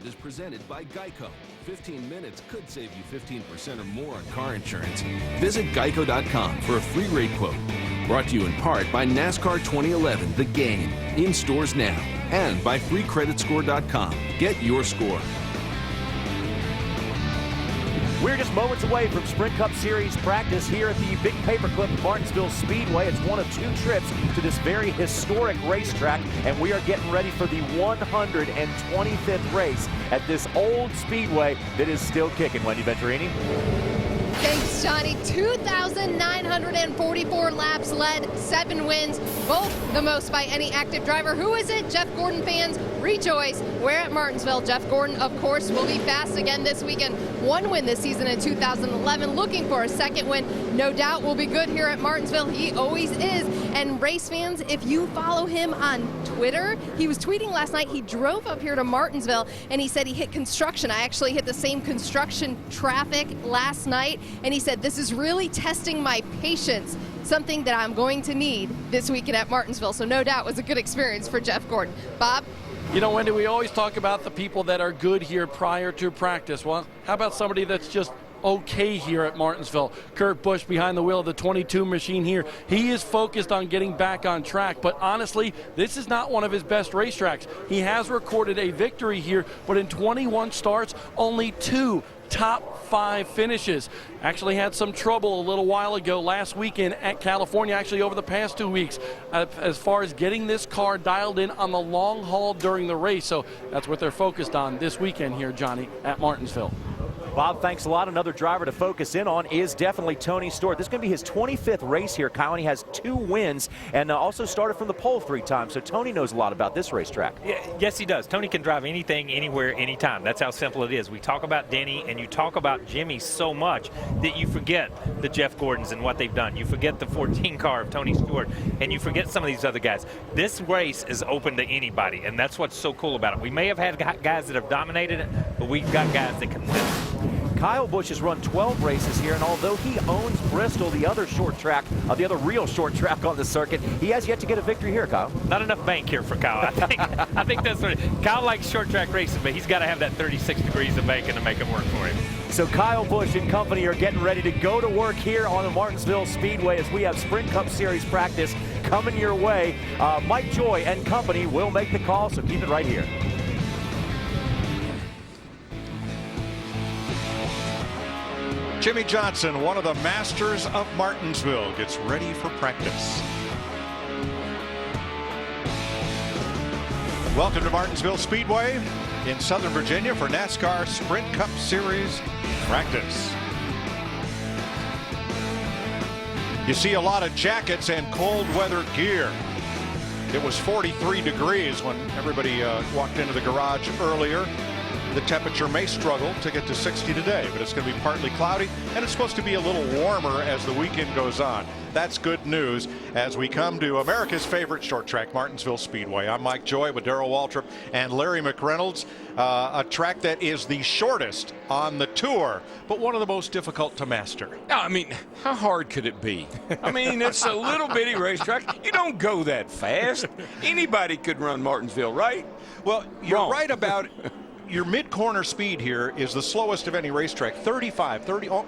Drive is presented by Geico. 15 minutes could save you 15% or more on car insurance. Visit geico.com for a free rate quote. Brought to you in part by NASCAR 2011 The Game, in stores now, and by freecreditscore.com. Get your score. We're just moments away from Sprint Cup Series practice here at the Big Paperclip Martinsville Speedway. It's one of 2 trips to this very historic racetrack, and we are getting ready for the 125th race at this old speedway that is still kicking. Wendy Venturini. Thanks, Johnny. 2,944 laps led, 7 wins, both the most by any active driver. Who is it? Jeff Gordon fans, rejoice. We're at Martinsville. Jeff Gordon, of course, will be fast again this weekend. 1 win this season in 2011, looking for a 2nd win. No doubt will be good here at Martinsville. He always is. And race fans, if you follow him on Twitter, he was tweeting last night. He drove up here to Martinsville, and he said he hit construction. I actually hit the same construction traffic last night. And he said, this is really testing my patience, something that I'm going to need this weekend at Martinsville. So no doubt it was a good experience for Jeff Gordon. Bob? You know, Wendy, we always talk about the people that are good here prior to practice. Well, how about somebody that's just okay here at Martinsville? Kurt Busch behind the wheel of the 22 machine here. He is focused on getting back on track, but honestly, this is not one of his best racetracks. He has recorded a victory here, but in 21 starts, only 2 top 5 finishes. Actually had some trouble a little while ago last weekend at California, actually over the past 2 weeks, as far as getting this car dialed in on the long haul during the race. So that's what they're focused on this weekend here, Johnny, at Martinsville. Bob, thanks a lot. Another driver to focus in on is definitely Tony Stewart. This is going to be his 25th race here, Kyle, and he has 2 wins and also started from the pole 3 times. So Tony knows a lot about this racetrack. Yes, he does. Tony can drive anything, anywhere, anytime. That's how simple it is. We talk about Denny and you talk about Jimmy so much that you forget the Jeff Gordons and what they've done. You forget the 14 car of Tony Stewart, and you forget some of these other guys. This race is open to anybody, and that's what's so cool about it. We may have had guys that have dominated it, but we've got guys that can win. Kyle Busch has run 12 races here, and although he owns Bristol, the other short track, the other real short track on the circuit, he has yet to get a victory here, Kyle. Not enough bank here for Kyle. I think that's what Kyle likes, short track racing, but he's got to have that 36 degrees of banking to make it work for him. So Kyle Busch and company are getting ready to go to work here on the Martinsville Speedway as we have Sprint Cup Series practice coming your way. Mike Joy and company will make the call, so keep it right here. Jimmy Johnson, one of the masters of Martinsville, gets ready for practice. Welcome to Martinsville Speedway in Southern Virginia for NASCAR Sprint Cup Series practice. You see a lot of jackets and cold weather gear. It was 43 degrees when everybody walked into the garage earlier. The temperature may struggle to get to 60 today, but it's going to be partly cloudy, and it's supposed to be a little warmer as the weekend goes on. That's good news as we come to America's favorite short track, Martinsville Speedway. I'm Mike Joy with Darrell Waltrip and Larry McReynolds. A track that is the shortest on the tour, but one of the most difficult to master. I mean, how hard could it be? I mean, it's a little bitty racetrack. You don't go that fast. Anybody could run Martinsville, right? Well, you're right about your mid-corner speed here is the slowest of any racetrack, 30,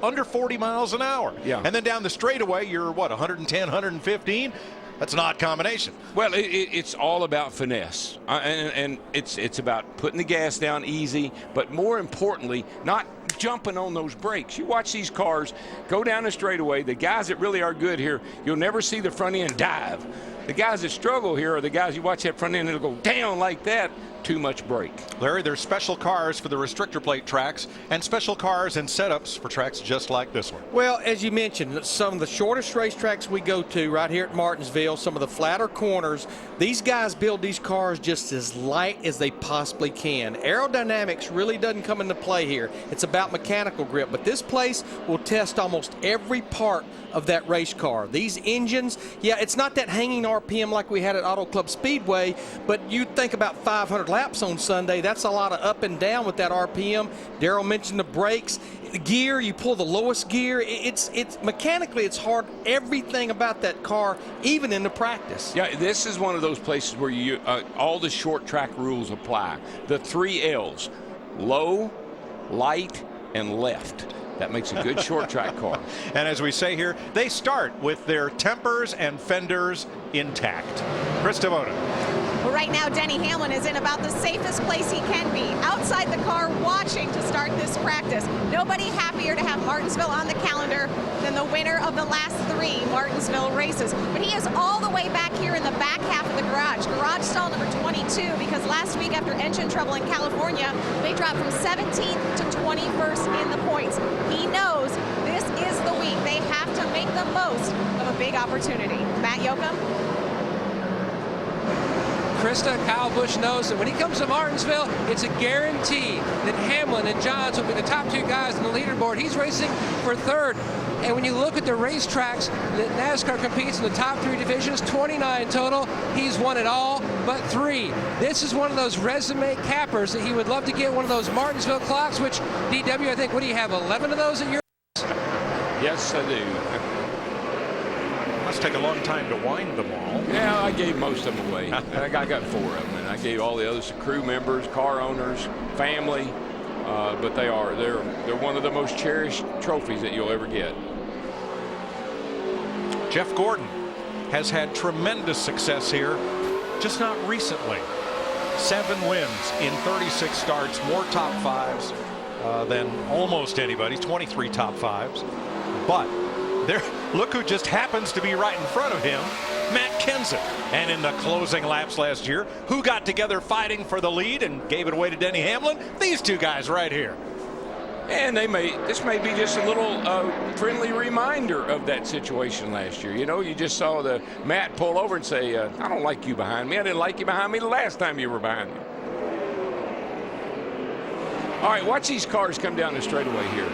under 40 miles an hour. Yeah. And then down the straightaway, you're what, 110, 115? That's an odd combination. Well, it's all about finesse, and it's about putting the gas down easy, but more importantly, not jumping on those brakes. You watch these cars go down the straightaway. The guys that really are good here, you'll never see the front end dive. The guys that struggle here are the guys you watch that front end, it'll go down like that. Too much brake. Larry, there's special cars for the restrictor plate tracks and special cars and setups for tracks just like this one. Well, as you mentioned, some of the shortest racetracks we go to right here at Martinsville, some of the flatter corners, these guys build these cars just as light as they possibly can. Aerodynamics really doesn't come into play here. It's about mechanical grip, but this place will test almost every part of that race car. These engines, yeah, it's not that hanging RPM like we had at Auto Club Speedway, but you think about 500 laps on Sunday, that's a lot of up and down with that RPM. Darrell mentioned the brakes, the gear, you pull the lowest gear, it's mechanically it's hard, everything about that car, even in the practice. Yeah, this is one of those places where you all the short track rules apply. The 3 L's. low, light, and left. That makes a good short track car. And as we say here, they start with their tempers and fenders intact. Chris Devoto. Well, right now, Denny Hamlin is in about the safest place he can be, outside the car watching to start this practice. Nobody happier to have Martinsville on the calendar than the winner of the last 3 Martinsville races. But he is all the way back here in the back half of the garage stall number 22, because last week after engine trouble in California, they dropped from 17th to 21st in the points. He knows this is the week. They have to make the most of a big opportunity. Matt Yoakum. Krista, Kyle Busch knows that when he comes to Martinsville, it's a guarantee that Hamlin and Johns will be the top 2 guys on the leaderboard. He's racing for 3rd. And when you look at the racetracks that NASCAR competes in the top 3 divisions, 29 total, he's won it all but 3. This is one of those resume cappers that he would love to get one of those Martinsville clocks, which DW, I think, what do you have, 11 of those at your? Yes, I do. Must take a long time to wind them all. Yeah, I gave most of them away. I got 4 of them, and I gave all the others to crew members, car owners, family. But they're one of the most cherished trophies that you'll ever get. Jeff Gordon has had tremendous success here, just not recently. 7 wins in 36 starts, more top 5s than almost anybody, 23 top 5s. But look who just happens to be right in front of him, Matt Kenseth. And in the closing laps last year, who got together fighting for the lead and gave it away to Denny Hamlin? These 2 guys right here. And this may be just a little friendly reminder of that situation last year. You know, you just saw the Matt pull over and say, I don't like you behind me. I didn't like you behind me the last time you were behind me. All right, watch these cars come down the straightaway here.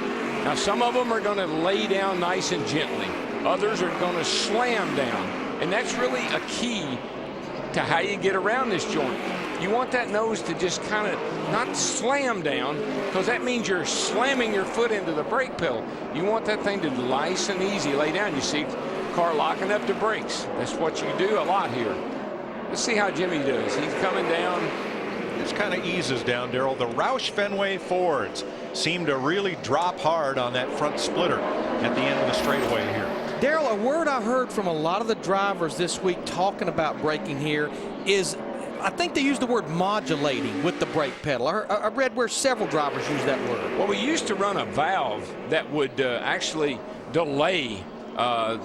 Now, some of them are going to lay down nice and gently. Others are going to slam down. And that's really a key to how you get around this joint. You want that nose to just kind of not slam down, because that means you're slamming your foot into the brake pedal. You want that thing to nice and easy lay down. You see the car locking up the brakes. That's what you do a lot here. Let's see how Jimmy does. He's coming down. This kind of eases down, Darrell. The Roush Fenway Fords seem to really drop hard on that front splitter at the end of the straightaway here. Darrell, a word I heard from a lot of the drivers this week talking about braking here is, I think they used the word modulating with the brake pedal. I read where several drivers use that word. Well, we used to run a valve that would actually delay the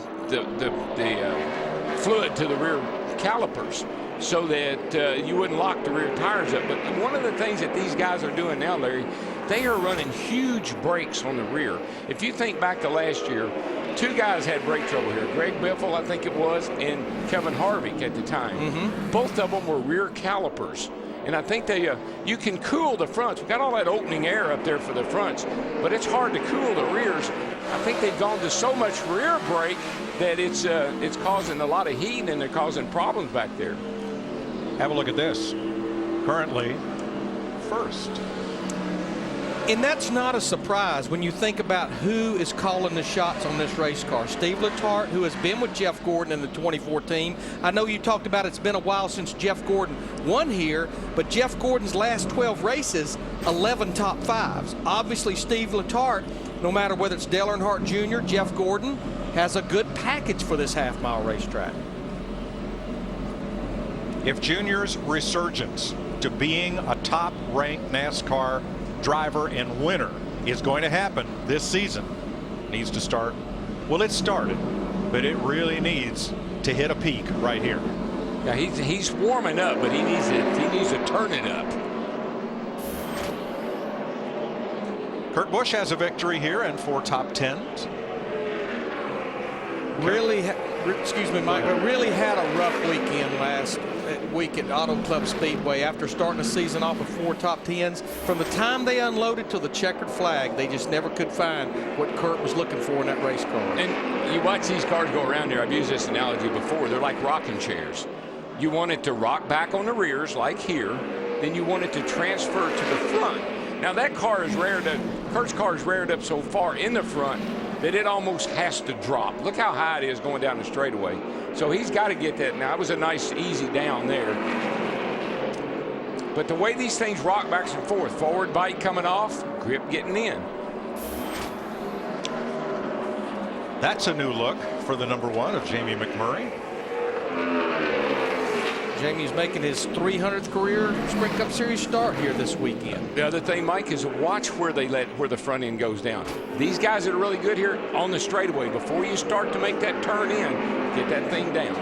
fluid to the rear calipers, so that you wouldn't lock the rear tires up. But one of the things that these guys are doing now, Larry, they are running huge brakes on the rear. If you think back to last year, 2 guys had brake trouble here. Greg Biffle, I think it was, and Kevin Harvick at the time. Both of them were rear calipers. And I think you can cool the fronts. We've got all that opening air up there for the fronts, but it's hard to cool the rears. I think they've gone to so much rear brake that it's causing a lot of heat, and they're causing problems back there. Have a look at this. Currently, 1st. And that's not a surprise when you think about who is calling the shots on this race car. Steve Letarte, who has been with Jeff Gordon in the 2014. I know you talked about it's been a while since Jeff Gordon won here, but Jeff Gordon's last 12 races, 11 top 5s. Obviously, Steve Letarte, no matter whether it's Dale Earnhardt Jr., Jeff Gordon, has a good package for this half-mile racetrack. If Junior's resurgence to being a top-ranked NASCAR driver and winner is going to happen this season, needs to start, well, it started, but it really needs to hit a peak right here. Yeah, he's warming up, but he needs to turn it up. Kurt Busch has a victory here and 4 top 10s. Excuse me, Mike, but really had a rough weekend last week at Auto Club Speedway after starting the season off with 4 top 10s. From the time they unloaded to the checkered flag, they just never could find what Kurt was looking for in that race car. And you watch these cars go around here. I've used this analogy before. They're like rocking chairs. You want it to rock back on the rears like here, then you want it to transfer to the front. Now that car is reared up, Kurt's car is reared up so far in the front that it almost has to drop. Look how high it is going down the straightaway. So he's got to get that. Now, it was a nice, easy down there. But the way these things rock back and forth, forward bite coming off, grip getting in. That's a new look for the number 1 of Jamie McMurray. Jamie's making his 300th career Sprint Cup Series start here this weekend. The other thing, Mike, is watch where the front end goes down. These guys that are really good here on the straightaway, before you start to make that turn in, get that thing down.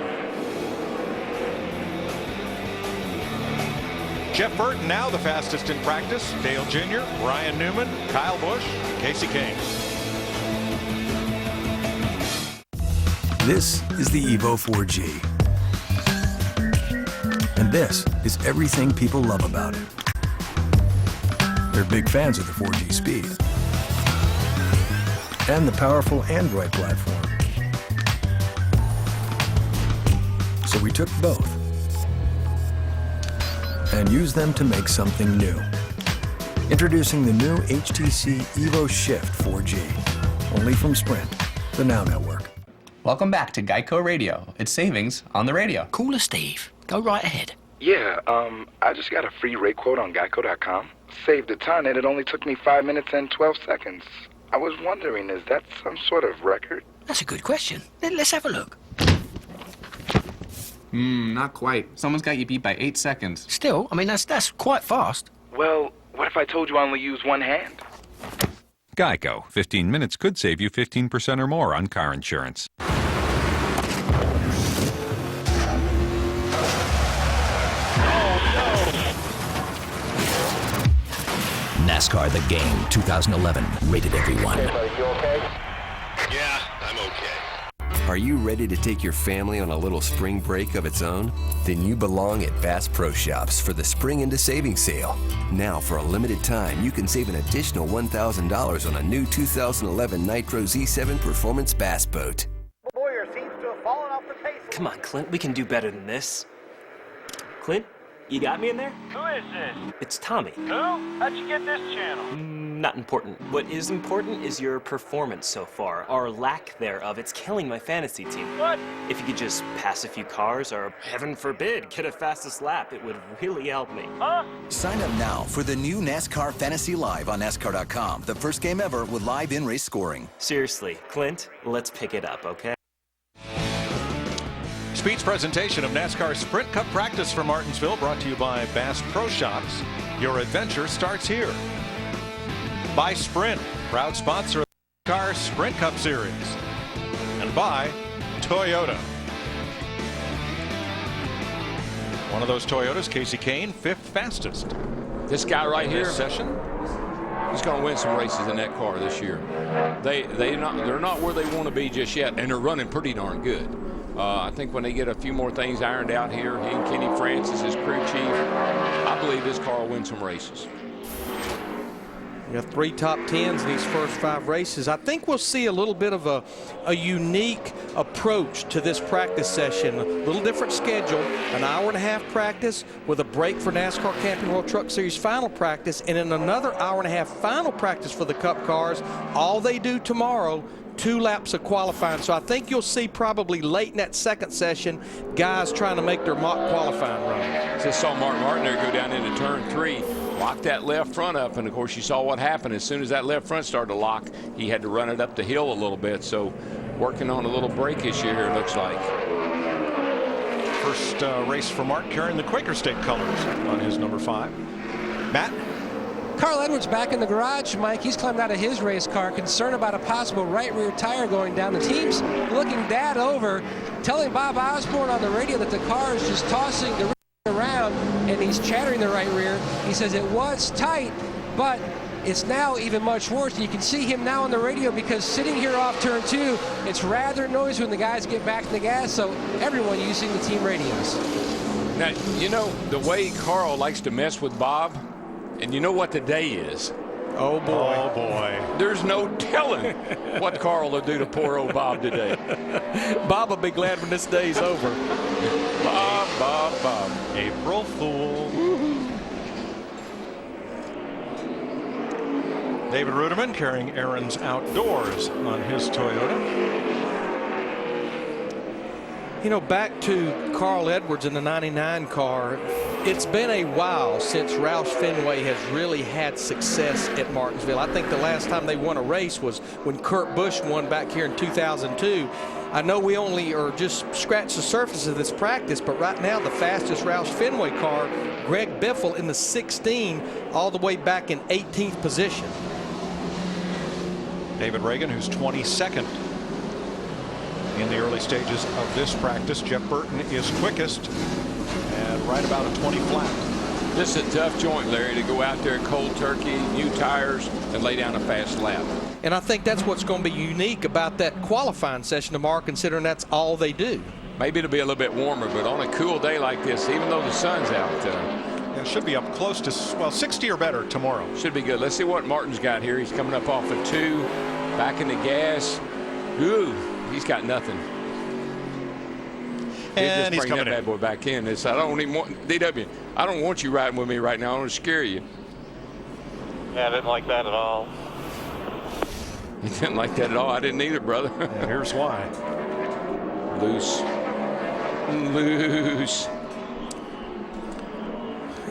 Jeff Burton now the fastest in practice. Dale Jr., Ryan Newman, Kyle Busch, Casey Kane. This is the Evo 4G. And this is everything people love about it. They're big fans of the 4G speed and the powerful Android platform. So we took both and used them to make something new. Introducing the new HTC Evo Shift 4G, only from Sprint, the Now Network. Welcome back to Geico Radio. It's savings on the radio. Call us, Steve. Go right ahead. Yeah, I just got a free rate quote on Geico.com. Saved a ton, and it only took me 5 minutes and 12 seconds. I was wondering, is that some sort of record? That's a good question. Let's have a look. Not quite. Someone's got you beat by 8 seconds. Still, I mean, that's quite fast. Well, what if I told you I only use one hand? Geico. 15 minutes could save you 15% or more on car insurance. NASCAR The Game 2011. Rated everyone. Hey, buddy, you okay? Yeah, I'm okay. Are you ready to take your family on a little spring break of its own? Then you belong at Bass Pro Shops for the Spring into Savings Sale. Now, for a limited time, you can save an additional $1,000 on a new 2011 Nitro Z7 Performance Bass Boat. Boyer seems to have fallen off the pace. Come on, Clint, we can do better than this. Clint, you got me in there? Who is this? It's Tommy. Who? How'd you get this channel? Not important. What is important is your performance so far, or lack thereof. It's killing my fantasy team. What? If you could just pass a few cars, or heaven forbid, get a fastest lap, it would really help me. Huh? Sign up now for the new NASCAR Fantasy Live on NASCAR.com. The first game ever with live in-race scoring. Seriously, Clint, let's pick it up, okay? Speed's presentation of NASCAR Sprint Cup practice from Martinsville, brought to you by Bass Pro Shops. Your adventure starts here. By Sprint, proud sponsor of the NASCAR Sprint Cup Series. And by Toyota. One of those Toyotas, Casey Kane, 5th fastest. This guy right here, this session, he's going to win some races in that car this year. They're not where they want to be just yet, and they're running pretty darn good. I think when they get a few more things ironed out here, he and Kenny Francis, his crew chief, I believe this car will win some races. You have 3 top 10s in these first 5 races. I think we'll see a little bit of a unique approach to this practice session. A little different schedule, an hour-and-a-half practice with a break for NASCAR Camping World Truck Series final practice, and then another hour-and-a-half final practice for the Cup cars. All they do tomorrow, 2 laps of qualifying. So I think you'll see probably late in that second session guys trying to make their mock qualifying run. Just saw Mark Martin there go down into turn 3, lock that left front up, and of course you saw what happened. As soon as that left front started to lock, he had to run it up the hill a little bit. So working on a little brake issue here, it looks like. First race for Mark carrying the Quaker State colors on his number 5. Matt? Carl Edwards back in the garage, Mike. He's climbed out of his race car, concerned about a possible right rear tire going down. The team's looking Dad over, telling Bob Osborne on the radio that the car is just tossing the rear around, and he's chattering the right rear. He says it was tight, but it's now even much worse. You can see him now on the radio because sitting here off turn 2, it's rather noisy when the guys get back to the gas, so everyone using the team radios. Now, you know, the way Carl likes to mess with Bob, and you know what the day is. Oh, boy. Oh, boy. There's no telling what Carl will do to poor old Bob today. Bob will be glad when this day's over. Bob. April Fool. David Ruderman carrying Aaron's Outdoors on his Toyota. You know, back to Carl Edwards in the 99 car, it's been a while since Roush Fenway has really had success at Martinsville. I think the last time they won a race was when Kurt Busch won back here in 2002. I know we only are just scratched the surface of this practice, but right now the fastest Roush Fenway car, Greg Biffle in the 16, all the way back in 18th position. David Reagan, who's 22nd in the early stages of this practice. Jeff Burton is quickest and right about a 20 flat. This is a tough joint, Larry, to go out there cold turkey, new tires, and lay down a fast lap. And I think that's what's going to be unique about that qualifying session tomorrow, considering that's all they do. Maybe it'll be a little bit warmer, but on a cool day like this, even though the sun's out, it should be up close to, well, 60 or better tomorrow. Should be good. Let's see what Martin's got here. He's coming up off of 2, back in the gas. Ooh, he's got nothing. And he's coming that bad boy back in. I don't even want DW. I don't want you riding with me right now. I want to scare you. Yeah, I didn't like that at all. You didn't like that at all. I didn't either, brother. And here's why. Loose.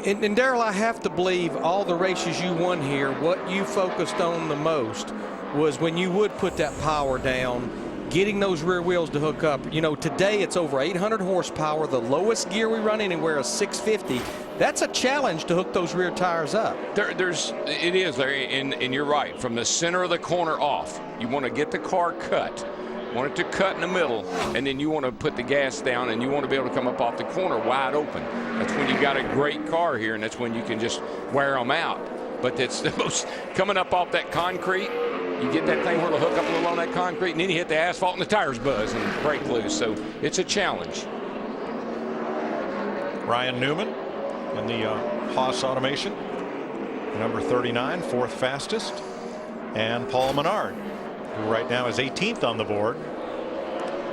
And Darrell, I have to believe all the races you won here, what you focused on the most was when you would put that power down, getting those rear wheels to hook up. You know, today it's over 800 horsepower. The lowest gear we run anywhere is 650. That's a challenge to hook those rear tires up. It is, Larry, and you're right. From the center of the corner off, you want to get the car cut. Want it to cut in the middle, and then you want to put the gas down, and you want to be able to come up off the corner wide open. That's when you got a great car here, and that's when you can just wear them out. But that's the most, coming up off that concrete, you get that thing where it'll hook up a little on that concrete, and then you hit the asphalt and the tires buzz and break loose. So it's a challenge. Ryan Newman in the Haas Automation, number 39, 4th fastest, and Paul Menard, who right now is 18th on the board.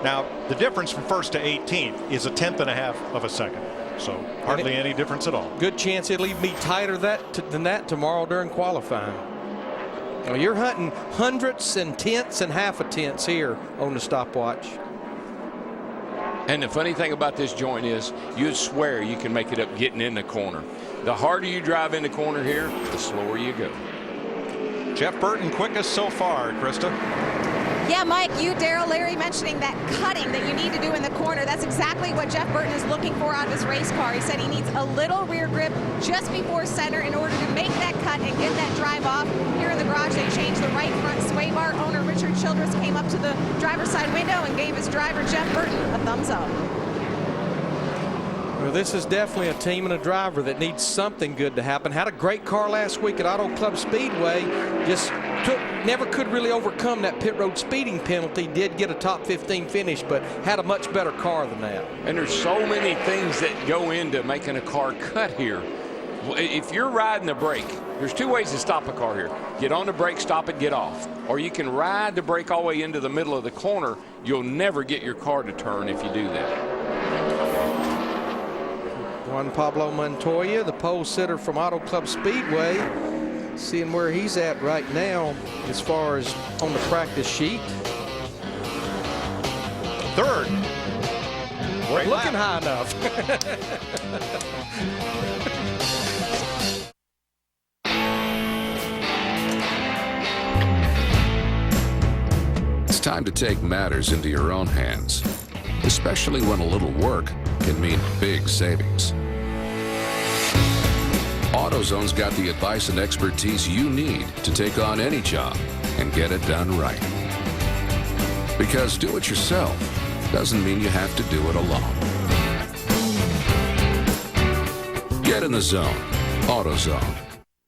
Now, the difference from 1st to 18th is a 1/10.5 of a second. So hardly any difference at all. Good chance it'll even be tighter than that tomorrow during qualifying. Well, you're hunting hundredths and tenths and half a tenths here on the stopwatch. And the funny thing about this joint is you'd swear you can make it up getting in the corner. The harder you drive in the corner here, the slower you go. Jeff Burton quickest so far, Krista. Yeah, Mike, you, Darrell, Larry mentioning that cutting that you need to do in the corner. That's exactly what Jeff Burton is looking for out of his race car. He said he needs a little rear grip just before center in order to make that cut and get that drive off. Here in the garage, they changed the right front sway bar. Owner Richard Childress came up to the driver's side window and gave his driver, Jeff Burton, a thumbs up. Well, this is definitely a team and a driver that needs something good to happen. Had a great car last week at Auto Club Speedway. Just never could really overcome that pit road speeding penalty. Did get a top 15 finish, but had a much better car than that. And there's so many things that go into making a car cut here. If you're riding the brake, there's 2 ways to stop a car here. Get on the brake, stop it, get off. Or you can ride the brake all the way into the middle of the corner. You'll never get your car to turn if you do that. Juan Pablo Montoya, the pole sitter from Auto Club Speedway, seeing where he's at right now as far as on the practice sheet. 3rd. Wasn't looking high enough. It's time to take matters into your own hands, especially when a little work can mean big savings. AutoZone's got the advice and expertise you need to take on any job and get it done right. Because do it yourself doesn't mean you have to do it alone. Get in the zone. AutoZone.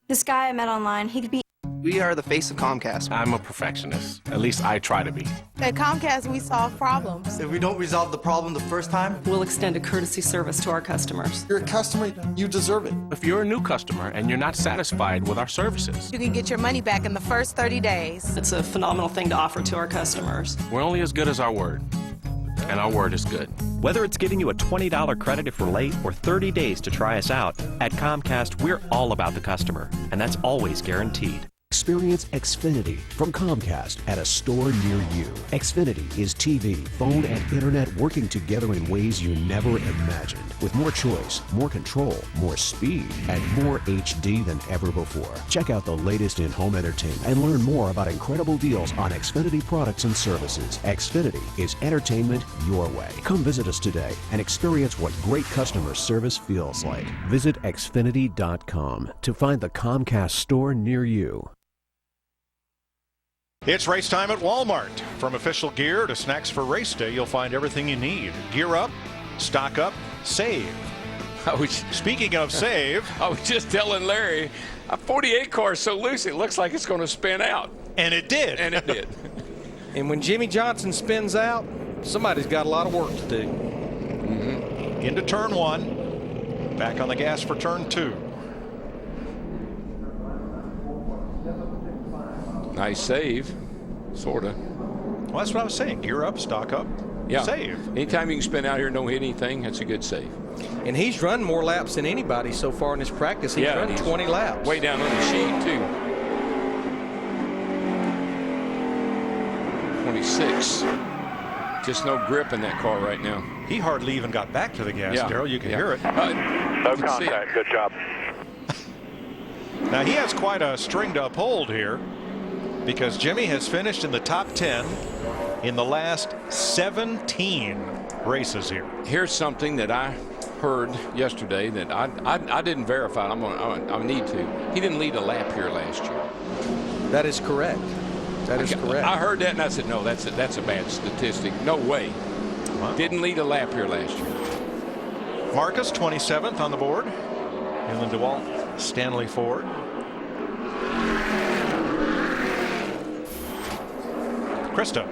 This guy I met online, he could be... We are the face of Comcast. I'm a perfectionist. At least I try to be. At Comcast, we solve problems. If we don't resolve the problem the first time, we'll extend a courtesy service to our customers. You're a customer, you deserve it. If you're a new customer and you're not satisfied with our services, you can get your money back in the first 30 days. It's a phenomenal thing to offer to our customers. We're only as good as our word. And our word is good. Whether it's giving you a $20 credit if we're late or 30 days to try us out, at Comcast, we're all about the customer, and that's always guaranteed. Experience Xfinity from Comcast at a store near you. Xfinity is TV, phone, and internet working together in ways you never imagined. With more choice, more control, more speed, and more HD than ever before. Check out the latest in home entertainment and learn more about incredible deals on Xfinity products and services. Xfinity is entertainment your way. Come visit us today and experience what great customer service feels like. Visit Xfinity.com to find the Comcast store near you. It's race time at Walmart. From official gear to snacks for race day, you'll find everything you need. Gear up, stock up, save. Speaking of save, I was just telling Larry, a 48 car is so loose it looks like it's going to spin out. And it did. And it did. And when Jimmy Johnson spins out, somebody's got a lot of work to do. Mm-hmm. Into turn 1. Back on the gas for turn 2. Nice save, sort of. Well, that's what I was saying. Gear up, stock up, save. Anytime you can spin out here and don't hit anything, that's a good save. And he's run more laps than anybody so far in this practice. He's run 20 laps. Way down on the sheet, too. 26. Just no grip in that car right now. He hardly even got back to the gas, Darrell. You can hear it. No contact. Good job. Now, he has quite a string to uphold here, because Jimmy has finished in the top 10 in the last 17 races here. Here's something that I heard yesterday that I didn't verify. I need to. He didn't lead a lap here last year. That is correct. That is correct. I heard that and I said, no, that's a bad statistic. No way. Wow. Didn't lead a lap here last year. Marcus, 27th on the board. And then DeWalt, Stanley Ford. Krista.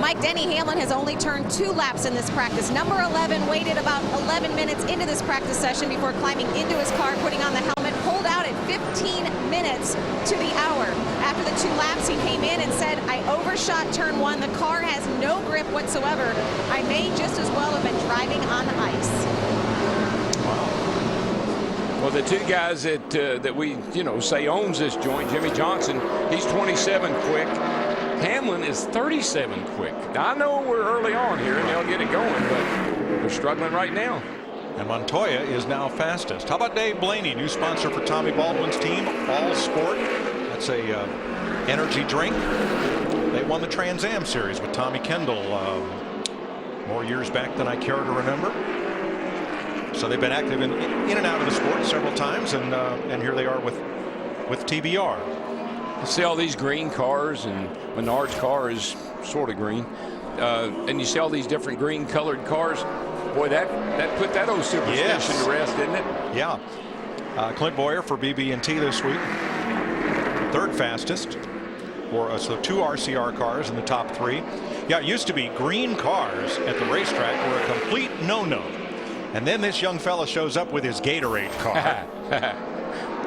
Mike, Denny Hamlin has only turned 2 laps in this practice. Number 11 waited about 11 minutes into this practice session before climbing into his car, putting on the helmet, pulled out at 15 minutes to the hour. After the 2 laps, he came in and said, I overshot turn 1. The car has no grip whatsoever. I may just as well have been driving on the ice. Wow. Well, the 2 guys that we, say owns this joint, Jimmy Johnson, he's 27 quick. Hamlin is 37 quick. Now, I know we're early on here and they'll get it going, but they're struggling right now. And Montoya is now fastest. How about Dave Blaney, new sponsor for Tommy Baldwin's team, All Sport. That's a energy drink. They won the Trans Am Series with Tommy Kendall more years back than I care to remember. So they've been active in and out of the sport several times, and here they are with TBR. You see all these green cars, and Menard's car is sort of green, and you see all these different green colored cars. Boy, that put that old superstition to rest, didn't it? Yeah. Clint Boyer for BB&T this week, 3rd fastest. So 2 RCR cars in the top 3. Yeah, it used to be green cars at the racetrack were a complete no-no. And then this young fella shows up with his Gatorade car.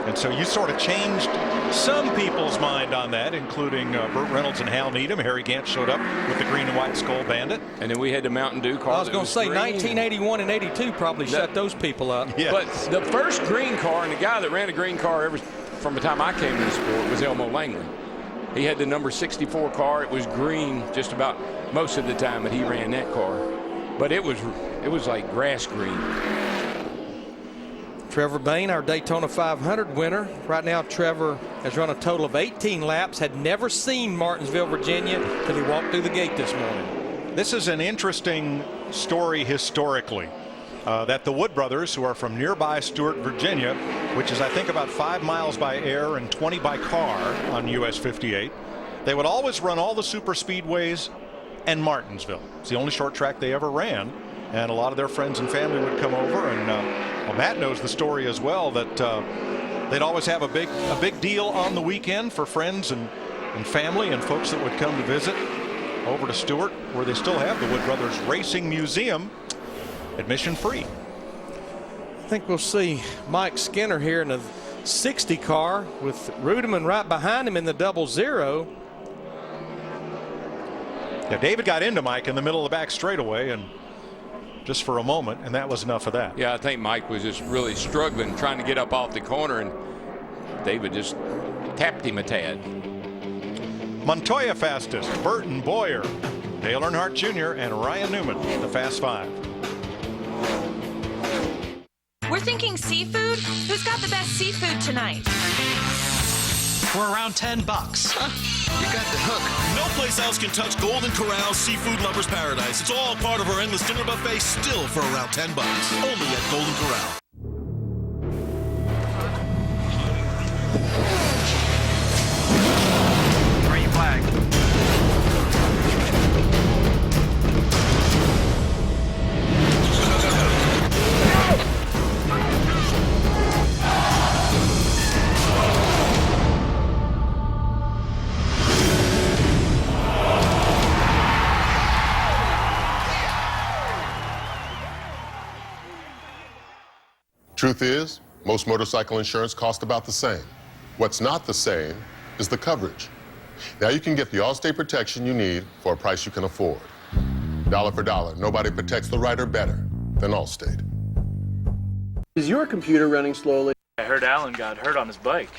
And so you sort of changed some people's mind on that, including Burt Reynolds and Hal Needham. Harry Gant showed up with the green and white Skull Bandit. And then we had the Mountain Dew car. I was going to say green. 1981 and 82 probably shut those people up. Yes. But the first green car, and the guy that ran a green car from the time I came to the sport was Elmo Langley. He had the number 64 car. It was green just about most of the time that he ran that car. But it was like grass green. Trevor Bayne, our Daytona 500 winner. Right now, Trevor has run a total of 18 laps, had never seen Martinsville, Virginia, till he walked through the gate this morning. This is an interesting story historically, that the Wood brothers, who are from nearby Stuart, Virginia, which is, I think, about 5 miles by air and 20 by car on US 58, they would always run all the super speedways and Martinsville. It's the only short track they ever ran. And a lot of their friends and family would come over, and well, Matt knows the story as well, that they'd always have a big deal on the weekend for friends and family and folks that would come to visit over to Stuart, where they still have the Wood Brothers Racing Museum, admission free. I think we'll see Mike Skinner here in a 60 car with Rudeman right behind him in the 00. Yeah, David got into Mike in the middle of the back straightaway, and just for a moment, and that was enough of that. Yeah, I think Mike was just really struggling trying to get up off the corner, and David just tapped him a tad. Montoya fastest, Burton Boyer, Dale Earnhardt Jr., and Ryan Newman, the Fast Five. We're thinking seafood. Who's got the best seafood tonight? For around $10. You got the hook. No place else can touch Golden Corral's Seafood Lovers Paradise. It's all part of our endless dinner buffet, still for around $10. Only at Golden Corral. Green flag. Truth is, most motorcycle insurance costs about the same. What's not the same is the coverage. Now you can get the Allstate protection you need for a price you can afford. Dollar for dollar, nobody protects the rider better than Allstate. Is your computer running slowly? I heard Alan got hurt on his bike.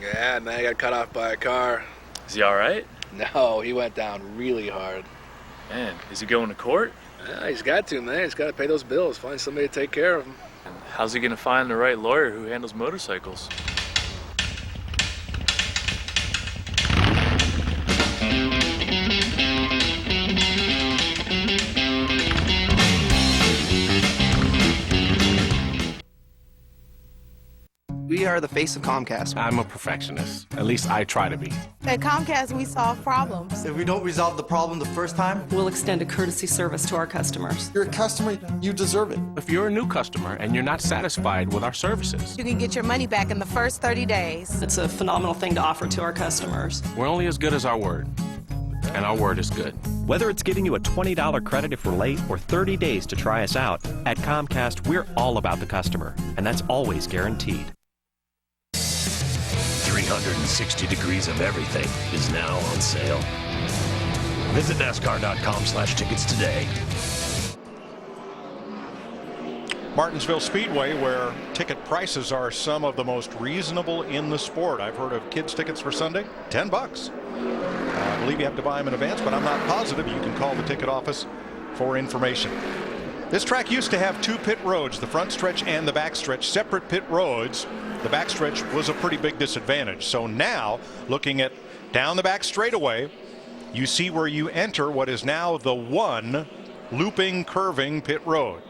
Yeah, man, he got cut off by a car. Is he all right? No, he went down really hard. Man, is he going to court? Yeah, he's got to, man. He's got to pay those bills, find somebody to take care of him. How's he going to find the right lawyer who handles motorcycles? We are the face of Comcast. I'm a perfectionist. At least I try to be. At Comcast, we solve problems. If we don't resolve the problem the first time, We'll extend a courtesy service to our customers. you're a customer, you deserve it. If you're a new customer and you're not satisfied with our services, You can get your money back in the first 30 days. It's a phenomenal thing to offer to our customers. we're only as good as our word. And our word is good. Whether it's giving you a $20 credit if we're late or 30 days to try us out, at Comcast, we're all about the customer, and that's always guaranteed. 360 degrees of everything is now on sale. Visit NASCAR.com/tickets today. Martinsville Speedway, where ticket prices are some of the most reasonable in the sport. I've heard of kids' tickets for Sunday, $10. I believe you have to buy them in advance, but I'm not positive. You can call the ticket office for information. This track used to have two pit roads, the front stretch and the back stretch, separate pit roads. The back stretch was a pretty big disadvantage. So now, looking at down the back straightaway, you see where you enter what is now the one looping, curving pit road.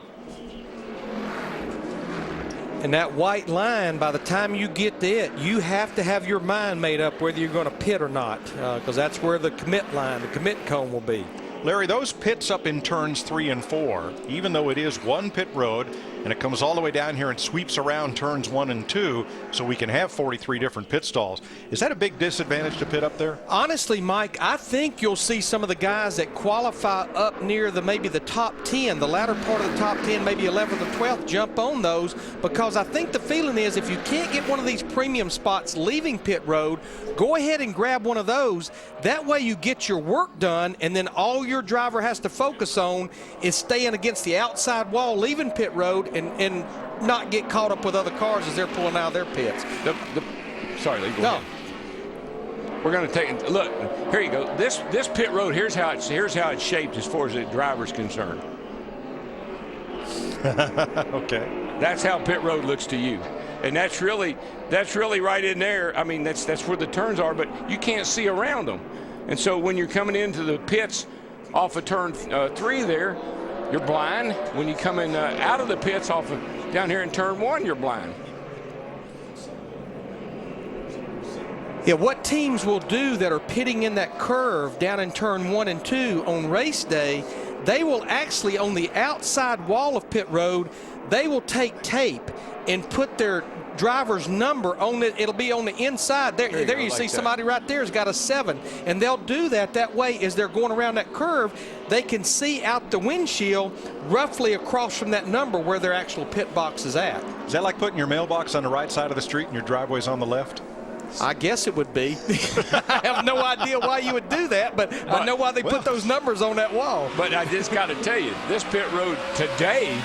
And that white line, by the time you get to it, you have to have your mind made up whether you're going to pit or not, because that's where the commit line, the commit cone will be. Larry, those pits up in turns 3 and 4, even though it is one pit road and it comes all the way down here and sweeps around turns 1 and 2, so we can have 43 different pit stalls. Is that a big disadvantage to pit up there? Honestly, Mike, I think you'll see some of the guys that qualify up near maybe the top 10, the latter part of the top 10, maybe 11th or 12th, jump on those, because I think the feeling is if you can't get one of these premium spots leaving pit road, go ahead and grab one of those. That way you get your work done, and then all your driver has to focus on is staying against the outside wall leaving pit road and not get caught up with other cars as they're pulling out of their pits. Sorry, Lee, go ahead. We're going to take look. Here you go. This pit road. Here's how it's shaped as far as the driver's concerned. Okay. That's how pit road looks to you, and that's really right in there. I mean, that's where the turns are, but you can't see around them. And so when you're coming into the pits off of turn 3 there, you're blind. When you come in out of the pits off of down here in turn 1, you're blind. Yeah, what teams will do that are pitting in that curve down in turn 1 and 2 on race day, they will actually on the outside wall of pit road, they will take tape and put their driver's number on it. It'll be on the inside. There you see somebody right there has got a 7, and they'll do that way as they're going around that curve. They can see out the windshield roughly across from that number where their actual pit box is at. Is that like putting your mailbox on the right side of the street and your driveway's on the left? I guess it would be. I have no idea why you would do that, but I know why they put those numbers on that wall. But I just got to tell you, this pit road today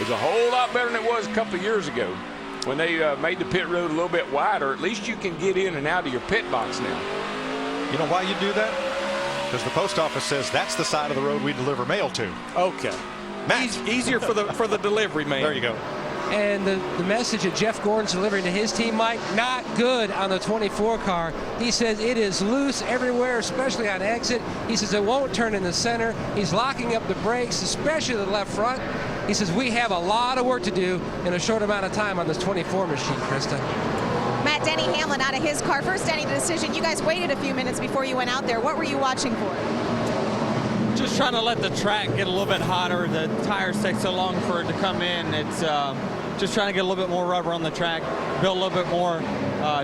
is a whole lot better than it was a couple of years ago. when they made the pit road a little bit wider, at least you can get in and out of your pit box now. You know why you do that? Because the post office says that's the side of the road we deliver mail to. Okay. Easier for the delivery man. There you go. And the message that Jeff Gordon's delivering to his team, Mike, not good on the 24 car. He says it is loose everywhere, especially on exit. He says it won't turn in the center. He's locking up the brakes, especially the left front. He says we have a lot of work to do in a short amount of time on this 24 machine, Krista. Matt, Denny Hamlin out of his car. First, Denny, the decision. You guys waited a few minutes before you went out there. What were you watching for? Just trying to let the track get a little bit hotter. The tires take so long for it to come in. It's just trying to get a little bit more rubber on the track, build a little bit more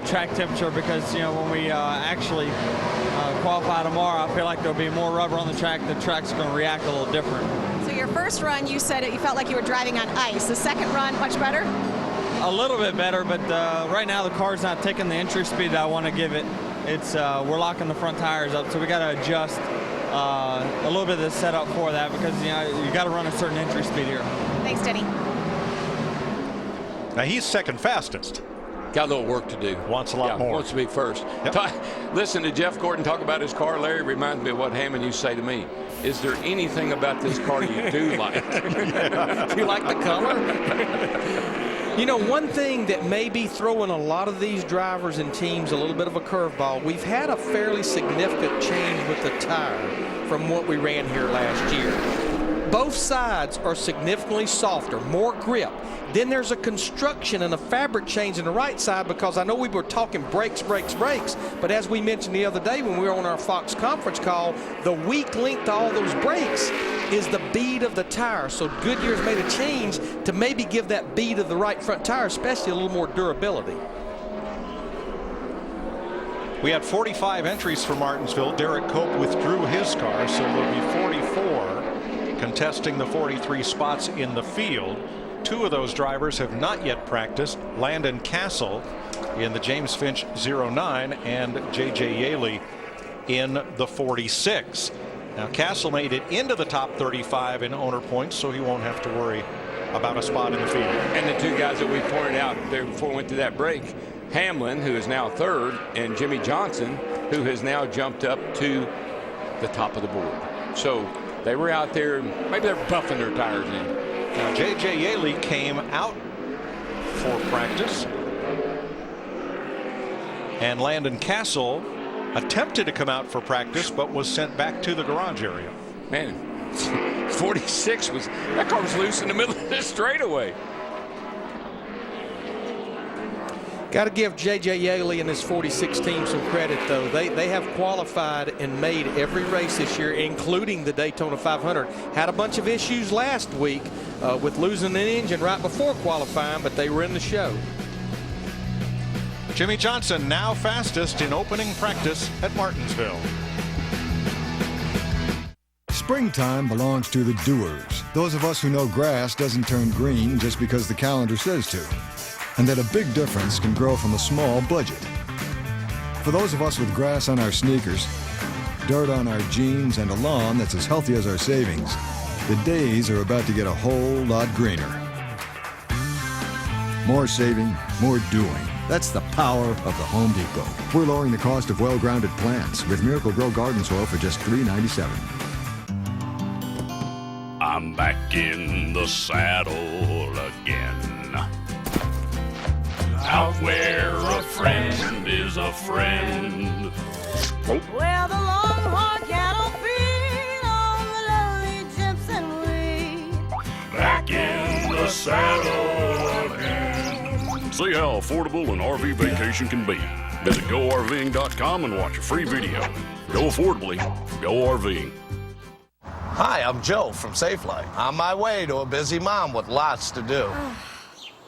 track temperature, because when we actually qualify tomorrow, I feel like there'll be more rubber on the track. The track's going to react a little different. So your first run, you said you felt like you were driving on ice. The second run, much better? A little bit better, but right now the car's not taking the entry speed that I want to give it. It's we're locking the front tires up, so we got to adjust a little bit of the setup for that, because you got to run a certain entry speed here. Thanks, Denny. Now he's second fastest. Got a little work to do. Wants a lot more. Wants to be first. Yep. Listen to Jeff Gordon talk about his car, Larry. Reminds me of what Hammond used to say to me. Is there anything about this car you do like? Do you like the color? One thing that may be throwing a lot of these drivers and teams a little bit of a curveball, we've had a fairly significant change with the tire from what we ran here last year. Both sides are significantly softer, more grip. Then there's a construction and a fabric change in the right side, because I know we were talking brakes, but as we mentioned the other day when we were on our Fox conference call, the weak link to all those brakes is the bead of the tire. So Goodyear's made a change to maybe give that bead of the right front tire, especially a little more durability. We had 45 entries for Martinsville. Derek Cope withdrew his car, so there'll be 44 contesting the 43 spots in the field. Two of those drivers have not yet practiced. Landon Castle in the James Finch 09 and J.J. Yaley in the 46. Now Castle made it into the top 35 in owner points, so he won't have to worry about a spot in the field. And the two guys that we pointed out there before we went to that break, Hamlin, who is now third, and Jimmy Johnson, who has now jumped up to the top of the board. So they were out there, maybe they're buffing their tires in. Now J.J. Yaley came out for practice, and Landon Castle attempted to come out for practice but was sent back to the garage area. Man, 46 that car was loose in the middle of this straightaway. Got to give J.J. Yaley and his 46 team some credit, though. They have qualified and made every race this year, including the Daytona 500. Had a bunch of issues last week with losing an engine right before qualifying, but they were in the show. Jimmy Johnson now fastest in opening practice at Martinsville. Springtime belongs to the doers. Those of us who know grass doesn't turn green just because the calendar says to. And that a big difference can grow from a small budget. For those of us with grass on our sneakers, dirt on our jeans, and a lawn that's as healthy as our savings, the days are about to get a whole lot greener. More saving, more doing. That's the power of the Home Depot. We're lowering the cost of well-grounded plants with Miracle Grow Garden Soil for just $3.97. I'm back in the saddle again. Out where a friend is a friend. Where the longhorn cattle feed on the lonely gypsum weed. Back in the saddle again. See how affordable an RV vacation can be. Visit GoRVing.com and watch a free video. Go affordably, go RVing. Hi, I'm Joe from Safelight. On my way to a busy mom with lots to do.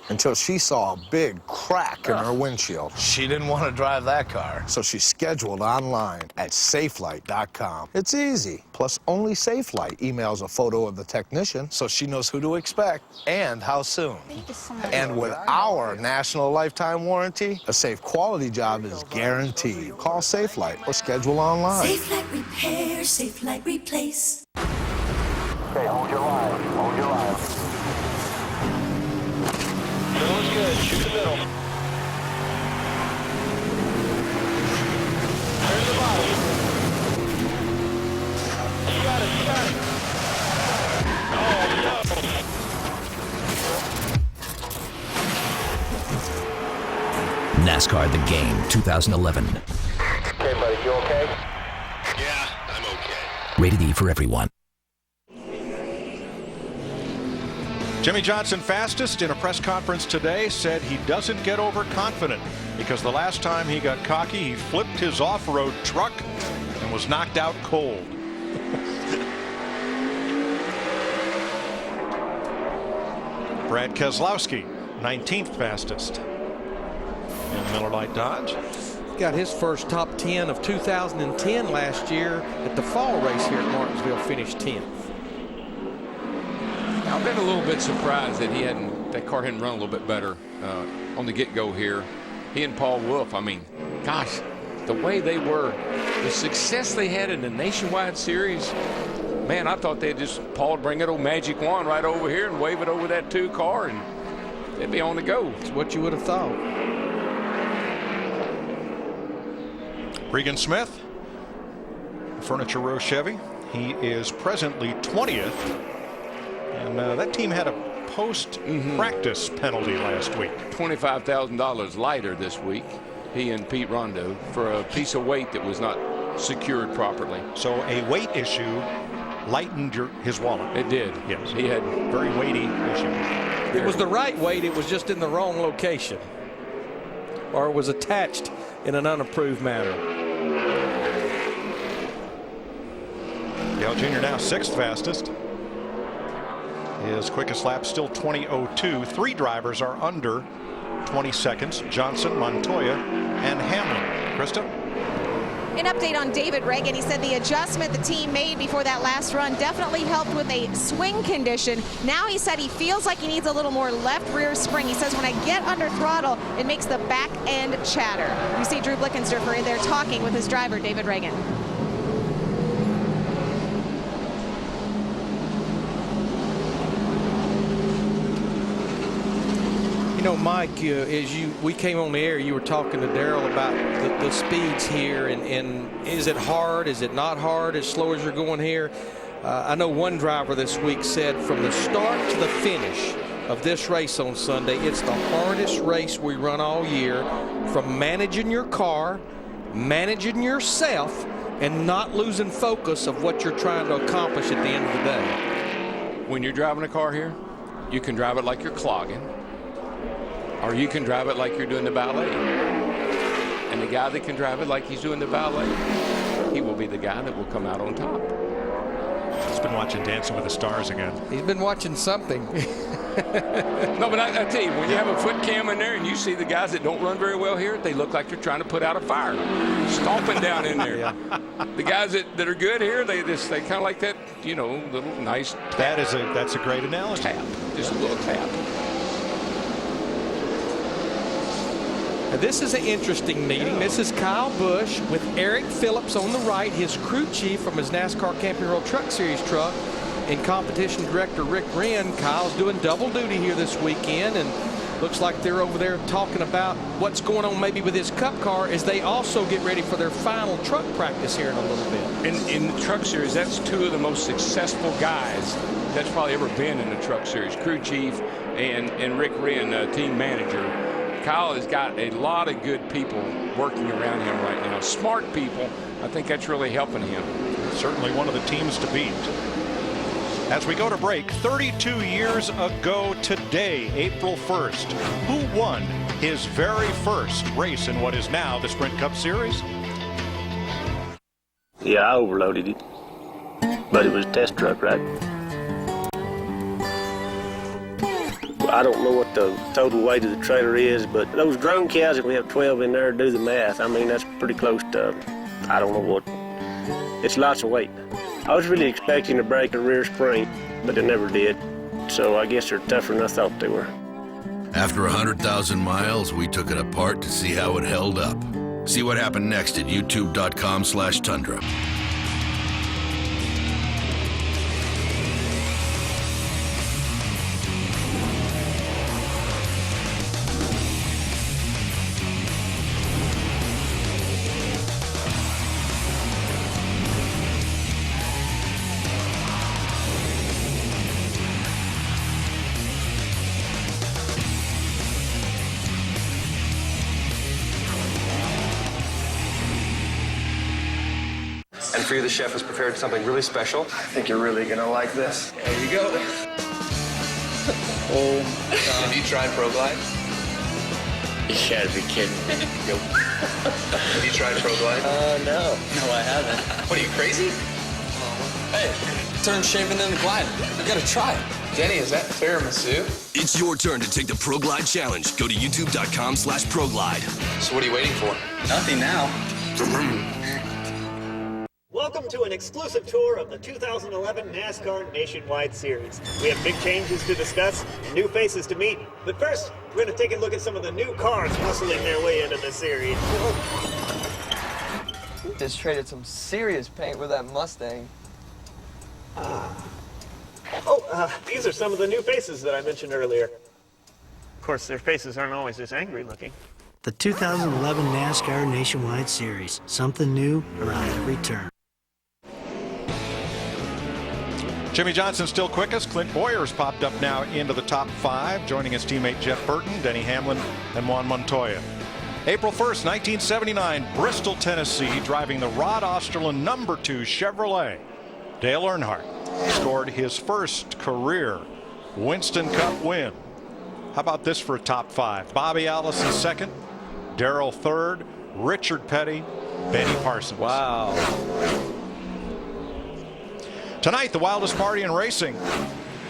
Until she saw a big crack in her windshield. She didn't want to drive that car, so she scheduled online at Safelight.com. It's easy. Plus, only Safelight emails a photo of the technician so she knows who to expect and how soon. Thank you so much. And with our national lifetime warranty, a safe quality job is guaranteed. Call Safelight or schedule online. Safelight Repair, Safelight Replace. Okay, hold your line. Hold your line. Middle is good. Shoot the middle. There's the bottom. You got it. You got it. Oh, no. NASCAR The Game 2011. Okay, buddy. You okay? Yeah, I'm okay. Rated E for everyone. Jimmy Johnson, fastest, in a press conference today, said he doesn't get overconfident because the last time he got cocky, he flipped his off-road truck and was knocked out cold. Brad Keselowski, 19th fastest in Miller Lite Dodge. Got his first top 10 of 2010 last year at the fall race here at Martinsville, finished 10th. I've been a little bit surprised that that car hadn't run a little bit better on the get-go here. He and Paul Wolf, I mean, gosh, the way they were, the success they had in the Nationwide Series, man, I thought Paul would bring that old magic wand right over here and wave it over that 2 car and they'd be on the go. It's what you would have thought. Regan Smith, Furniture Row Chevy. He is presently 20th. And that team had a post-practice penalty last week. $25,000 lighter this week, he and Pete Rondo, for a piece of weight that was not secured properly. So a weight issue lightened his wallet. It did. Yes. He had very weighty issue. It was the right weight. It was just in the wrong location. Or it was attached in an unapproved manner. Dale Jr. now 6th fastest. His quickest lap still 20:02. 3 drivers are under 20 seconds. Johnson, Montoya, and Hamlin. Krista? An update on David Reagan. He said the adjustment the team made before that last run definitely helped with a swing condition. Now he said he feels like he needs a little more left rear spring. He says when I get under throttle, it makes the back end chatter. You see Drew Blickensderfer in there talking with his driver, David Reagan. You know, Mike, as we came on the air, you were talking to Darrell about the speeds here, and is it hard? Is it not hard as slow as you're going here? I know one driver this week said from the start to the finish of this race on Sunday, it's the hardest race we run all year, from managing your car, managing yourself, and not losing focus of what you're trying to accomplish at the end of the day. When you're driving a car here, you can drive it like you're clogging, or you can drive it like you're doing the ballet. And the guy that can drive it like he's doing the ballet, he will be the guy that will come out on top. He's been watching Dancing with the Stars again. He's been watching something. No, but I tell you, when you have a foot cam in there and you see the guys that don't run very well here, they look like they're trying to put out a fire, stomping down in there. Yeah. The guys that are good here, they kind of like that, you know, little nice tap. That's a great analogy. Tap, just a little tap. Now, this is an interesting meeting. This is Kyle Busch with Eric Phillips on the right, his crew chief from his NASCAR Camping World Truck Series truck, and competition director Rick Wren. Kyle's doing double duty here this weekend, and looks like they're over there talking about what's going on maybe with his Cup car as they also get ready for their final truck practice here in a little bit. In the Truck Series, that's 2 of the most successful guys that's probably ever been in the Truck Series, crew chief and Rick Wren, team manager. Kyle has got a lot of good people working around him right now. Smart people. I think that's really helping him. Certainly one of the teams to beat. As we go to break, 32 years ago today, April 1st, who won his very first race in what is now the Sprint Cup Series? Yeah, I overloaded it. But it was a test truck, right? I don't know what the total weight of the trailer is, but those drone cows, if we have 12 in there, do the math. I mean, that's pretty close to, I don't know what. It's lots of weight. I was really expecting to break the rear spring, but it never did. So I guess they're tougher than I thought they were. After 100,000 miles, we took it apart to see how it held up. See what happened next at youtube.com/Tundra. For you, the chef has prepared something really special. I think you're really gonna like this. There you go. Have you tried ProGlide? You gotta be kidding me. Have you tried ProGlide? No. No, I haven't. What are you, crazy? Hey, turn shaving into glide. You gotta try it. Denny, is that tiramisu? It's your turn to take the ProGlide challenge. Go to youtube.com/ProGlide. So what are you waiting for? Nothing now. Welcome to an exclusive tour of the 2011 NASCAR Nationwide Series. We have big changes to discuss and new faces to meet. But first, we're going to take a look at some of the new cars hustling their way into the series. Just traded some serious paint with that Mustang. These are some of the new faces that I mentioned earlier. Of course, their faces aren't always this angry looking. The 2011 NASCAR Nationwide Series. Something new around every turn. Jimmy Johnson still quickest. Clint Boyer's popped up now into the top 5, joining his teammate Jeff Burton, Denny Hamlin, and Juan Montoya. April 1st, 1979, Bristol, Tennessee, driving the Rod Osterlund #2 Chevrolet. Dale Earnhardt scored his first career Winston Cup win. How about this for a top 5? Bobby Allison second, Darrell third, Richard Petty, Benny Parsons. Wow. Tonight, the wildest party in racing.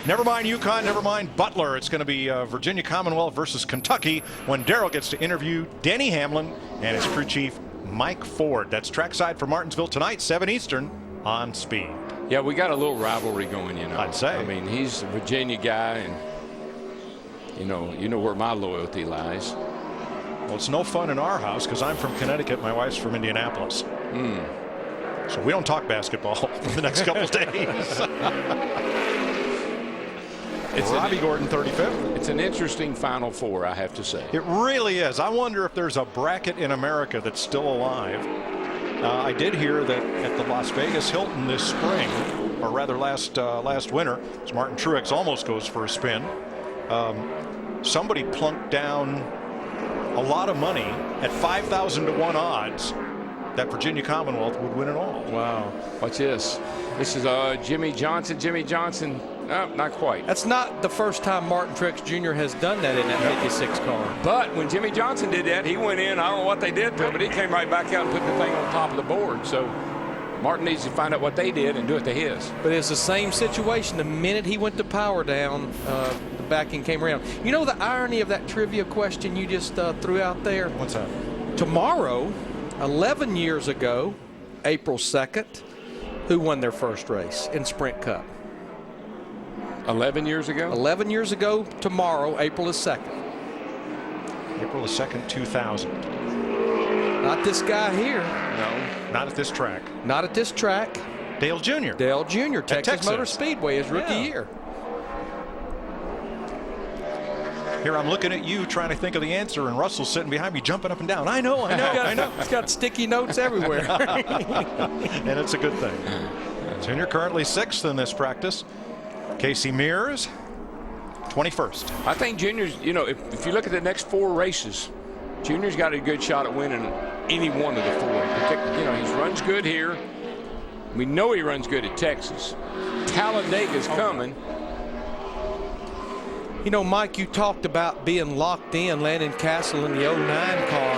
Never mind UConn, never mind Butler. It's going to be Virginia Commonwealth versus Kentucky when Darrell gets to interview Denny Hamlin and his crew chief Mike Ford. That's trackside for Martinsville tonight, 7 Eastern on Speed. Yeah, we got a little rivalry going, you know. I'd say. I mean, he's a Virginia guy, and you know where my loyalty lies. Well, it's no fun in our house because I'm from Connecticut. My wife's from Indianapolis. So we don't talk basketball for the next couple days. It's Robbie Gordon, 35th. It's an interesting Final Four, I have to say. It really is. I wonder if there's a bracket in America that's still alive. I did hear that at the Las Vegas Hilton this spring, or rather last winter, as Martin Truex almost goes for a spin, somebody plunked down a lot of money at 5,000 to 1 odds that Virginia Commonwealth would win it all. Wow. Watch this. This is Jimmy Johnson. Jimmy Johnson. No, not quite. That's not the first time Martin Truex Jr. has done that in that 56 car. But when Jimmy Johnson did that, he went in. I don't know what they did to him, but he came right back out and put the thing on top of the board. So Martin needs to find out what they did and do it to his. But it's the same situation. The minute he went to power down, the backing came around. You know the irony of that trivia question you just threw out there? What's that? Tomorrow, 11 years ago, April 2nd, who won their first race in Sprint Cup? 11 years ago? 11 years ago tomorrow, April the 2nd. April the 2nd, 2000. Not this guy here. No, not at this track. Not at this track. Dale Jr. Dale Jr., Texas Motor Speedway, his rookie year. Here I'm looking at you trying to think of the answer, and Russell's sitting behind me jumping up and down. I know. He's got sticky notes everywhere. And it's a good thing. Junior currently 6th in this practice. Casey Mears, 21st. I think Junior's, you know, if you look at the next 4 races, Junior's got a good shot at winning any one of the 4. You know, he runs good here. We know he runs good at Texas. Talladega's coming. You know, Mike, you talked about being locked in, Landon Castle in the 09 car.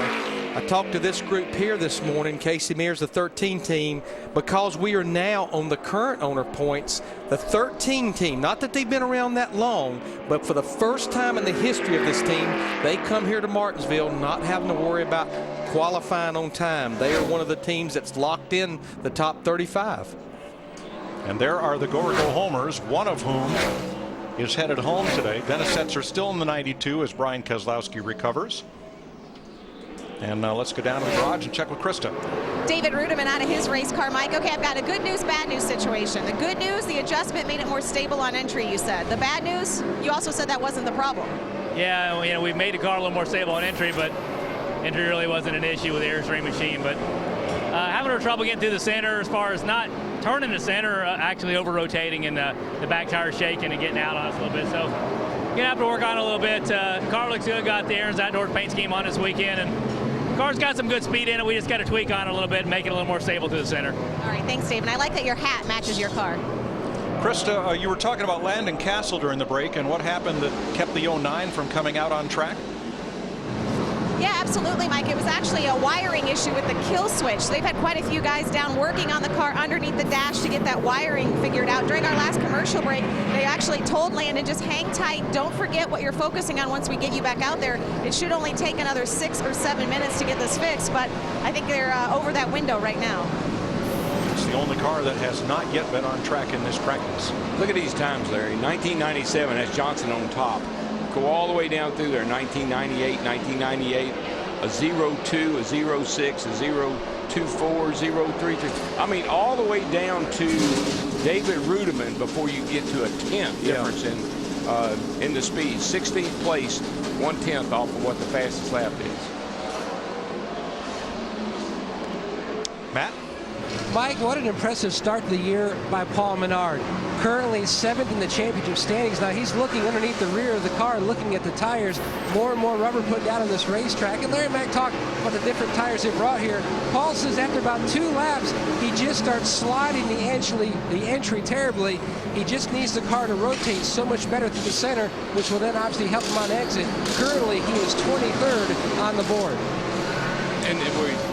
I talked to this group here this morning, Casey Mears, the 13 team, because we are now on the current owner points, the 13 team. Not that they've been around that long, but for the first time in the history of this team, they come here to Martinsville not having to worry about qualifying on time. They are one of the teams that's locked in the top 35. And there are the Go homers, one of whom is headed home today. Dennis Setzer still in the 92 as Brian Keselowski recovers. And let's go down to the garage and check with Krista. David Rudiman out of his race car, Mike. Okay, I've got a good news, bad news situation. The good news, the adjustment made it more stable on entry, you said. The bad news, you also said that wasn't the problem. Yeah, you know, we made the car a little more stable on entry, but entry really wasn't an issue with the Airstream machine. But having a little trouble getting through the center as far as not turning the center, actually over-rotating and the back tire shaking and getting out on us a little bit. So you're going to have to work on it a little bit. Car looks good, got the Aaron's Outdoors paint scheme on this weekend, and Car's got some good speed in it. We just got to tweak on it a little bit and make it a little more stable through the center. All right, thanks, Dave. And I like that your hat matches your car. Krista, you were talking about Landon Castle during the break, and what happened that kept the 09 from coming out on track? Yeah, absolutely, Mike. It was actually a wiring issue with the kill switch. They've had quite a few guys down working on the car underneath the dash to get that wiring figured out. During our last commercial break, they actually told Landon, just hang tight. Don't forget what you're focusing on once we get you back out there. It should only take another 6 or 7 minutes to get this fixed, but I think they're over that window right now. It's the only car that has not yet been on track in this practice. Look at these times, Larry. 1997, that's Johnson on top. Go all the way down through there. 1998, 1998, a 02, a 06, a 024, 033. I mean, all the way down to David Rudiman before you get to a 10th difference in the speed. 16th place, 1/10 off of what the fastest lap is. Matt? Mike, what an impressive start to the year by Paul Menard. Currently 7th in the championship standings. Now he's looking underneath the rear of the car, looking at the tires. More and more rubber put down on this racetrack. And Larry Mack talked about the different tires they brought here. Paul says after about 2 laps, he just starts sliding the entry terribly. He just needs the car to rotate so much better through the center, which will then obviously help him on exit. Currently, he is 23rd on the board.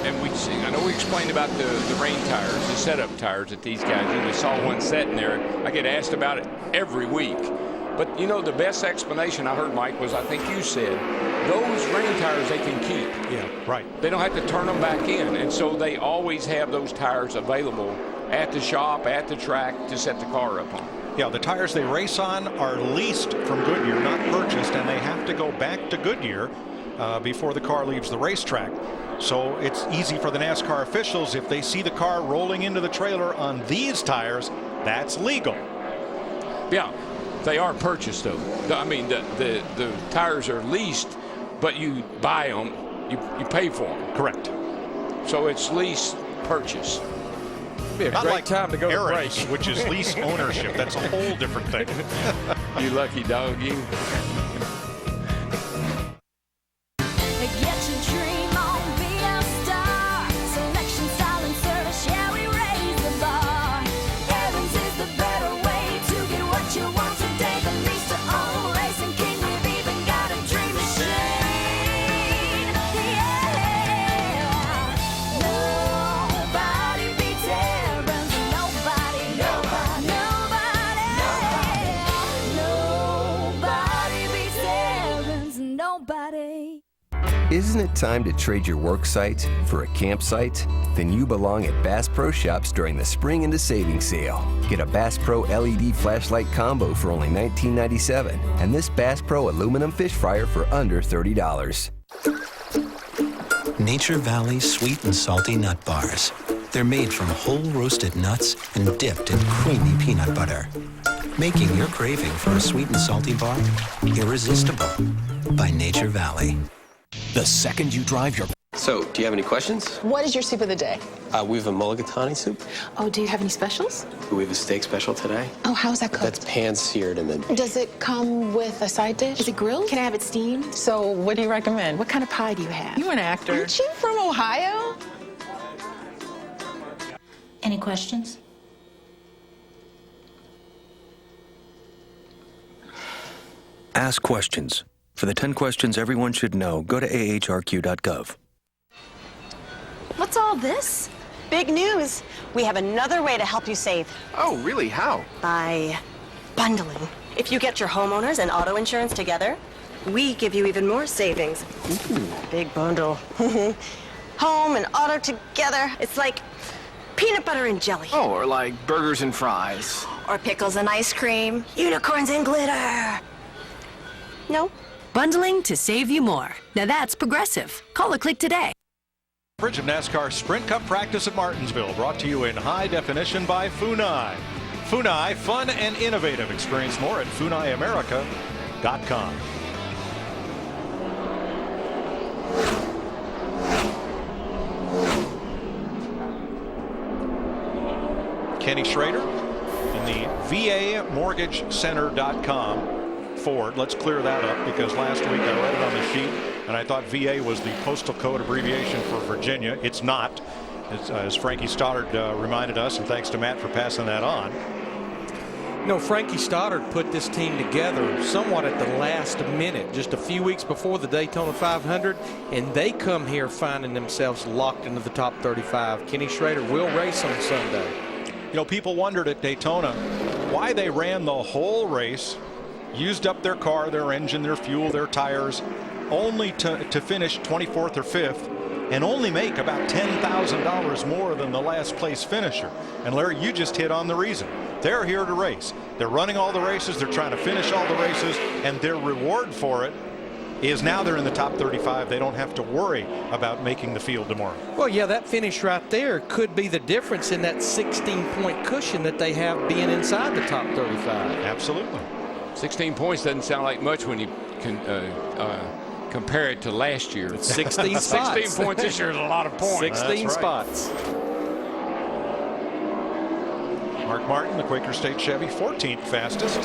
And we see, I know we explained about the rain tires, the setup tires that these guys do. We saw one setting there. I get asked about it every week. But, you know, the best explanation I heard, Mike, was I think you said, those rain tires they can keep. Yeah, right. They don't have to turn them back in. And so they always have those tires available at the shop, at the track to set the car up on. Yeah, the tires they race on are leased from Goodyear, not purchased, and they have to go back to Goodyear before the car leaves the racetrack. So it's easy for the NASCAR officials if they see the car rolling into the trailer on these tires, that's legal. Yeah, they are purchased though. I mean, the tires are leased, but you buy them, you pay for them. Correct. So it's lease purchase. Be a Not great like time to go Eric's, to break. which is lease ownership. That's a whole different thing. You lucky dog, you. Get your dream on, be a star. Selection, style, and service, yeah, we raise the bar. Evans is the better way to get what you want today. The lease to own Racing King, we've even got a dream machine. Yeah, nobody beats Evans. Nobody, nobody beats Evans. Nobody. Isn't it time to trade your work site for a campsite? Then you belong at Bass Pro Shops during the Spring into Savings Sale. Get a Bass Pro LED flashlight combo for only $19.97 and this Bass Pro aluminum fish fryer for under $30. Nature Valley Sweet and Salty Nut Bars. They're made from whole roasted nuts and dipped in creamy peanut butter, making your craving for a sweet and salty bar irresistible. By Nature Valley. The second you drive your... So, do you have any questions? What is your soup of the day? We have a mulligatawny soup. Oh, do you have any specials? We have a steak special today. Oh, how's that cooked? That's pan-seared and then... Does it come with a side dish? Is it grilled? Can I have it steamed? So, what do you recommend? What kind of pie do you have? You're an actor. Aren't you from Ohio? Any questions? Ask questions. For the 10 questions everyone should know, go to ahrq.gov. What's all this? Big news. We have another way to help you save. Oh, really? How? By bundling. If you get your homeowners and auto insurance together, we give you even more savings. Ooh. Big bundle. Home and auto together. It's like peanut butter and jelly. Oh, or like burgers and fries. Or pickles and ice cream. Unicorns and glitter. No? Bundling to save you more. Now that's Progressive. Call or click today. Coverage of NASCAR Sprint Cup practice at Martinsville, brought to you in high definition by Funai. Funai, fun and innovative. Experience more at FunaiAmerica.com. Kenny Schrader in the VAMortgageCenter.com. Ford. Let's clear that up because last week I read it on the sheet And I thought VA was the postal code abbreviation for Virginia. It's not, as Frankie Stoddard reminded us, and thanks to Matt for passing that on. You know, Frankie Stoddard put this team together somewhat at the last minute, just a few weeks before the Daytona 500, and they come here finding themselves locked into the top 35. Kenny Schrader will race on Sunday. You know, people wondered at Daytona why they ran the whole race, used up their car, their engine, their fuel, their tires, only to finish 24th or 5th and only make about $10,000 more than the last place finisher. And Larry, you just hit on the reason. They're here to race. They're running all the races. They're trying to finish all the races, and their reward for it is now they're in the top 35. They don't have to worry about making the field tomorrow. Well, yeah, that finish right there could be the difference in that 16-point cushion that they have being inside the top 35. Absolutely. 16 points doesn't sound like much when you can compare it to last year. It's 16 spots. 16 points this year is a lot of points. 16 spots. Mark Martin, the Quaker State Chevy, 14th fastest.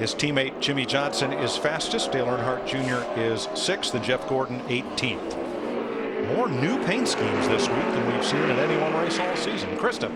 His teammate Jimmy Johnson is fastest. Dale Earnhardt Jr. is 6th, and Jeff Gordon 18th. More new paint schemes this week than we've seen in any one race all season. Krista.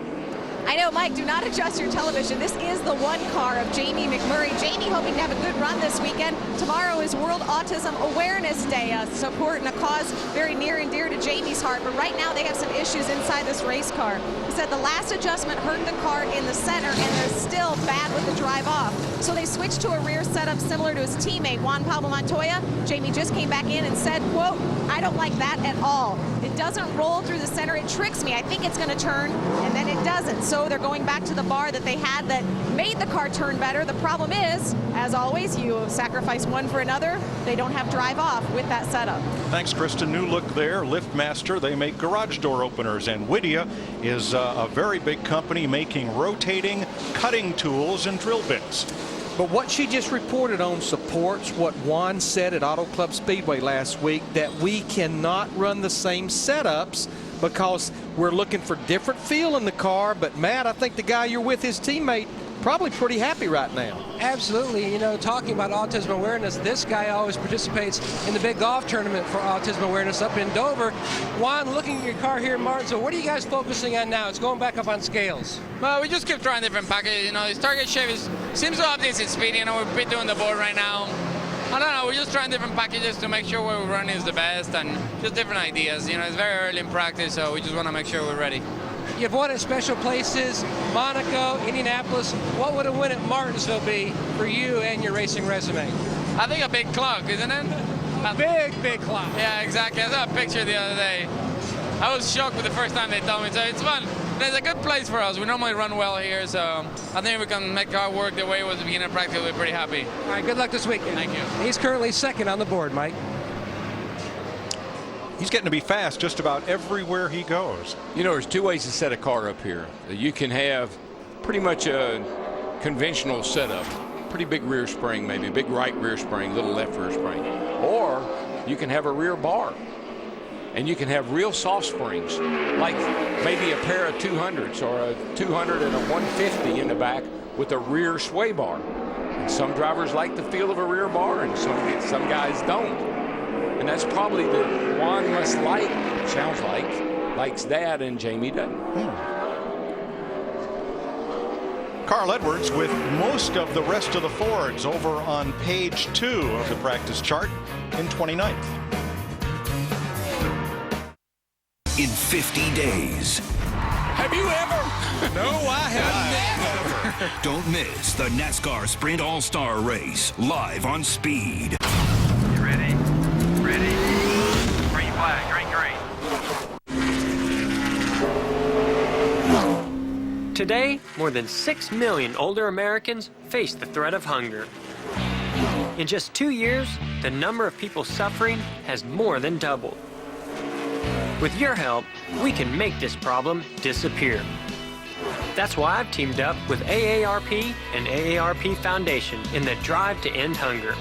I know, Mike, do not adjust your television. This is the one car of Jamie McMurray. Jamie hoping to have a good run this weekend. Tomorrow is World Autism Awareness Day, a support and a cause very near and dear to Jamie's heart. But right now they have some issues inside this race car. He said the last adjustment hurt the car in the center, and they're still bad with the drive off. So they switched to a rear setup similar to his teammate, Juan Pablo Montoya. Jamie just came back in and said, quote, "I don't like that at all. It doesn't roll through the center. It tricks me. I think it's going to turn, and then it doesn't." So they're going back to the bar that they had that made the car turn better. The problem is, as always, you sacrifice one for another. They don't have drive off with that setup. Thanks, Krista. New look there. LiftMaster, they make garage door openers, and Whittier is a very big company making rotating cutting tools and drill bits. But what she just reported on supports what Juan said at Auto Club Speedway last week, that we cannot run the same setups because we're looking for different feel in the car. But Matt, I think the guy you're with, his teammate, probably pretty happy right now. Absolutely. You know, talking about autism awareness, this guy always participates in the big golf tournament for autism awareness up in Dover. Juan, looking at your car here in Martinsville, what are you guys focusing on now? It's going back up on scales. Well, we just keep trying different packages. You know, this Target Chevy seems to have this in speed. You know, we're doing the board right now. I don't know, we're just trying different packages to make sure what we're running is the best, and just different ideas. You know, it's very early in practice, so we just want to make sure we're ready. You've won at special places, Monaco, Indianapolis. What would a win at Martinsville be for you and your racing resume? I think a big clock, isn't it? A big clock. Yeah, exactly. I saw a picture the other day. I was shocked with the first time they told me. So it's fun. It's a good place for us. We normally run well here, so I think we can make our work the way it was at the beginning of practice. We're pretty happy. All right, good luck this weekend. Thank you. He's currently second on the board, Mike. He's getting to be fast just about everywhere he goes. You know, there's two ways to set a car up here. You can have pretty much a conventional setup, pretty big rear spring, maybe a big right rear spring, little left rear spring, or you can have a rear bar, and you can have real soft springs, like maybe a pair of 200s or a 200 and a 150 in the back with a rear sway bar. And some drivers like the feel of a rear bar, and some guys don't. And that's probably the Juan must like, sounds like, likes that, and Jamie doesn't. Carl Edwards with most of the rest of the Fords over on page 2 of the practice chart in 29th. In 50 days. Have you ever? No, I have never. Don't miss the NASCAR Sprint All-Star Race live on Speed. You ready? Ready? Green flag, green, green. Today, more than 6 million older Americans face the threat of hunger. In just 2 years, the number of people suffering has more than doubled. With your help, we can make this problem disappear. That's why I've teamed up with AARP and AARP Foundation in the Drive to End Hunger.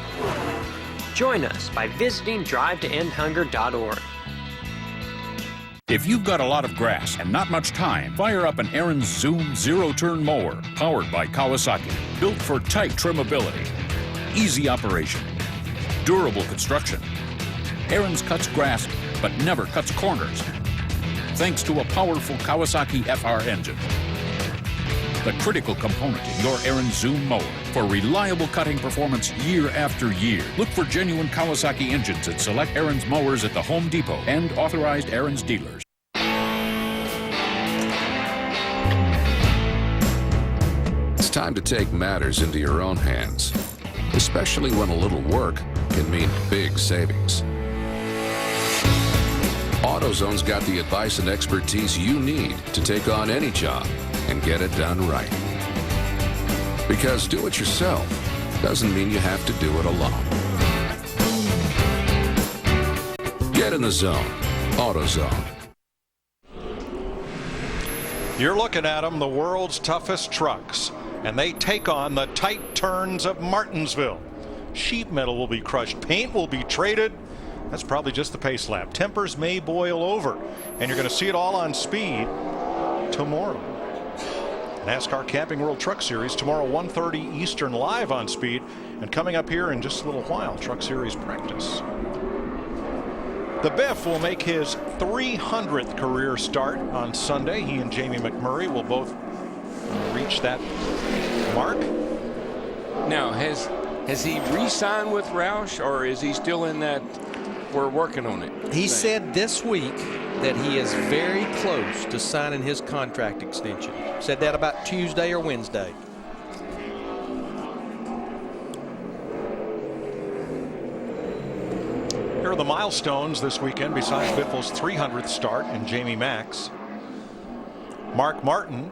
Join us by visiting drivetoendhunger.org. If you've got a lot of grass and not much time, fire up an Aaron's Zoom zero-turn mower, powered by Kawasaki. Built for tight trimmability, easy operation, durable construction. Aaron's cuts grass, but never cuts corners, thanks to a powerful Kawasaki FR engine. The critical component in your Aaron Zoom mower for reliable cutting performance year after year. Look for genuine Kawasaki engines at select Aaron's mowers at the Home Depot and authorized Aaron's dealers. It's time to take matters into your own hands, especially when a little work can mean big savings. AutoZone's got the advice and expertise you need to take on any job and get it done right. Because do it yourself doesn't mean you have to do it alone. Get in the zone. AutoZone. You're looking at them, the world's toughest trucks, and they take on the tight turns of Martinsville. Sheet metal will be crushed, paint will be traded. That's probably just the pace lap. Tempers may boil over, and you're going to see it all on Speed tomorrow. NASCAR Camping World Truck Series tomorrow, 1:30 Eastern, live on Speed, and coming up here in just a little while, Truck Series practice. The Biff will make his 300th career start on Sunday. He and Jamie McMurray will both reach that mark. Now, has he re-signed with Roush, or is he still in that we're working on it? He said this week that he is very close to signing his contract extension. Said that about Tuesday or Wednesday. Here are the milestones this weekend besides Biffle's 300th start and Jamie Mack's. Mark Martin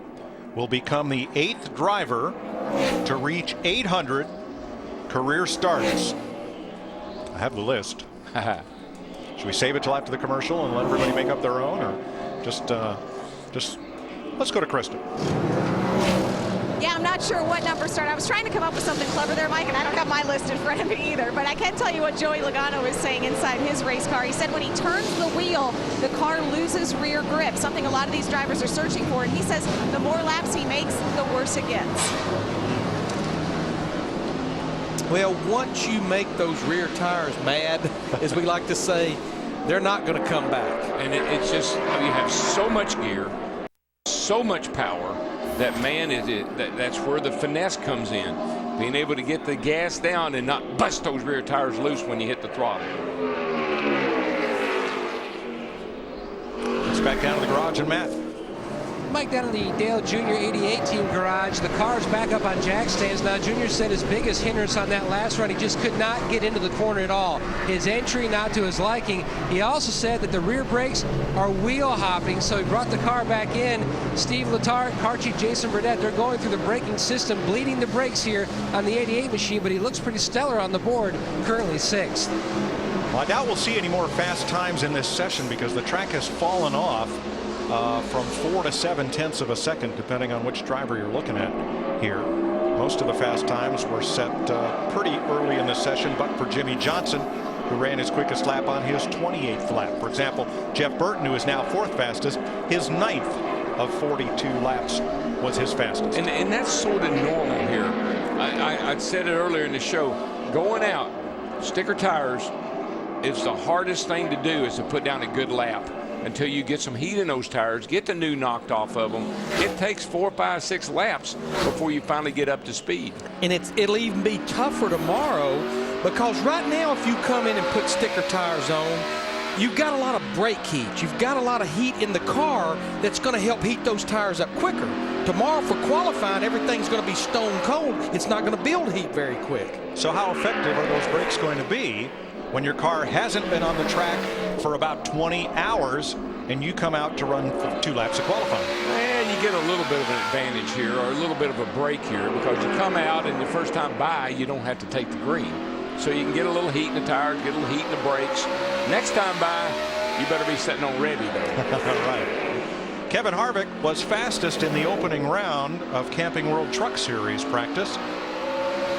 will become the 8th driver to reach 800 career starts. I have the list. Should we save it till after the commercial and let everybody make up their own, or just let's go to Kristen? Yeah, I'm not sure what number start. I was trying to come up with something clever there, Mike, and I don't have my list in front of me either, but I can tell you what Joey Logano is saying inside his race car. He said when he turns the wheel, the car loses rear grip, something a lot of these drivers are searching for, and he says the more laps he makes, the worse it gets. Well, once you make those rear tires mad, as we like to say, they're not going to come back. And it's just, you have so much gear, so much power, that man, that's where the finesse comes in. Being able to get the gas down and not bust those rear tires loose when you hit the throttle. Let's back down to the garage and Matt. Mike, down in the Dale Jr. 88 team garage, the car's back up on jack stands. Now, Jr. said his biggest hindrance on that last run, he just could not get into the corner at all. His entry not to his liking. He also said that the rear brakes are wheel hopping, so he brought the car back in. Steve Letarte, car chief Jason Burdett, they're going through the braking system, bleeding the brakes here on the 88 machine, but he looks pretty stellar on the board, currently 6th. Well, I doubt we'll see any more fast times in this session because the track has fallen off from 4 to 7/10 of a second, depending on which driver you're looking at here. Most of the fast times were set pretty early in the session, but for Jimmy Johnson, who ran his quickest lap on his 28th lap. For example, Jeff Burton, who is now 4th fastest, his 9th of 42 laps was his fastest. And that's sort of normal here. I said it earlier in the show. Going out, sticker tires is the hardest thing to do, is to put down a good lap. Until you get some heat in those tires, get the new knocked off of them. It takes 4, 5, 6 laps before you finally get up to speed. And it'll even be tougher tomorrow, because right now if you come in and put sticker tires on, you've got a lot of brake heat. You've got a lot of heat in the car that's going to help heat those tires up quicker. Tomorrow for qualifying, everything's going to be stone cold. It's not going to build heat very quick. So how effective are those brakes going to be when your car hasn't been on the track for about 20 hours and you come out to run 2 laps of qualifying? And you get a little bit of an advantage here, or a little bit of a break here, because you come out and the first time by, you don't have to take the green. So you can get a little heat in the tires, get a little heat in the brakes. Next time by, you better be sitting on ready, though. Right. Kevin Harvick was fastest in the opening round of Camping World Truck Series practice.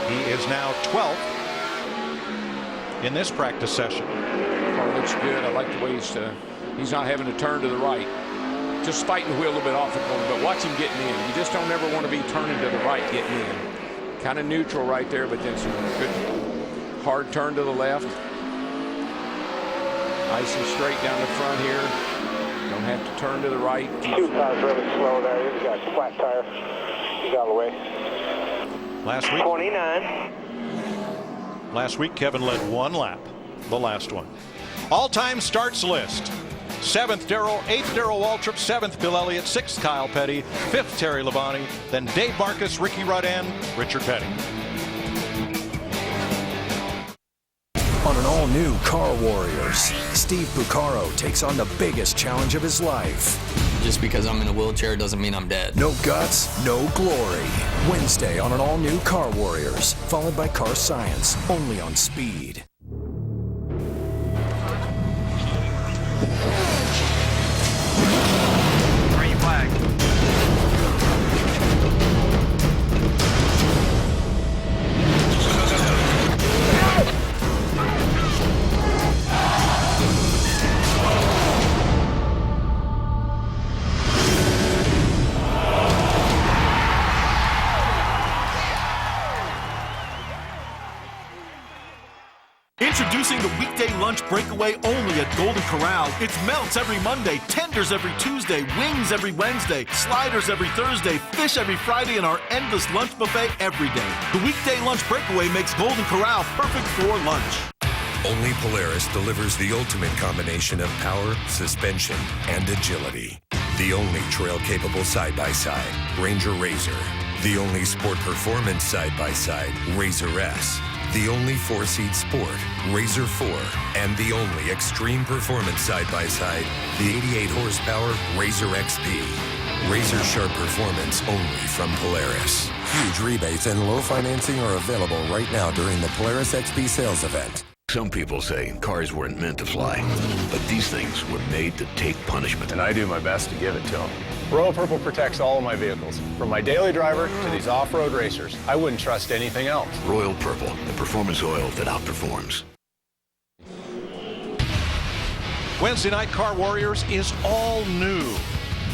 He is now 12th in this practice session. Car looks good. I like the way he's not having to turn to the right. Just fighting the wheel a little bit off the corner, but watch him getting in. You just don't ever want to be turning to the right getting in. Kind of neutral right there, but then some hard turn to the left. Nice and straight down the front here. Don't have to turn to the right. Two cars really slow there. He's got a flat tire. He's out of the way. Last week, 29. Last week, Kevin led one lap, the last one. All-time starts list. 7th, Darrell. 8th, Darrell Waltrip. 7th, Bill Elliott. 6th, Kyle Petty. 5th, Terry Labonte. Then Dave Marcus, Ricky Rudd, and Richard Petty. On an all-new Car Warriors, Steve Buccaro takes on the biggest challenge of his life. Just because I'm in a wheelchair doesn't mean I'm dead. No guts, no glory. Wednesday on an all-new Car Warriors, followed by Car Science, only on Speed. Green flag. Introducing the weekday lunch breakaway only at Golden Corral. It's melts every Monday, tenders every Tuesday, wings every Wednesday, sliders every Thursday, fish every Friday, and our endless lunch buffet every day. The weekday lunch breakaway makes Golden Corral perfect for lunch. Only Polaris delivers the ultimate combination of power, suspension, and agility. The only trail-capable side-by-side, Ranger RZR. The only sport performance side-by-side, RZR S. The only 4-seat sport, RZR 4, and the only extreme performance side-by-side, the 88 horsepower RZR XP. RZR Sharp performance only from Polaris. Huge rebates and low financing are available right now during the Polaris XP sales event. Some people say cars weren't meant to fly, but these things were made to take punishment. And I do my best to give it to them. Royal Purple protects all of my vehicles, from my daily driver to these off-road racers. I wouldn't trust anything else. Royal Purple, the performance oil that outperforms. Wednesday night Car Warriors is all new.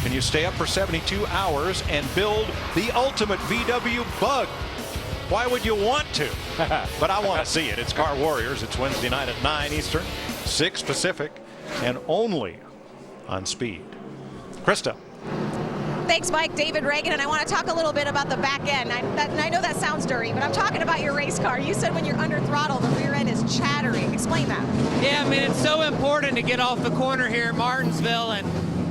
Can you stay up for 72 hours and build the ultimate VW Bug? Why would you want to? But I want to see it. It's Car Warriors. It's Wednesday night at 9 Eastern, 6 Pacific, and only on Speed. Krista. Thanks, Mike. David Reagan, and I want to talk a little bit about the back end. I know that sounds dirty, but I'm talking about your race car. You said when you're under throttle, the rear end is chattering. Explain that. Yeah, I mean, it's so important to get off the corner here in Martinsville, and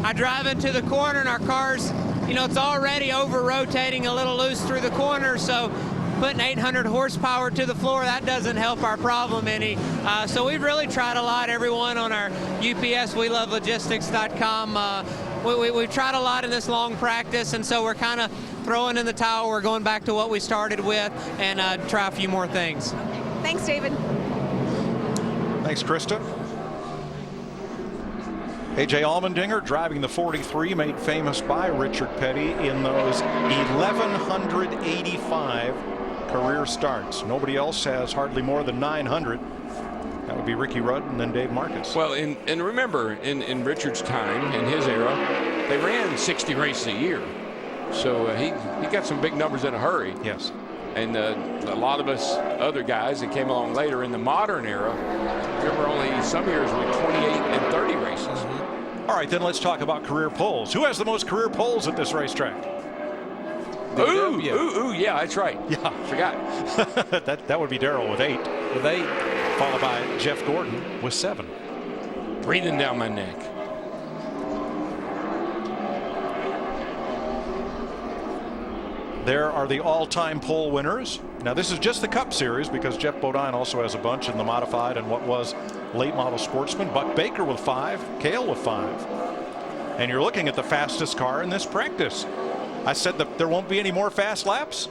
I drive into the corner, and our car's, you know, it's already over-rotating a little loose through the corner, so putting 800 horsepower to the floor, that doesn't help our problem any. So we've really tried a lot, everyone on our UPS, WeLoveLogistics.com. We've tried a lot in this long practice, and so we're kind of throwing in the towel. We're going back to what we started with and try a few more things. Thanks, David. Thanks, Krista. A.J. Allmendinger driving the 43, made famous by Richard Petty in those 1,185 career starts. Nobody else has hardly more than 900. That would be Ricky Rudd and then Dave Marcus. Well, and remember, in Richard's time, in his era, they ran 60 races a year. So he got some big numbers in a hurry. Yes. And a lot of us other guys that came along later in the modern era, remember only some years with 28 and 30 races. All right, then let's talk about career poles. Who has the most career poles at this racetrack? Ooh, yeah, that's right. Yeah. Forgot. that would be Darrell with 8. With 8. Followed by Jeff Gordon with 7. Breathing down my neck. There are the all-time pole winners. Now, this is just the Cup Series because Jeff Bodine also has a bunch in the modified and what was late model sportsman. Buck Baker with 5, Cale with 5. And you're looking at the fastest car in this practice. I said that there won't be any more fast laps.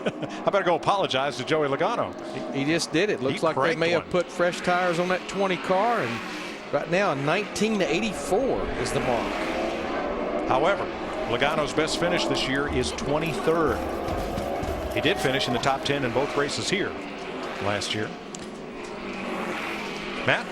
I better go apologize to Joey Logano. He just did it. Looks like they may have put fresh tires on that 20 car, and right now 19-84 is the mark. However, Logano's best finish this year is 23rd. He did finish in the top 10 in both races here last year. Matt?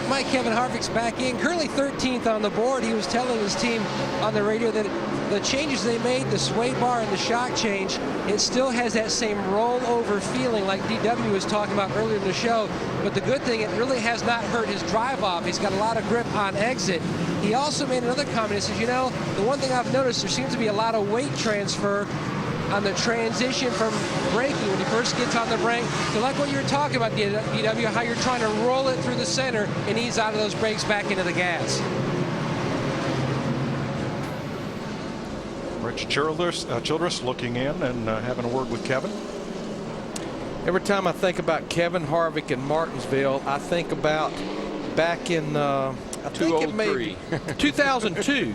Mike Kevin Harvick's back in, currently 13th on the board. He was telling his team on the radio that the changes they made, the sway bar and the shock change, it still has that same rollover feeling like DW was talking about earlier in the show. But the good thing, it really has not hurt his drive off. He's got a lot of grip on exit. He also made another comment. He says, you know, the one thing I've noticed, there seems to be a lot of weight transfer on the transition from braking when he first gets on the brake. So like what you were talking about, DW, how you're trying to roll it through the center and ease out of those brakes back into the gas. Rich Childress looking in and having a word with Kevin. Every time I think about Kevin Harvick in Martinsville, I think about back in I think it may 2002.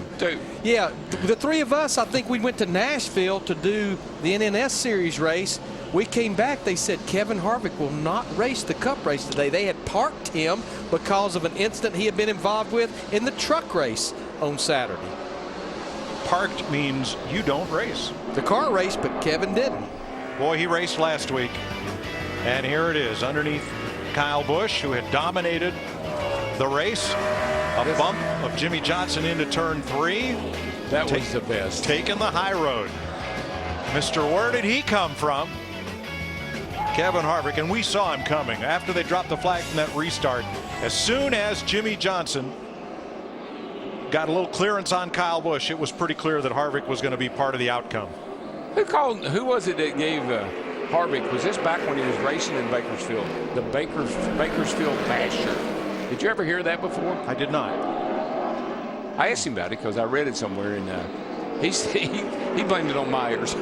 Yeah, the three of us, I think we went to Nashville to do the NNS Series race. We came back, they said Kevin Harvick will not race the Cup race today. They had parked him because of an incident he had been involved with in the truck race on Saturday. Parked means you don't race. The car raced, but Kevin didn't. Boy, he raced last week. And here it is underneath Kyle Busch, who had dominated the race. A bump of Jimmy Johnson into turn 3. That was the best. Taking the high road. Mr. Where did he come from? Kevin Harvick, and we saw him coming after they dropped the flag from that restart. As soon as Jimmy Johnson got a little clearance on Kyle Busch, it was pretty clear that Harvick was going to be part of the outcome. Who was it that gave Harvick? Was this back when he was racing in Bakersfield? The Bakersfield Basher. Did you ever hear that before? I did not. I asked him about it because I read it somewhere, and he blamed it on Myers.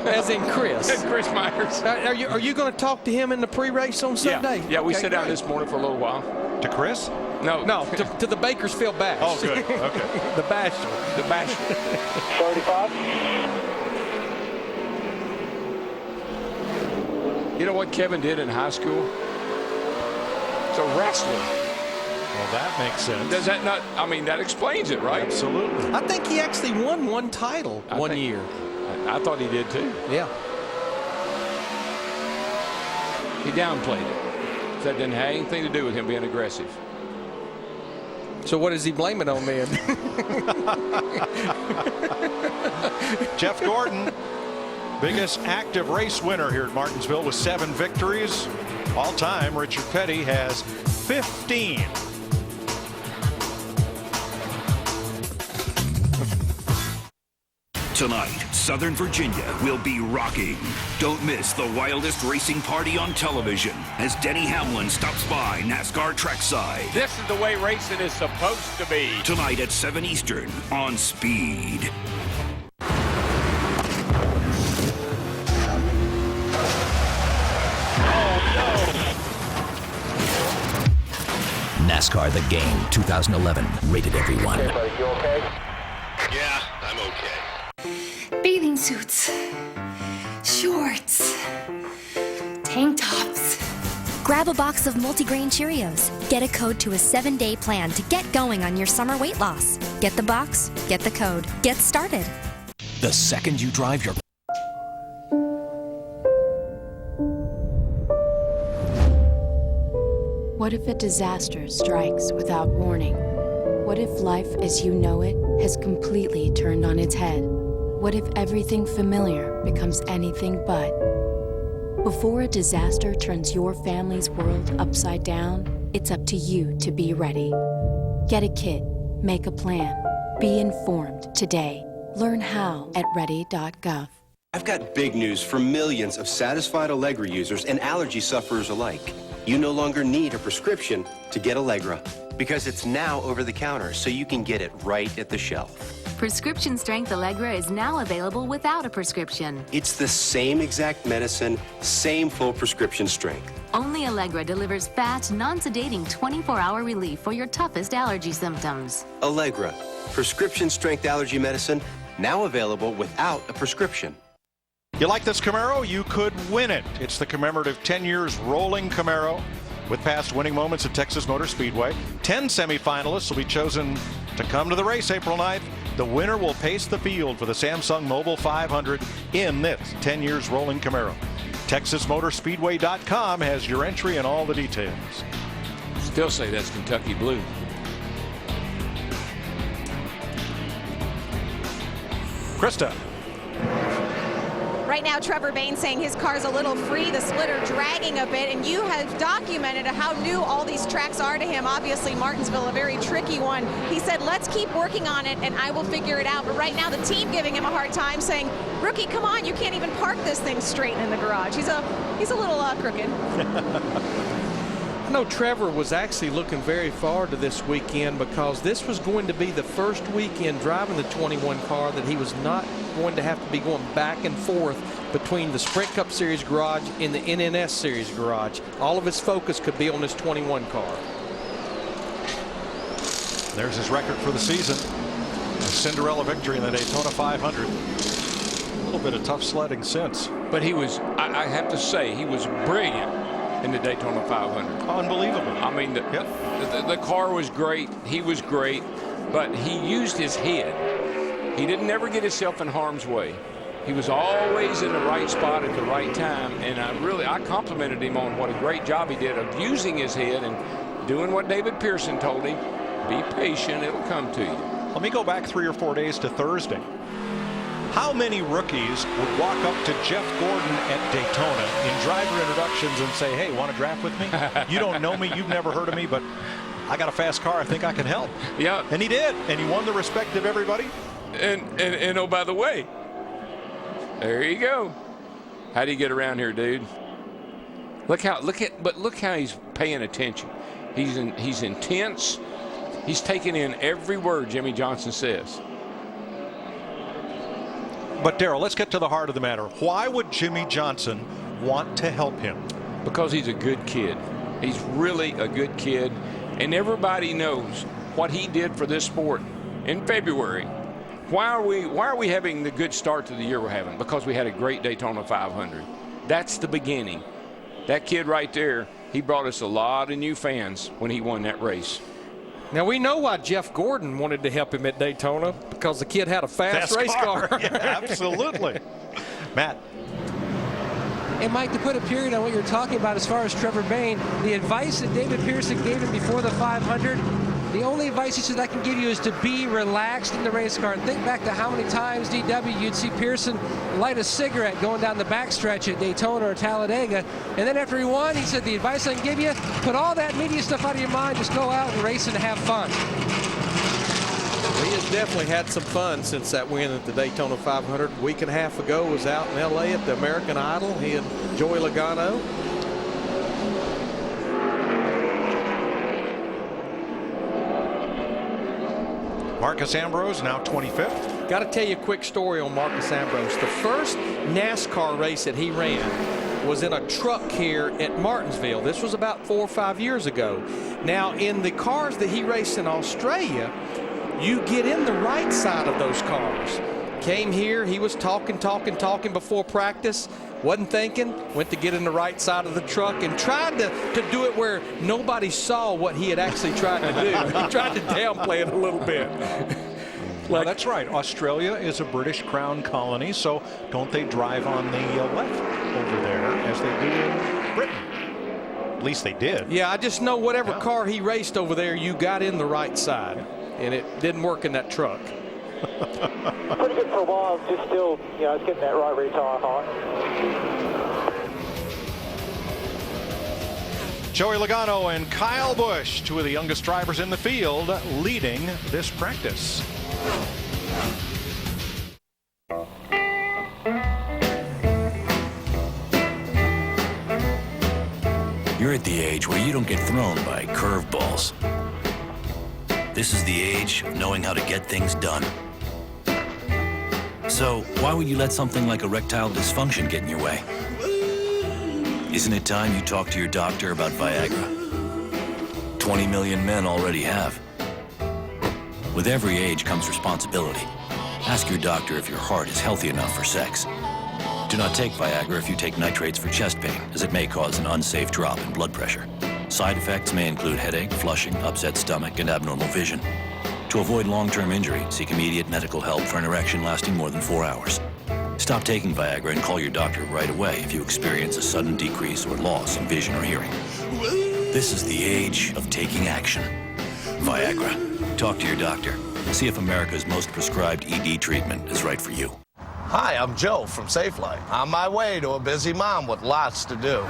As in Chris. Chris Myers. Are you going to talk to him in the pre-race on Sunday? Yeah, we okay, sat down this morning for a little while. To Chris? No, to the Bakersfield Bash. Oh, good. Okay. The Basher. The Basher. 35. You know what Kevin did in high school? It's a wrestler. Well, that makes sense. Does that not? I mean, that explains it, right? Absolutely. I think he actually won one title one year. I thought he did too. Yeah. He downplayed it. That didn't have anything to do with him being aggressive. So what does he blame it on then? Jeff Gordon, biggest active race winner here at Martinsville with 7 victories. All time, Richard Petty has 15. Tonight, Southern Virginia will be rocking. Don't miss the wildest racing party on television as Denny Hamlin stops by NASCAR trackside. This is the way racing is supposed to be. Tonight at 7 Eastern on Speed. NASCAR The Game 2011. Rated everyone. Hey, buddy, you okay? Yeah, I'm okay. Bathing suits, shorts, tank tops. Grab a box of multigrain Cheerios. Get a code to a 7-day plan to get going on your summer weight loss. Get the box, get the code, get started. The second you drive your... What if a disaster strikes without warning? What if life as you know it has completely turned on its head? What if everything familiar becomes anything but? Before a disaster turns your family's world upside down, it's up to you to be ready. Get a kit, make a plan, be informed today. Learn how at ready.gov. I've got big news for millions of satisfied Allegra users and allergy sufferers alike. You no longer need a prescription to get Allegra because it's now over the counter, so you can get it right at the shelf. Prescription strength Allegra is now available without a prescription. It's the same exact medicine, same full prescription strength. Only Allegra delivers fast, non-sedating 24-hour relief for your toughest allergy symptoms. Allegra, prescription strength allergy medicine, now available without a prescription. You like this Camaro? You could win it. It's the commemorative 10 years rolling Camaro with past winning moments at Texas Motor Speedway. 10 semifinalists will be chosen to come to the race April 9th. The winner will pace the field for the Samsung Mobile 500 in this 10 years rolling Camaro. TexasMotorspeedway.com has your entry and all the details. Still say that's Kentucky blue. Krista. Right now, Trevor Bayne saying his car's a little free, the splitter dragging a bit, and you have documented how new all these tracks are to him. Obviously, Martinsville, a very tricky one. He said, let's keep working on it, and I will figure it out. But right now, the team giving him a hard time, saying, rookie, come on, you can't even park this thing straight in the garage. He's a little crooked. I know Trevor was actually looking very forward to this weekend because this was going to be the first weekend driving the 21 car that he was not going to have to be going back and forth between the Sprint Cup Series garage and the NNS Series garage. All of his focus could be on this 21 car. There's his record for the season. A Cinderella victory in the Daytona 500. A little bit of tough sledding since. But he was, I have to say, he was brilliant in the Daytona 500. Unbelievable. I mean, the car was great. He was great, but he used his head. He didn't ever get himself in harm's way. He was always in the right spot at the right time, and I complimented him on what a great job he did of using his head and doing what David Pearson told him. Be patient, it'll come to you. Let me go back 3 or 4 days to Thursday. How many rookies would walk up to Jeff Gordon at Daytona in driver introductions and say, hey, want to draft with me? You don't know me, you've never heard of me, but I got a fast car, I think I can help. Yeah. And he did, and he won the respect of everybody. And oh, by the way, there you go. How do you get around here, dude? Look how he's paying attention. He's intense. He's taking in every word Jimmy Johnson says. But Darrell, let's get to the heart of the matter. Why would Jimmy Johnson want to help him? Because he's a good kid. He's really a good kid, and everybody knows what he did for this sport in February. Why are we having the good start to the year we're having? Because we had a great Daytona 500. That's the beginning. That kid right there, he brought us a lot of new fans when he won that race. Now, we know why Jeff Gordon wanted to help him at Daytona, because the kid had a fast race car. Yeah, absolutely. Matt. And Mike, to put a period on what you're talking about as far as Trevor Bayne, the advice that David Pearson gave him before the 500, the only advice he said I can give you is to be relaxed in the race car. And think back to how many times, DW, you'd see Pearson light a cigarette going down the backstretch at Daytona or Talladega. And then after he won, he said, the advice I can give you, put all that media stuff out of your mind, just go out and race and have fun. He has definitely had some fun since that win at the Daytona 500 a week and a half ago. Was out in LA at the American Idol. He and Joey Logano. Marcus Ambrose, now 25th. Got to tell you a quick story on Marcus Ambrose. The first NASCAR race that he ran was in a truck here at Martinsville. This was about 4 or 5 years ago. Now, in the cars that he raced in Australia, you get in the right side of those cars. Came here, he was talking before practice, wasn't thinking, went to get in the right side of the truck and tried to do it where nobody saw what he had actually tried to do. He tried to downplay it a little bit. Well, that's right. Australia is a British Crown colony, so don't they drive on the left over there as they do in Britain? At least they did. Yeah, I just know whatever car he raced over there, you got in the right side, and it didn't work in that truck. Pretty good for a while, just still, it's getting that right rear tire hot. Joey Logano and Kyle Busch, two of the youngest drivers in the field, leading this practice. You're at the age where you don't get thrown by curveballs. This is the age of knowing how to get things done. So why would you let something like erectile dysfunction get in your way? Isn't it time you talk to your doctor about Viagra? 20 million men already have. With every age comes responsibility. Ask your doctor if your heart is healthy enough for sex. Do not take Viagra if you take nitrates for chest pain, as it may cause an unsafe drop in blood pressure. Side effects may include headache, flushing, upset stomach, and abnormal vision. To avoid long-term injury, seek immediate medical help for an erection lasting more than 4 hours. Stop taking Viagra and call your doctor right away if you experience a sudden decrease or loss in vision or hearing. This is the age of taking action. Viagra. Talk to your doctor. See if America's most prescribed ED treatment is right for you. Hi, I'm Joe from Safelite. On my way to a busy mom with lots to do.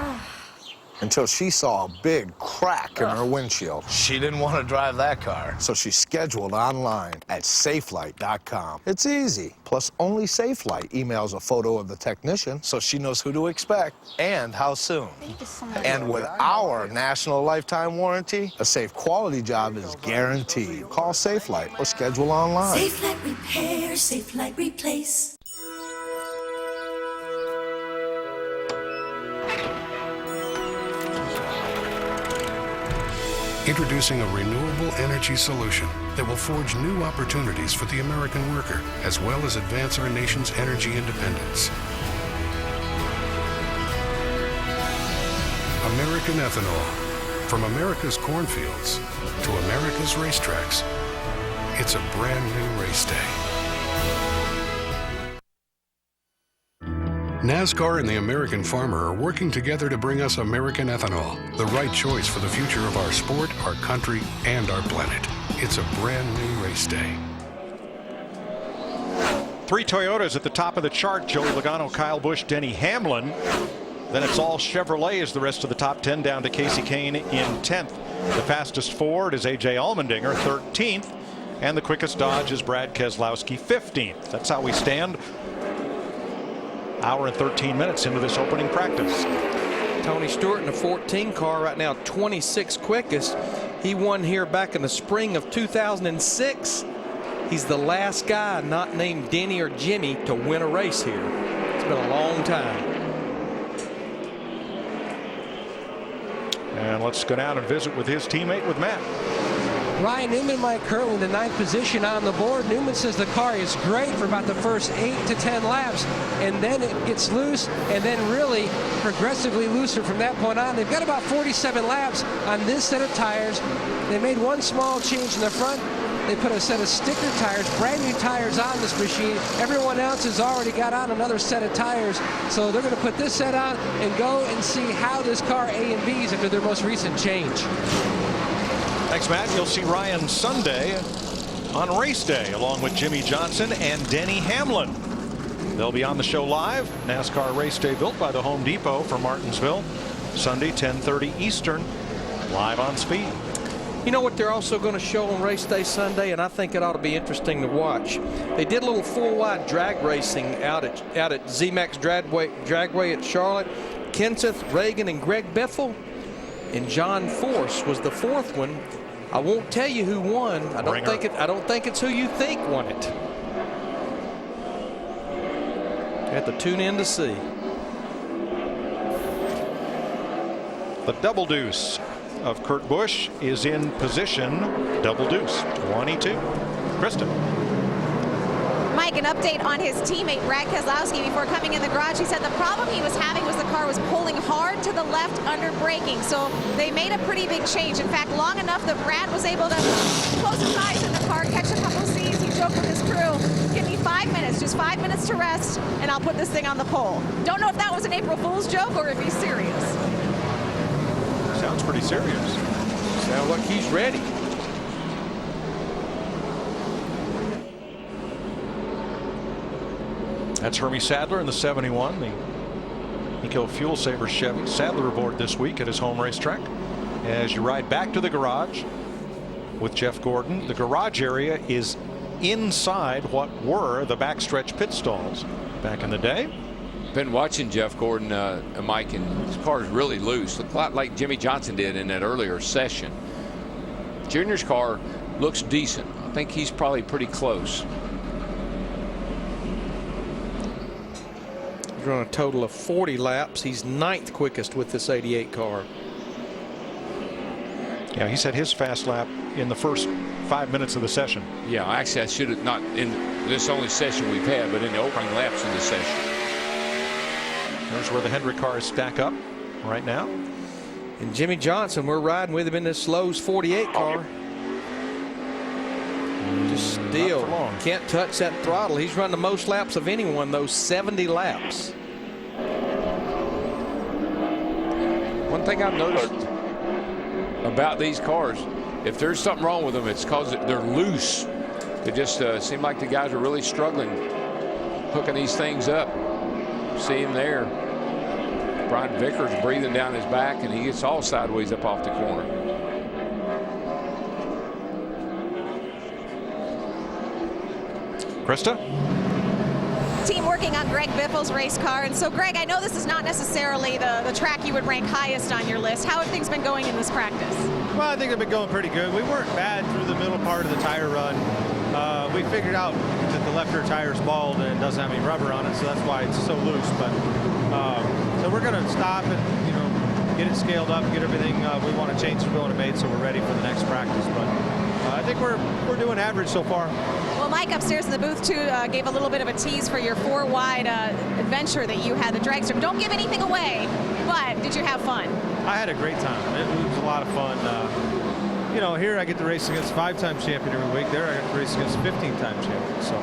Until she saw a big crack in her windshield. She didn't want to drive that car. So she scheduled online at Safelite.com. It's easy. Plus, only Safelite emails a photo of the technician so she knows who to expect and how soon. And with our national lifetime warranty, a safe quality job is guaranteed. Call Safelite or schedule online. Safelite Repair, Safelite Replace. Introducing a renewable energy solution that will forge new opportunities for the American worker, as well as advance our nation's energy independence. American ethanol. From America's cornfields to America's racetracks, it's a brand new race day. NASCAR and the American farmer are working together to bring us American ethanol, the right choice for the future of our sport, our country, and our planet. It's a brand new race day. 3 Toyotas at the top of the chart: Joey Logano, Kyle Busch, Denny Hamlin. Then it's all Chevrolet as the rest of the top 10, down to Casey Kane in 10th. The fastest Ford is A.J. Allmendinger, 13th. And the quickest Dodge is Brad Keselowski, 15th. That's how we stand. Hour and 13 minutes into this opening practice. Tony Stewart in the 14 car right now, 26 quickest. He won here back in the spring of 2006. He's the last guy not named Denny or Jimmy to win a race here. It's been a long time. And let's go down and visit with his teammate, with Matt. Ryan Newman might currently in the 9th position on the board. Newman says the car is great for about the first 8 to 10 laps, and then it gets loose, and then really progressively looser from that point on. They've got about 47 laps on this set of tires. They made one small change in the front. They put a set of sticker tires, brand new tires on this machine. Everyone else has already got on another set of tires, so they're going to put this set on and go and see how this car A and B is after their most recent change. Thanks, Matt. You'll see Ryan Sunday on race day, along with Jimmy Johnson and Denny Hamlin. They'll be on the show live. NASCAR race day built by the Home Depot for Martinsville. Sunday, 10:30 Eastern, live on Speed. You know what they're also going to show on race day Sunday, and I think it ought to be interesting to watch. They did a little full-wide drag racing out at ZMAX Dragway at Charlotte. Kenseth, Reagan, and Greg Biffle. And John Force was the 4th one. I won't tell you who won. I don't think it's who you think won it. You have to tune in to see. The double deuce of Kurt Busch is in position. Double deuce, 22. Kristen. Mike, an update on his teammate Brad Keselowski before coming in the garage. He said the problem he was having was the car was pulling hard to the left under braking. So they made a pretty big change. In fact, long enough that Brad was able to close his eyes in the car, catch a couple C's. He joked with his crew, give me 5 minutes, just 5 minutes to rest, and I'll put this thing on the pole. Don't know if that was an April Fool's joke or if he's serious. Sounds pretty serious. Sounds like he's ready. That's Hermie Sadler in the 71, the Eco Fuel Saver Chevy. Sadler aboard this week at his home racetrack. As you ride back to the garage with Jeff Gordon, the garage area is inside what were the backstretch pit stalls back in the day. Been watching Jeff Gordon, Mike, and his car is really loose. Looked a lot like Jimmy Johnson did in that earlier session. Junior's car looks decent. I think he's probably pretty close. He's run a total of 40 laps. He's 9th quickest with this 88 car. Yeah, he's had his fast lap in the first 5 minutes of the session. Yeah, actually, I should have not in this only session we've had, but in the opening laps of the session. There's where the Hendrick cars stack up right now. And Jimmy Johnson, we're riding with him in this Lowe's 48 car. Just still can't touch that throttle. He's run the most laps of anyone, those 70 laps. One thing I've noticed about these cars, if there's something wrong with them, it's because they're loose. It just seemed like the guys are really struggling hooking these things up. See him there. Brian Vickers breathing down his back, and he gets all sideways up off the corner. Krista? Team working on Greg Biffle's race car. And so, Greg, I know this is not necessarily the track you would rank highest on your list. How have things been going in this practice? Well, I think they've been going pretty good. We weren't bad through the middle part of the tire run. We figured out that the left rear tire is bald and doesn't have any rubber on it, so that's why it's so loose. But so we're going to stop and get it scaled up, get everything we want to change to be able to make, so we're ready for the next practice. But I think we're doing average so far. Well, Mike upstairs in the booth too gave a little bit of a tease for your 4-wide adventure that you had, the drag strip. Don't give anything away, but did you have fun? I had a great time. It was a lot of fun. Here I get to race against 5-time champion every week. There I get to race against 15-time champion. So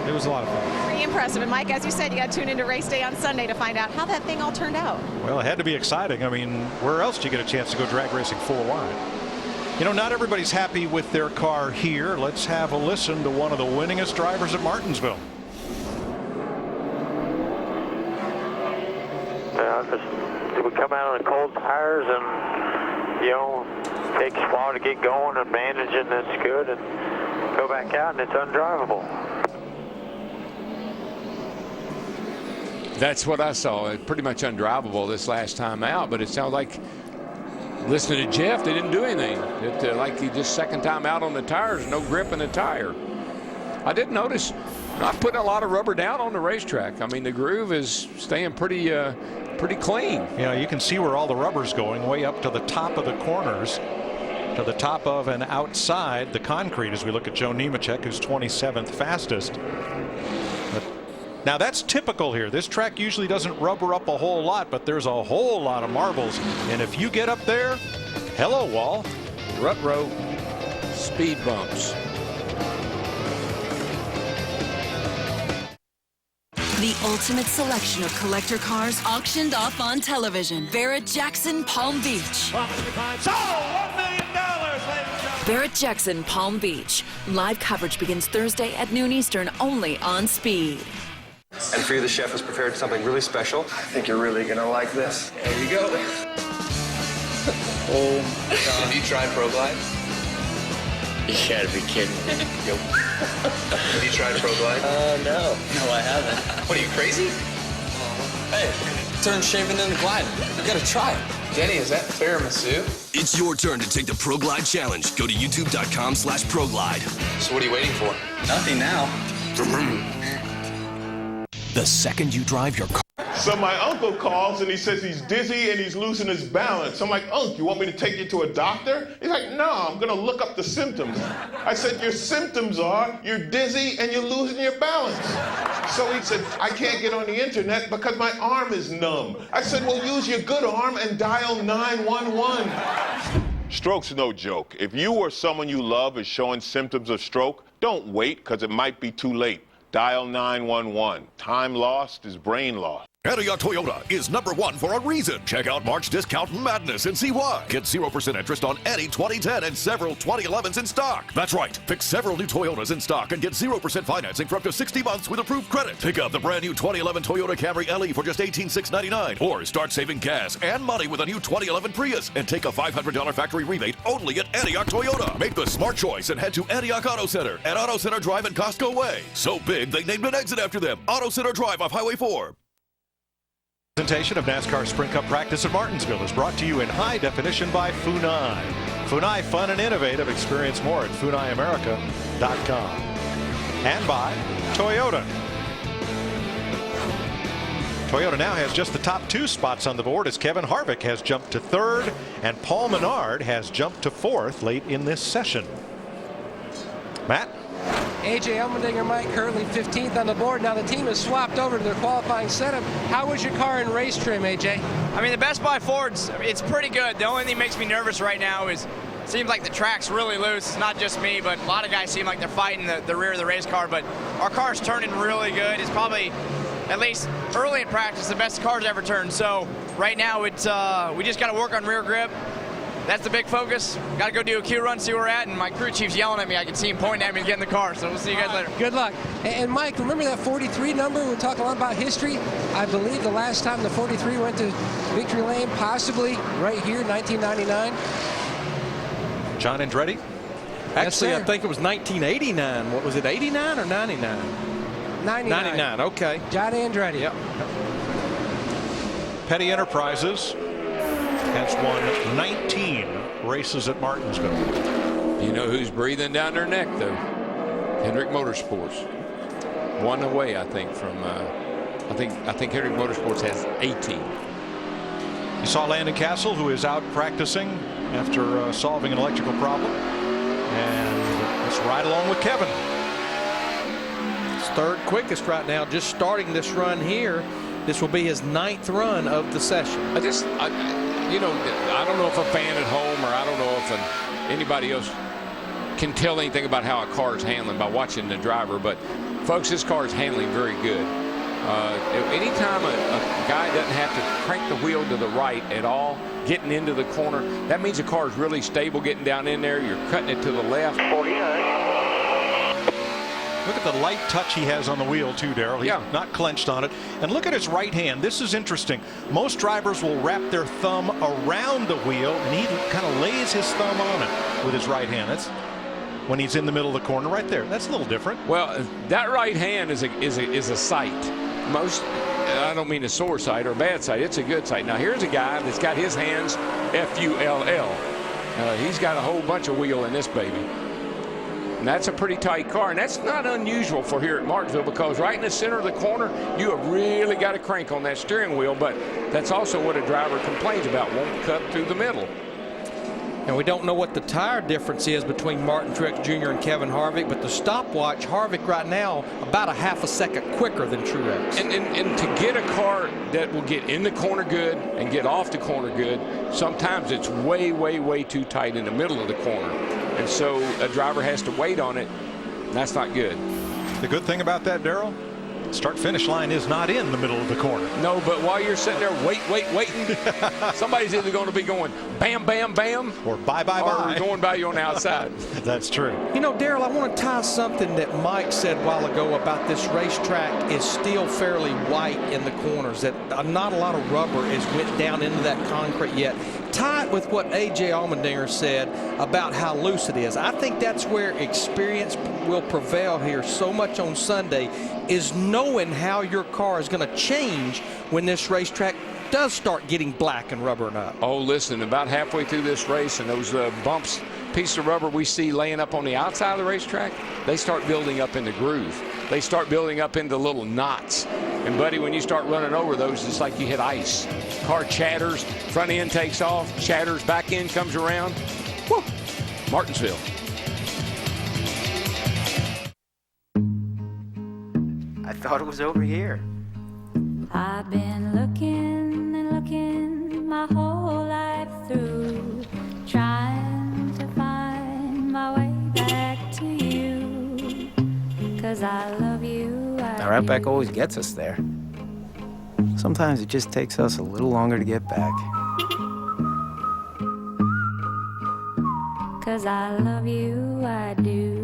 it was a lot of fun. Pretty impressive. And Mike, as you said, you got to tune into race day on Sunday to find out how that thing all turned out. Well, it had to be exciting. I mean, where else do you get a chance to go drag racing 4-wide? Not everybody's happy with their car here. Let's have a listen to one of the winningest drivers at Martinsville. We come out on the cold tires and, takes a while to get going and managing, that's good, and go back out and it's undrivable. That's what I saw. It's pretty much undrivable this last time out, but it sounds like, listening to Jeff, they didn't do anything. Like he just second time out on the tires, no grip in the tire. I did notice not putting a lot of rubber down on the racetrack. I mean, the groove is staying pretty clean. Yeah, you can see where all the rubber's going, way up to the top of the corners, to the top of and outside the concrete as we look at Joe Nemechek, who's 27th fastest. But now that's typical here. This track usually doesn't rubber up a whole lot, but there's a whole lot of marbles. And if you get up there, hello wall, rut row, speed bumps. The ultimate selection of collector cars auctioned off on television. Barrett-Jackson, Palm Beach. $1 million, Barrett-Jackson, Palm Beach. Live coverage begins Thursday at noon Eastern, only on Speed. And for you, the chef has prepared something really special. I think you're really gonna like this. There you go. Oh, God. Have you tried ProGlide? You gotta be kidding me. Have you tried ProGlide? No. No, I haven't. What are you, crazy? Hey, turn shaving into glide. You gotta try it. Jenny, is that tiramisu? It's your turn to take the ProGlide challenge. Go to youtube.com/ProGlide. So what are you waiting for? Nothing now. The second you drive your car. So my uncle calls and he says he's dizzy and he's losing his balance. I'm like, Unc, you want me to take you to a doctor? He's like, no, I'm gonna look up the symptoms. I said, your symptoms are you're dizzy and you're losing your balance. So he said, I can't get on the internet because my arm is numb. I said, well, use your good arm and dial 911. Stroke's no joke. If you or someone you love is showing symptoms of stroke, don't wait because it might be too late. Dial 911. Time lost is brain lost. Antioch Toyota is #1 for a reason. Check out March Discount Madness and see why. Get 0% interest on any 2010 and several 2011s in stock. That's right. Pick several new Toyotas in stock and get 0% financing for up to 60 months with approved credit. Pick up the brand new 2011 Toyota Camry LE for just $18,699. Or start saving gas and money with a new 2011 Prius and take a $500 factory rebate only at Antioch Toyota. Make the smart choice and head to Antioch Auto Center at Auto Center Drive and Costco Way. So big, they named an exit after them. Auto Center Drive off Highway 4. Presentation of NASCAR Sprint Cup practice at Martinsville is brought to you in high definition by Funai. Funai, fun and innovative. Experience more at FunaiAmerica.com. And by Toyota. Toyota now has just the top 2 spots on the board as Kevin Harvick has jumped to 3rd and Paul Menard has jumped to 4th late in this session. Matt? A.J. Allmendinger, Mike, currently 15th on the board. Now the team has swapped over to their qualifying setup. How was your car in race trim, A.J.? I mean, the Best Buy Ford's, it's pretty good. The only thing that makes me nervous right now is seems like the track's really loose. It's not just me, but a lot of guys seem like they're fighting the rear of the race car, but our car's turning really good. It's probably, at least early in practice, the best car's ever turned. So right now, it's we just got to work on rear grip. That's the big focus. Got to go do a Q run, see where we're at, and my crew chief's yelling at me. I can see him pointing at me to get in the car, so we'll see you guys later. Good luck. And Mike, remember that 43 number? We're talking a lot about history. I believe the last time the 43 went to victory lane, possibly right here, 1999. John Andretti? Actually, I think it was 1989. What was it, 89 or 99? 99, okay. John Andretti. Yep. Petty Enterprises has won 19 races at Martinsville. You know who's breathing down their neck, though? Hendrick Motorsports. One away, I think, from. I think Hendrick Motorsports has 18. You saw Landon Castle, who is out practicing after solving an electrical problem, and let's ride along with Kevin. It's third quickest right now, just starting this run here. This will be his 9th run of the session. You know, I don't know if a fan at home or I don't know if anybody else can tell anything about how a car is handling by watching the driver, but folks, this car is handling very good. Anytime a guy doesn't have to crank the wheel to the right at all, getting into the corner, that means the car is really stable getting down in there. You're cutting it to the left. 49. Look at the light touch he has on the wheel, too, Darrell. He's not clenched on it. And look at his right hand. This is interesting. Most drivers will wrap their thumb around the wheel, and he kind of lays his thumb on it with his right hand. That's when he's in the middle of the corner right there. That's a little different. Well, that right hand is a sight. I don't mean a sore sight or a bad sight. It's a good sight. Now, here's a guy that's got his hands F-U-L-L. He's got a whole bunch of wheel in this baby. And that's a pretty tight car, and that's not unusual for here at Martinsville, because right in the center of the corner, you have really got to crank on that steering wheel, but that's also what a driver complains about, won't cut through the middle. And we don't know what the tire difference is between Martin Truex Jr. and Kevin Harvick, but the stopwatch, Harvick right now about a half a second quicker than Truex. And to get a car that will get in the corner good and get off the corner good, sometimes it's way, way, way too tight in the middle of the corner. And so a driver has to wait on it. That's not good. The good thing about that, Darrell, start-finish line is not in the middle of the corner. No, but while you're sitting there waiting, somebody's either going to be going bam, bam, bam, or bye, bye, bye, or going by you on the outside. That's true. You know, Darrell, I want to tie something that Mike said a while ago about this racetrack is still fairly white in the corners, that not a lot of rubber has went down into that concrete yet. Tie it with what A.J. Allmendinger said about how loose it is. I think that's where experience will prevail here so much on Sunday, is knowing how your car is going to change when this racetrack does start getting black and rubbering up. Oh, listen, about halfway through this race, and those bumps, piece of rubber we see laying up on the outside of the racetrack, they start building up in the groove. They start building up into little knots. And, buddy, when you start running over those, it's like you hit ice. Car chatters, front end takes off, chatters, back end comes around. Woo! Martinsville. I thought it was over here. I've been looking and looking my whole life through, trying to find my way back to you, 'cause I love you. Now, right back always gets us there. Sometimes it just takes us a little longer to get back. 'Cause I love you, I do.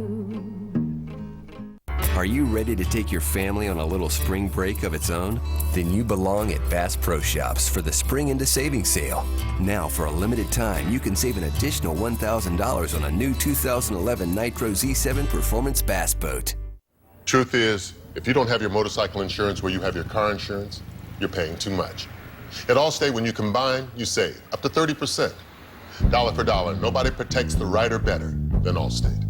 Are you ready to take your family on a little spring break of its own? Then you belong at Bass Pro Shops for the Spring into Savings Sale. Now, for a limited time, you can save an additional $1,000 on a new 2011 Nitro Z7 Performance Bass Boat. Truth is, if you don't have your motorcycle insurance where you have your car insurance, you're paying too much. At Allstate, when you combine, you save up to 30%. Dollar for dollar, nobody protects the rider better than Allstate.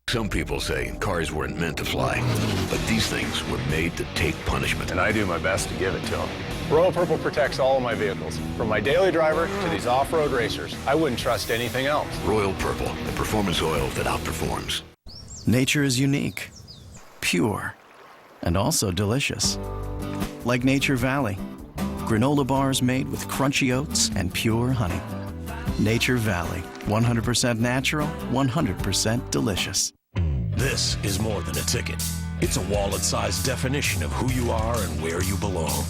Some people say cars weren't meant to fly, but these things were made to take punishment. And I do my best to give it to them. Royal Purple protects all of my vehicles, from my daily driver to these off-road racers. I wouldn't trust anything else. Royal Purple, the performance oil that outperforms. Nature is unique, pure, and also delicious. Like Nature Valley, granola bars made with crunchy oats and pure honey. Nature Valley. 100% natural, 100% delicious. This is more than a ticket. It's a wallet-sized definition of who you are and where you belong,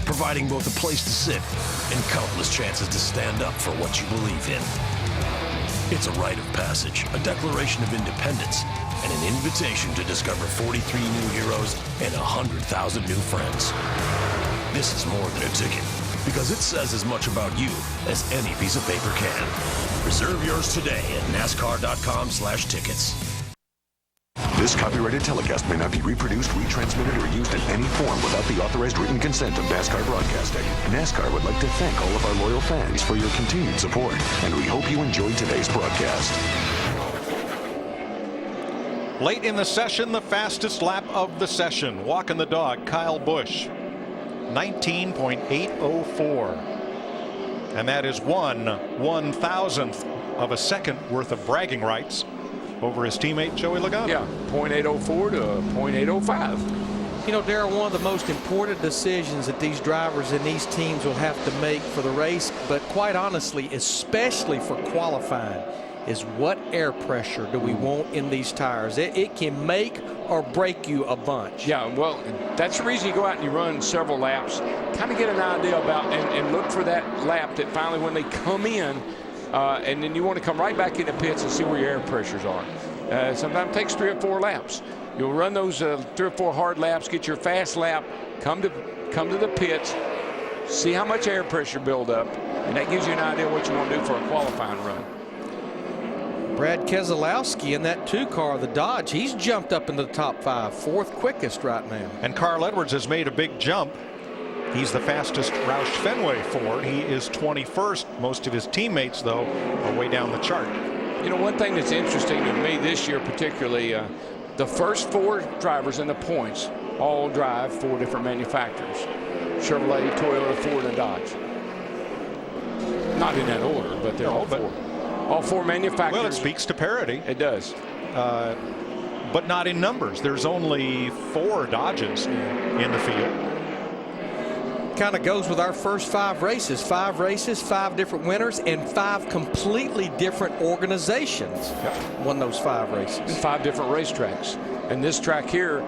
providing both a place to sit and countless chances to stand up for what you believe in. It's a rite of passage, a declaration of independence, and an invitation to discover 43 new heroes and 100,000 new friends. This is more than a ticket, because it says as much about you as any piece of paper can. Reserve yours today at NASCAR.com/tickets. This copyrighted telecast may not be reproduced, retransmitted, or used in any form without the authorized written consent of NASCAR Broadcasting. NASCAR would like to thank all of our loyal fans for your continued support, and we hope you enjoyed today's broadcast. Late in the session, the fastest lap of the session. Walking the dog, Kyle Busch. 19.804. And that is 1/1000th of a second worth of bragging rights over his teammate Joey Logano. Yeah, 0.804 to 0.805. You know, Darrell, one of the most important decisions that these drivers and these teams will have to make for the race, but quite honestly, especially for qualifying, is what air pressure do we want in these tires? It can make or break you a bunch. Yeah, well, that's the reason you go out and you run several laps, kind of get an idea about and look for that lap that finally when they come in, and then you want to come right back in the pits and see where your air pressures are. Sometimes it takes 3 or 4 laps. You'll run those 3 or 4 hard laps, get your fast lap, come to the pits, see how much air pressure build up, and that gives you an idea what you want to do for a qualifying run. Brad Keselowski in that 2 car, the Dodge, he's jumped up into the top 5, 4th quickest right now. And Carl Edwards has made a big jump. He's the fastest Roush Fenway Ford. He is 21st. Most of his teammates, though, are way down the chart. You know, one thing that's interesting to me this year particularly, the first 4 drivers in the points all drive 4 different manufacturers. Chevrolet, Toyota, Ford, and Dodge. Not in that order, but they're all 4. All 4 manufacturers. Well, it speaks to parity. It does. But not in numbers. There's only 4 Dodges in the field. Kind of goes with our first 5 races. 5 races, 5 different winners, and 5 completely different organizations won those 5 races. And 5 different racetracks. And this track here,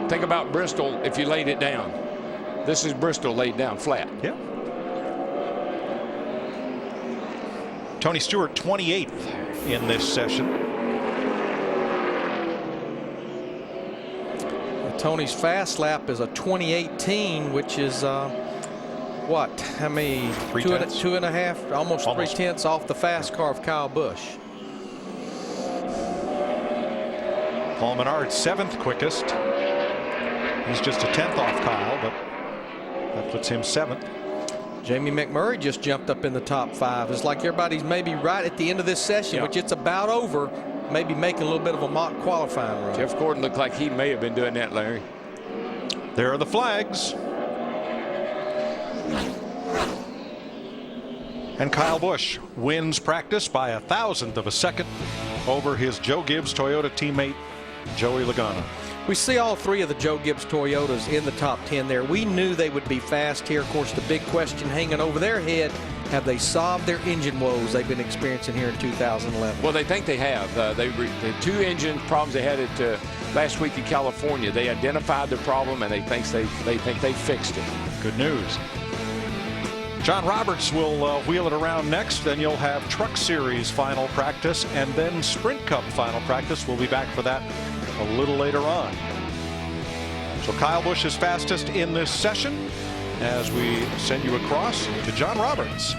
think about Bristol if you laid it down. This is Bristol laid down flat. Yeah. Tony Stewart 28th in this session. Tony's fast lap is a 2018, which is what? How many? 2.5, almost 3/10 off the fast car of Kyle Busch. Paul Menard 7th quickest. He's just a 10th off Kyle, but that puts him 7th. Jamie McMurray just jumped up in the top 5. It's like everybody's maybe right at the end of this session, which it's about over, maybe making a little bit of a mock qualifying run. Jeff Gordon looked like he may have been doing that, Larry. There are the flags. And Kyle Busch wins practice by 1,000th of a second over his Joe Gibbs Toyota teammate, Joey Logano. We see all 3 of the Joe Gibbs Toyotas in the top 10 there. We knew they would be fast here. Of course, the big question hanging over their head, have they solved their engine woes they've been experiencing here in 2011? Well, they think they have. The 2 engine problems they had at last week in California, they identified the problem and they think they fixed it. Good news. John Roberts will wheel it around next. Then you'll have Truck Series final practice and then Sprint Cup final practice. We'll be back for that a little later on. So Kyle Busch is fastest in this session as we send you across to John Roberts.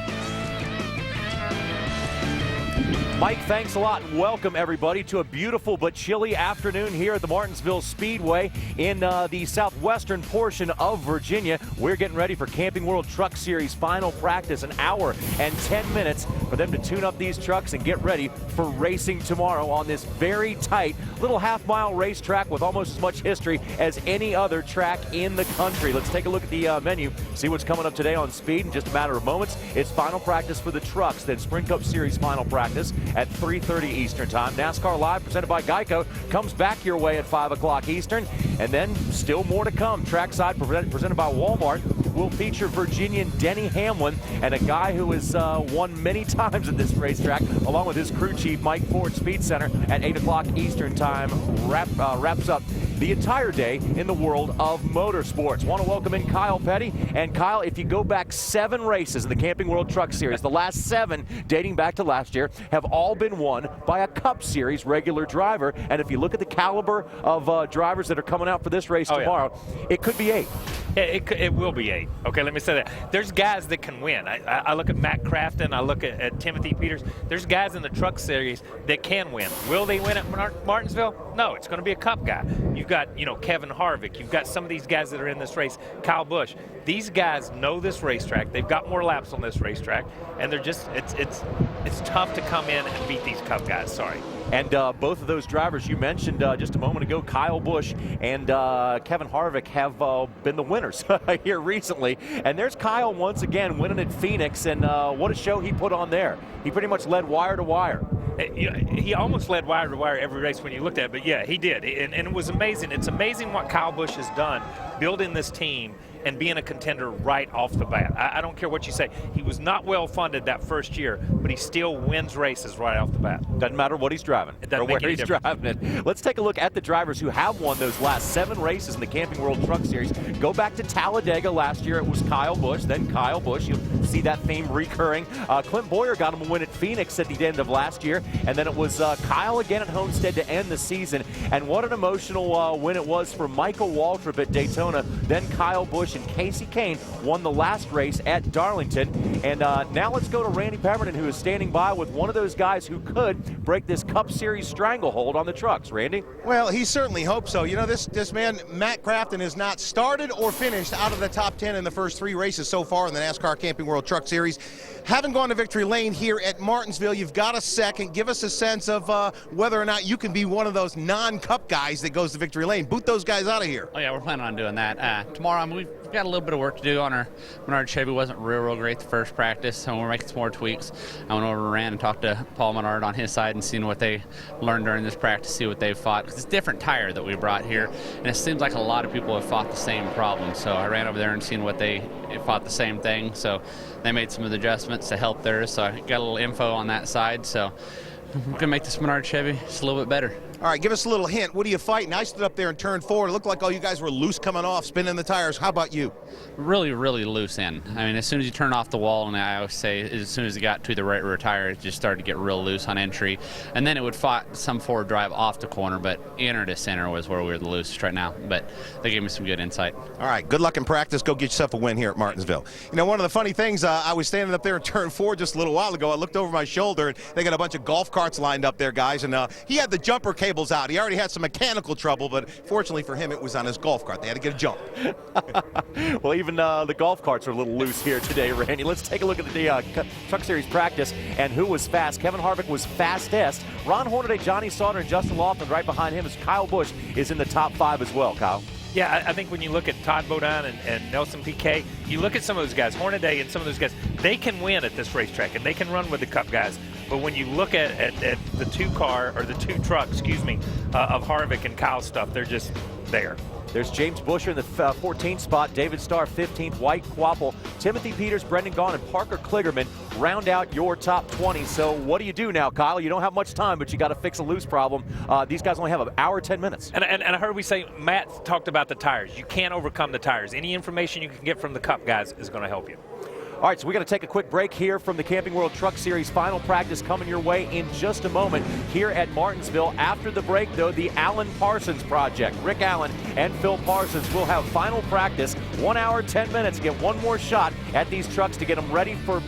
Mike, thanks a lot and welcome everybody to a beautiful but chilly afternoon here at the Martinsville Speedway in the southwestern portion of Virginia. We're getting ready for Camping World Truck Series final practice, an hour and 10 minutes for them to tune up these trucks and get ready for racing tomorrow on this very tight little half-mile racetrack with almost as much history as any other track in the country. Let's take a look at the menu, see what's coming up today on speed in just a matter of moments. It's final practice for the trucks, then Sprint Cup Series final practice at 3:30 Eastern Time. NASCAR Live, presented by Geico, comes back your way at 5 o'clock Eastern. And then still more to come. Trackside, presented by Walmart. will feature Virginian Denny Hamlin and a guy who has won many times at this racetrack, along with his crew chief, Mike Ford. Speed Center at 8 o'clock Eastern Time wraps up the entire day in the world of motorsports. Want to welcome in Kyle Petty. And Kyle, if you go back 7 races in the Camping World Truck Series, the last 7 dating back to last year have all been won by a Cup Series regular driver. And if you look at the caliber of drivers that are coming out for this race tomorrow, it could be 8. It will be 8. Okay, let me say that. There's guys that can win. I look at Matt Crafton. I look at Timothy Peters. There's guys in the Truck Series that can win. Will they win at Martinsville? No, it's going to be a Cup guy. You've got, Kevin Harvick. You've got some of these guys that are in this race. Kyle Busch. These guys know this racetrack. They've got more laps on this racetrack, and they're just it's tough to come in and beat these Cup guys. Sorry. And both of those drivers you mentioned just a moment ago, Kyle Busch and Kevin Harvick, have been the winners here recently. And there's Kyle once again winning at Phoenix, and what a show he put on there. He pretty much led wire to wire. He almost led wire to wire every race when you looked at it, but yeah, he did. And it was amazing. It's amazing what Kyle Busch has done building this team and being a contender right off the bat. I don't care what you say. He was not well funded that first year, but he still wins races right off the bat. Doesn't matter what he's driving or where he's driving it. Let's take a look at the drivers who have won those last 7 races in the Camping World Truck Series. Go back to Talladega last year. It was Kyle Busch, then Kyle Busch. You'll see that theme recurring. Clint Boyer got him a win at Phoenix at the end of last year, and then it was Kyle again at Homestead to end the season. And what an emotional win it was for Michael Waltrip at Daytona. Then Kyle Busch and Casey Kane won the last race at Darlington. And now let's go to Randy Pemberton, who is standing by with one of those guys who could break this Cup Series stranglehold on the trucks. Randy? Well, he certainly hopes so. This man, Matt Crafton, has not started or finished out of the top 10 in the first 3 races so far in the NASCAR Camping World Truck Series. Haven't gone to victory lane here at Martinsville. You've got a second. Give us a sense of whether or not you can be one of those non-Cup guys that goes to victory lane. Boot those guys out of here. Oh, yeah, we're planning on doing that. Tomorrow, we've got a little bit of work to do on our Menard Chevy. Wasn't real great the first practice, so we're making some more tweaks. I went over to Rand and talked to Paul Menard on his side and seen what they learned during this practice, see what they've fought. Because it's a different tire that we brought here, and it seems like a lot of people have fought the same problem. So I ran over there and seen what they fought the same thing. So they made some of the adjustments to help theirs. So I got a little info on that side. So we're going to make this Menard Chevy just a little bit better. All right, give us a little hint. What are you fighting? I stood up there and turned forward. It looked like all you guys were loose coming off, spinning the tires. How about you? Really, really loose end. I mean, as soon as you turn off the wall, and I always say as soon as it got to the right rear tire, it just started to get real loose on entry. And then it would fight some forward drive off the corner, but inner to center was where we were the loosest right now. But they gave me some good insight. All right, good luck in practice. Go get yourself a win here at Martinsville. One of the funny things, I was standing up there in turn 4 just a little while ago. I looked over my shoulder, and they got a bunch of golf carts lined up there, guys. And he had the jumper cables out. He already had some mechanical trouble, but fortunately for him, it was on his golf cart. They had to get a jump. Well, even the golf carts are a little loose here today, Randy. Let's take a look at the Truck Series practice and who was fast. Kevin Harvick was fastest. Ron Hornaday, Johnny Sauter, and Justin Laughlin right behind him as Kyle Busch is in the top 5 as well, Kyle. Yeah, I think when you look at Todd Bodine and Nelson Piquet, you look at some of those guys, Hornaday and some of those guys, they can win at this racetrack and they can run with the Cup guys. But when you look at the 2 truck, of Harvick and Kyle's stuff, they're just there. There's James Buescher in the 14th spot, David Starr 15th, White Quapple, Timothy Peters, Brendan Gaughan, and Parker Kligerman round out your top 20. So what do you do now, Kyle? You don't have much time, but you got to fix a loose problem. These guys only have an hour, 10 minutes. And I heard we say, Matt talked about the tires. You can't overcome the tires. Any information you can get from the Cup guys is going to help you. All right, so we're going to take a quick break here from the Camping World Truck Series final practice coming your way in just a moment here at Martinsville. After the break, though, the Allen Parsons Project. Rick Allen and Phil Parsons will have final practice, 1 hour, 10 minutes, get one more shot at these trucks to get them ready for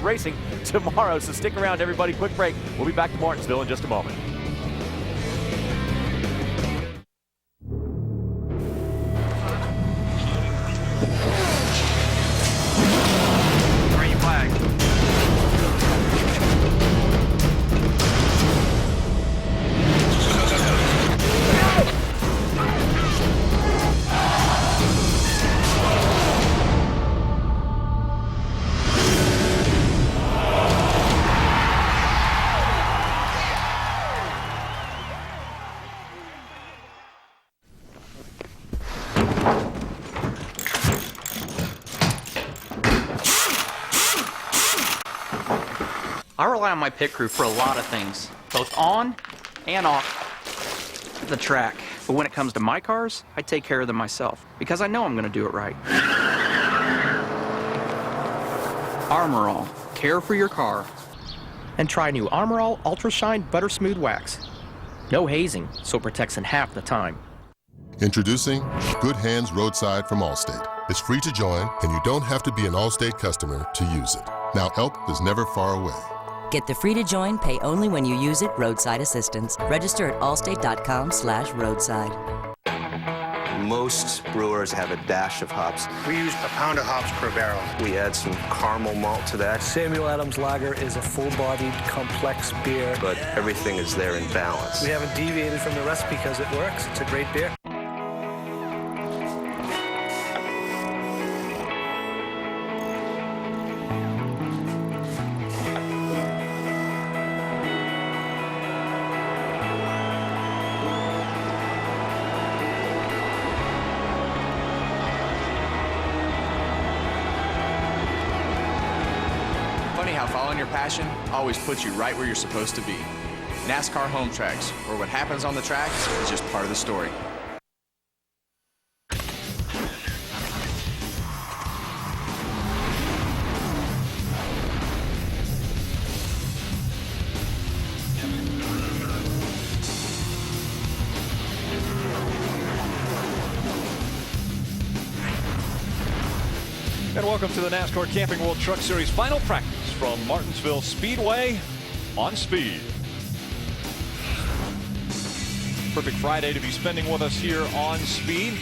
racing tomorrow. So stick around, everybody. Quick break. We'll be back to Martinsville in just a moment. I rely on my pit crew for a lot of things, both on and off the track. But when it comes to my cars, I take care of them myself because I know I'm going to do it right. Armor All. Care for your car. And try new Armor All Ultra Shine Butter Smooth Wax. No hazing, so it protects in half the time. Introducing Good Hands Roadside from Allstate. It's free to join, and you don't have to be an Allstate customer to use it. Now help is never far away. Get the free to join, pay only when you use it roadside assistance. Register at allstate.com/roadside. Most brewers have a dash of hops. We use a pound of hops per barrel. We add some caramel malt to that. Samuel Adams Lager is a full-bodied, complex beer. But everything is there in balance. We haven't deviated from the recipe because it works. It's a great beer. Funny how following your passion always puts you right where you're supposed to be. NASCAR home tracks, where what happens on the track is just part of the story. And welcome to the NASCAR Camping World Truck Series final practice from Martinsville Speedway on speed. Perfect Friday to be spending with us here on speed.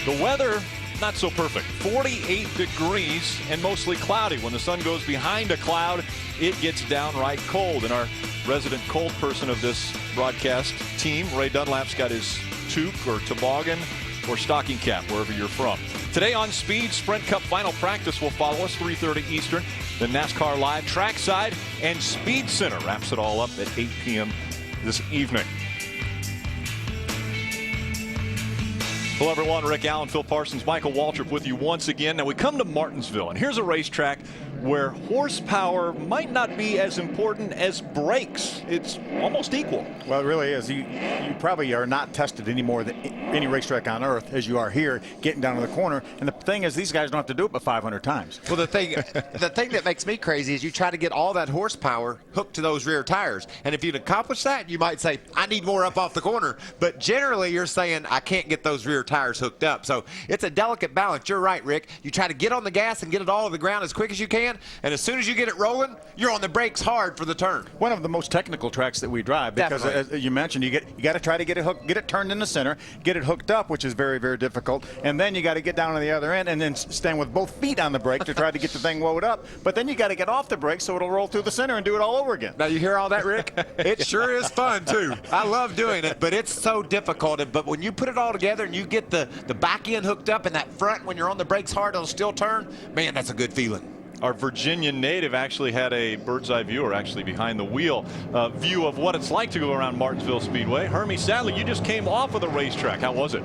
The weather, not so perfect. 48 degrees and mostly cloudy. When the sun goes behind a cloud, it gets downright cold. And our resident cold person of this broadcast team, Ray Dunlap's got his toque or toboggan or stocking cap, wherever you're from. Today on Speed, Sprint Cup final practice will follow us 3:30 Eastern. The NASCAR Live Trackside and Speed Center wraps it all up at 8 p.m. this evening. Hello, everyone. Rick Allen, Phil Parsons, Michael Waltrip with you once again. Now, we come to Martinsville, and here's a racetrack where horsepower might not be as important as brakes. It's almost equal. Well, it really is. You probably are not tested any more than any racetrack on earth as you are here, getting down to the corner. And the thing is, these guys don't have to do it but 500 times. Well, the thing that makes me crazy is you try to get all that horsepower hooked to those rear tires. And if you'd accomplish that, you might say, I need more up off the corner. But generally, you're saying, I can't get those rear tires hooked up. So it's a delicate balance. You're right, Rick. You try to get on the gas and get it all to the ground as quick as you can. And as soon as you get it rolling, you're on the brakes hard for the turn. One of the most technical tracks that we drive, because as you mentioned, you got to try to get it hooked, get it turned in the center, get it hooked up, which is very, very difficult. And then you got to get down to the other end and then stand with both feet on the brake to try to get the thing wound up. But then you got to get off the brake so it'll roll through the center and do it all over again. Now you hear all that, Rick? It sure is fun too. I love doing it, but it's so difficult. But when you put it all together and you get the back end hooked up and that front, when you're on the brakes hard, it'll still turn. Man, that's a good feeling. Our Virginia native actually had a bird's eye view, or actually behind the wheel view of what it's like to go around Martinsville Speedway. Hermie Sadler, you just came off of the racetrack. How was it?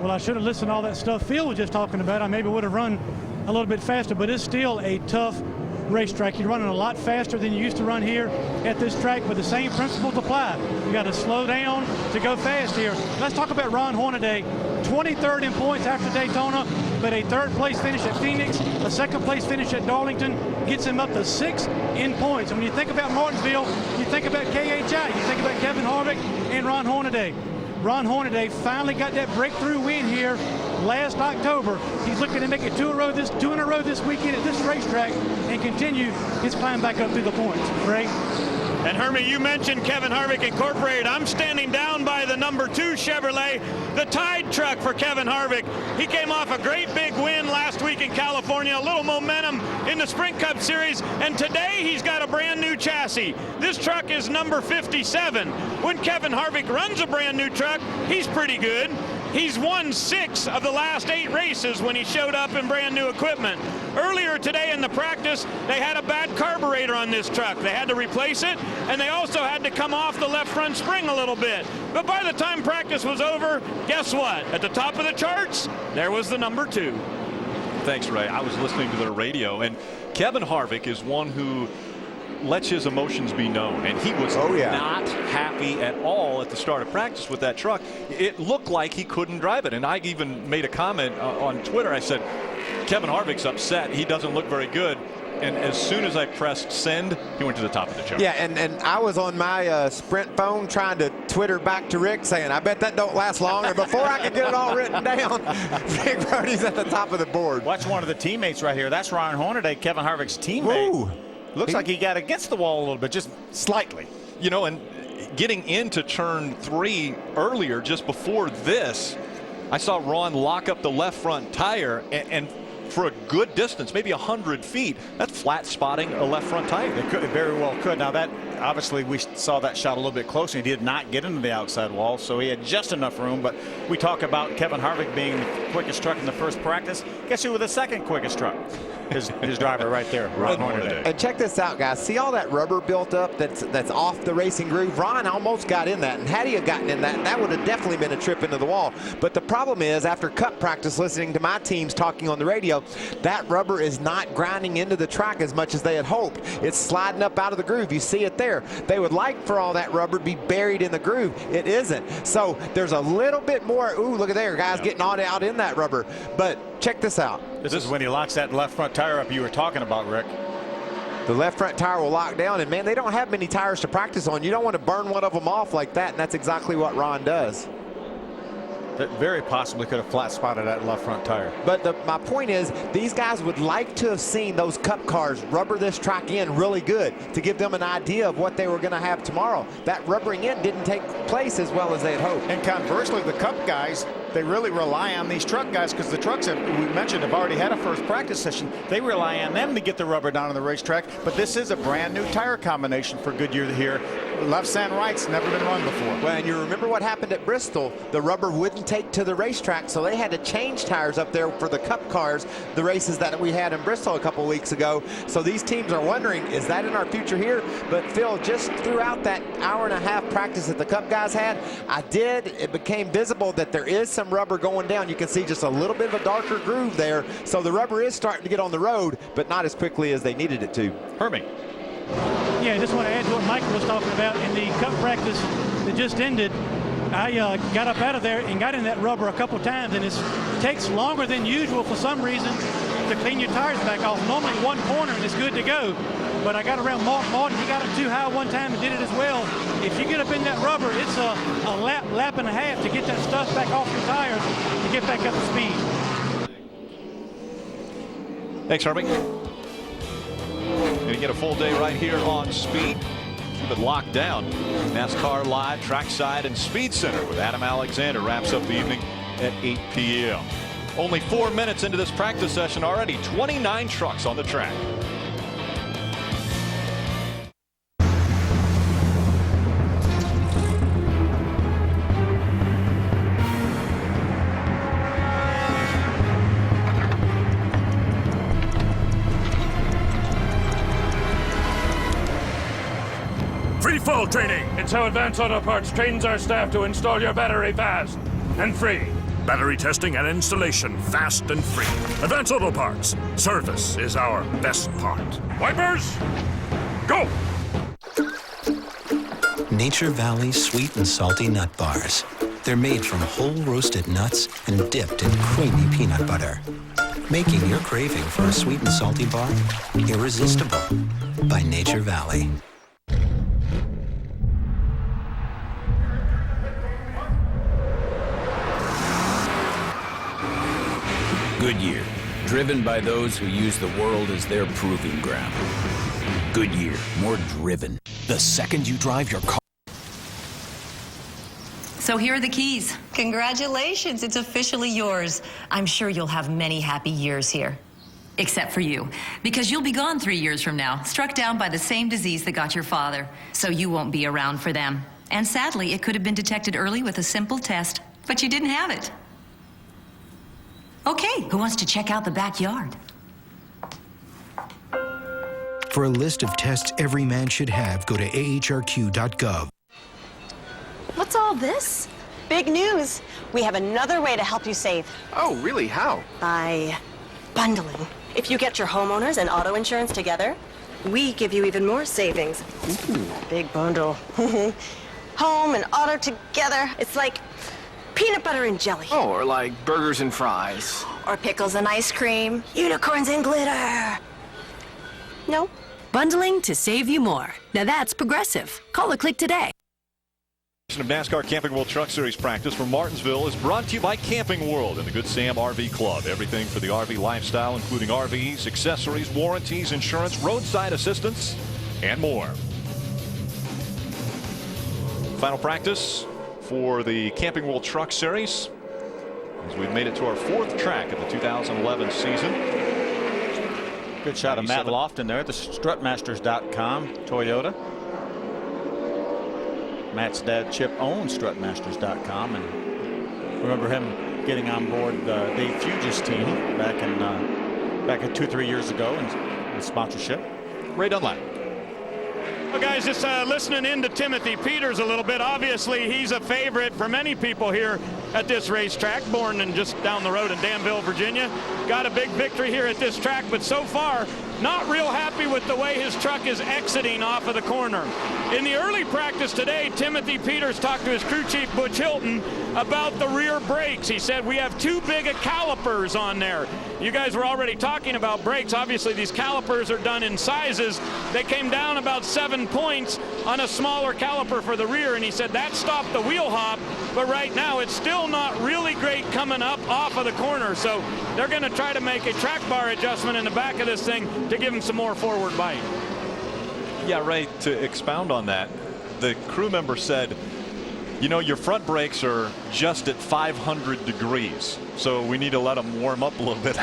Well, I should have listened to all that stuff Phil was just talking about. I maybe would have run a little bit faster, but it's still a tough racetrack. You're running a lot faster than you used to run here at this track, but the same principles apply. You got to slow down to go fast here. Let's talk about Ron Hornaday. 23rd in points after Daytona, but a third place finish at Phoenix, a second place finish at Darlington gets him up to 6th in points. And when you think about Martinsville, you think about KHI, you think about Kevin Harvick and Ron Hornaday. Ron Hornaday finally got that breakthrough win here last October. He's looking to make it two in a row this weekend at this racetrack and continue his climb back up through the points. Ray? And Hermie, you mentioned Kevin Harvick Incorporated. I'm standing down by the number 2 Chevrolet, the Tide truck for Kevin Harvick. He came off a great big win last week in California, a little momentum in the Sprint Cup Series, and today he's got a brand new chassis. This truck is number 57. When Kevin Harvick runs a brand new truck, he's pretty good. He's won 6 of the last 8 races when he showed up in brand new equipment. Earlier today in the practice, they had a bad carburetor on this truck. They had to replace it, and they also had to come off the left front spring a little bit. But by the time practice was over, guess what? At the top of the charts, there was the number 2. Thanks, Ray. I was listening to their radio, and Kevin Harvick is one who lets his emotions be known, and he was not happy at all at the start of practice with that truck. It looked like he couldn't drive it, and I even made a comment on Twitter. I said, Kevin Harvick's upset. He doesn't look very good. And as soon as I pressed send, he went to the top of the chart. Yeah, and I was on my Sprint phone trying to Twitter back to Rick saying, I bet that don't last long. And before I could get it all written down, Rick Brody's at the top of the board. Watch one of the teammates right here. That's Ryan Hornaday, Kevin Harvick's teammate. Ooh. Looks like he got against the wall a little bit, just slightly. You know, and getting into turn 3 earlier, just before this, I saw Ron lock up the left front tire and for a good distance, maybe 100 feet, that's flat spotting a left front tire. It very well could. Now that, obviously, we saw that shot a little bit closer. He did not get into the outside wall, so he had just enough room. But we talk about Kevin Harvick being the quickest truck in the first practice. Guess who was the second quickest truck? His driver right there, Ron Hornaday. And check this out, guys. See all that rubber built up that's off the racing groove? Ron almost got in that, and had he have gotten in that, that would have definitely been a trip into the wall. But the problem is, after cup practice, listening to my teams talking on the radio, that rubber is not grinding into the track as much as they had hoped. It's sliding up out of the groove. You see it there. They would like for all that rubber to be buried in the groove. It isn't. So there's a little bit more. Ooh, look at there, guys, getting all out in that rubber. But check this out. This is when he locks that left front tire up you were talking about, Rick. The left front tire will lock down, and man, they don't have many tires to practice on. You don't want to burn one of them off like that, and that's exactly what Ron does. That very possibly could have flat spotted that left front tire. But my point is, these guys would like to have seen those cup cars rubber this track in really good to give them an idea of what they were going to have tomorrow. That rubbering in didn't take place as well as they had hoped. And conversely, the cup guys, they really rely on these truck guys because the trucks, we mentioned, have already had a first practice session. They rely on them to get the rubber down on the racetrack. But this is a brand new tire combination for Goodyear here. Left and right's never been run before. Well, and you remember what happened at Bristol. The rubber wouldn't take to the racetrack, so they had to change tires up there for the cup cars, the races that we had in Bristol a couple weeks ago. So these teams are wondering, is that in our future here? But Phil, just throughout that hour and a half practice that the cup guys had, it became visible that there is some rubber going down. You can see just a little bit of a darker groove there. So the rubber is starting to get on the road, but not as quickly as they needed it to. Hermie. Yeah, I just want to add to what Michael was talking about in the cup practice that just ended. I got up out of there and got in that rubber a couple times, and it takes longer than usual for some reason to clean your tires back off. Normally one corner and it's good to go, but I got around Martin. He got it too high one time and did it as well. If you get up in that rubber, it's a lap and a half to get that stuff back off your tires to get back up to speed. Thanks, Hermie. Going to get a full day right here on Speed. Keep it locked down. NASCAR Live, Trackside, and Speed Center with Adam Alexander wraps up the evening at 8 p.m. Only 4 minutes into this practice session already, 29 trucks on the track. Free fall training! It's how Advanced Auto Parts trains our staff to install your battery fast and free. Battery testing and installation fast and free. Advanced Auto Parts. Service is our best part. Wipers, go! Nature Valley sweet and salty nut bars. They're made from whole roasted nuts and dipped in creamy peanut butter, making your craving for a sweet and salty bar irresistible. By Nature Valley. Goodyear, driven by those who use the world as their proving ground. Goodyear, more driven. The second you drive your car. So here are the keys. Congratulations, it's officially yours. I'm sure you'll have many happy years here. Except for you, because you'll be gone 3 years from now, struck down by the same disease that got your father. So you won't be around for them. And sadly, it could have been detected early with a simple test, but you didn't have it. Okay, who wants to check out the backyard? For a list of tests every man should have, go to ahrq.gov. What's all this? Big news. We have another way to help you save. Oh, really? How? By bundling. If you get your homeowners and auto insurance together, we give you even more savings. Ooh, big bundle. Home and auto together. It's like peanut butter and jelly. Oh, or like burgers and fries. Or pickles and ice cream. Unicorns and glitter. No. Bundling to save you more. Now that's Progressive. Call or click today. Of NASCAR Camping World Truck Series practice from Martinsville is brought to you by Camping World and the Good Sam RV Club. Everything for the RV lifestyle, including RVs, accessories, warranties, insurance, roadside assistance, and more. Final practice for the Camping World Truck Series as we've made it to our 4th track of the 2011 season. Good shot of Matt Lofton there at the strutmasters.com Toyota. Matt's dad, Chip, owns strutmasters.com, and remember him getting on board Dave Fuge's team back 2-3 years ago in sponsorship. Ray Dunlap. Well, guys, just listening into Timothy Peters a little bit. Obviously, he's a favorite for many people here at this racetrack, born in just down the road in Danville, Virginia. Got a big victory here at this track, but so far, not real happy with the way his truck is exiting off of the corner. In the early practice today, Timothy Peters talked to his crew chief, Butch Hilton, about the rear brakes. He said, we have too big a calipers on there. You guys were already talking about brakes. Obviously, these calipers are done in sizes. They came down about 7 points on a smaller caliper for the rear, and he said that stopped the wheel hop, but right now it's still not really great coming up off of the corner. So they're going to try to make a track bar adjustment in the back of this thing to give him some more forward bite. Yeah, Ray, to expound on that, the crew member said, you know, your front brakes are just at 500 degrees, so we need to let them warm up a little bit.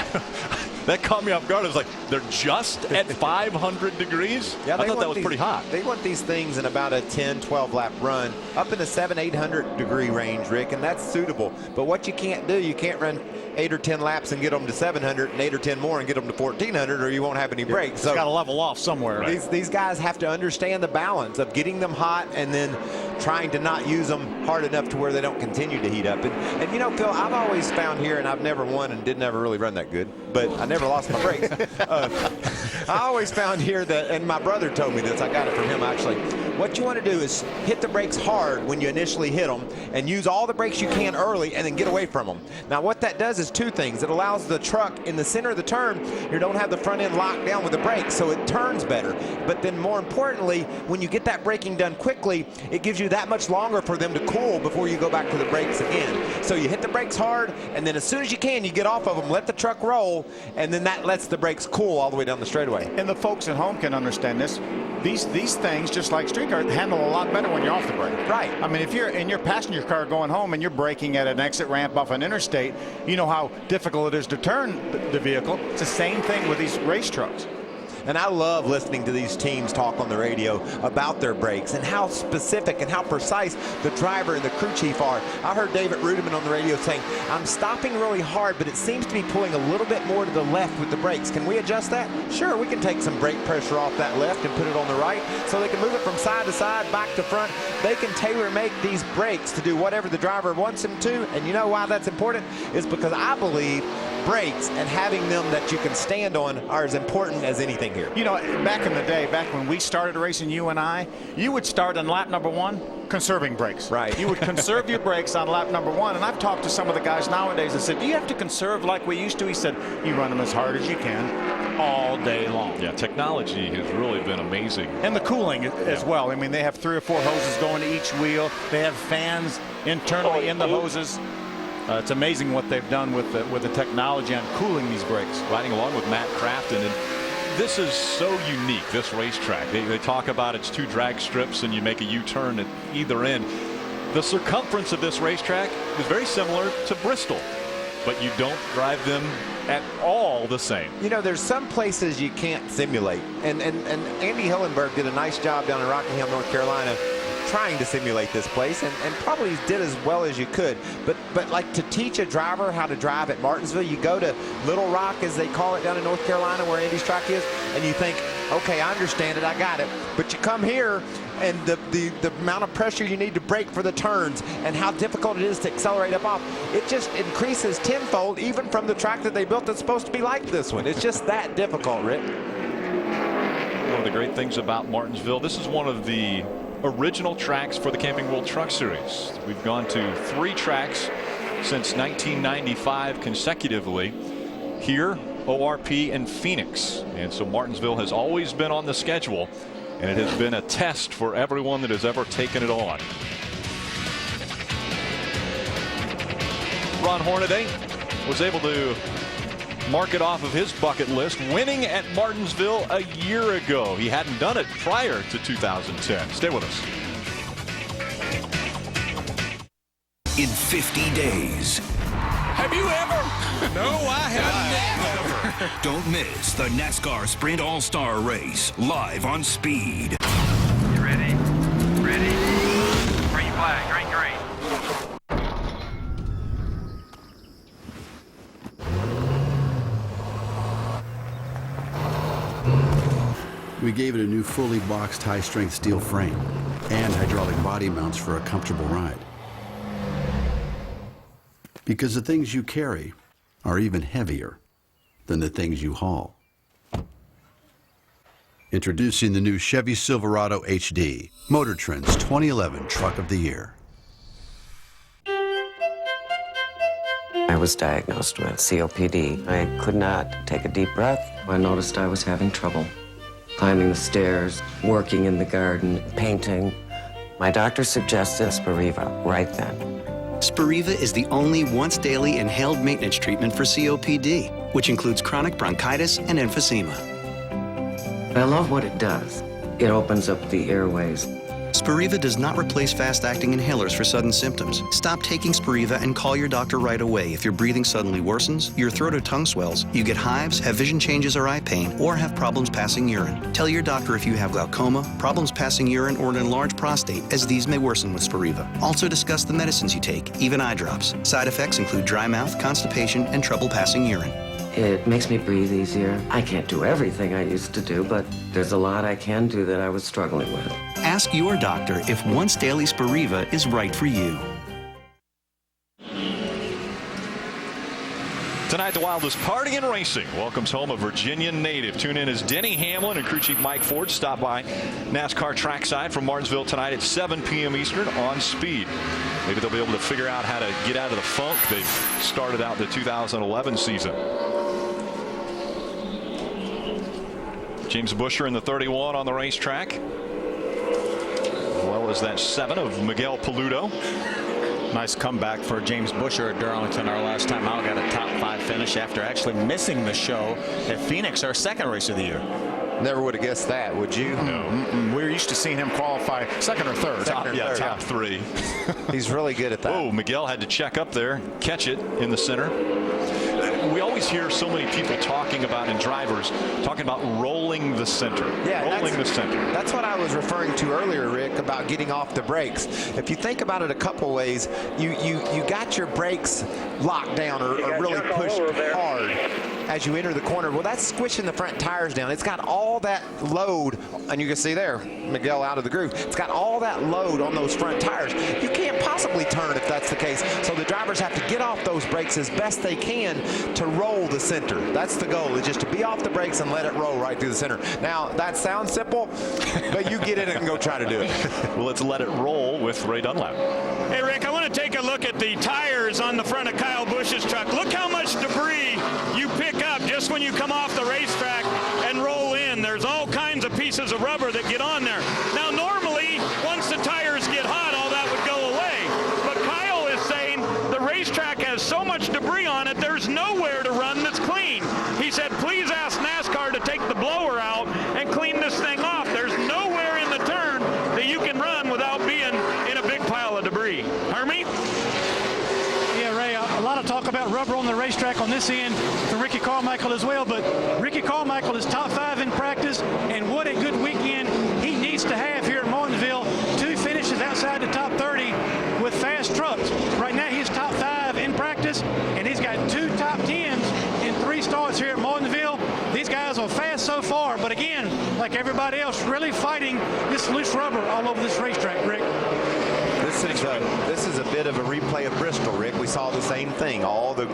That caught me off guard. I was like, they're just at 500 degrees? Yeah, I thought that was pretty hot. They want these things in about a 10-12 lap run up in the 700-800 degree range, Rick, and that's suitable. But what you can't do, you can't run 8 or 10 laps and get them to 700 and 8 or 10 more and get them to 1400, or you won't have any brakes. So it's got to level off somewhere. Right? These guys have to understand the balance of getting them hot and then trying to not use them hard enough to where they don't continue to heat up. And you know, Phil, I've always found here, and I've never won and didn't ever really run that good, but I never lost my brakes. I always found here that, and my brother told me this, I got it from him actually, what you want to do is hit the brakes hard when you initially hit them and use all the brakes you can early and then get away from them. Now what that does is 2 things. It allows the truck in the center of the turn, you don't have the front end locked down with the brakes, so it turns better. But then more importantly, when you get that braking done quickly, it gives you that much longer for them to cool before you go back to the brakes again. So you hit the brakes hard, and then as soon as you can, you get off of them, let the truck roll, and then that lets the brakes cool all the way down the straightaway. And the folks at home can understand this. These things, just like street cars, handle a lot better when you're off the brake. Right. I mean, if you're in your passenger car going home and you're braking at an exit ramp off an interstate, you know how difficult it is to turn the vehicle. It's the same thing with these race trucks. And I love listening to these teams talk on the radio about their brakes and how specific and how precise the driver and the crew chief are. I heard David Rudiman on the radio saying, I'm stopping really hard, but it seems to be pulling a little bit more to the left with the brakes. Can we adjust that? Sure, we can take some brake pressure off that left and put it on the right, so they can move it from side to side, back to front. They can tailor-make these brakes to do whatever the driver wants them to. And you know why that's important? Is because I believe brakes and having them that you can stand on are as important as anything here. You know, back in the day, back when we started racing, you and I, you would start on lap number 1 conserving brakes. Right. You would conserve your brakes on lap number 1. And I've talked to some of the guys nowadays and said, do you have to conserve like we used to? He said, you run them as hard as you can all day long. Yeah, technology has really been amazing. And the cooling as well. I mean, they have 3 or 4 hoses going to each wheel. They have fans internally in the hoses. It's amazing what they've done with the technology on cooling these brakes. Riding along with Matt Crafton, and this is so unique, this racetrack. They talk about it's 2 drag strips and you make a U-turn at either end. The circumference of this racetrack is very similar to Bristol, but you don't drive them at all the same. You know, there's some places you can't simulate, and Andy Hillenberg did a nice job down in Rockingham, North Carolina, trying to simulate this place, and probably did as well as you could. But like, to teach a driver how to drive at Martinsville, you go to Little Rock, as they call it, down in North Carolina where Andy's track is, and you think, okay, I understand it, I got it. But you come here, and the amount of pressure you need to brake for the turns and how difficult it is to accelerate up off, it just increases tenfold, even from the track that they built that's supposed to be like this one. It's just that difficult, Rick. Well, the great things about Martinsville. This is one of the original tracks for the Camping World Truck Series. We've gone to 3 tracks since 1995 consecutively. Here, ORP, and Phoenix. And so Martinsville has always been on the schedule, and it has been a test for everyone that has ever taken it on. Ron Hornaday was able to mark it off of his bucket list, winning at Martinsville a year ago. He hadn't done it prior to 2010. Stay with us. In 50 days. Have you ever? No, I have never. Don't miss the NASCAR Sprint All-Star Race live on Speed. You ready? Ready? Green flag, green, green. We gave it a new fully boxed high-strength steel frame and hydraulic body mounts for a comfortable ride. Because the things you carry are even heavier than the things you haul. Introducing the new Chevy Silverado HD, Motor Trend's 2011 Truck of the Year. I was diagnosed with COPD. I could not take a deep breath. I noticed I was having trouble climbing the stairs, working in the garden, painting. My doctor suggested Spiriva right then. Spiriva is the only once-daily inhaled maintenance treatment for COPD, which includes chronic bronchitis and emphysema. I love what it does. It opens up the airways. Spiriva does not replace fast-acting inhalers for sudden symptoms. Stop taking Spiriva and call your doctor right away if your breathing suddenly worsens, your throat or tongue swells, you get hives, have vision changes or eye pain, or have problems passing urine. Tell your doctor if you have glaucoma, problems passing urine, or an enlarged prostate, as these may worsen with Spiriva. Also discuss the medicines you take, even eye drops. Side effects include dry mouth, constipation, and trouble passing urine. It makes me breathe easier. I can't do everything I used to do, but there's a lot I can do that I was struggling with. Ask your doctor if once daily Spiriva is right for you. Tonight, the wildest party in racing welcomes home a Virginia native. Tune in as Denny Hamlin and crew chief Mike Ford stop by NASCAR trackside from Martinsville tonight at 7 p.m. Eastern on Speed. Maybe they'll be able to figure out how to get out of the funk they've started out the 2011 season. James Buescher in the 31 on the racetrack, as well as that 7 of Miguel Paludo. Nice comeback for James Buescher at Darlington. Our last time out, got a top 5 finish after actually missing the show at Phoenix, our second race of the year. Never would have guessed that, would you? No. We're used to seeing him qualify second or third. Top 3. He's really good at that. Oh, Miguel had to check up there, catch it in the center. We always hear so many people talking about, and drivers talking about rolling the center. Yeah, rolling the center. That's what I was referring to earlier, Rick, about getting off the brakes. If you think about it a couple ways, you got your brakes locked down or really pushed hard as you enter the corner. Well, that's squishing the front tires down. It's got all that load, and you can see there, Miguel out of the groove. It's got all that load on those front tires. You can't possibly turn if that's the case. So the drivers have to get off those brakes as best they can to roll the center. That's the goal, is just to be off the brakes and let it roll right through the center. Now, that sounds simple, but you get in it and go try to do it. Well, let's let it roll with Ray Dunlap. Hey, Rick, I want to take a look at the tires on the front of Kyle Busch's truck. Look how much debris you pick up just when you come off the racetrack and roll in. There's all kinds of pieces of rubber that get on there. Now, normally, once the tires get hot, all that would go away. But Kyle is saying the racetrack has so much debris on it, there's nowhere to run that's clean. He said, please ask NASCAR to take the blower out and clean this thing off. There's nowhere in the turn that you can run without being in a big pile of debris. Hermie? Yeah, Ray, a lot of talk about rubber on the racetrack on this end from Ricky Carmichael as well, but Ricky Carmichael is top 5 in practice, and what a good weekend he needs to have here at Martinsville. 2 finishes outside the top 30 with fast trucks. Right now he's top 5 in practice, and he's got 2 top 10s in 3 starts here at Martinsville. These guys are fast so far, but again, like everybody else, really fighting this loose rubber all over this racetrack, Rick. This this is a bit of a replay of Bristol, Rick. We saw the same thing. All the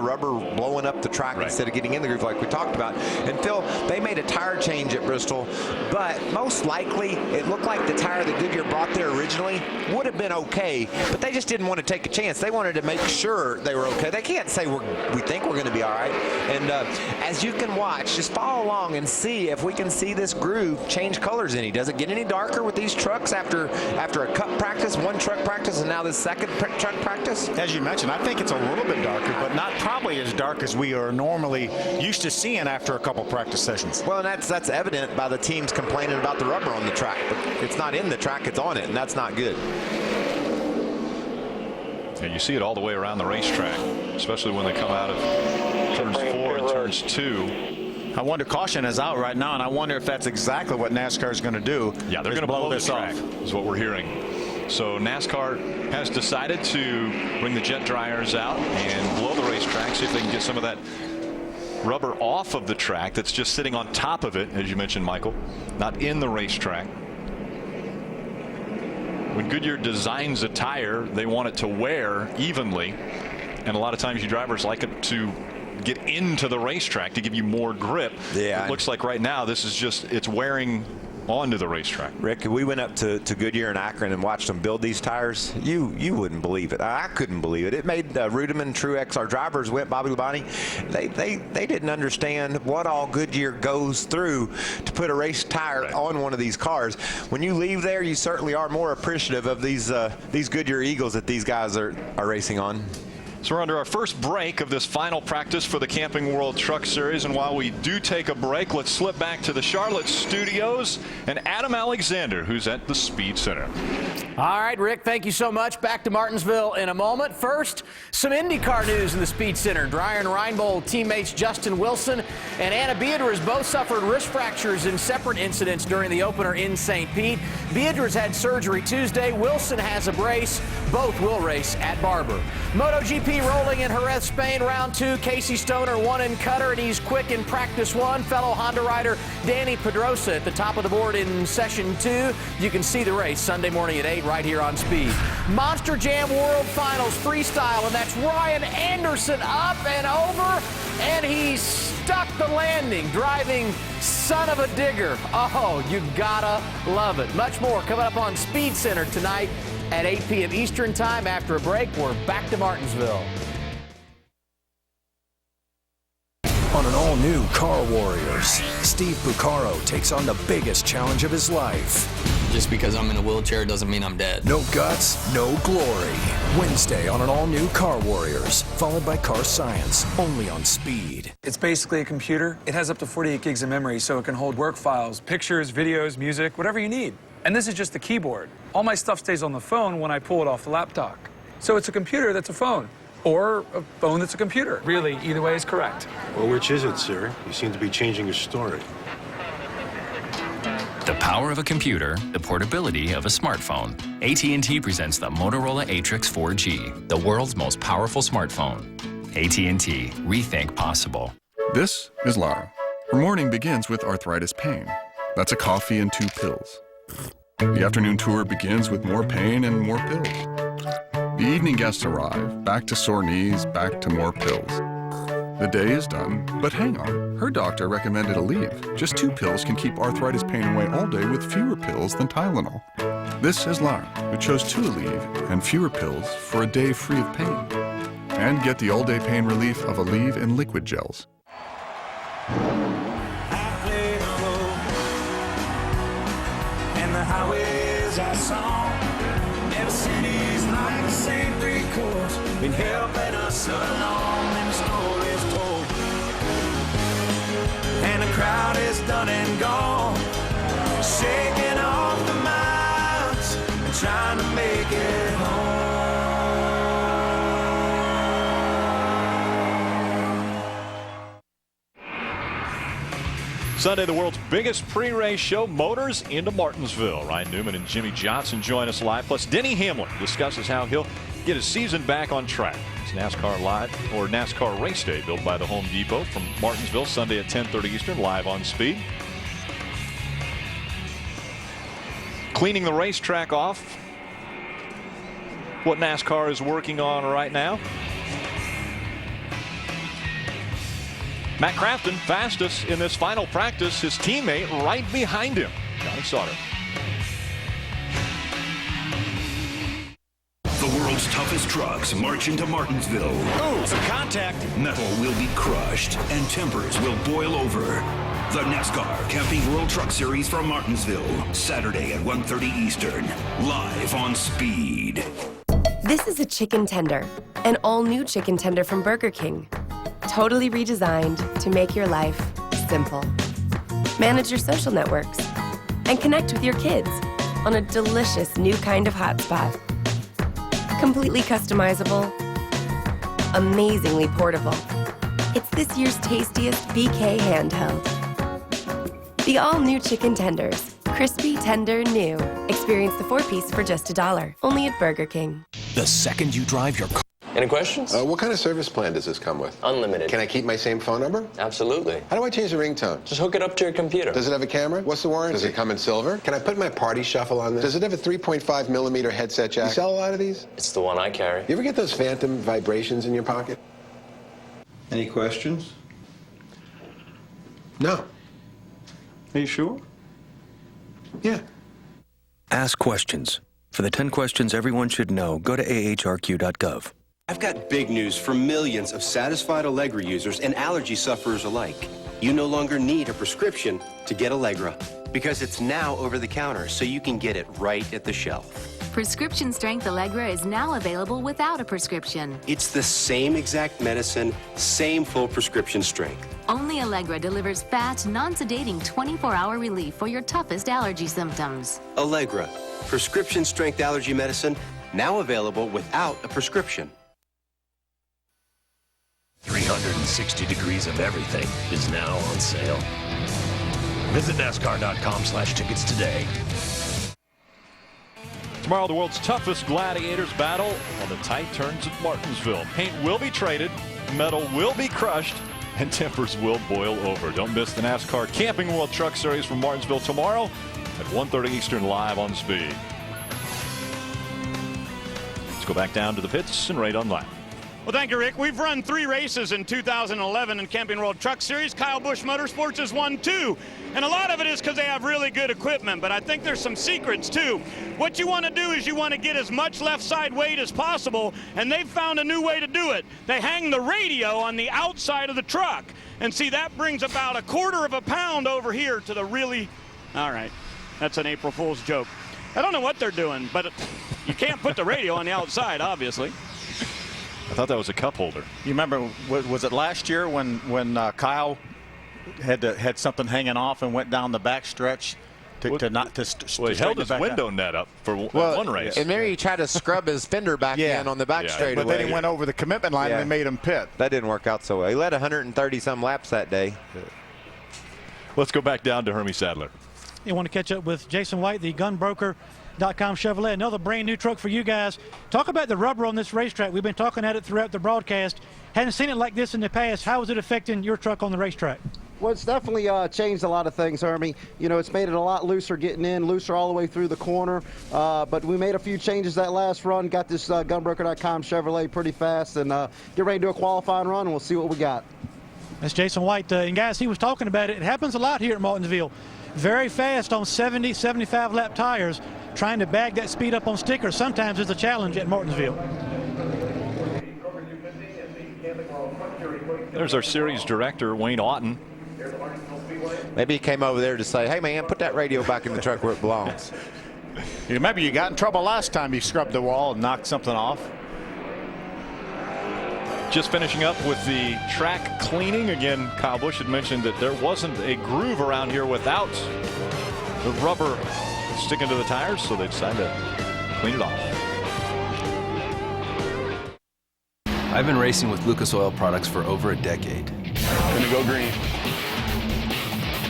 rubber blowing up the track instead of getting in the groove like we talked about. And Phil, they made a tire change at Bristol, but most likely it looked like the tire that Goodyear brought there originally would have been okay, but they just didn't want to take a chance. They wanted to make sure they were okay. They can't say we think we're going to be all right. And as you can watch, just follow along and see if we can see this groove change colors any. Does it get any darker with these trucks after a cup practice, one truck practice, and now this second truck practice? As you mentioned, I think it's a little bit darker, but not probably as dark as we are normally used to seeing after a couple practice sessions. Well, and that's evident by the teams complaining about the rubber on the track. But it's not in the track, it's on it, and that's not good. And you see it all the way around the racetrack, especially when they come out of turns 4 and turns 2. I wonder, caution is out right now, and I wonder if that's exactly what NASCAR is going to do. Yeah, they're going to blow this off, is what we're hearing. So NASCAR has decided to bring the jet dryers out and blow the racetrack, see if they can get some of that rubber off of the track that's just sitting on top of it, as you mentioned, Michael, not in the racetrack. When Goodyear designs a tire, they want it to wear evenly, and a lot of times you drivers like it to get into the racetrack to give you more grip. Yeah, it looks like right now this is just, it's wearing onto the racetrack. Rick, we went up to Goodyear and Akron and watched them build these tires. You wouldn't believe it. I couldn't believe it. It made Rudeman, Truex, our drivers went, Bobby Labonte. They didn't understand what all Goodyear goes through to put a race tire on one of these cars. When you leave there, you certainly are more appreciative of these Goodyear Eagles that these guys are racing on. So we're under our first break of this final practice for the Camping World Truck Series, and while we do take a break, let's slip back to the Charlotte studios and Adam Alexander, who's at the Speed Center. All right, Rick, thank you so much. Back to Martinsville in a moment. First, some IndyCar news in the Speed Center. Brian Reinbold teammates Justin Wilson and Anna Beatriz both suffered wrist fractures in separate incidents during the opener in St. Pete. Beatriz had surgery Tuesday. Wilson has a brace. Both will race at Barber. MotoGP rolling in Jerez, Spain, round 2. Casey Stoner won in Cutter, and he's quick in practice 1. Fellow Honda rider Danny Pedrosa at the top of the board in session 2. You can see the race Sunday morning at 8 right here on Speed. Monster Jam World Finals freestyle, and that's Ryan Anderson up and over, and he stuck the landing, driving son of a digger. Oh, you gotta love it. Much more coming up on Speed Center tonight at 8 p.m. Eastern Time. After a break, we're back to Martinsville. On an all-new Car Warriors, Steve Buccaro takes on the biggest challenge of his life. Just because I'm in a wheelchair doesn't mean I'm dead. No guts, no glory. Wednesday on an all-new Car Warriors, followed by Car Science, only on Speed. It's basically a computer. It has up to 48 gigs of memory, so it can hold work files, pictures, videos, music, whatever you need. And this is just the keyboard. All my stuff stays on the phone when I pull it off the laptop. So it's a computer that's a phone, or a phone that's a computer. Really, either way is correct. Well, which is it, sir? You seem to be changing your story. The power of a computer, the portability of a smartphone. AT&T presents the Motorola Atrix 4G, the world's most powerful smartphone. AT&T, rethink possible. This is Lara. Her morning begins with arthritis pain. That's a coffee and 2 pills. The afternoon tour begins with more pain and more pills. The evening guests arrive, back to sore knees, back to more pills. The day is done, but hang on. Her doctor recommended a leave. Just 2 pills can keep arthritis pain away all day with fewer pills than Tylenol. This is Lara, who chose 2 Aleve and fewer pills for a day free of pain. And get the all-day pain relief of Aleve and liquid gels. And the highways I saw, never cities like the same 3 chords, been helping us along, and the stories told. And the crowd is done and gone, shaking off the miles and trying to make it home. Sunday, the world's biggest pre-race show, Motors into Martinsville. Ryan Newman and Jimmy Johnson join us live. Plus, Denny Hamlin discusses how he'll get his season back on track. It's NASCAR Live, or NASCAR Race Day, built by the Home Depot from Martinsville, Sunday at 10:30 Eastern, live on Speed. Cleaning the racetrack off what NASCAR is working on right now. Matt Crafton, fastest in this final practice. His teammate right behind him, Johnny Sauter. The world's toughest trucks march into Martinsville. Oh, some contact. Metal will be crushed and tempers will boil over. The NASCAR Camping World Truck Series from Martinsville, Saturday at 1:30 Eastern, live on Speed. This is a chicken tender, an all-new chicken tender from Burger King. Totally redesigned to make your life simple. Manage your social networks and connect with your kids on a delicious new kind of hotspot. Completely customizable, amazingly portable. It's this year's tastiest BK handheld. The all-new chicken tenders. Crispy, tender, new. Experience the 4-piece for just $1. Only at Burger King. The second you drive your car. Any questions? What kind of service plan does this come with? Unlimited. Can I keep my same phone number? Absolutely. How do I change the ringtone? Just hook it up to your computer. Does it have a camera? What's the warranty? Does it come in silver? Can I put my party shuffle on this? Does it have a 3.5 millimeter headset jack? You sell a lot of these? It's the one I carry. You ever get those phantom vibrations in your pocket? Any questions? No. Are you sure? Yeah. Ask questions. For the 10 questions everyone should know, go to ahrq.gov. I've got big news for millions of satisfied Allegra users and allergy sufferers alike. You no longer need a prescription to get Allegra because it's now over the counter, so you can get it right at the shelf. Prescription strength Allegra is now available without a prescription. It's the same exact medicine, same full prescription strength. Only Allegra delivers fast, non-sedating 24-hour relief for your toughest allergy symptoms. Allegra, prescription strength allergy medicine, now available without a prescription. 360 degrees of everything is now on sale. Visit NASCAR.com/tickets today. Tomorrow, the world's toughest gladiators battle on the tight turns at Martinsville. Paint will be traded, metal will be crushed, and tempers will boil over. Don't miss the NASCAR Camping World Truck Series from Martinsville tomorrow at 1:30 Eastern, live on Speed. Let's go back down to the pits and rate on lap. Well, thank you, Rick. We've run 3 races in 2011 in Camping World Truck Series. Kyle Busch Motorsports has won 2. And a lot of it is because they have really good equipment, but I think there's some secrets, too. What you want to do is you want to get as much left side weight as possible, and they've found a new way to do it. They hang the radio on the outside of the truck. And see, that brings about 1/4 pound over here to the really... All right, that's an April Fool's joke. I don't know what they're doing, but you can't put the radio on the outside, obviously. I thought that was a cup holder. You remember, was it last year when Kyle had something hanging off and went down the back stretch to he held his window net up for one race. And maybe he tried to scrub his fender back in on the back straightaway. But then he went over the commitment line and they made him pit. That didn't work out so well. He led 130-some laps that day. Let's go back down to Hermie Sadler. You want to catch up with Jason White, the gunbroker.com Chevrolet, another brand new truck for you guys. Talk about the rubber on this racetrack. We've been talking at it throughout the broadcast. Hadn't seen it like this in the past. How is it affecting your truck on the racetrack? Well, it's definitely changed a lot of things, Hermie. You know, it's made it a lot looser getting in, looser all the way through the corner. But we made a few changes that last run, got this gunbroker.com Chevrolet pretty fast, and get ready to do a qualifying run, and we'll see what we got. That's Jason White. And guys, he was talking about it. It happens a lot here at Martinsville. Very fast on 70, 75 lap tires. Trying to bag that speed up on stickers sometimes is a challenge at Martinsville. There's our series director, Wayne Otten. Maybe he came over there to say, hey, man, put that radio back in the truck where it belongs. You remember you got in trouble last time you scrubbed the wall and knocked something off. Just finishing up with the track cleaning. Again, Kyle Busch had mentioned that there wasn't a groove around here without the rubber sticking to the tires, so they decided to clean it off. I've been racing with Lucas Oil products for over a decade. Gonna go green.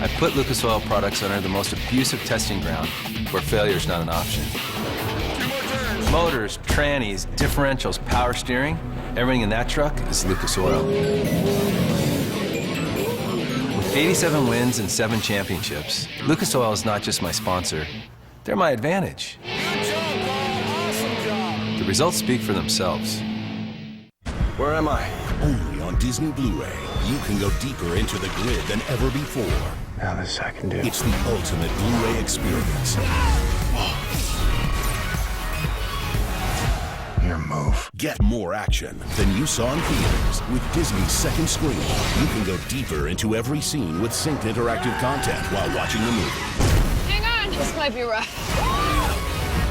I put Lucas Oil products under the most abusive testing ground where failure is not an option. Motors, trannies, differentials, power steering, everything in that truck is Lucas Oil. With 87 wins and 7 championships, Lucas Oil is not just my sponsor, they're my advantage. The results speak for themselves. Where am I? Only on Disney Blu-ray. You can go deeper into the grid than ever before. Now this I can do. It's the ultimate Blu-ray experience. Your move. Get more action than you saw in theaters with Disney's second screen. You can go deeper into every scene with synced interactive content while watching the movie. Hang on, this might be rough.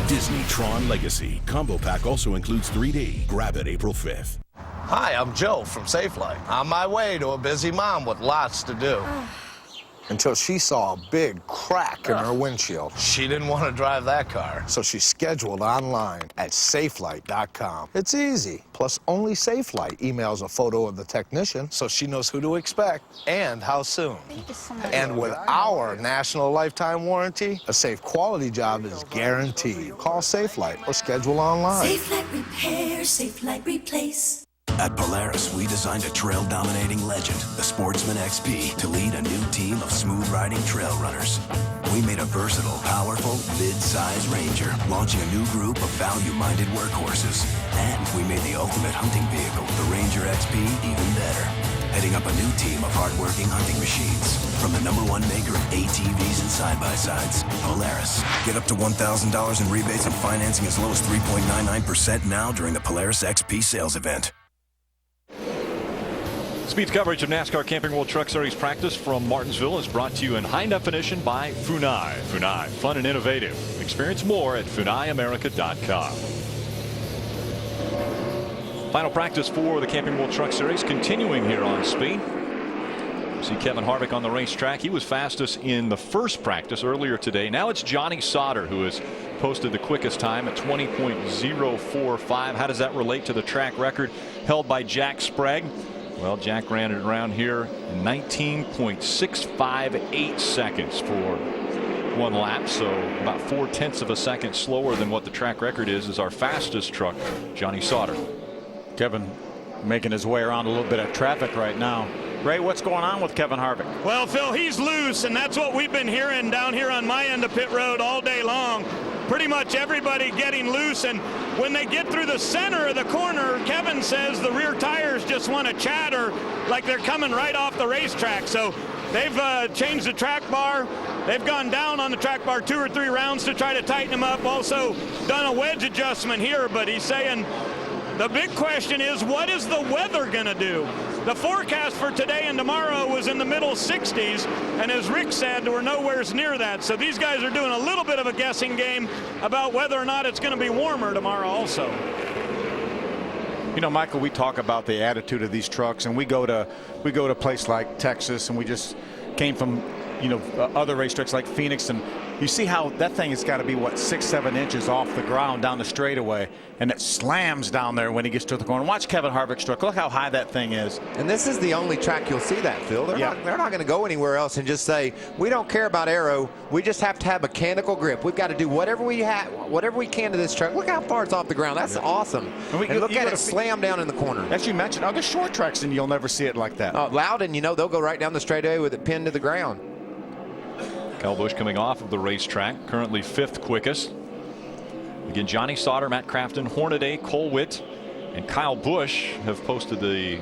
Disney Tron Legacy. Combo pack also includes 3D. Grab it April 5th. Hi, I'm Joe from Safelight. On my way to a busy mom with lots to do. Until she saw a big crack in her windshield. She didn't want to drive that car, so she scheduled online at Safelight.com. It's easy. Plus, only Safelight emails a photo of the technician so she knows who to expect and how soon. Thank you so much. And with our national lifetime warranty, a safe quality job is guaranteed. Call Safelight or schedule online. Safelight Repair, Safelight Replace. At Polaris, we designed a trail-dominating legend, the Sportsman XP, to lead a new team of smooth-riding trail runners. We made a versatile, powerful, mid-size Ranger, launching a new group of value-minded workhorses. And we made the ultimate hunting vehicle, the Ranger XP, even better. Heading up a new team of hard-working hunting machines. From the #1 maker of ATVs and side-by-sides, Polaris. Get up to $1,000 in rebates and financing as low as 3.99% now during the Polaris XP sales event. Speed's coverage of NASCAR Camping World Truck Series practice from Martinsville is brought to you in high definition by Funai. Funai, fun and innovative. Experience more at FunaiAmerica.com. Final practice for the Camping World Truck Series continuing here on Speed. See Kevin Harvick on the racetrack. He was fastest in the first practice earlier today. Now it's Johnny Sauter who has posted the quickest time at 20.045. How does that relate to the track record held by Jack Sprague? Well, Jack ran it around here in 19.658 seconds for one lap, so about 0.4 of a second slower than what the track record is our fastest truck, Johnny Sauter. Kevin making his way around a little bit of traffic right now. Ray, what's going on with Kevin Harvick? Well, Phil, he's loose, and that's what we've been hearing down here on my end of pit road all day long. Pretty much everybody getting loose, and when they get through the center of the corner, Kevin says the rear tires just want to chatter like they're coming right off the racetrack. So they've changed the track bar. They've gone down on the track bar 2 or 3 rounds to try to tighten them up. Also done a wedge adjustment here, but he's saying the big question is, what is the weather going to do? The forecast for today and tomorrow was in the middle 60s, and as Rick said, we're nowhere near that. So these guys are doing a little bit of a guessing game about whether or not it's going to be warmer tomorrow also. You know, Michael, we talk about the attitude of these trucks, and we go to a place like Texas, and we just came from, you know, other racetracks like Phoenix, and you see how that thing has got to be, what, 6-7 inches off the ground down the straightaway, and it slams down there when he gets to the corner. Watch Kevin Harvick's truck. Look how high that thing is. And this is the only track you'll see that, Phil. They're not going to go anywhere else and just say, we don't care about aero. We just have to have mechanical grip. We've got to do whatever we can to this truck. Look how far it's off the ground. That's awesome. And look at it slam down in the corner. As you mentioned, other short tracks, and you'll never see it like that. Loudon, you know, they'll go right down the straightaway with it pinned to the ground. Kyle Busch coming off of the racetrack, currently 5th quickest. Again, Johnny Sauter, Matt Crafton, Hornaday, Cole Witt, and Kyle Busch have posted the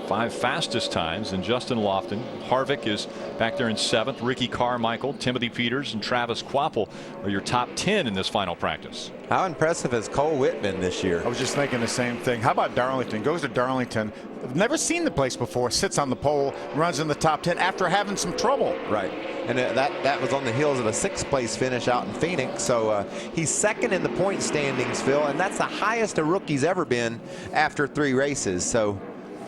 5 fastest times, and Justin Lofton. Harvick is back there in 7th. Ricky Carmichael, Timothy Peters, and Travis Kvapil are your top 10 in this final practice. How impressive has Cole Witt been this year? I was just thinking the same thing. How about Darlington? Goes to Darlington. Never seen the place before. Sits on the pole, runs in the top 10 after having some trouble. Right. And that was on the heels of a 6th place finish out in Phoenix. So he's 2nd in the point standings, Phil, and that's the highest a rookie's ever been after 3 races. So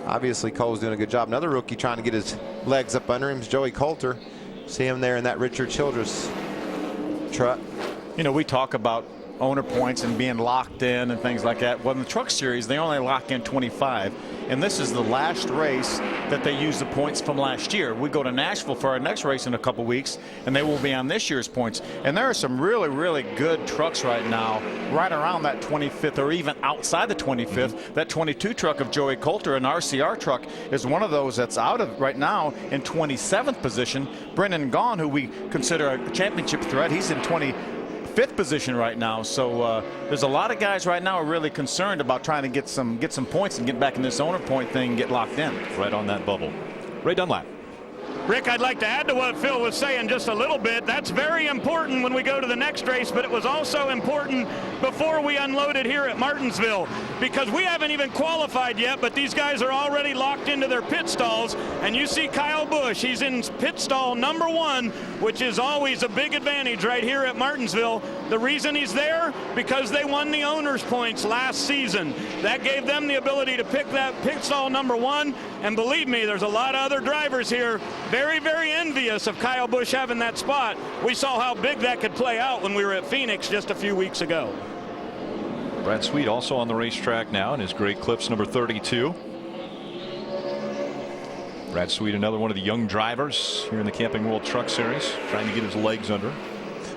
obviously Cole's doing a good job. Another rookie trying to get his legs up under him is Joey Coulter. See him there in that Richard Childress truck. You know, we talk about owner points and being locked in and things like that. Well, in the Truck Series, they only lock in 25, and this is the last race that they use the points from last year. We go to Nashville for our next race in a couple weeks, and they will be on this year's points. And there are some really, really good trucks right now, right around that 25th or even outside the 25th. That 22 truck of Joey Coulter, an RCR truck, is one of those that's out of right now in 27th position. Brendan Gaughan, who we consider a championship threat, he's in 25th 5th position right now. So there's a lot of guys right now are really concerned about trying to get some points and get back in this owner point thing and get locked in. Right on that bubble. Ray Dunlap. Rick, I'd like to add to what Phil was saying just a little bit. That's very important when we go to the next race, but it was also important before we unloaded here at Martinsville, because we haven't even qualified yet, but these guys are already locked into their pit stalls. And you see Kyle Busch, he's in pit stall number 1, which is always a big advantage right here at Martinsville. The reason he's there, because they won the owners points last season. That gave them the ability to pick that pit stall number 1. And believe me, there's a lot of other drivers here very, very envious of Kyle Busch having that spot. We saw how big that could play out when we were at Phoenix just a few weeks ago. Brad Sweet also on the racetrack now in his Great Clips number 32. Brad Sweet, another one of the young drivers here in the Camping World Truck Series, trying to get his legs under.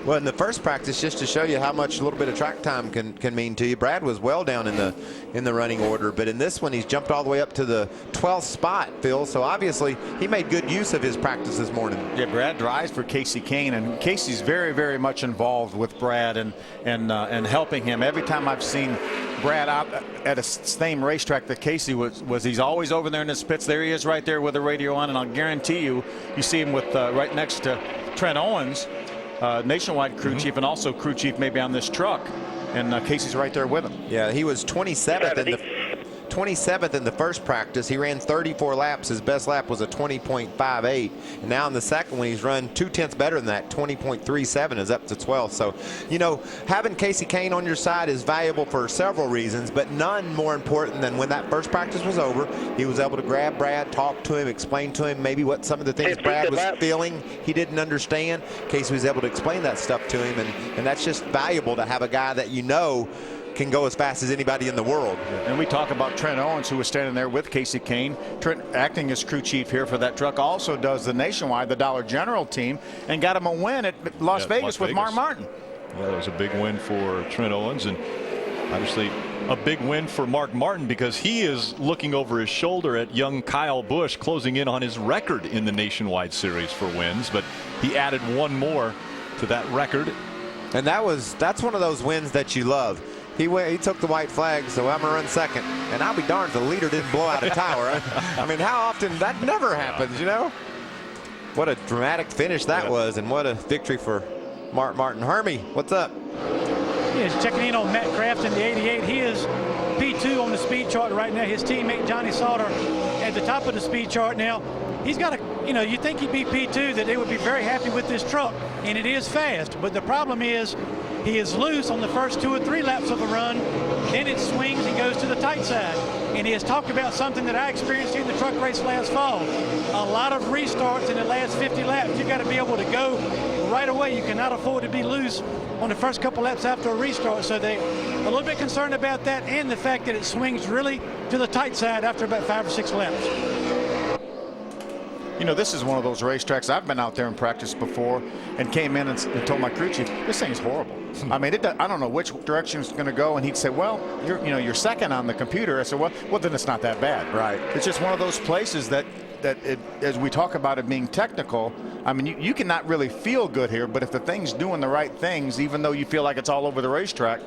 Well, in the first practice, just to show you how much a little bit of track time can mean to you, Brad was well down in the running order, but in this one he's jumped all the way up to the 12th spot, Phil. So obviously he made good use of his practice this morning. Yeah, Brad drives for Casey Kane, and Casey's very, very much involved with Brad and helping him. Every time I've seen Brad out at a same racetrack that Casey was he's always over there in his pits. There he is right there with the radio on, and I'll guarantee you see him with right next to Trent Owens, Nationwide crew chief, and also crew chief maybe on this truck, and Casey's right there with him. Yeah, he was 27th in the first practice. He ran 34 laps. His best lap was a 20.58. And now in the second one, he's run 2/10 better than that. 20.37 is up to 12th. So, you know, having Casey Kane on your side is valuable for several reasons, but none more important than when that first practice was over, he was able to grab Brad, talk to him, explain to him maybe what some of the things Brad was feeling he didn't understand. Casey was able to explain that stuff to him, and that's just valuable to have a guy that you know can go as fast as anybody in the world. And we talk about Trent Owens, who was standing there with Casey Kane. Trent, acting as crew chief here for that truck, also does the Nationwide, the Dollar General team, and got him a win at Las Vegas with Mark Martin. Yeah, that was a big win for Trent Owens, and obviously a big win for Mark Martin, because he is looking over his shoulder at young Kyle Busch, closing in on his record in the Nationwide Series for wins, but he added one more to that record. And that's one of those wins that you love. He took the white flag, so I'm going to run second. And I'll be darned if the leader didn't blow out a tire. I mean, how often that never happens, you know? What a dramatic finish that was, and what a victory for Mark Martin. Hermie, what's up? He is checking in on Matt Kraft in the 88. He is P2 on the speed chart right now. His teammate Johnny Sauter at the top of the speed chart now. He's got you think he'd be P2, that they would be very happy with this truck, and it is fast. But the problem is, he is loose on the first 2 or 3 laps of a run, then it swings and goes to the tight side. And he has talked about something that I experienced in the truck race last fall. A lot of restarts in the last 50 laps. You've got to be able to go right away. You cannot afford to be loose on the first couple laps after a restart. So they're a little bit concerned about that, and the fact that it swings really to the tight side after about 5 or 6 laps. You know, this is one of those racetracks. I've been out there in practice before and came in and told my crew chief, this thing's horrible. I mean, I don't know which direction it's going to go. And he'd say, well, you're second on the computer. I said, well, then it's not that bad. Right. It's just one of those places that as we talk about it being technical, I mean, you cannot really feel good here, but if the thing's doing the right things, even though you feel like it's all over the racetrack,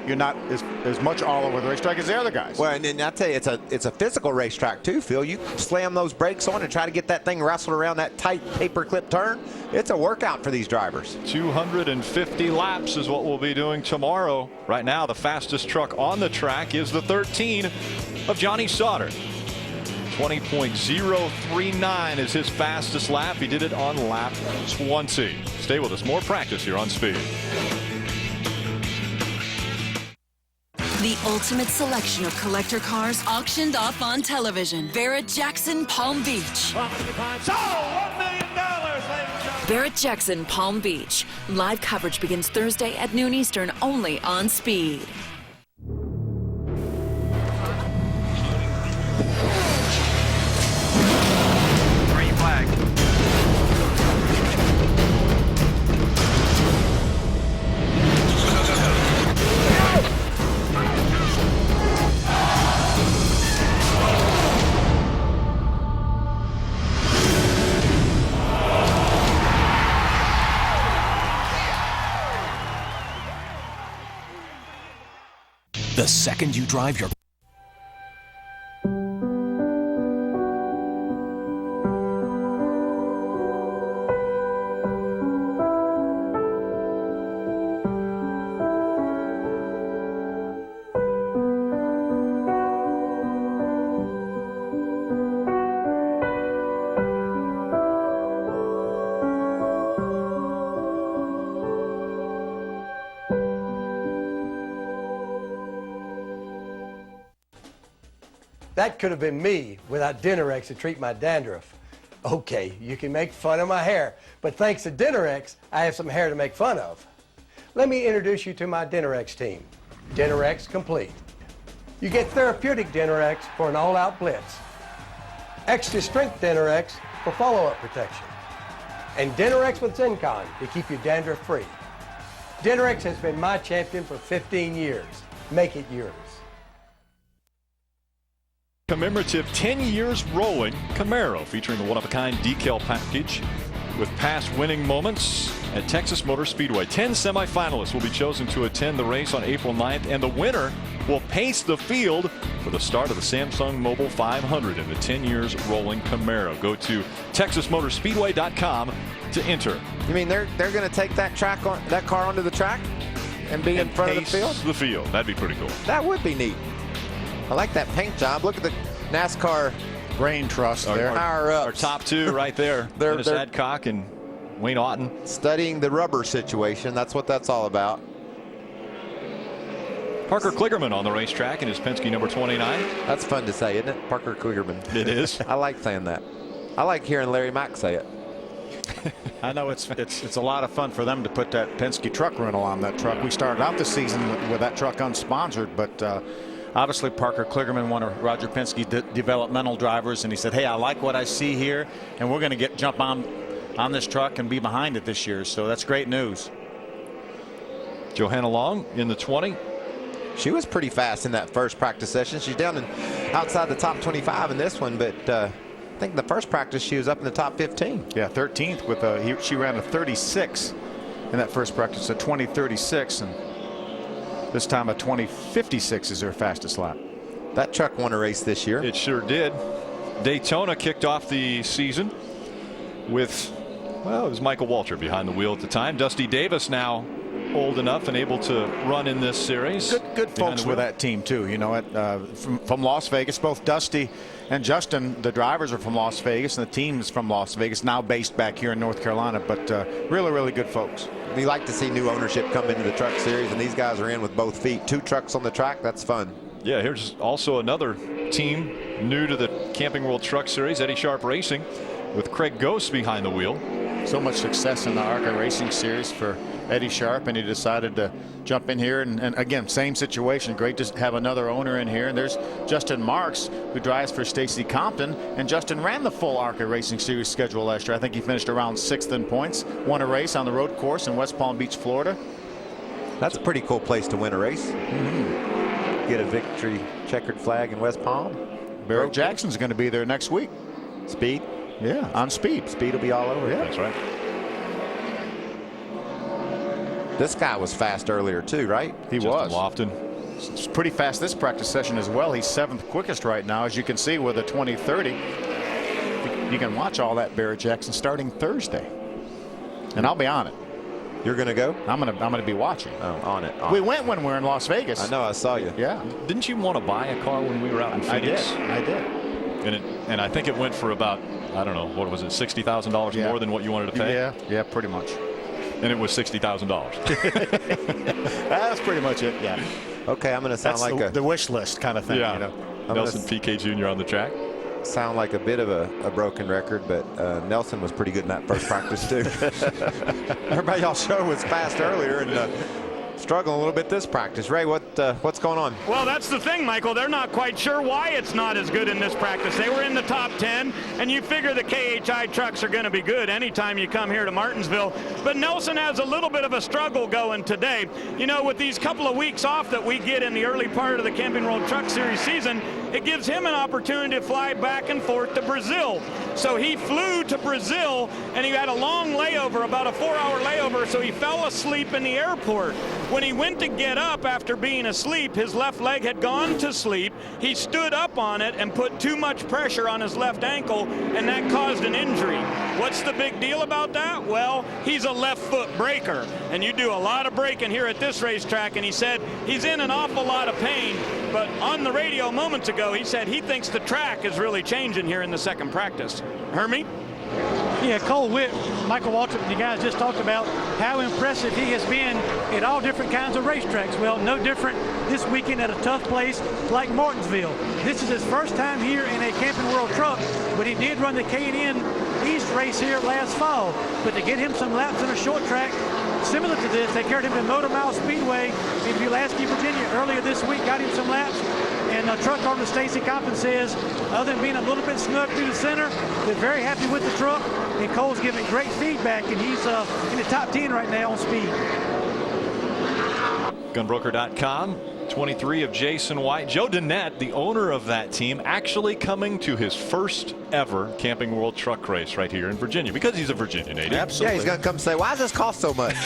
you're not as much all over the racetrack as the other guys. Well, and then I tell you, it's a physical racetrack too, Phil. You slam those brakes on and try to get that thing wrestled around that tight paperclip turn. It's a workout for these drivers. 250 laps is what we'll be doing tomorrow. Right now, the fastest truck on the track is the 13 of Johnny Sauter. 20.039 is his fastest lap. He did it on lap 20. Stay with us. More practice here on Speed. The ultimate selection of collector cars auctioned off on television. Barrett-Jackson Palm Beach. $1 million, Barrett-Jackson Palm Beach. Live coverage begins Thursday at noon Eastern, only on Speed. Green flag. second you drive your... That could have been me without Dinerex to treat my dandruff. Okay, you can make fun of my hair, but thanks to Dinerex, I have some hair to make fun of. Let me introduce you to my Dinerex team. Dinerex Complete. You get therapeutic Dinerex for an all-out blitz. Extra strength Dinerex for follow-up protection. And Dinerex with Zencon to keep you dandruff-free. Dinerex has been my champion for 15 years. Make it yours. Commemorative 10 years rolling Camaro featuring the one-of-a-kind decal package with past winning moments at Texas Motor Speedway. 10 semifinalists will be chosen to attend the race on April 9th, and the winner will pace the field for the start of the Samsung Mobile 500 in the 10 years rolling Camaro. Go to TexasMotorspeedway.com to enter. You mean they're going to take that car onto the track and be in front of the field? The field. That'd be pretty cool. That would be neat. I like that paint job. Look at the NASCAR brain trust there. Our top two right there. Dennis Adcock and Wayne Otten. Studying the rubber situation. That's what that's all about. Parker Kligerman on the racetrack in his Penske number 29. That's fun to say, isn't it? Parker Kligerman. It is. I like saying that. I like hearing Larry Mack say it. I know it's a lot of fun for them to put that Penske truck rental on that truck. We started out the season with that truck unsponsored, but obviously Parker Kligerman, one of Roger Penske's developmental drivers, and he said, hey, I like what I see here, and we're going to jump on this truck and be behind it this year. So that's great news. Johanna Long in the 20. She was pretty fast in that first practice session. She's down outside the top 25 in this one, but I think in the first practice she was up in the top 15. Yeah, 13th with she ran a 36 in that first practice, a 20:36, and this time a 20:56 is her fastest lap. That truck won a race this year. It sure did. Daytona kicked off the season with, well, it was Michael Walter behind the wheel at the time. Dusty Davis now old enough and able to run in this series. Good folks with that team too. You know, from Las Vegas, both Dusty and Justin, the drivers are from Las Vegas, and the team is from Las Vegas, now based back here in North Carolina. But really good folks. We like to see new ownership come into the truck series, and these guys are in with both feet. 2 trucks on the track, that's fun. Yeah, here's also another team new to the Camping World Truck Series, Eddie Sharp Racing, with Craig Ghost behind the wheel. So much success in the ARCA Racing Series for Eddie Sharp, and he decided to jump in here. And again, same situation. Great to have another owner in here. And there's Justin Marks, who drives for Stacy Compton. And Justin ran the full ARCA Racing Series schedule last year. I think he finished around 6th in points. Won a race on the road course in West Palm Beach, Florida. That's a pretty cool place to win a race. Get a victory checkered flag in West Palm. Barrett Jackson's going to be there next week. Speed? Yeah, on Speed. Speed will be all over. Yeah, that's right. This guy was fast earlier too, right? He was. Lofton. It's pretty fast this practice session as well. He's 7th quickest right now, as you can see, with a 20:30. You can watch all that Barrett Jackson starting Thursday, and I'll be on it. You're gonna go? I'm gonna be watching. Oh, on it. We went when we were in Las Vegas. I know. I saw you. Yeah. Didn't you want to buy a car when we were out in Phoenix? I did. And I think it went for about, I don't know, what was it, $60,000 more than what you wanted to pay? Yeah, pretty much. And it was $60,000. That's pretty much it. Yeah. Okay, I'm going to sound like the wish list kind of thing. Yeah. You know? Nelson Piquet Jr. on the track. Sound like a bit of a broken record, but Nelson was pretty good in that first practice too. Everybody y'all showed was fast earlier and struggling a little bit this practice. Ray, what's going on? Well, that's the thing, Michael. They're not quite sure why it's not as good in this practice. They were in the top 10, and you figure the KHI trucks are going to be good anytime you come here to Martinsville. But Nelson has a little bit of a struggle going today. You know, with these couple of weeks off that we get in the early part of the Camping World Truck Series season, it gives him an opportunity to fly back and forth to Brazil. So he flew to Brazil, and he had a long layover, about a 4-hour layover, so he fell asleep in the airport. When he went to get up after being asleep, his left leg had gone to sleep. He stood up on it and put too much pressure on his left ankle, and that caused an injury. What's the big deal about that? Well, he's a left foot braker, and you do a lot of braking here at this racetrack, and he said he's in an awful lot of pain. But on the radio moments ago, he said he thinks the track is really changing here in the second practice. Hermie? Yeah, Cole Witt, Michael Waltrip, the guys just talked about how impressive he has been at all different kinds of racetracks. Well, no different this weekend at a tough place like Martinsville. This is his first time here in a Camping World truck, but he did run the K&N East race here last fall. But to get him some laps in a short track similar to this, they carried him to Motor Mile Speedway in Pulaski, Virginia earlier this week, got him some laps. And truck owner Stacy Coppin says, other than being a little bit snug through the center, they're very happy with the truck. And Cole's giving great feedback, and he's in the top 10 right now on speed. Gunbroker.com, 23 of Jason White. Joe Dannett, the owner of that team, actually coming to his first ever Camping World truck race right here in Virginia, because he's a Virginia native. Absolutely. Yeah, he's going to come say, why does this cost so much?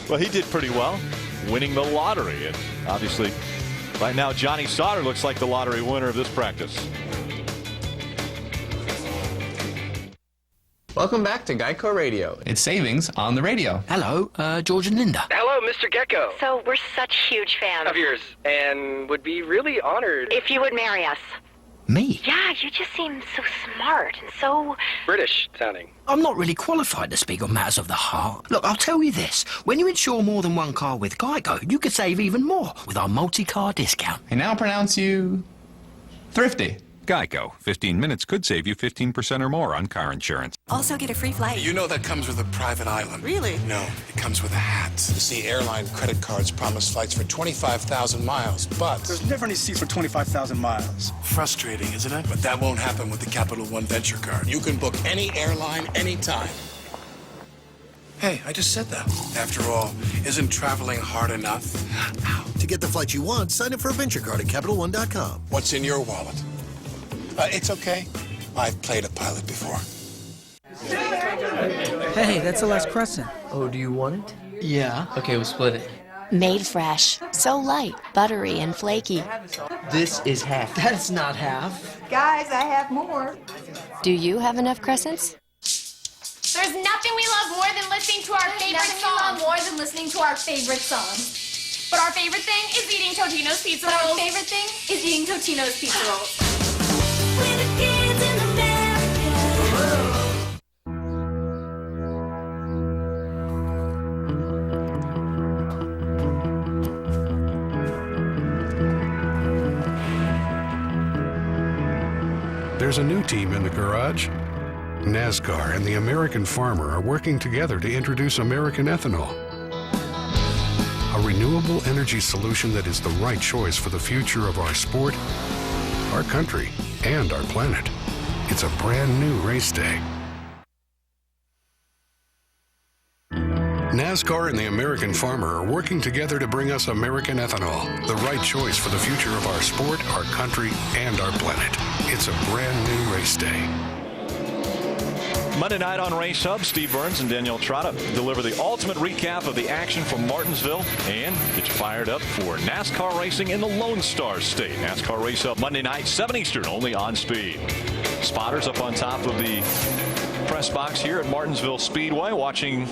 Well, he did pretty well, winning the lottery. And obviously, right now, Johnny Sauter looks like the lottery winner of this practice. Welcome back to Geico Radio. It's savings on the radio. Hello, George and Linda. Hello, Mr. Gecko. So we're such huge fans Of yours, and would be really honored if you would marry us. Me? Yeah, you just seem so smart and so British sounding. I'm not really qualified to speak on matters of the heart. Look, I'll tell you this. When you insure more than one car with Geico, you could save even more with our multi-car discount. I now pronounce you thrifty. Geico. 15 minutes could save you 15% or more on car insurance. Also get a free flight. You know that comes with a private island. Really? No, it comes with a hat. You see, airline credit cards promise flights for 25,000 miles, but there's never any seats for 25,000 miles. Frustrating, isn't it? But that won't happen with the Capital One Venture Card. You can book any airline, anytime. Hey, I just said that. After all, isn't traveling hard enough? Ow. To get the flights you want, sign up for a Venture Card at CapitalOne.com. What's in your wallet? It's okay. I've played a pilot before. Hey, that's the last crescent. Oh, do you want it? Yeah. Okay, we'll split it. Made fresh. So light, buttery, and flaky. This is half. That's not half. Guys, I have more. Do you have enough crescents? There's nothing we love more than listening to our favorite song. Nothing we love more than listening to our favorite songs. But our favorite thing is eating Totino's pizza rolls. But our favorite thing is eating Totino's pizza rolls. There's a new team in the garage. NASCAR and the American farmer are working together to introduce American ethanol, a renewable energy solution that is the right choice for the future of our sport, our country, and our planet. It's a brand new race day. NASCAR and the American farmer are working together to bring us American ethanol, the right choice for the future of our sport, our country, and our planet. It's a brand new race day. Monday night on Race Hub, Steve Burns and Danielle Trotta deliver the ultimate recap of the action from Martinsville and get you fired up for NASCAR racing in the Lone Star State. NASCAR Race Hub Monday night, 7 Eastern, only on Speed. Spotters up on top of the press box here at Martinsville Speedway, watching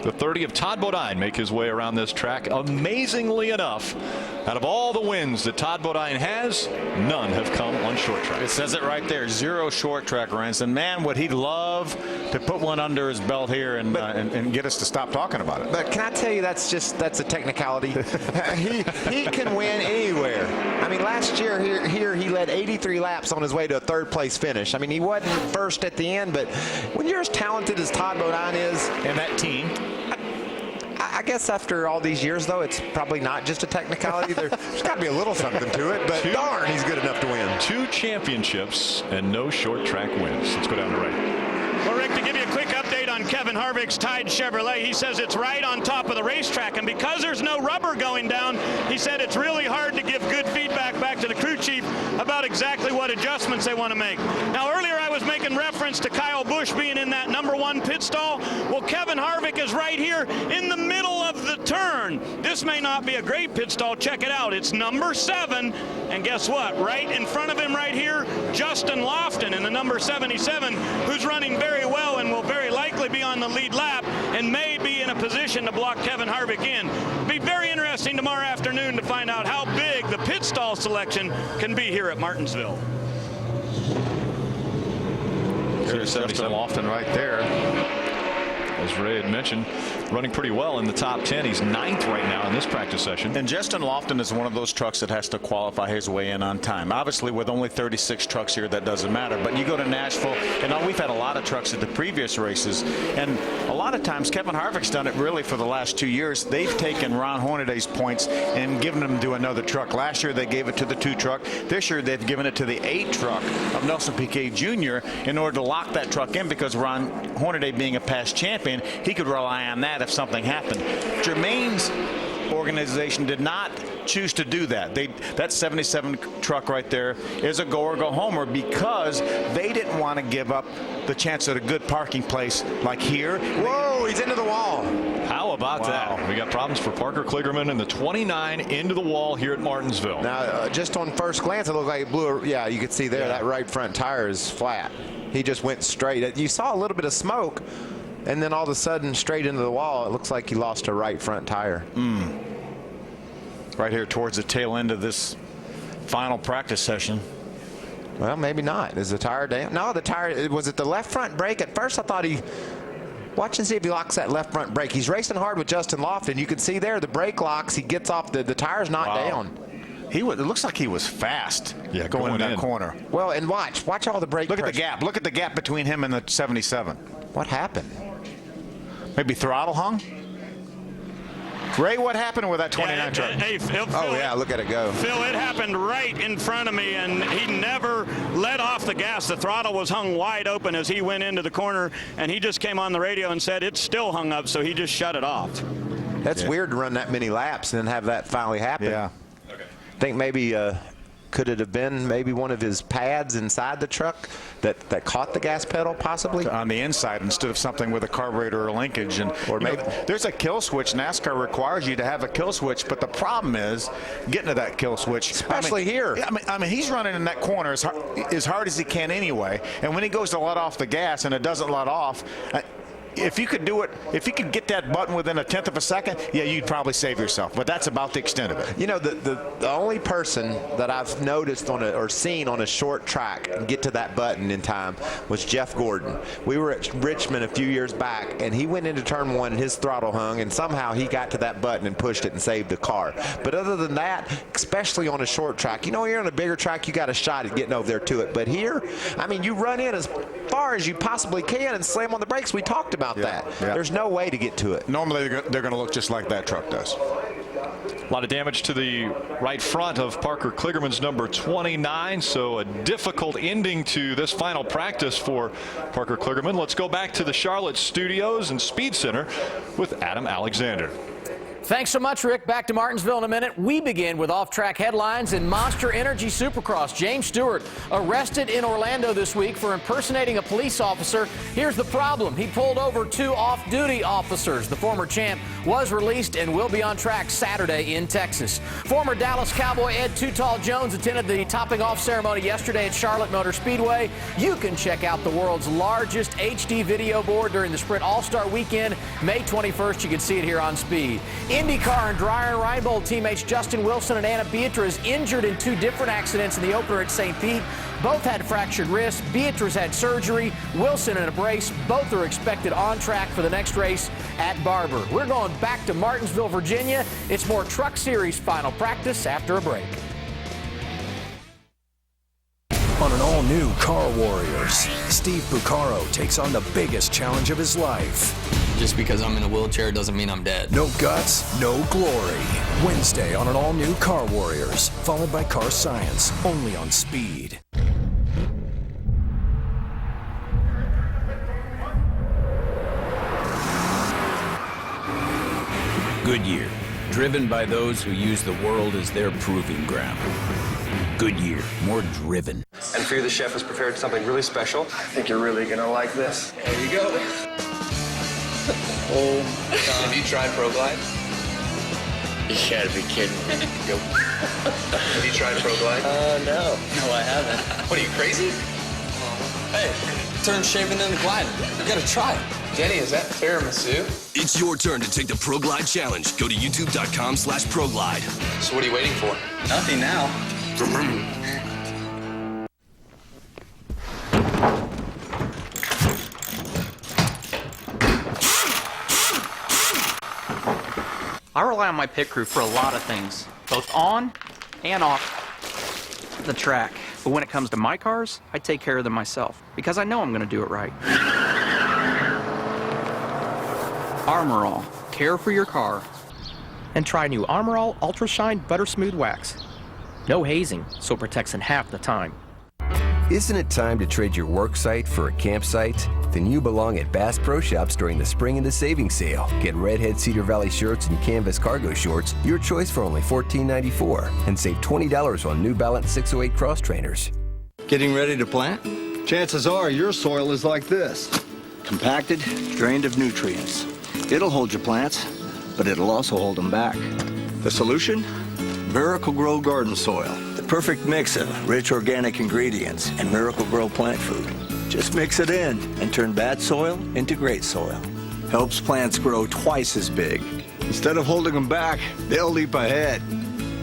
the 30 of Todd Bodine make his way around this track. Amazingly enough, out of all the wins that Todd Bodine has, none have come on short track. It says it right there, 0 short track runs. And man, would he love to put one under his belt here and get us to stop talking about it. But can I tell you, that's a technicality. he can win anywhere. I mean, last year here he led 83 laps on his way to a third place finish. I mean, he wasn't first at the end, but when you're as talented as Todd Bodine is and that team, I guess after all these years, though, it's probably not just a technicality. There's got to be a little something to it, but darn, he's good enough to win. 2 championships and no short track wins. Let's go down to Ray. Well, Rick, to give you a quick update on Kevin Harvick's Tide Chevrolet, he says it's right on top of the racetrack, and because there's no rubber going down, he said it's really hard to give good feedback back to the crew chief about exactly what adjustments they want to make. Now, earlier I was making reference to Kyle Busch being in that #1 pit stall. Well, Kevin Harvick is right here in the middle of the turn. This may not be a great pit stall. Check it out. It's number 7. And guess what? Right in front of him right here, Justin Lofton in the number 77, who's running very well and will very likely be on the lead lap and may be in a position to block Kevin Harvick in. Be very interesting tomorrow afternoon to find out how big the pit stall selection can be here at Martinsville. There's Justin Lofton right there. As Ray had mentioned, running pretty well in the top 10. He's 9th right now in this practice session. And Justin Lofton is one of those trucks that has to qualify his way in on time. Obviously, with only 36 trucks here, that doesn't matter. But you go to Nashville, and we've had a lot of trucks at the previous races. And a lot of times, Kevin Harvick's done it really for the last 2 years. They've taken Ron Hornaday's points and given them to another truck. Last year, they gave it to the 2 truck. This year, they've given it to the 8 truck of Nelson Piquet Jr. in order to lock that truck in, because Ron Hornaday, being a past champion, he could rely on that if something happened. Germain's organization did not choose to do that. That 77 truck right there is a go or go homer, because they didn't want to give up the chance at a good parking place like here. Whoa, he's into the wall. How about that? We got problems for Parker Kligerman in the 29 into the wall here at Martinsville. Now, just on first glance, it looked like it blew. Yeah, you could see there that right front tire is flat. He just went straight. You saw a little bit of smoke, and then all of a sudden, straight into the wall. It looks like he lost a right front tire. Right here towards the tail end of this final practice session. Well, maybe not. Is the tire down? No, the tire, was it the left front brake? At first, I thought watch and see if he locks that left front brake. He's racing hard with Justin Lofton. You can see there the brake locks. He gets off, the tire's not down. It looks like he was fast going in that corner. Well, and watch all the brake pressure. Look at the gap. Look at the gap between him and the 77. What happened? Maybe throttle hung? Ray, what happened with that 29 truck? Hey, Phil, look at it go. Phil, it happened right in front of me, and he never let off the gas. The throttle was hung wide open as he went into the corner, and he just came on the radio and said it's still hung up, so he just shut it off. That's weird to run that many laps and then have that finally happen. Yeah. I think maybe could it have been maybe one of his pads inside the truck that caught the gas pedal, possibly? On the inside instead of something with a carburetor or linkage. Or maybe there's a kill switch. NASCAR requires you to have a kill switch, but the problem is getting to that kill switch. Especially here. I mean, he's running in that corner as hard as he can anyway, and when he goes to let off the gas and it doesn't let off, if you could do it, if you could get that button within a 1/10 of a second, you'd probably save yourself. But that's about the extent of it. You know, the only person that I've noticed or seen on a short track and get to that button in time was Jeff Gordon. We were at Richmond a few years back, and he went into turn 1, his throttle hung, and somehow he got to that button and pushed it and saved the car. But other than that, especially on a short track, you're on a bigger track, you got a shot at getting over there to it. But here, I mean, you run in as far as you possibly can and slam on the brakes. We talked about that. Yeah. There's no way to get to it. Normally, they're going to look just like that truck does. A lot of damage to the right front of Parker Kligerman's number 29, so a difficult ending to this final practice for Parker Kligerman. Let's go back to the Charlotte Studios and Speed Center with Adam Alexander. Thanks so much, Rick. Back to Martinsville in a minute. We begin with off-track headlines in Monster Energy Supercross. James Stewart arrested in Orlando this week for impersonating a police officer. Here's the problem. He pulled over 2 off-duty officers. The former champ was released and will be on track Saturday in Texas. Former Dallas Cowboy Ed Too Tall Jones attended the topping off ceremony yesterday at Charlotte Motor Speedway. You can check out the world's largest HD video board during the Sprint All-Star Weekend. May 21st, you can see it here on Speed. IndyCar and Dreyer and Reinbold teammates Justin Wilson and Anna Beatriz injured in 2 different accidents in the opener at St. Pete. Both had fractured wrists. Beatriz had surgery. Wilson in a brace. Both are expected on track for the next race at Barber. We're going back to Martinsville, Virginia. It's more Truck Series final practice after a break. On an all-new Car Warriors, Steve Buccaro takes on the biggest challenge of his life. Just because I'm in a wheelchair doesn't mean I'm dead. No guts, no glory. Wednesday on an all-new Car Warriors, followed by Car Science, only on Speed. Goodyear, driven by those who use the world as their proving ground. Goodyear, more driven. And for you, the chef has prepared something really special. I think you're really gonna like this. There you go. Oh, have you tried ProGlide? You gotta be kidding me. Have you tried Pro Glide? No. No, I haven't. What, are you crazy? Hey, turn-shaving into gliding. You gotta try it. Jenny, is that tiramisu? It's your turn to take the Pro Glide Challenge. Go to youtube.com/ProGlide. So what are you waiting for? Nothing now. I rely on my pit crew for a lot of things, both on and off the track. But when it comes to my cars, I take care of them myself because I know I'm going to do it right. Armor All. Care for your car. And try new Armor All Ultra Shine Butter Smooth Wax. No hazing, so it protects in half the time. Isn't it time to trade your work site for a campsite? Then you belong at Bass Pro Shops during the Spring into Savings Sale. Get Redhead Cedar Valley shirts and canvas cargo shorts, your choice for only $14.94. And save $20 on New Balance 608 cross trainers. Getting ready to plant? Chances are your soil is like this. Compacted, drained of nutrients. It'll hold your plants, but it'll also hold them back. The solution? Miracle-Gro Garden Soil. The perfect mix of rich organic ingredients and Miracle-Gro plant food. Just mix it in and turn bad soil into great soil. Helps plants grow twice as big. Instead of holding them back, they'll leap ahead.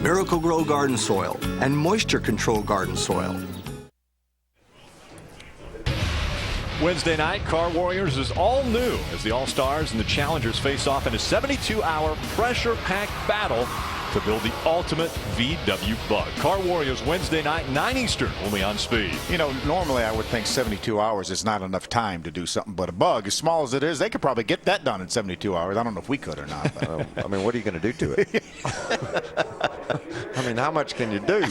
Miracle-Gro Garden Soil and Moisture Control Garden Soil. Wednesday night, Car Warriors is all new as the All-Stars and the Challengers face off in a 72-hour pressure-packed battle to build the ultimate VW Bug. Car Warriors Wednesday night, 9 Eastern, only on Speed. You know, normally I would think 72 hours is not enough time to do something, but a Bug, as small as it is, they could probably get that done in 72 hours. I don't know if we could or not. But. I mean, what are you going to do to it? I mean, how much can you do?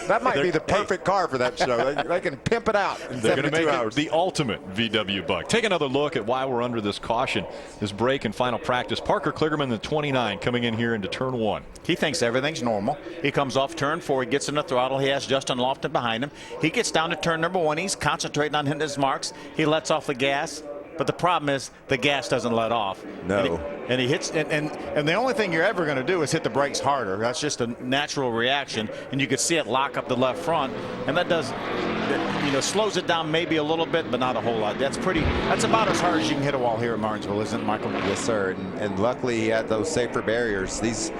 That might be the perfect car for that show. They can pimp it out in 72 hours. The ultimate VW Bug. Take another look at why we're under this caution, this break and final practice. Parker Kligerman, the 29, coming in here into turn 1. He thinks everything's normal. He comes off turn 4. He gets in the throttle. He has Justin Lofton behind him. He gets down to turn number 1. He's concentrating on hitting his marks. He lets off the gas. But the problem is the gas doesn't let off. No. And he hits, and the only thing you're ever going to do is hit the brakes harder. That's just a natural reaction. And you could see it lock up the left front. And that does, you know, slows it down maybe a little bit, but not a whole lot. That's about as hard as you can hit a wall here at Martinsville, isn't it, Michael? Yes, sir. And luckily he had those safer barriers. These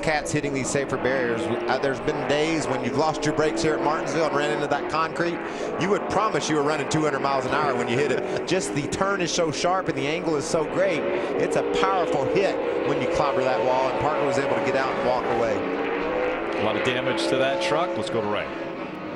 cats hitting these safer barriers, there's been days when you've lost your brakes here at Martinsville and ran into that concrete. You would promise you were running 200 miles an hour when you hit it. Just the turn is so sharp and the angle is so great. It's a powerful hit when you clobber that wall, and Parker was able to get out and walk away. A lot of damage to that truck. Let's go to Ray.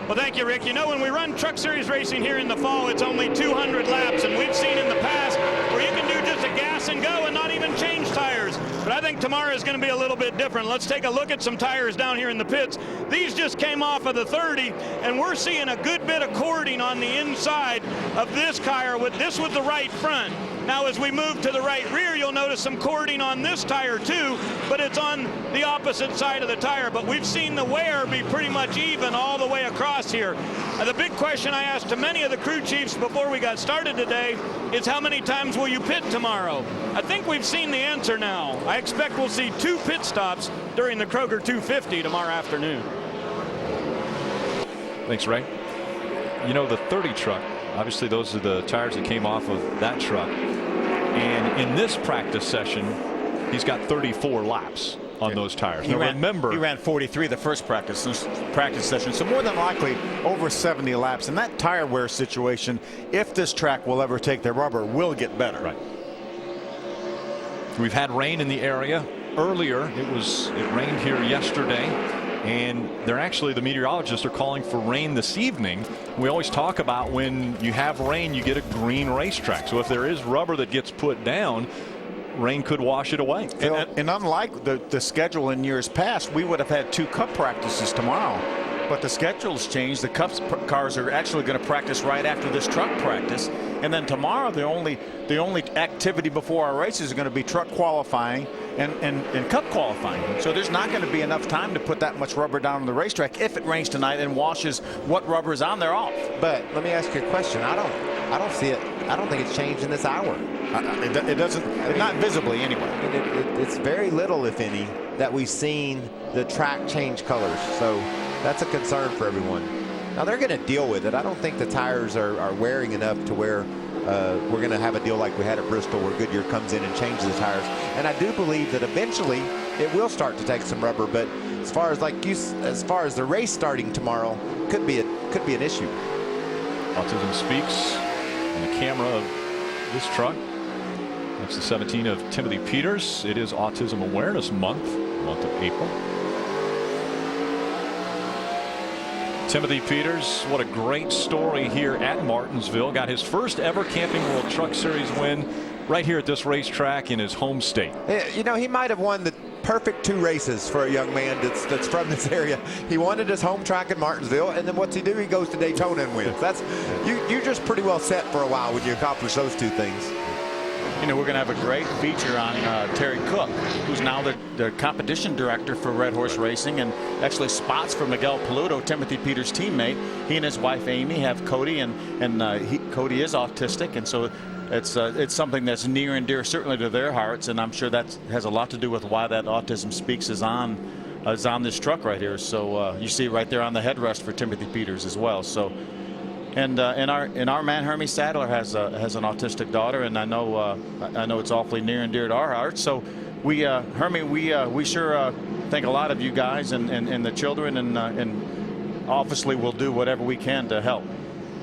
Well, thank you, Rick. You know, when we run Truck Series racing here in the fall, it's only 200 laps, and we've seen in the past where you can do just a gas and go and not even change tires. But I think tomorrow is going to be a little bit different. Let's take a look at some tires down here in the pits. These just came off of the 30, and we're seeing a good bit of cording on the inside of this tire. This was the right front. Now, as we move to the right rear, you'll notice some cording on this tire too, but it's on the opposite side of the tire. But we've seen the wear be pretty much even all the way across here. The big question I asked to many of the crew chiefs before we got started today is how many times will you pit tomorrow? I think we've seen the answer now. I expect we'll see 2 pit stops during the Kroger 250 tomorrow afternoon. Thanks, Ray. You know, the 30 truck, obviously those are the tires that came off of that truck. And in this practice session, he's got 34 laps on those tires. Now, remember, he ran 43 the first practice session, so more than likely over 70 laps. And that tire wear situation, if this track will ever take their rubber, will get better. Right. We've had rain in the area. Earlier, it rained here yesterday. And the meteorologists are calling for rain this evening. We always talk about when you have rain, you get a green racetrack. So if there is rubber that gets put down, rain could wash it away. And unlike the schedule in years past, we would have had 2 Cup practices tomorrow. But the schedule's changed. The Cup cars are actually going to practice right after this truck practice. And then tomorrow, the only activity before our races is going to be truck qualifying and Cup qualifying. So there's not going to be enough time to put that much rubber down on the racetrack if it rains tonight and washes what rubber is on there off. But let me ask you a question. I I don't see it. I don't think it's changed in this hour. It doesn't, not visibly anyway. It's very little, if any, that we've seen the track change colors. So that's a concern for everyone. Now they're going to deal with it. I don't think the tires are wearing enough to where we're going to have a deal like we had at Bristol where Goodyear comes in and changes the tires. And I do believe that eventually it will start to take some rubber. But as far as the race starting tomorrow, could be an issue. Autism Speaks on the camera of this truck. That's the 17 of Timothy Peters. It is Autism Awareness Month of April. Timothy Peters, what a great story here at Martinsville. Got his first ever Camping World Truck Series win right here at this racetrack in his home state. You know, he might have won the perfect 2 races for a young man that's from this area. He won at his home track in Martinsville, and then what's he do? He goes to Daytona and wins. That's you're just pretty well set for a while when you accomplish those 2 things. You know, we're going to have a great feature on Terry Cook, who's now the competition director for Red Horse Racing and actually spots for Miguel Paludo, Timothy Peters' teammate. He and his wife Amy have Cody, and Cody is autistic, and so it's something that's near and dear certainly to their hearts, and I'm sure that has a lot to do with why that Autism Speaks is on this truck right here. So you see it right there on the headrest for Timothy Peters as well. So. And our man Hermie Sadler has an autistic daughter, and I know it's awfully near and dear to our hearts. So Hermie, we sure think a lot of you guys and the children, and obviously we'll do whatever we can to help.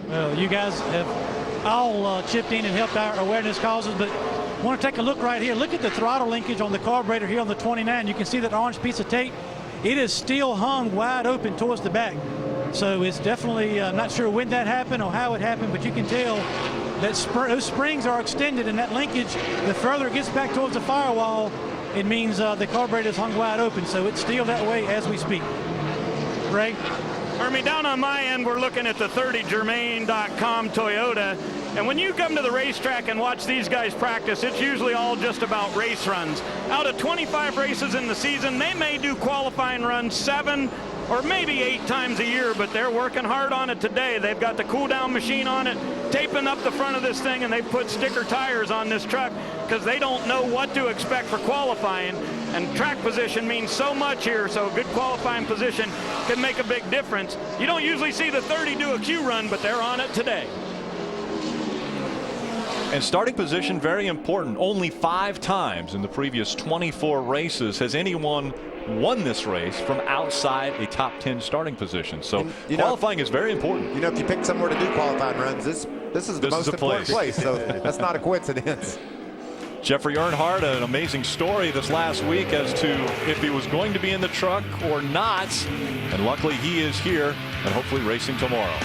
Well, you guys have all chipped in and helped our awareness causes, but I want to take a look right here. Look at the throttle linkage on the carburetor here on the 29. You can see that orange piece of tape. It is still hung wide open towards the back. So it's definitely not sure when that happened or how it happened, but you can tell that those springs are extended, and that linkage, the further it gets back towards the firewall, it means the carburetor is hung wide open. So it's still that way as we speak. Greg? Hermie, down on my end, we're looking at the 30germain.com Toyota. And when you come to the racetrack and watch these guys practice, it's usually all just about race runs. Out of 25 races in the season, they may do qualifying runs 7 or maybe 8 times a year, but they're working hard on it today. They've got the cool down machine on it, taping up the front of this thing, and they put sticker tires on this truck because they don't know what to expect for qualifying. And track position means so much here, so a good qualifying position can make a big difference. You don't usually see the 30 do a Q run, but they're on it today. And starting position, very important. Only 5 times in the previous 24 races has anyone won this race from outside a top 10 starting position. So qualifying is very important. You know, if you pick somewhere to do qualifying runs, this is the most important place. So that's not a coincidence. Jeffrey Earnhardt, an amazing story this last week as to if he was going to be in the truck or not. And luckily he is here and hopefully racing tomorrow.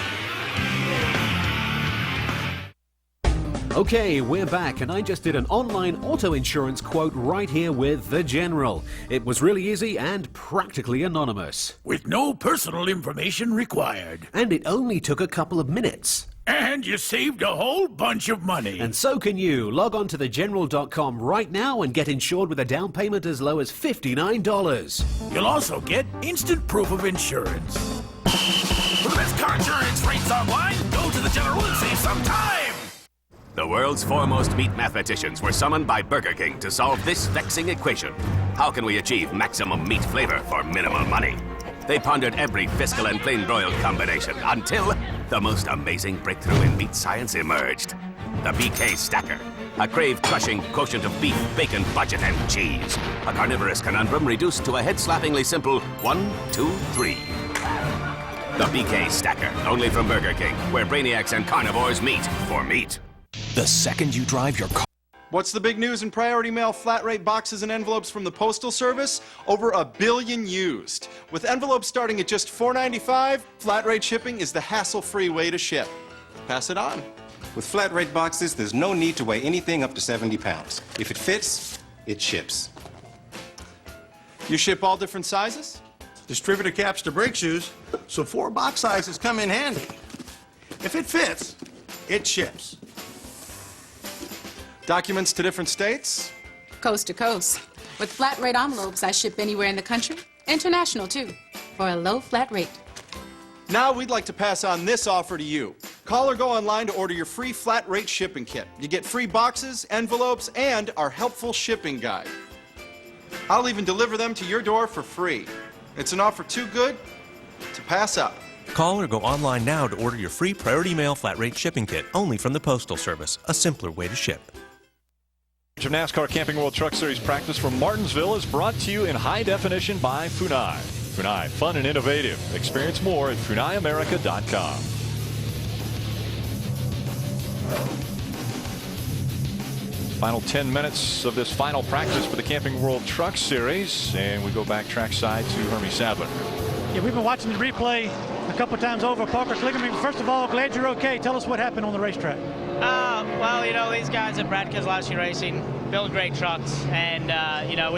Okay, we're back, and I just did an online auto insurance quote right here with The General. It was really easy and practically anonymous. With no personal information required. And it only took a couple of minutes. And you saved a whole bunch of money. And so can you. Log on to thegeneral.com right now and get insured with a down payment as low as $59. You'll also get instant proof of insurance. For the best car insurance rates online, go to The General and save some time. The world's foremost meat mathematicians were summoned by Burger King to solve this vexing equation. How can we achieve maximum meat flavor for minimal money? They pondered every fiscal and plain broiled combination until the most amazing breakthrough in meat science emerged. The BK Stacker, a crave-crushing quotient of beef, bacon, budget, and cheese. A carnivorous conundrum reduced to a head-slappingly simple 1, 2, 3. The BK Stacker, only from Burger King, where brainiacs and carnivores meet for meat. The second you drive your car. What's the big news in Priority Mail flat rate boxes and envelopes from the Postal Service? Over 1 billion used. With envelopes starting at just $4.95, flat rate shipping is the hassle-free way to ship. Pass it on. With flat rate boxes, there's no need to weigh anything up to 70 pounds. If it fits, it ships. You ship all different sizes? Distributor caps to brake shoes, so 4 box sizes come in handy. If it fits, it ships. Documents to different states? Coast to coast. With flat rate envelopes, I ship anywhere in the country, international too, for a low flat rate. Now we'd like to pass on this offer to you. Call or go online to order your free flat rate shipping kit. You get free boxes, envelopes, and our helpful shipping guide. I'll even deliver them to your door for free. It's an offer too good to pass up. Call or go online now to order your free Priority Mail flat rate shipping kit only from the Postal Service, a simpler way to ship. Of NASCAR Camping World Truck Series practice from Martinsville is brought to you in high definition by Funai. Funai, fun and innovative. Experience more at FunaiAmerica.com. Final 10 minutes of this final practice for the Camping World Truck Series, and we go back trackside to Hermie Sadler. Yeah, we've been watching the replay a couple times over. Parker Kligerman, first of all, glad you're okay. Tell us what happened on the racetrack. Well, you know, these guys at Brad Keselowski Racing build great trucks, and you know,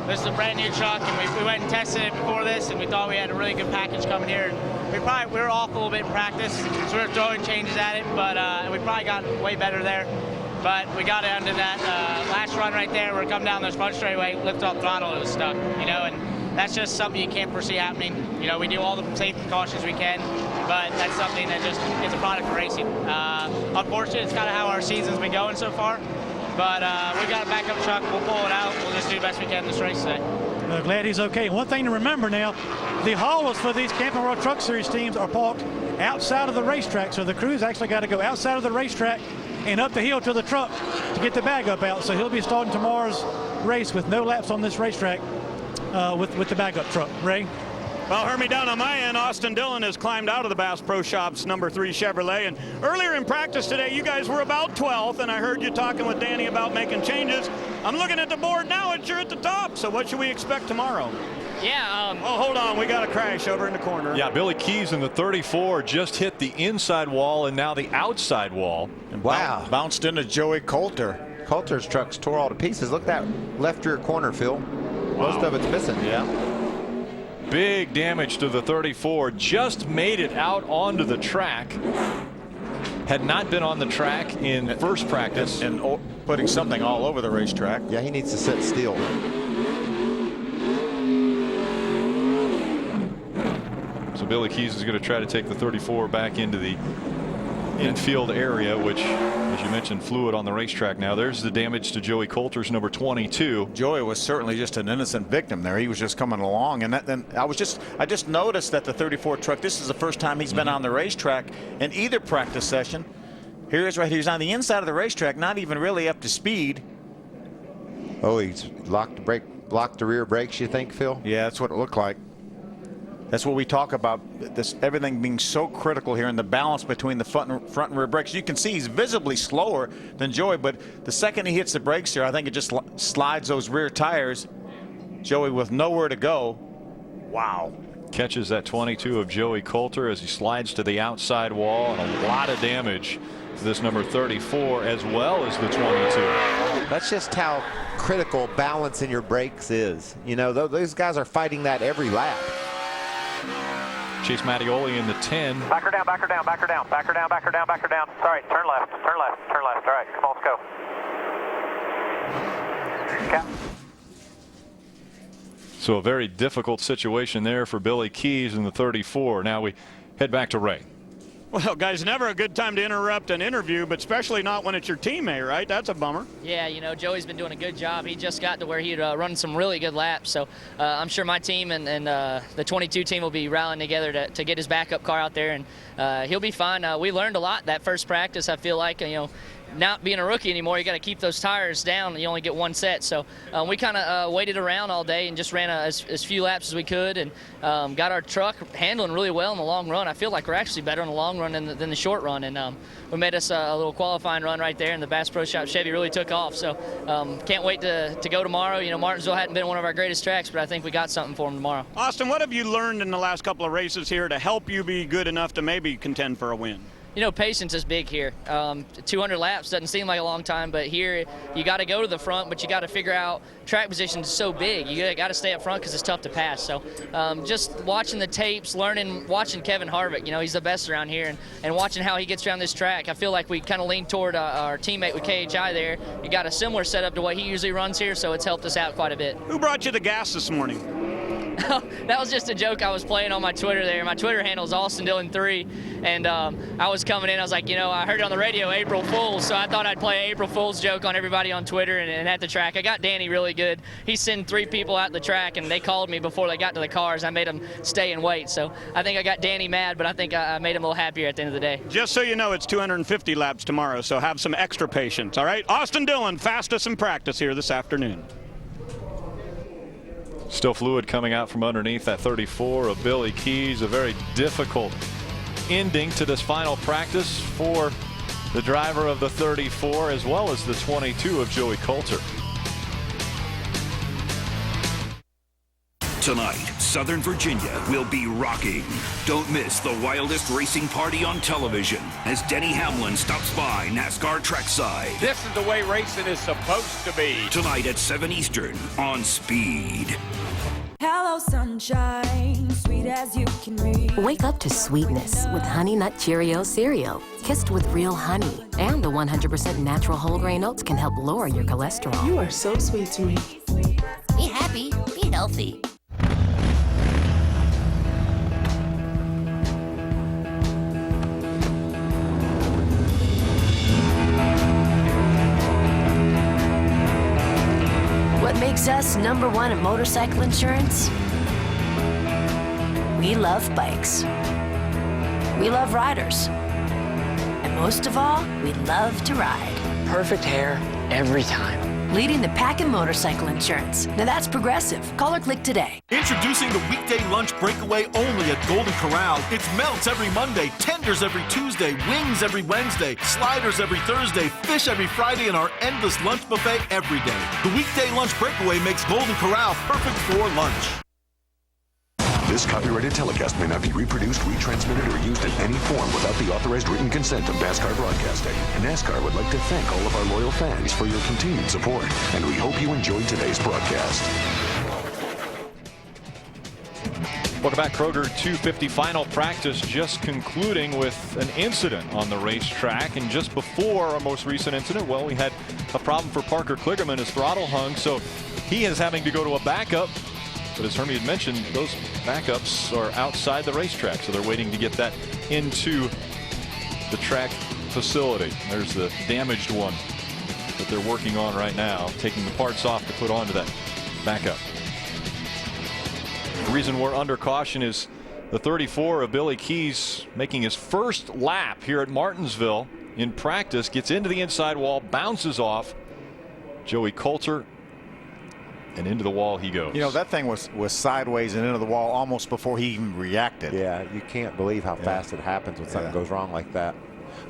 this is a brand new truck, and we went and tested it before this, and we thought we had a really good package coming here. And we were off a little bit in practice, so we were throwing changes at it, but we probably got way better there. But we got into that last run right there. We're coming down this front straightaway, lift off throttle, it was stuck, you know, and that's just something you can't foresee happening. You know, we do all the safety precautions we can, but that's something that just is a product of racing. Unfortunately, it's kind of how our season's been going so far, but we got a backup truck. We'll pull it out. We'll just do the best we can this race today. Glad he's okay. One thing to remember now, the haulers for these Camping World Truck Series teams are parked outside of the racetrack, so the crew's actually got to go outside of the racetrack and up the hill to the truck to get the backup out. So he'll be starting tomorrow's race with no laps on this racetrack with the backup truck. Ray? Well, Hermie, down on my end, Austin Dillon has climbed out of the Bass Pro Shops number 3 Chevrolet. And earlier in practice today, you guys were about 12th, and I heard you talking with Danny about making changes. I'm looking at the board now, and you're at the top. So what should we expect tomorrow? Yeah. Oh, hold on. We got a crash over in the corner. Yeah, Billy Keys in the 34 just hit the inside wall and now the outside wall. And wow. Bounced into Joey Coulter. Coulter's truck's tore all to pieces. Look at that left rear corner, Phil. Wow. Most of it's missing. Yeah. Big damage to the 34. Just made it out onto the track. Had not been on the track in first practice. And putting something all over the racetrack. Yeah, he needs to sit still. So Billy Keys is going to try to take the 34 back into the infield area, which, as you mentioned, fluid on the racetrack now. There's the damage to Joey Coulter's number 22. Joey was certainly just an innocent victim there. He was just coming along, and then I just noticed that the 34 truck, this is the first time he's been on the racetrack in either practice session. Here he is right here. He's on the inside of the racetrack, not even really up to speed. Oh, he's blocked the rear brakes, you think, Phil? Yeah, that's what it looked like. That's what we talk about, this everything being so critical here in the balance between the front and rear brakes. You can see he's visibly slower than Joey, but the second he hits the brakes here, I think it just slides those rear tires. Joey with nowhere to go. Wow. Catches that 22 of Joey Coulter as he slides to the outside wall, and a lot of damage to this number 34 as well as the 22. That's just how critical balancing your brakes is. You know, those guys are fighting that every lap. Chase Mattioli in the 10. Back her down, back her down, back her down, back her down, back her down, back her down. All right, turn left, turn left, turn left. All right, come on, let's go. Cap. So a very difficult situation there for Billy Keys in the 34. Now we head back to Ray. Well, guys, never a good time to interrupt an interview, but especially not when it's your teammate, right? That's a bummer. Yeah, you know, Joey's been doing a good job. He just got to where he'd run some really good laps. So I'm sure my team and the 22 team will be rallying together to get his backup car out there, and he'll be fine. We learned a lot that first practice. I feel like, you know, not being a rookie anymore, you got to keep those tires down. You only get one set. So we kind of waited around all day and just ran as few laps as we could, and got our truck handling really well in the long run. I feel like we're actually better in the long run than the short run, and we made us a little qualifying run right there, and the Bass Pro Shop Chevy really took off. So can't wait to go tomorrow. You know, Martinsville hadn't been one of our greatest tracks, but I think we got something for them tomorrow. Austin, what have you learned in the last couple of races here to help you be good enough to maybe contend for a win? You know, patience is big here. 200 laps doesn't seem like a long time, but here you got to go to the front, but you got to figure out track position is so big. You got to stay up front because it's tough to pass. So just watching the tapes, watching Kevin Harvick, you know, he's the best around here, and watching how he gets around this track, I feel like we kind of lean toward our teammate with KHI there. You got a similar setup to what he usually runs here, so it's helped us out quite a bit. Who brought you the gas this morning? That was just a joke I was playing on my Twitter there. My Twitter handle is AustinDillon3, and I was coming in. I was like, I heard it on the radio, April Fools, so I thought I'd play an April Fools joke on everybody on Twitter and at the track. I got Danny really good. He sent 3 people out the track, and they called me before they got to the cars. I made them stay and wait, so I think I got Danny mad, but I think I made him a little happier at the end of the day. Just so you know, it's 250 laps tomorrow, so have some extra patience, all right? Austin Dillon, fastest in practice here this afternoon. Still fluid coming out from underneath that 34 of Billy Keys. A very difficult ending to this final practice for the driver of the 34 as well as the 22 of Joey Coulter. Tonight, Southern Virginia will be rocking. Don't miss the wildest racing party on television as Denny Hamlin stops by NASCAR trackside. This is the way racing is supposed to be. Tonight at 7 Eastern on Speed. Hello, sunshine, sweet as you can read. Wake up to sweetness with Honey Nut Cheerio cereal, kissed with real honey. And the 100% natural whole grain oats can help lower your cholesterol. You are so sweet to me. Be happy, be healthy. What makes us #1 at motorcycle insurance? We love bikes. We love riders. And most of all, we love to ride. Perfect hair every time. Leading the pack in motorcycle insurance. Now that's Progressive. Call or click today. Introducing the weekday lunch breakaway only at Golden Corral. It's melts every Monday, tenders every Tuesday, wings every Wednesday, sliders every Thursday, fish every Friday, and our endless lunch buffet every day. The weekday lunch breakaway makes Golden Corral perfect for lunch. This copyrighted telecast may not be reproduced, retransmitted, or used in any form without the authorized written consent of NASCAR Broadcasting. NASCAR would like to thank all of our loyal fans for your continued support, and we hope you enjoyed today's broadcast. Welcome back, Kroger 250 final practice just concluding with an incident on the racetrack. And just before our most recent incident, well, we had a problem for Parker Kligerman. His throttle hung, so he is having to go to a backup. But as Hermie had mentioned, those backups are outside the racetrack, so they're waiting to get that into the track facility. There's the damaged one that they're working on right now, taking the parts off to put onto that backup. The reason we're under caution is the 34 of Billy Keys making his first lap here at Martinsville in practice, gets into the inside wall, bounces off Joey Coulter, and into the wall he goes. That thing was sideways and into the wall almost before he even reacted. Yeah, you can't believe how fast it happens when something goes wrong like that.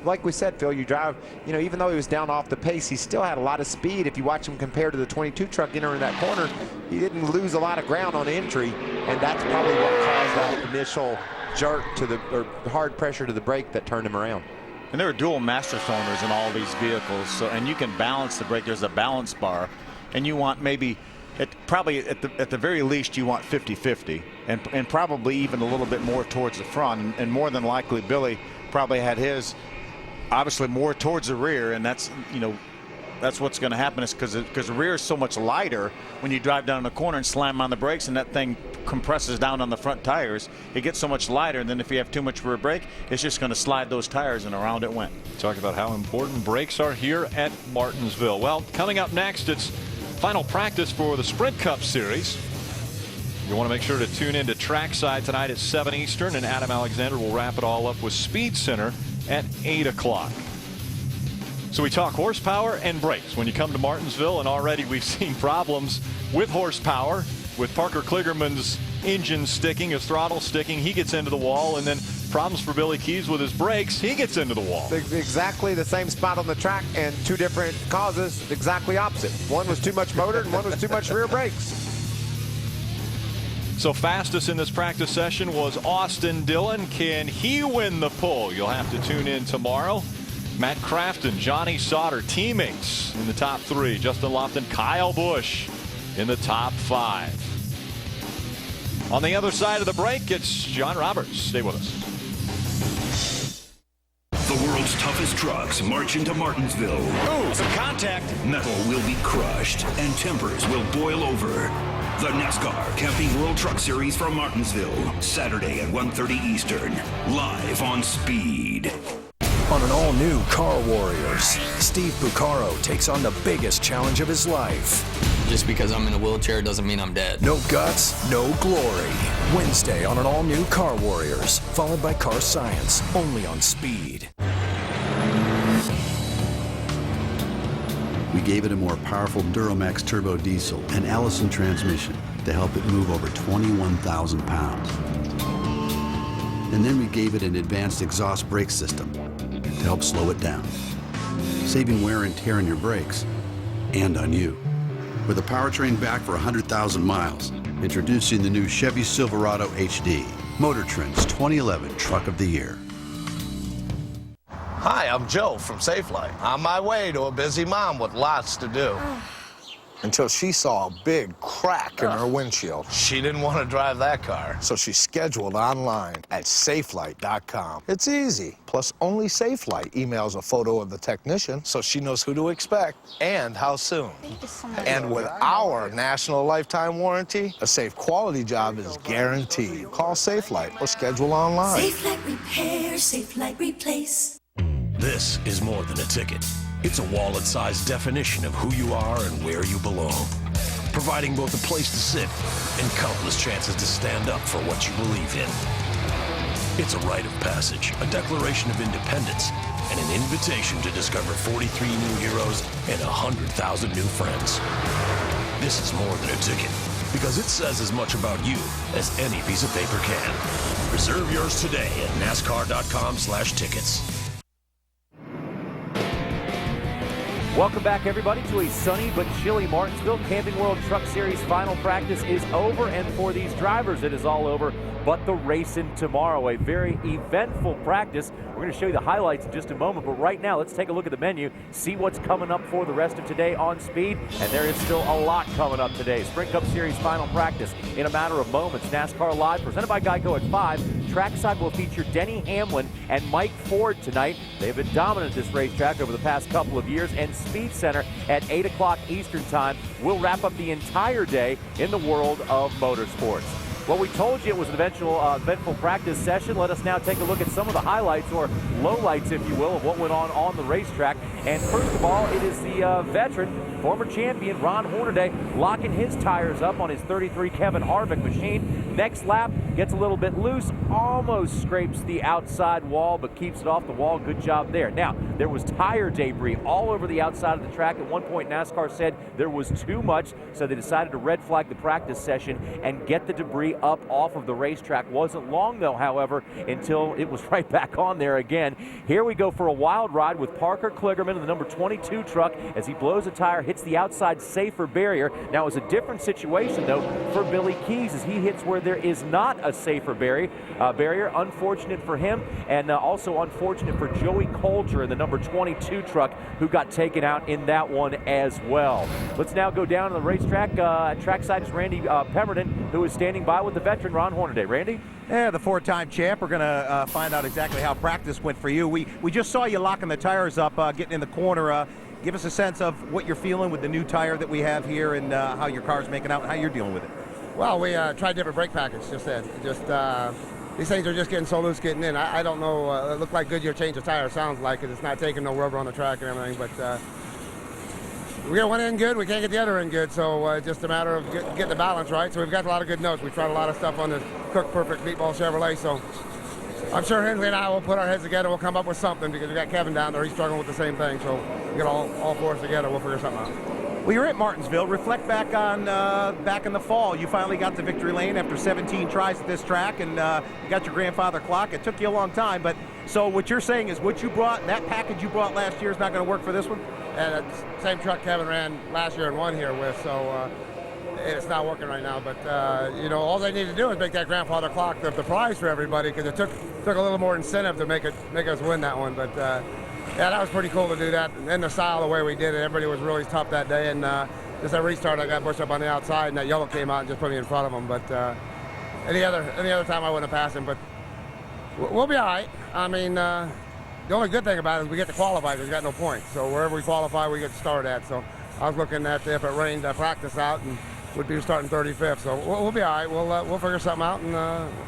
Like we said, Phil, you drive, even though he was down off the pace, he still had a lot of speed. If you watch him compared to the 22 truck entering that corner, he didn't lose a lot of ground on entry, and that's probably what caused that initial jerk or hard pressure to the brake that turned him around. And there are dual master cylinders in all these vehicles, and you can balance the brake. There's a balance bar, and you want maybe probably at the very least you want 50-50, and probably even a little bit more towards the front, and more than likely Billy probably had his obviously more towards the rear, and that's what's going to happen, is because the rear is so much lighter when you drive down the corner and slam on the brakes, and that thing compresses down on the front tires. It gets so much lighter, and then if you have too much rear brake, it's just going to slide those tires, and around it went. Talk about how important brakes are here at Martinsville. Well, coming up next, it's final practice for the Sprint Cup Series. You want to make sure to tune in to Trackside tonight at 7 Eastern, and Adam Alexander will wrap it all up with Speed Center at 8 o'clock. So we talk horsepower and brakes when you come to Martinsville, and already we've seen problems with horsepower, with Parker Kligerman's engine sticking, his throttle sticking, he gets into the wall, and then problems for Billy Keys with his brakes, he gets into the wall. Exactly the same spot on the track, and two different causes, exactly opposite. One was too much motor and one was too much rear brakes. So fastest in this practice session was Austin Dillon. Can he win the pole? You'll have to tune in tomorrow. Matt Crafton, Johnny Sauter, teammates in the top 3. Justin Lofton, Kyle Busch in the top 5. On the other side of the break, it's John Roberts. Stay with us. The world's toughest trucks march into Martinsville. Ooh, some contact. Metal will be crushed and tempers will boil over. The NASCAR Camping World Truck Series from Martinsville, Saturday at 1:30 Eastern, live on Speed. On an all-new Car Warriors, Steve Buccaro takes on the biggest challenge of his life. Just because I'm in a wheelchair doesn't mean I'm dead. No guts, no glory. Wednesday on an all-new Car Warriors, followed by Car Science, only on Speed. We gave it a more powerful Duramax turbo diesel and Allison transmission to help it move over 21,000 pounds. And then we gave it an advanced exhaust brake system to help slow it down, saving wear and tear on your brakes and on you. With a powertrain back for 100,000 miles, introducing the new Chevy Silverado HD, Motor Trend's 2011 Truck of the Year. Hi, I'm Joe from Safelite. On my way to a busy mom with lots to do. Until she saw a big crack in her windshield. She didn't want to drive that car, so she scheduled online at safelite.com. It's easy. Plus, only Safelite emails a photo of the technician, so she knows who to expect and how soon. And with our national lifetime warranty, a safe quality job is guaranteed. Call Safelite or schedule online. Safelite Repair, Safelite Replace. This is more than a ticket. It's a wallet-sized definition of who you are and where you belong, providing both a place to sit and countless chances to stand up for what you believe in. It's a rite of passage, a declaration of independence, and an invitation to discover 43 new heroes and 100,000 new friends. This is more than a ticket, because it says as much about you as any piece of paper can. Reserve yours today at NASCAR.com/tickets. Welcome back, everybody, to a sunny but chilly Martinsville. Camping World Truck Series final practice is over, and for these drivers, it is all over but the racing tomorrow. A very eventful practice. We're going to show you the highlights in just a moment, but right now, let's take a look at the menu, see what's coming up for the rest of today on Speed, and there is still a lot coming up today. Sprint Cup Series final practice in a matter of moments. NASCAR Live, presented by Geico at 5. Trackside will feature Denny Hamlin and Mike Ford tonight. They've been dominant at this racetrack over the past couple of years, and Speed Center at 8 o'clock Eastern Time will wrap up the entire day in the world of motorsports. Well, we told you it was an eventful practice session. Let us now take a look at some of the highlights, or lowlights, if you will, of what went on the racetrack. And first of all, it is the veteran, former champion, Ron Hornaday, locking his tires up on his 33 Kevin Harvick machine. Next lap, gets a little bit loose, almost scrapes the outside wall, but keeps it off the wall. Good job there. Now, there was tire debris all over the outside of the track. At one point, NASCAR said there was too much, so they decided to red flag the practice session and get the debris up off of the racetrack. Wasn't long, though, however, until it was right back on there again. Here we go for a wild ride with Parker Kligerman in the number 22 truck as he blows a tire, hits the outside safer barrier. Now, it's a different situation, though, for Billy Keys as he hits where there is not a safer barrier. Unfortunate for him, and also unfortunate for Joey Coulter in the number 22 truck, who got taken out in that one as well. Let's now go down to the racetrack. Trackside is Randy Pemberton, who is standing by with the veteran Ron Hornaday. Randy? Yeah, the four-time champ. We're going to find out exactly how practice went for you. We just saw you locking the tires up, getting in the corner. Give us a sense of what you're feeling with the new tire that we have here, and how your car's making out and how you're dealing with it. Well, we tried different brake package just then. These things are just getting so loose getting in. I don't know. It looked like Goodyear changed the tire. Sounds like it. It's not taking no rubber on the track and everything. But we got one end good. We can't get the other end good. So it's just a matter of getting the balance right. So we've got a lot of good notes. We've tried a lot of stuff on the Cook Perfect Meatball Chevrolet. So I'm sure Hensley and I will put our heads together. We'll come up with something, because we got Kevin down there. He's struggling with the same thing. So we get all four of us together. We'll figure something out. Well, you're at Martinsville. Reflect back on back in the fall. You finally got to victory lane after 17 tries at this track, and you got your grandfather clock. It took you a long time, but so what you're saying is what you brought, that package you brought last year, is not going to work for this one? And the same truck Kevin ran last year and won here with, so it's not working right now. But all they need to do is make that grandfather clock the prize for everybody, because it took a little more incentive to make us win that one. But yeah, that was pretty cool to do that, and the style, the way we did it. Everybody was really tough that day, and just that restart, I got pushed up on the outside, and that yellow came out and just put me in front of him. But any other time I wouldn't have passed him. But we'll be all right. I mean, the only good thing about it is we get to qualify, because we got no points. So wherever we qualify, we get to start at. So I was looking at if it rained, practice out, and would be starting 35th. So we'll be all right. We'll figure something out, and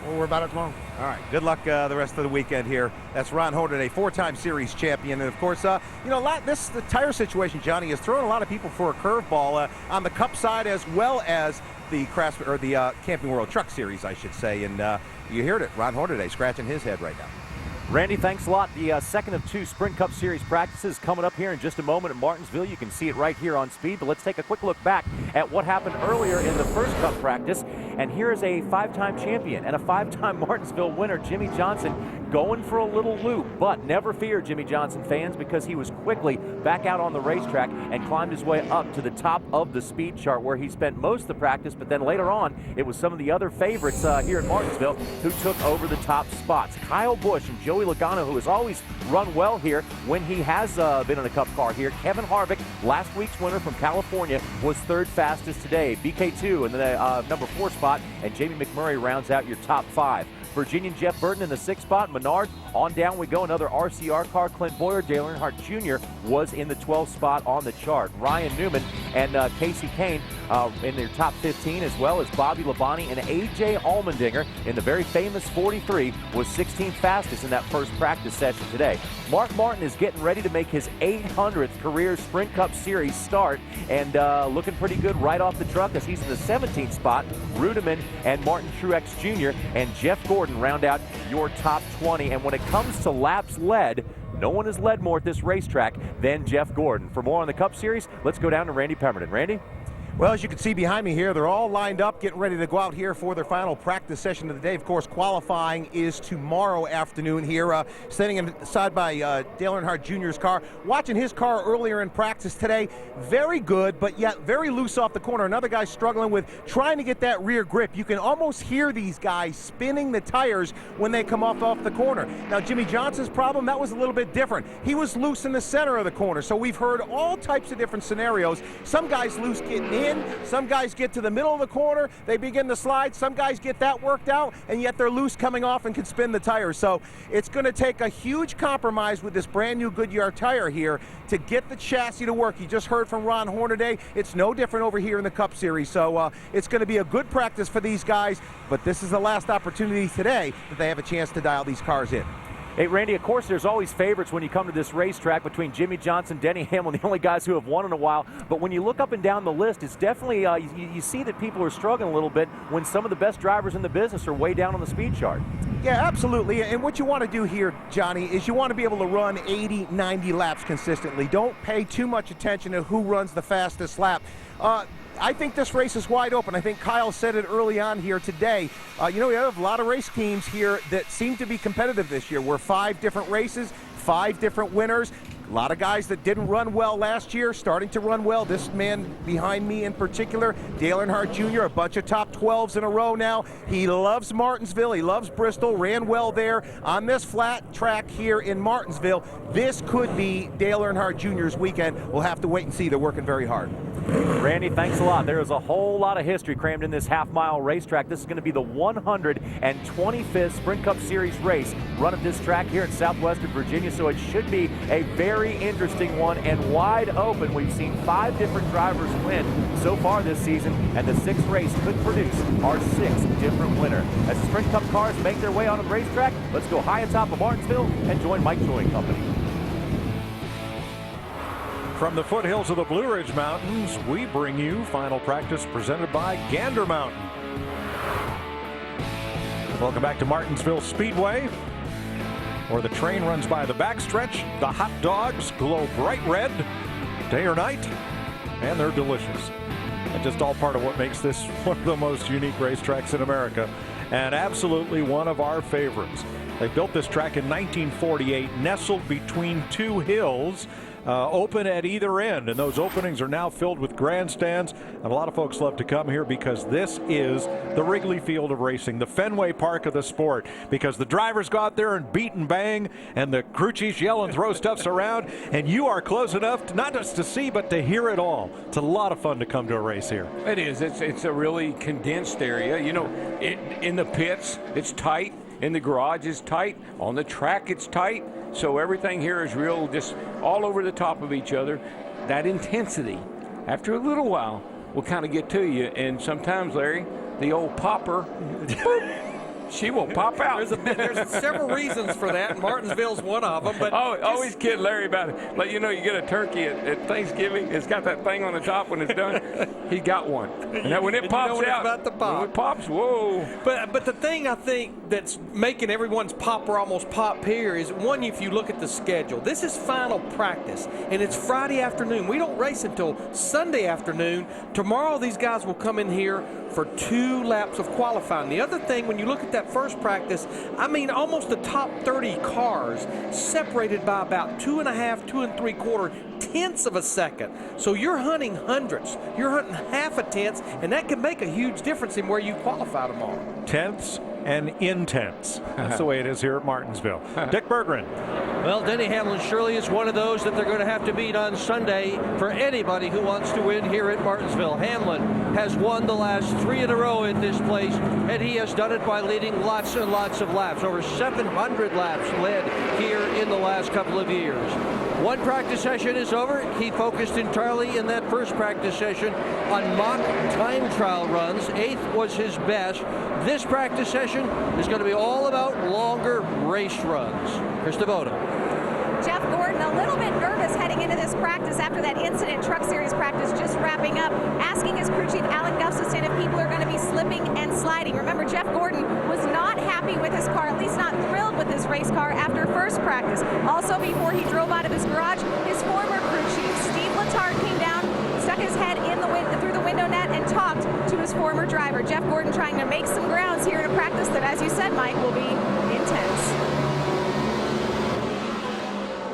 we'll worry about it tomorrow. All right. Good luck the rest of the weekend here. That's Ron Hornaday, 4-time series champion. And, of course, the tire situation, Johnny, has thrown a lot of people for a curveball on the Cup side as well as the Camping World Truck Series, I should say. And you heard it. Ron Hornaday scratching his head right now. Randy, thanks a lot. The second of 2 Sprint Cup Series practices coming up here in just a moment at Martinsville. You can see it right here on Speed, but let's take a quick look back at what happened earlier in the first Cup practice. And here is a 5-time champion and a 5-time Martinsville winner, Jimmie Johnson, going for a little loop. But never fear, Jimmie Johnson fans, because he was quickly back out on the racetrack and climbed his way up to the top of the speed chart, where he spent most of the practice, but then later on, it was some of the other favorites here at Martinsville who took over the top spots. Kyle Busch and Joey Logano, who has always run well here when he has been in a Cup car here. Kevin Harvick, last week's winner from California, was 3rd fastest today. BK2 in the number 4 spot, and Jamie McMurray rounds out your top 5. Virginian Jeff Burton in the 6th spot. Menard, on down we go. Another RCR car. Clint Boyer, Dale Earnhardt Jr. was in the 12th spot on the chart. Ryan Newman and Casey Kane in their top 15, as well as Bobby Labonte and A.J. Allmendinger in the very famous 43 was 16th fastest in that first practice session today. Mark Martin is getting ready to make his 800th career Sprint Cup Series start, and looking pretty good right off the truck as he's in the 17th spot. Rudiman and Martin Truex Jr. and Jeff Gordon round out your top 20. And when it comes to laps led, no one has led more at this racetrack than Jeff Gordon. For more on the Cup Series, let's go down to Randy Pemberton. Randy? Well, as you can see behind me here, they're all lined up, getting ready to go out here for their final practice session of the day. Of course, qualifying is tomorrow afternoon here. Standing inside by Dale Earnhardt Jr.'s car. Watching his car earlier in practice today, very good, but yet very loose off the corner. Another guy struggling with trying to get that rear grip. You can almost hear these guys spinning the tires when they come off the corner. Now, Jimmie Johnson's problem, that was a little bit different. He was loose in the center of the corner, so we've heard all types of different scenarios. Some guys loose getting in. Some guys get to the middle of the corner, they begin to slide. Some guys get that worked out, and yet they're loose coming off and can spin the tires. So it's going to take a huge compromise with this brand new Goodyear tire here to get the chassis to work. You just heard from Ron Hornaday. It's no different over here in the Cup Series. So it's going to be a good practice for these guys, but this is the last opportunity today that they have a chance to dial these cars in. Hey, Randy, of course, there's always favorites when you come to this racetrack between Jimmie Johnson, Denny Hamlin, the only guys who have won in a while. But when you look up and down the list, it's definitely, you see that people are struggling a little bit when some of the best drivers in the business are way down on the speed chart. Yeah, absolutely. And what you want to do here, Johnny, is you want to be able to run 80, 90 laps consistently. Don't pay too much attention to who runs the fastest lap. I think this race is wide open. I think Kyle said it early on here today. We have a lot of race teams here that seem to be competitive this year. We're 5 different races, 5 different winners. A lot of guys that didn't run well last year starting to run well. This man behind me in particular, Dale Earnhardt Jr., a bunch of top 12s in a row now. He loves Martinsville. He loves Bristol. Ran well there on this flat track here in Martinsville. This could be Dale Earnhardt Jr.'s weekend. We'll have to wait and see. They're working very hard. Randy, thanks a lot. There is a whole lot of history crammed in this half-mile racetrack. This is going to be the 125th Sprint Cup Series race run at this track here in southwestern Virginia, so it should be a very interesting one and wide open. We've seen 5 different drivers win so far this season, and the 6th race could produce our 6th different winner. As the Sprint Cup cars make their way on the racetrack, let's go high atop of Martinsville and join Mike Towing Company. From the foothills of the Blue Ridge Mountains, we bring you final practice presented by Gander Mountain. Welcome back to Martinsville Speedway, where the train runs by the backstretch. The hot dogs glow bright red day or night, and they're delicious. And just all part of what makes this one of the most unique racetracks in America, and absolutely one of our favorites. They built this track in 1948, nestled between 2 hills, open at either end, and those openings are now filled with grandstands, and a lot of folks love to come here because this is the Wrigley Field of racing, the Fenway Park of the sport, because the drivers go out there and beat and bang, and the crew chiefs yell and throw stuffs around, and you are close enough to, not just to see, but to hear it all. It's a lot of fun to come to a race here. It is. It's a really condensed area. In the pits, it's tight. In the garage, it's tight. On the track, it's tight. So everything here is real, just all over the top of each other. That intensity, after a little while, will kind of get to you. And sometimes, Larry, the old popper, she will pop out. There's several reasons for that, and Martinsville's one of them. But always kid Larry about it. Like, you know, you get a turkey at Thanksgiving, it's got that thing on the top when it's done. He got one. And then when it pops out, about to pop. when it pops, whoa. But the thing I think that's making everyone's popper almost pop here is, one, if you look at the schedule, this is final practice, and it's Friday afternoon. We don't race until Sunday afternoon. Tomorrow these guys will come in here for 2 laps of qualifying. The other thing, when you look at that first practice, I mean, almost the top 30 cars separated by about 2.5, 2 3/4 tenths of a second. So you're hunting hundredths. You're hunting half a tenth, and that can make a huge difference in where you qualify tomorrow. Tenths and intense. That's the way it is here at Martinsville. Dick Berggren. Well, Denny Hamlin surely is one of those that they're going to have to beat on Sunday for anybody who wants to win here at Martinsville. Hamlin has won the last 3 in a row in this place, and he has done it by leading lots and lots of laps. Over 700 laps led here in the last couple of years. One practice session is over. He focused entirely in that first practice session on mock time trial runs. 8th was his best. This practice session is going to be all about longer race runs. Chris DeVoto. Jeff Gordon a little bit nervous heading into this practice after that incident truck series practice just wrapping up, asking his crew chief Alan Gustafson if people are going to be slipping and sliding. Remember, Jeff Gordon was not happy with his car, at least not thrilled with his race car after first practice. Also, before he drove out of his garage, his former crew chief Steve Letarte came down, stuck his head in the through the window net and talked to his former driver. Jeff Gordon trying to make some grounds here in a practice that, as you said, Mike, will be intense.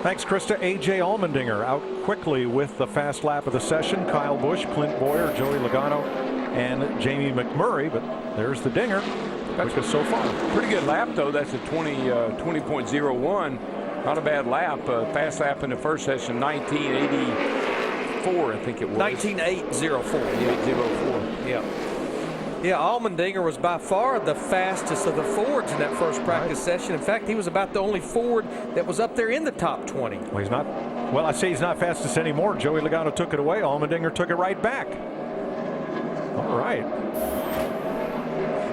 Thanks, Krista. A.J. Allmendinger out quickly with the fast lap of the session. Kyle Busch, Clint Boyer, Joey Logano, and Jamie McMurray. But there's the dinger. Quickest so far. Pretty good lap, though. That's a 20.01. Not a bad lap. Fast lap in the first session, 1984, I think it was. 19.804. 804. Yeah. Yeah, Allmendinger was by far the fastest of the Fords in that first practice session. In fact, he was about the only Ford that was up there in the top 20. Well, he's not. Well, I say he's not fastest anymore. Joey Logano took it away. Allmendinger took it right back. All right.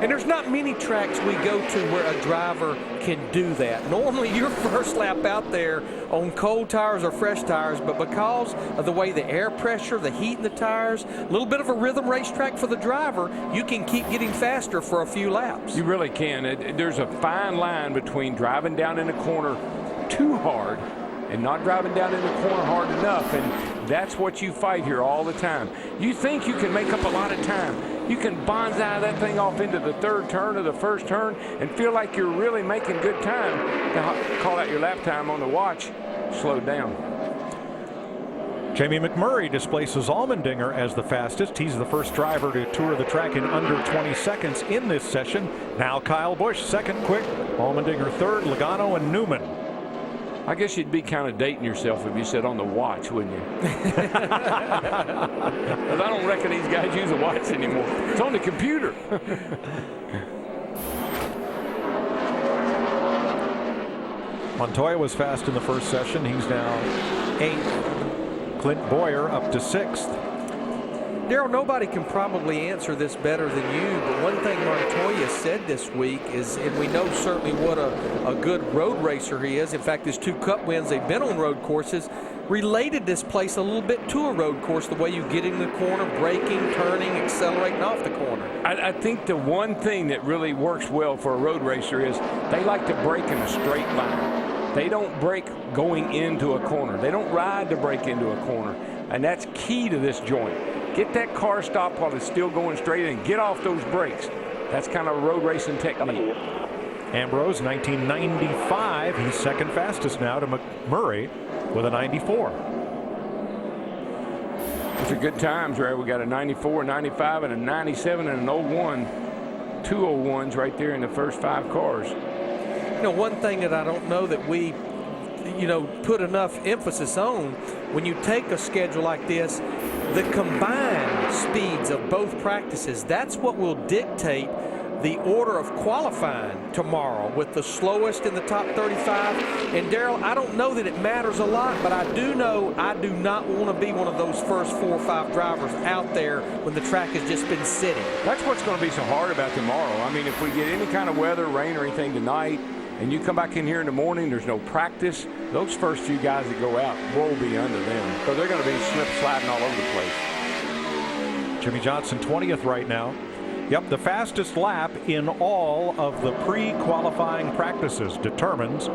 And there's not many tracks we go to where a driver can do that. Normally, your first lap out there on cold tires or fresh tires, but because of the way the air pressure, the heat in the tires, a little bit of a rhythm racetrack for the driver, you can keep getting faster for a few laps. You really can. There's a fine line between driving down in the corner too hard and not driving down in the corner hard enough, and that's what you fight here all the time. You think you can make up a lot of time. You can bonsai that thing off into the third turn or the first turn and feel like you're really making good time. Now, call out your lap time on the watch, slow down. Jamie McMurray displaces Allmendinger as the fastest. He's the first driver to tour the track in under 20 seconds in this session. Now Kyle Busch second quick, Allmendinger third, Logano and Newman. I guess you'd be kind of dating yourself if you said on the watch, wouldn't you? Because I don't reckon these guys use a watch anymore. It's on the computer. Montoya was fast in the first session. He's now 8th. Clint Boyer up to 6th. Daryl, nobody can probably answer this better than you, but one thing Montoya said this week is, and we know certainly what a good road racer he is. In fact, his 2 Cup wins, they've been on road courses, related this place a little bit to a road course, the way you get in the corner, braking, turning, accelerating off the corner. I think the one thing that really works well for a road racer is they like to brake in a straight line. They don't brake going into a corner. They don't ride to brake into a corner, and that's key to this joint. Get that car stopped while it's still going straight and get off those brakes. That's kind of road racing technique. Ambrose, 1995. He's second fastest now to McMurray with a 94. Those are good times, right? We got a 94, 95, and a 97 and an 01. 2 01s right there in the first 5 cars. You know, one thing that I don't know that we, put enough emphasis on, when you take a schedule like this, the combined speeds of both practices, that's what will dictate the order of qualifying tomorrow with the slowest in the top 35. And Darrell, I don't know that it matters a lot, but I do know I do not want to be one of those first 4 or 5 drivers out there when the track has just been sitting. That's what's going to be so hard about tomorrow. I mean, if we get any kind of weather, rain or anything tonight, and you come back in here in the morning, there's no practice, those first few guys that go out will be under them. So they're going to be slip-sliding all over the place. Jimmy Johnson 20th right now. Yep, the fastest lap in all of the pre-qualifying practices determines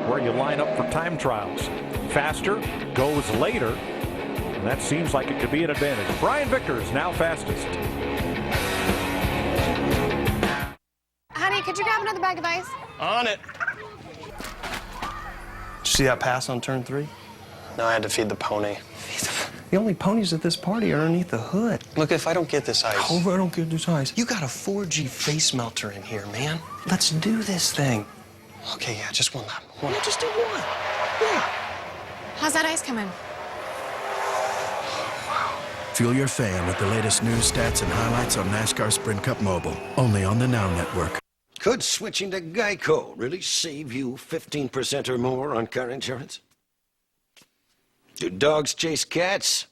where you line up for time trials. Faster goes later, and that seems like it could be an advantage. Brian Vickers now fastest. Honey, could you grab another bag of ice? On it. Did you see that pass on turn 3? No, I had to feed the pony. The only ponies at this party are underneath the hood. Look, if I don't get this ice. Oh, I don't get this ice. You got a 4G face melter in here, man. Let's do this thing. Okay, yeah, just one lap. One. Yeah, just do one. Yeah. How's that ice coming? Fuel your fan with the latest news, stats, and highlights on NASCAR Sprint Cup Mobile, only on the Now Network. Could switching to Geico really save you 15% or more on car insurance? Do dogs chase cats?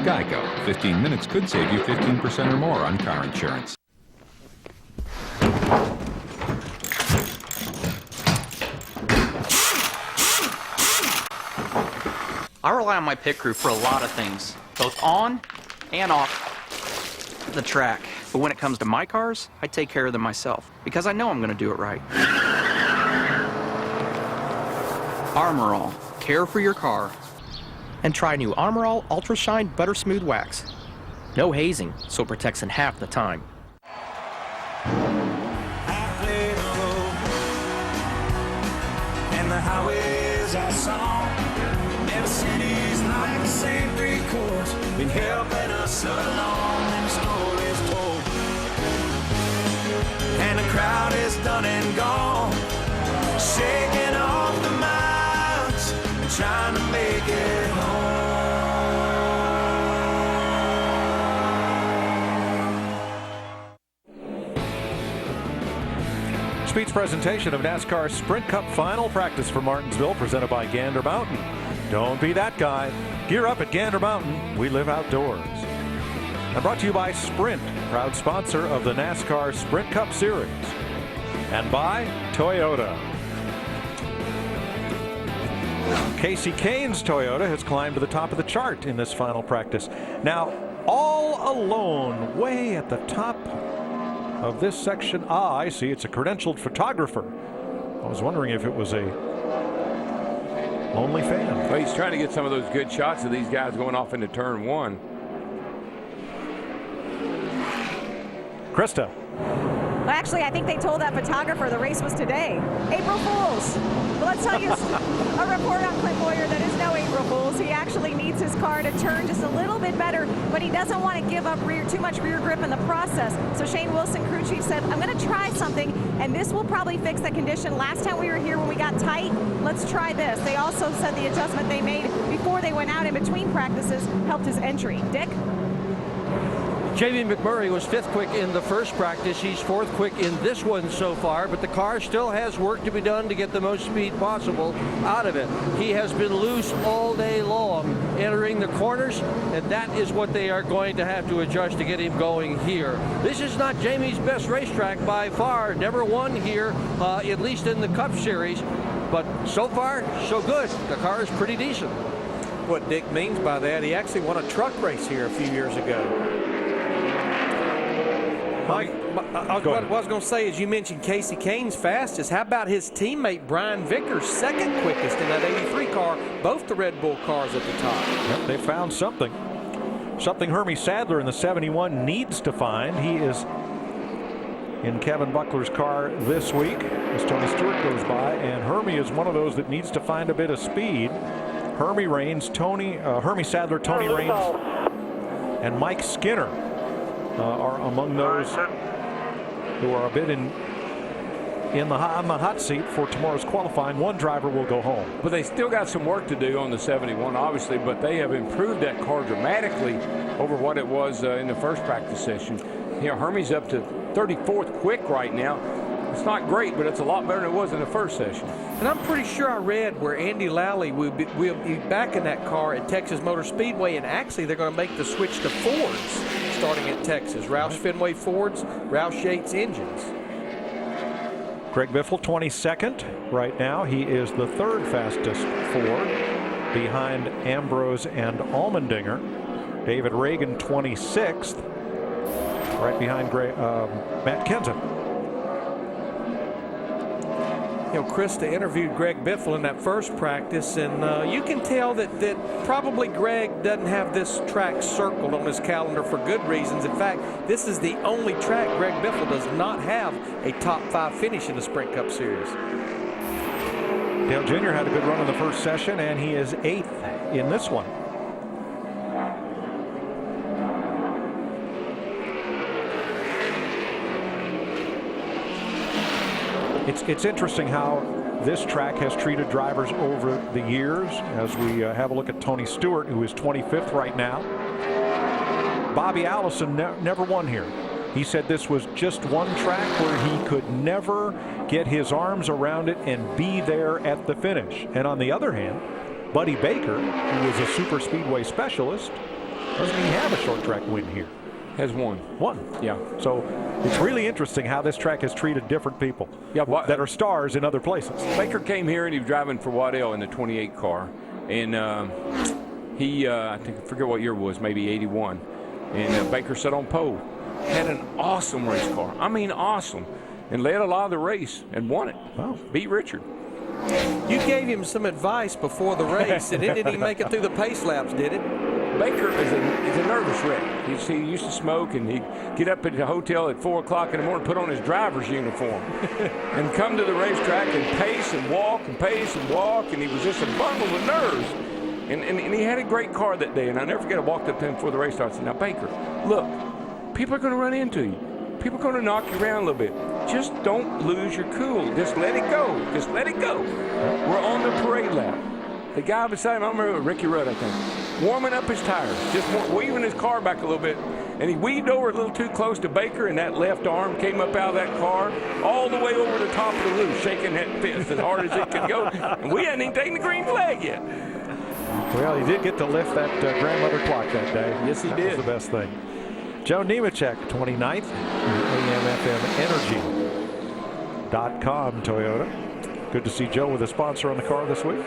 Geico. 15 minutes could save you 15% or more on car insurance. I rely on my pit crew for a lot of things, both on and off the track. But when it comes to my cars, I take care of them myself because I know I'm going to do it right. Armor All. Care for your car. And try new Armor All Ultra Shine Butter Smooth Wax. No hazing, so it protects in half the time. And the highways I saw, never cities like St. Three Courts, been helping us along, and the story's told. And the crowd is done and gone, shaking off the miles, and trying to make it home. Speed's presentation of NASCAR Sprint Cup final practice for Martinsville, presented by Gander Mountain. Don't be that guy. Gear up at Gander Mountain. We live outdoors. And brought to you by Sprint, proud sponsor of the NASCAR Sprint Cup Series. And by Toyota. Casey Kane's Toyota has climbed to the top of the chart in this final practice. Now, all alone, way at the top of this section. Ah, I see. It's a credentialed photographer. I was wondering if it was a lonely fan. Well, he's trying to get some of those good shots of these guys going off into turn 1. Krista. Well, actually, I think they told that photographer the race was today. April Fools. Well, let's tell you a report on Clint Boyer that is no April Fools. He actually needs his car to turn just a little bit better, but he doesn't want to give up too much rear grip in the process. So Shane Wilson, crew chief, said, I'm going to try something, and this will probably fix that condition. Last time we were here when we got tight, let's try this. They also said the adjustment they made before they went out in between practices helped his entry. Dick? Jamie McMurray was 5th quick in the first practice. He's 4th quick in this one so far, but the car still has work to be done to get the most speed possible out of it. He has been loose all day long entering the corners, and that is what they are going to have to adjust to get him going here. This is not Jamie's best racetrack by far. Never won here, at least in the Cup Series, but so far, so good. The car is pretty decent. What Dick means by that, he actually won a truck race here a few years ago. Mike, what I was going to say is you mentioned Casey Kane's fastest. How about his teammate Brian Vickers, 2nd quickest in that 83 car, both the Red Bull cars at the top. Yep, they found something. Something Hermie Sadler in the 71 needs to find. He is in Kevin Buckler's car this week as Tony Stewart goes by, and Hermie is one of those that needs to find a bit of speed. Hermie Sadler, Tony Raines, and Mike Skinner are among those who are a bit on the hot seat for tomorrow's qualifying. One driver will go home. But they still got some work to do on the 71, obviously, but they have improved that car dramatically over what it was in the first practice session. You know, Hermie's up to 34th quick right now. It's not great, but it's a lot better than it was in the first session. And I'm pretty sure I read where Andy Lally will be back in that car at Texas Motor Speedway, and actually they're going to make the switch to Fords starting at Texas. Roush Fenway Fords, Roush Yates engines. Greg Biffle, 22nd right now. He is the third fastest Ford behind Ambrose and Allmendinger. David Reagan, 26th, right behind Matt Kenseth. You know, Krista interviewed Greg Biffle in that first practice, and you can tell that probably Greg doesn't have this track circled on his calendar for good reasons. In fact, this is the only track Greg Biffle does not have a top 5 finish in the Sprint Cup Series. Dale Jr. had a good run in the first session, and he is 8th in this one. It's interesting how this track has treated drivers over the years. As we have a look at Tony Stewart, who is 25th right now. Bobby Allison never won here. He said this was just one track where he could never get his arms around it and be there at the finish. And on the other hand, Buddy Baker, who is a super speedway specialist, doesn't even have a short track win here. Has won. Yeah. So it's really interesting how this track has treated different people that are stars in other places. Baker came here and he was driving for Waddell in the 28 car. And he, I forget what year it was, maybe 81. And Baker sat on pole. Had an awesome race car. I mean, awesome. And led a lot of the race and won it. Wow. Beat Richard. You gave him some advice before the race, and it didn't even make it through the pace laps, did it? Baker is a nervous wreck. He used to smoke, and he'd get up at the hotel at 4 o'clock in the morning, put on his driver's uniform, and come to the racetrack and pace and walk and pace and walk, and he was just a bundle of nerves. And he had a great car that day, and I'll never forget, I walked up to him before the race started and said, "Now, Baker, look, people are going to run into you. People are going to knock you around a little bit. Just don't lose your cool. Just let it go. Just let it go." We're on the parade lap. The guy beside him, I remember Ricky Rudd, I think, warming up his tires, just weaving his car back a little bit. And he weaved over a little too close to Baker, and that left arm came up out of that car all the way over the top of the roof, shaking that fist as hard as it could go. And we hadn't even taken the green flag yet. Well, he did get to lift that grandmother clock that day. Yes, he did. That was the best thing. Joe Nemechek, 29th, AMFMEnergy.com Toyota. Good to see Joe with a sponsor on the car this week.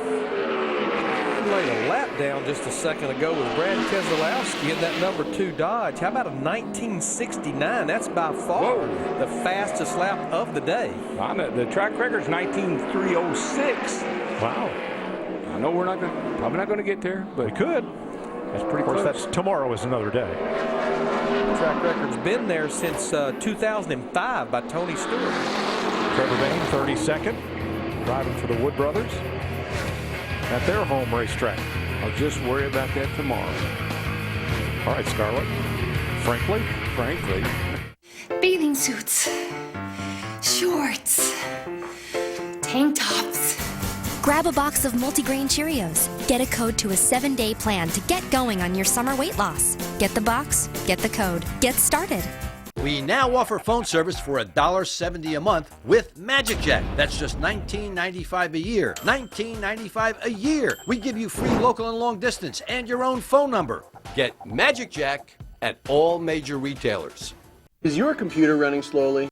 Laid a lap down just a second ago with Brad Keselowski in that number 2 Dodge. How about a 1969? That's by far the fastest lap of the day. The track record's 19.306. Wow. I know we're probably not going to get there, but we could. That's pretty close. Of course, tomorrow is another day. Track record's been there since 2005 by Tony Stewart. Trevor Bayne, 32nd, driving for the Wood Brothers at their home racetrack. I'll just worry about that tomorrow. All right, Scarlett. Frankly. Bathing suits, shorts, tank tops. Grab a box of multigrain Cheerios. Get a code to a 7-day plan to get going on your summer weight loss. Get the box, get the code, get started. We now offer phone service for $1.70 a month with Magic Jack. That's just $19.95 a year. $19.95 a year. We give you free local and long distance and your own phone number. Get Magic Jack at all major retailers. Is your computer running slowly?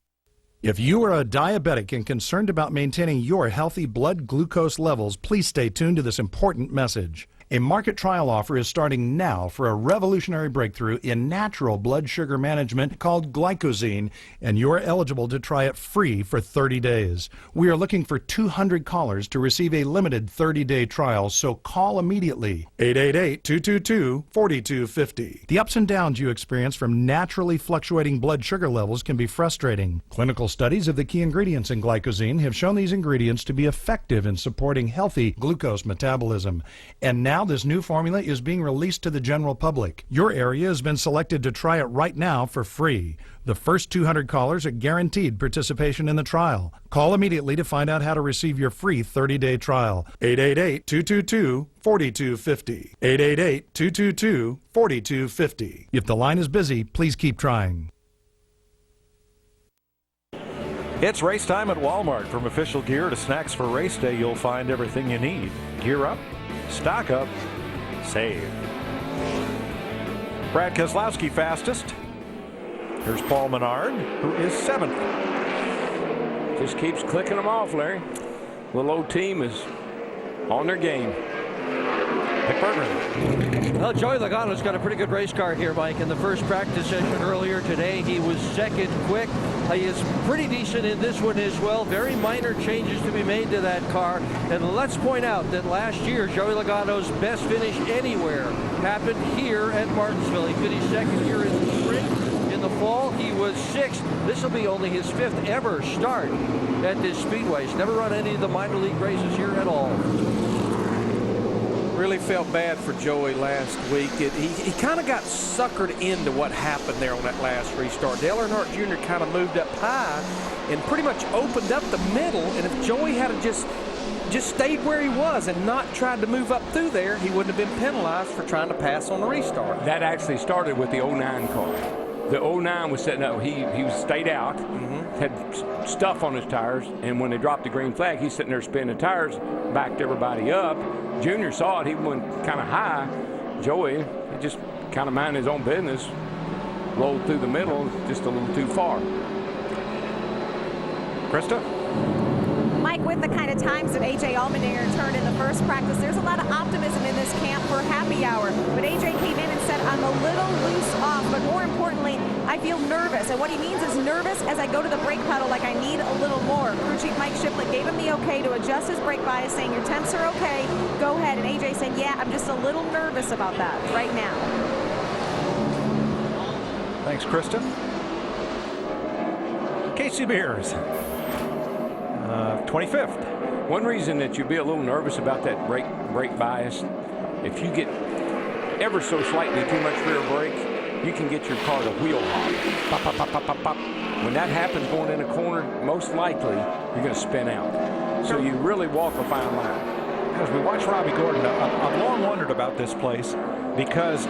If you are a diabetic and concerned about maintaining your healthy blood glucose levels, please stay tuned to this important message. A market trial offer is starting now for a revolutionary breakthrough in natural blood sugar management called glycosine, and you're eligible to try it free for 30 days. We are looking for 200 callers to receive a limited 30-day trial, so call immediately. 888-222-4250. The ups and downs you experience from naturally fluctuating blood sugar levels can be frustrating. Clinical studies of the key ingredients in glycosine have shown these ingredients to be effective in supporting healthy glucose metabolism. And now Now this new formula is being released to the general public. Your area has been selected to try it right now for free. The first 200 callers are guaranteed participation in the trial. Call immediately to find out how to receive your free 30-day trial. 888-222-4250. 888-222-4250. If the line is busy, please keep trying. It's race time at Walmart. From official gear to snacks for race day, you'll find everything you need. Gear up, stock up, save. Brad Keselowski fastest. Here's Paul Menard, who is 7th. Just keeps clicking them off, Larry. Little old team is on their game. Well, Joey Logano's got a pretty good race car here, Mike. In the first practice session earlier today, he was second quick. He is pretty decent in this one as well. Very minor changes to be made to that car. And let's point out that last year, Joey Logano's best finish anywhere happened here at Martinsville. He finished second here in the spring. In the fall, he was 6th. This will be only his 5th ever start at this speedway. He's never run any of the minor league races here at all. Really felt bad for Joey last week. He kind of got suckered into what happened there on that last restart. Dale Earnhardt Jr. kind of moved up high and pretty much opened up the middle. And if Joey had just stayed where he was and not tried to move up through there, he wouldn't have been penalized for trying to pass on the restart. That actually started with the 09 car. The 09 was setting up. He was stayed out, had stuff on his tires, and when they dropped the green flag, he's sitting there spinning the tires, backed everybody up. Junior saw it. He went kind of high. Joey just kind of minded his own business, rolled through the middle just a little too far. Krista? Mike, with the kind of times that A.J. Allmendinger turned in the first practice, there's a lot of optimism in this camp for happy hour. But A.J. came in and said, I'm a little loose off, but more importantly, I feel nervous. And what he means is nervous as I go to the brake pedal, like I need a little more. Crew Chief Mike Shipley gave him the okay to adjust his brake bias, saying your temps are okay, go ahead. And A.J. said, yeah, I'm just a little nervous about that right now. Thanks, Krista. Casey Mears. 25th. One reason that you'd be a little nervous about that brake bias, if you get ever so slightly too much rear brake, you can get your car to wheel hop. Pop, pop, pop, pop, pop, pop. When that happens going in a corner, most likely you're going to spin out. So you really walk a fine line. As we watch Robbie Gordon, I've long wondered about this place because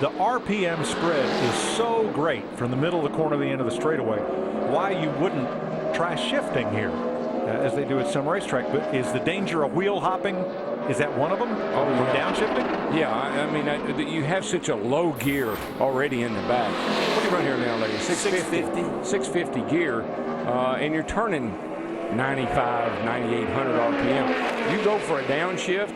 the RPM spread is so great from the middle of the corner to the end of the straightaway. Why you wouldn't try shifting here? As they do at some racetrack, but is the danger of wheel hopping? Is that one of them? Oh, from downshifting? Yeah, I mean, you have such a low gear already in the back. What do you run here now, lady? 650 gear, and you're turning 95, 9,800 RPM. You go for a downshift,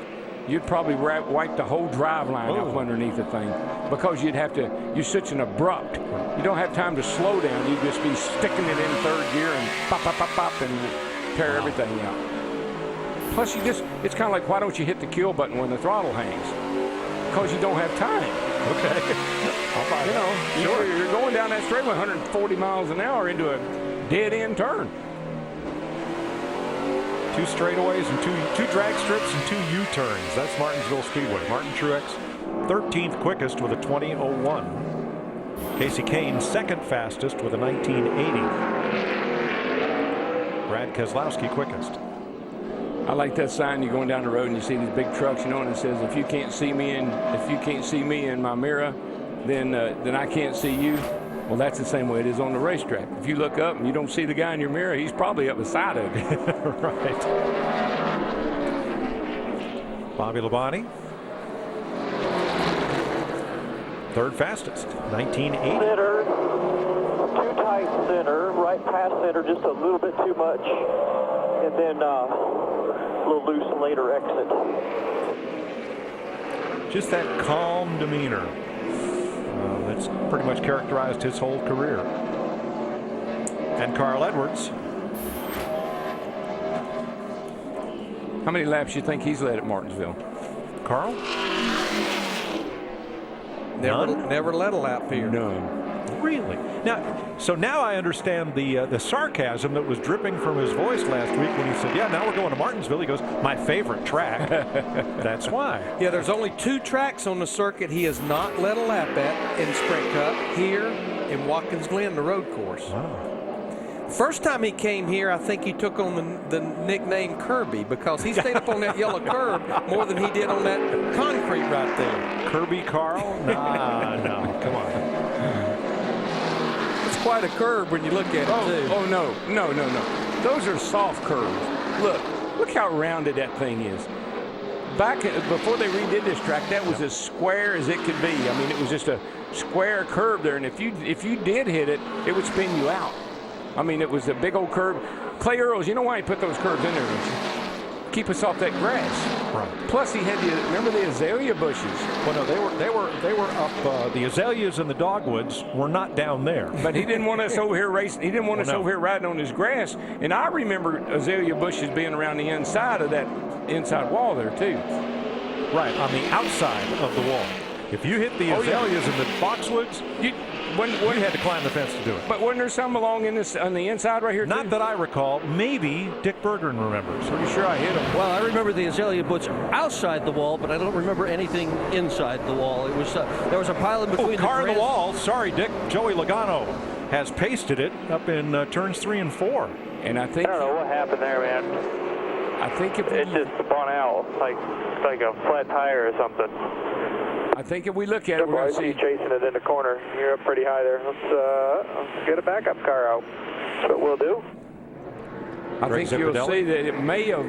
you'd probably wipe the whole drive line up underneath the thing because you're such an abrupt. You don't have time to slow down. You'd just be sticking it in third gear and pop, pop, pop, pop, and tear everything out. Plus, it's kind of like, why don't you hit the kill button when the throttle hangs? Because you don't have time. Okay. You're going down that straightaway 140 miles an hour into a dead-end turn. 2 straightaways and two drag strips and 2 U-turns. That's Martinsville Speedway. Martin Truex, 13th quickest with a 20:01. Casey Kane, 2nd fastest with a 19:80. Brad Keselowski quickest. I like that sign. You're going down the road and you see these big trucks, and it says, "If you can't see me in my mirror, then I can't see you." Well, that's the same way it is on the racetrack. If you look up and you don't see the guy in your mirror, he's probably up beside of you. Right. Bobby Labonte, 3rd fastest, 1980. Center, too tight center, right past center, just a little bit too much, and then a little loose later exit. Just that calm demeanor that's pretty much characterized his whole career. And Carl Edwards. How many laps do you think he's led at Martinsville? Carl? Never led a lap here. None. Really? Now I understand the sarcasm that was dripping from his voice last week when he said, yeah, now we're going to Martinsville. He goes, my favorite track. That's why. Yeah, there's only 2 tracks on the circuit he has not led a lap at in Sprint Cup, here in Watkins Glen, the road course. Wow. First time he came here, I think he took on the nickname Kirby because he stayed up on that yellow curb more than he did on that concrete right there. Kirby Carl? Nah, no, come on. It's quite a curve when you look at it, too. Oh, no. Those are soft curves. Look how rounded that thing is. Before they redid this track, that was as square as it could be. I mean, it was just a square curve there, and if you did hit it, it would spin you out. I mean, it was a big old curve. Clay Earls, you know why he put those curves in there, don't you? Keep us off that grass. Right. Plus, he had remember the azalea bushes. Well, no, they were up. The azaleas and the dogwoods were not down there. But he didn't want us over here racing. He didn't want us over here riding on his grass. And I remember azalea bushes being around the inside of that inside wall there too. Right, on the outside of the wall. If you hit the azaleas in the boxwoods, you had to climb the fence to do it. But wasn't there some along on the inside right here? Not that I recall. Maybe Dick Bergeron remembers. Pretty sure I hit him. Well, I remember the azalea bush outside the wall, but I don't remember anything inside the wall. It was there was a pile in between. Car in the wall. Sorry, Dick. Joey Logano has pasted it up in turns 3 and 4. And I think I don't know what happened there, man. I think if it just spun out like a flat tire or something. I think if we look at it, we're going to see you chasing it in the corner. You're up pretty high there. Let's get a backup car out. That's what we'll do. I think you'll see that it may have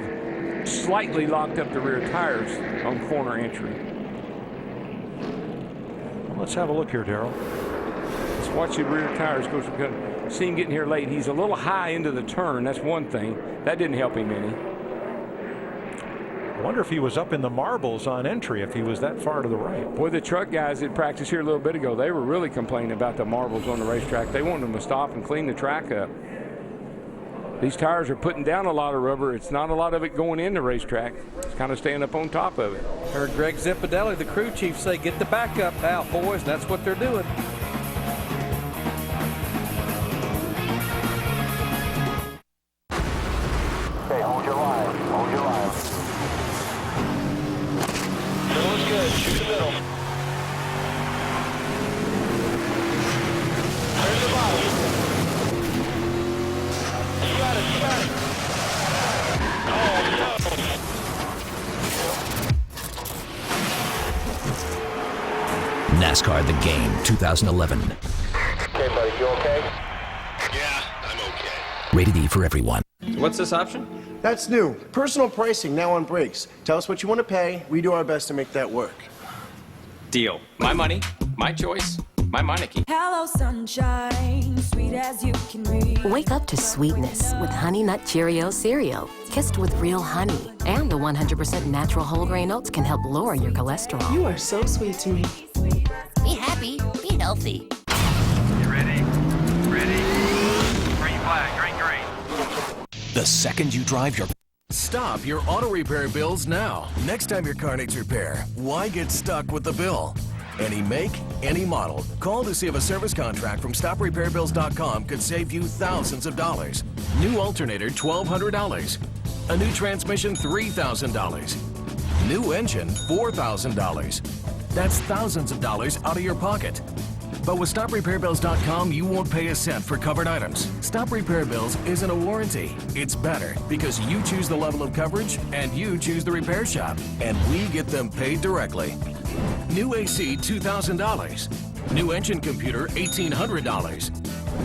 slightly locked up the rear tires on corner entry. Well, let's have a look here, Darrell. Let's watch the rear tires go. See him getting here late. He's a little high into the turn. That's one thing. That didn't help him any. I wonder if he was up in the marbles on entry, if he was that far to the right. Boy, the truck guys that practiced here a little bit ago, they were really complaining about the marbles on the racetrack. They wanted them to stop and clean the track up. These tires are putting down a lot of rubber. It's not a lot of it going in the racetrack. It's kind of staying up on top of it. Heard Greg Zippodelli, the crew chief, say, get the backup out, boys. That's what they're doing. Okay, hold your line. Hold your line. Middle is good. Shoot the middle. There's the bottom. You got it. You got it. Oh, no. NASCAR The Game 2011. Okay, buddy. You okay? Yeah, I'm okay. Rated E for everyone. What's this option? That's new. Personal pricing now on brakes. Tell us what you want to pay. We do our best to make that work. Deal. My money, my choice, my monarchy. Hello, sunshine, sweet as you can be. Wake up to sweetness with Honey Nut Cheerios cereal. Kissed with real honey. And the 100% natural whole grain oats can help lower your cholesterol. You are so sweet to me. Be happy. Be healthy. You ready? Ready? Green flag. Green, green. The second you drive your... Stop your auto repair bills now. Next time your car needs repair, why get stuck with the bill? Any make, any model. Call to see if a service contract from StopRepairBills.com could save you thousands of dollars. New alternator, $1,200. A new transmission, $3,000. New engine, $4,000. That's thousands of dollars out of your pocket. But with StopRepairBills.com, you won't pay a cent for covered items. Stop Repair Bills isn't a warranty. It's better because you choose the level of coverage and you choose the repair shop, and we get them paid directly. New AC, $2,000. New engine computer, $1,800.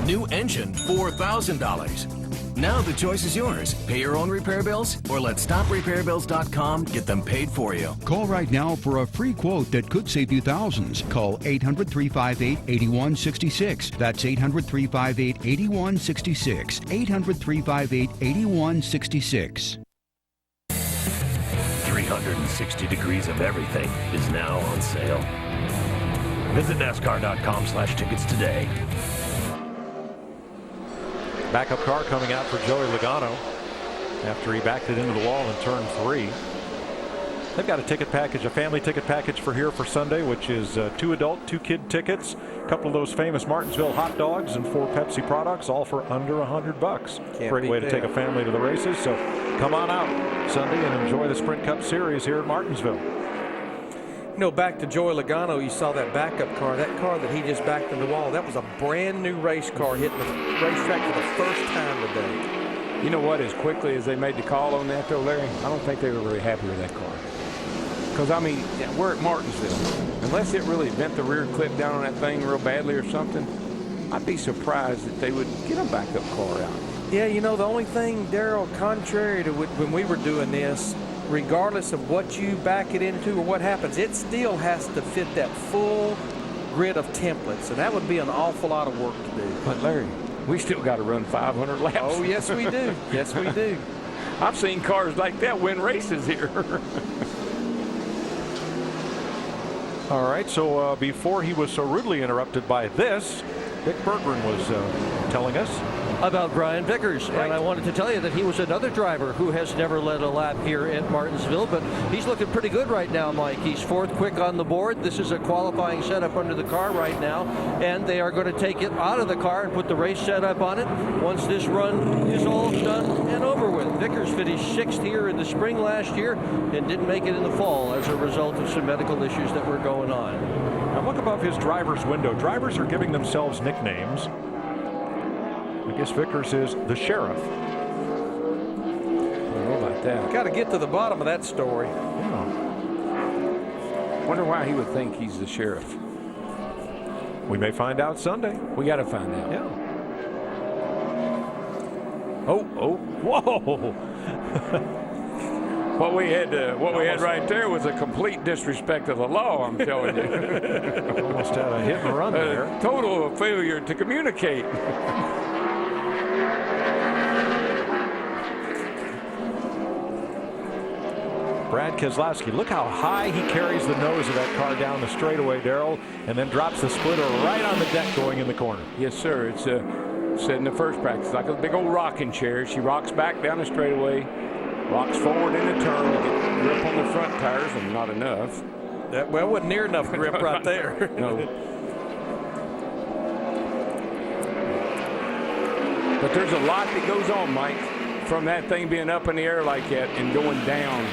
New engine, $4,000. Now the choice is yours. Pay your own repair bills or let StopRepairBills.com get them paid for you. Call right now for a free quote that could save you thousands. Call 800-358-8166. That's 800-358-8166. 800-358-8166. 360 degrees of everything is now on sale. Visit NASCAR.com/tickets today. Backup car coming out for Joey Logano after he backed it into the wall in turn 3. They've got a ticket package, a family ticket package for here for Sunday, which is 2 adult, 2 kid tickets, a couple of those famous Martinsville hot dogs, and 4 Pepsi products, all for under $100. Great way to take a family to the races. So come on out Sunday and enjoy the Sprint Cup Series here at Martinsville. You know, back to Joey Logano, you saw that backup car, that car that he just backed in the wall. That was a brand new race car hitting the racetrack for the first time today. You know what? As quickly as they made the call on that, though, Larry, I don't think they were very happy with that car. Because, I mean, we're at Martinsville. Unless it really bent the rear clip down on that thing real badly or something, I'd be surprised that they would get a backup car out. Yeah, you know, the only thing, Darrell, contrary to when we were doing this, regardless of what you back it into or what happens, it still has to fit that full grid of templates, and that would be an awful lot of work to do. But, Larry, we still got to run 500 laps. Oh, yes, we do. Yes, we do. I've seen cars like that win races here. All right, so before he was so rudely interrupted by this, Dick Berggren was telling us about Brian Vickers. Right. And I wanted to tell you that he was another driver who has never led a lap here at Martinsville, but he's looking pretty good right now, Mike. He's 4th quick on the board. This is a qualifying setup under the car right now, and they are going to take it out of the car and put the race setup on it once this run is all done and over with. Vickers finished 6th here in the spring last year and didn't make it in the fall as a result of some medical issues that were going on. Now look above his driver's window. Drivers are giving themselves nicknames. I guess Vickers is the sheriff. I don't know about that. Got to get to the bottom of that story. Yeah. Wonder why he would think he's the sheriff. We may find out Sunday. We got to find out. Yeah. Oh, whoa. What we had right there was a complete disrespect of the law, I'm telling you. Almost had a hit and run there. Total failure to communicate. Brad Keselowski, look how high he carries the nose of that car down the straightaway, Darrell, and then drops the splitter right on the deck going in the corner. Yes, sir. It's said in the first practice, like a big old rocking chair. She rocks back down the straightaway, rocks forward in a turn to get grip on the front tires, and not enough. That wasn't near enough grip right there. No. But there's a lot that goes on, Mike, from that thing being up in the air like that and going down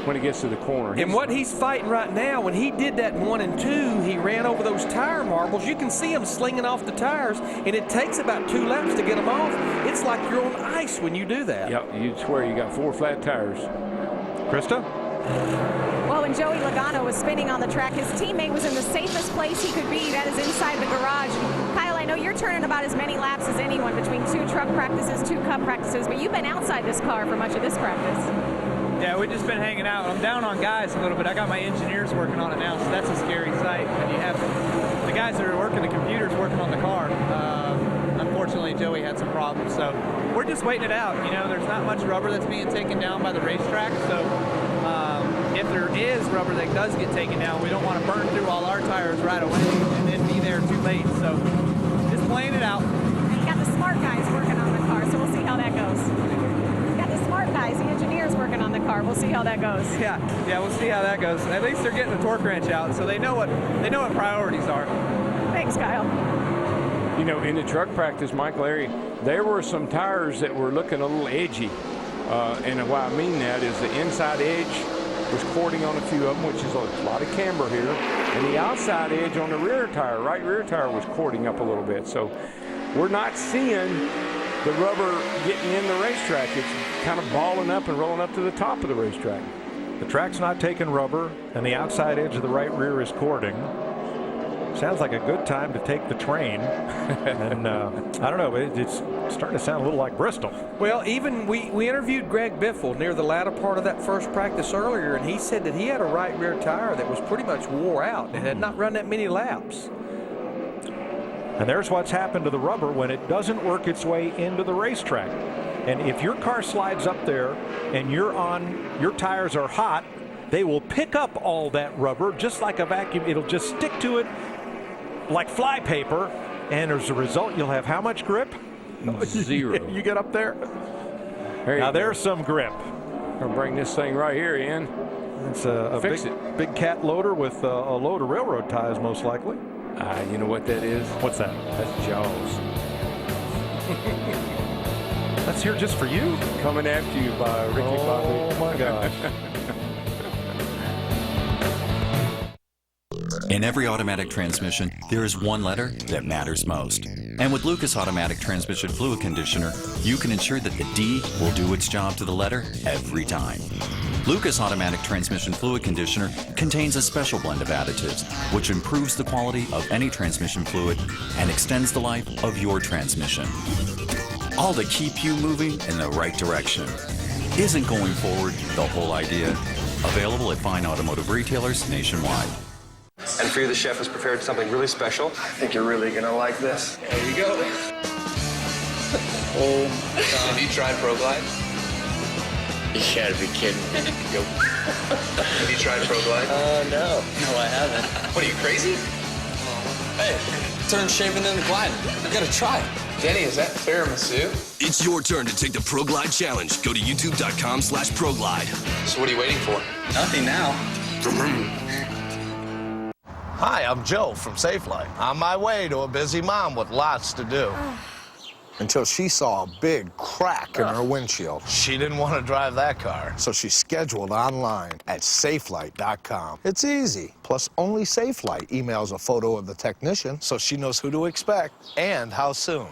when it gets to the corner. And what he's fighting right now, when he did that in 1 and 2, he ran over those tire marbles. You can see him slinging off the tires, and it takes about 2 laps to get them off. It's like you're on ice when you do that. Yep, you'd swear you got 4 flat tires. Krista? Well, when Joey Logano was spinning on the track, his teammate was in the safest place he could be. That is inside the garage. Kyle, I know you're turning about as many laps as anyone between 2 truck practices, 2 cup practices, but you've been outside this car for much of this practice. Yeah, we've just been hanging out. I'm down on guys a little bit. I got my engineers working on it now, so that's a scary sight. And you have the guys that are working the computers working on the car. Unfortunately, Joey had some problems, so we're just waiting it out. You know, there's not much rubber that's being taken down by the racetrack, so if there is rubber that does get taken down, we don't want to burn through all our tires right away and then be there too late. So just playing it out. And you got the smart guys working on the car, so we'll see how that goes. You got the smart guys, the engineers working on the car. We'll see how that goes. Yeah, we'll see how that goes. At least they're getting the torque wrench out, so they know what priorities are. Thanks, Kyle. You know, in the truck practice, Mike, Larry, there were some tires that were looking a little edgy. And why I mean that is the inside edge was cording on a few of them, which is a lot of camber here. And the outside edge on the rear tire, right rear tire, was cording up a little bit. So we're not seeing the rubber getting in the racetrack. It's kind of balling up and rolling up to the top of the racetrack. The track's not taking rubber, and the outside edge of the right rear is cording. Sounds like a good time to take the train. And I don't know, it's starting to sound a little like Bristol. Well, even we interviewed Greg Biffle near the latter part of that first practice earlier, and he said that he had a right rear tire that was pretty much wore out and had not run that many laps. And there's what's happened to the rubber when it doesn't work its way into the racetrack. And if your car slides up there and your tires are hot, they will pick up all that rubber just like a vacuum. It'll just stick to it like fly paper, and as a result, you'll have how much grip? 0. You get up there. Now there's some grip. Gonna bring this thing right here in. It's a big cat loader with a load of railroad ties, most likely. You know what that is? What's that? That's Jaws. That's here just for you? Coming after you by Ricky Bobby. Oh, my gosh. In every automatic transmission, there is one letter that matters most. And with Lucas Automatic Transmission Fluid Conditioner, you can ensure that the D will do its job to the letter every time. Lucas Automatic Transmission Fluid Conditioner contains a special blend of additives, which improves the quality of any transmission fluid and extends the life of your transmission. All to keep you moving in the right direction. Isn't going forward the whole idea? Available at fine automotive retailers nationwide. And for you, the chef has prepared something really special. I think you're really gonna like this. There you go. Oh my God. Have you tried ProGlide? You gotta be kidding me. Have you tried ProGlide? No. No, I haven't. What, are you crazy? Hey, turn shaving into gliding. You gotta try it. Denny, is that tiramisu? It's your turn to take the ProGlide challenge. Go to youtube.com/ProGlide. So what are you waiting for? Nothing now. Hi, I'm Joe from Safelite. On my way to a busy mom with lots to do. Until she saw a big crack in her windshield. She didn't want to drive that car, so she scheduled online at safelite.com. It's easy. Plus, only Safelite emails a photo of the technician, so she knows who to expect and how soon.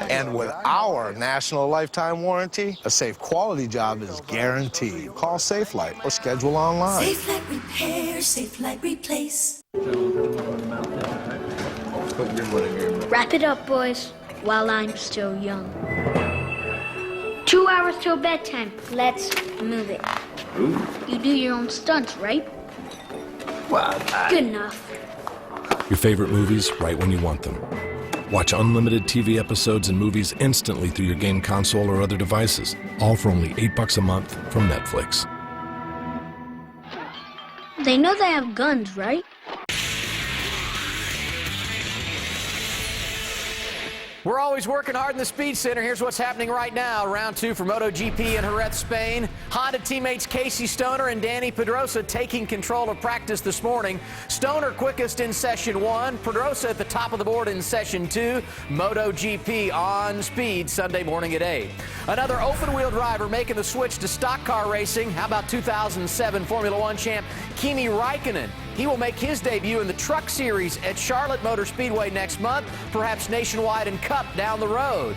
And with our national lifetime warranty, a safe quality job is guaranteed. Call Safelite or schedule online. Safelite repair, Safelite replace. Wrap it up, boys, while I'm still young. 2 hours till bedtime. Let's move it. Ooh. You do your own stunts, right? Well, Good enough. Your favorite movies right when you want them. Watch unlimited TV episodes and movies instantly through your game console or other devices, all for only $8 a month from Netflix. They know they have guns, right? We're always working hard in the Speed Center. Here's what's happening right now. Round 2 for MotoGP in Jerez, Spain. Honda teammates Casey Stoner and Danny Pedrosa taking control of practice this morning. Stoner quickest in session 1. Pedrosa at the top of the board in session 2. MotoGP on Speed Sunday morning at 8. Another open-wheel driver making the switch to stock car racing. How about 2007 Formula One champ Kimi Räikkönen? He will make his debut in the Truck Series at Charlotte Motor Speedway next month, perhaps nationwide and Cup down the road.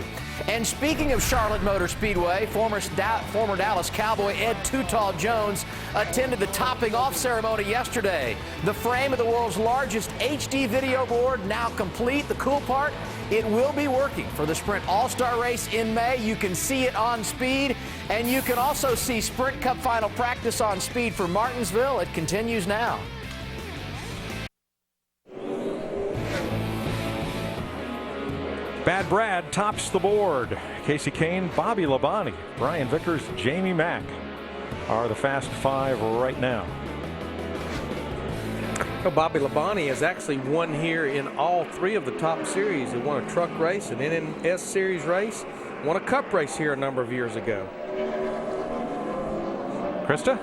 And speaking of Charlotte Motor Speedway, former Dallas Cowboy Ed Too Tall Jones attended the topping off ceremony yesterday. The frame of the world's largest HD video board now complete. The cool part, it will be working for the Sprint All-Star race in May. You can see it on Speed, and you can also see Sprint Cup final practice on Speed for Martinsville. It continues now. Bad Brad tops the board. Casey Kane, Bobby Labonte, Brian Vickers, Jamie Mack are the Fast Five right now. Well, Bobby Labonte has actually won here in all 3 of the top series. He won a truck race, an NS Series race, won a Cup race here a number of years ago. Krista?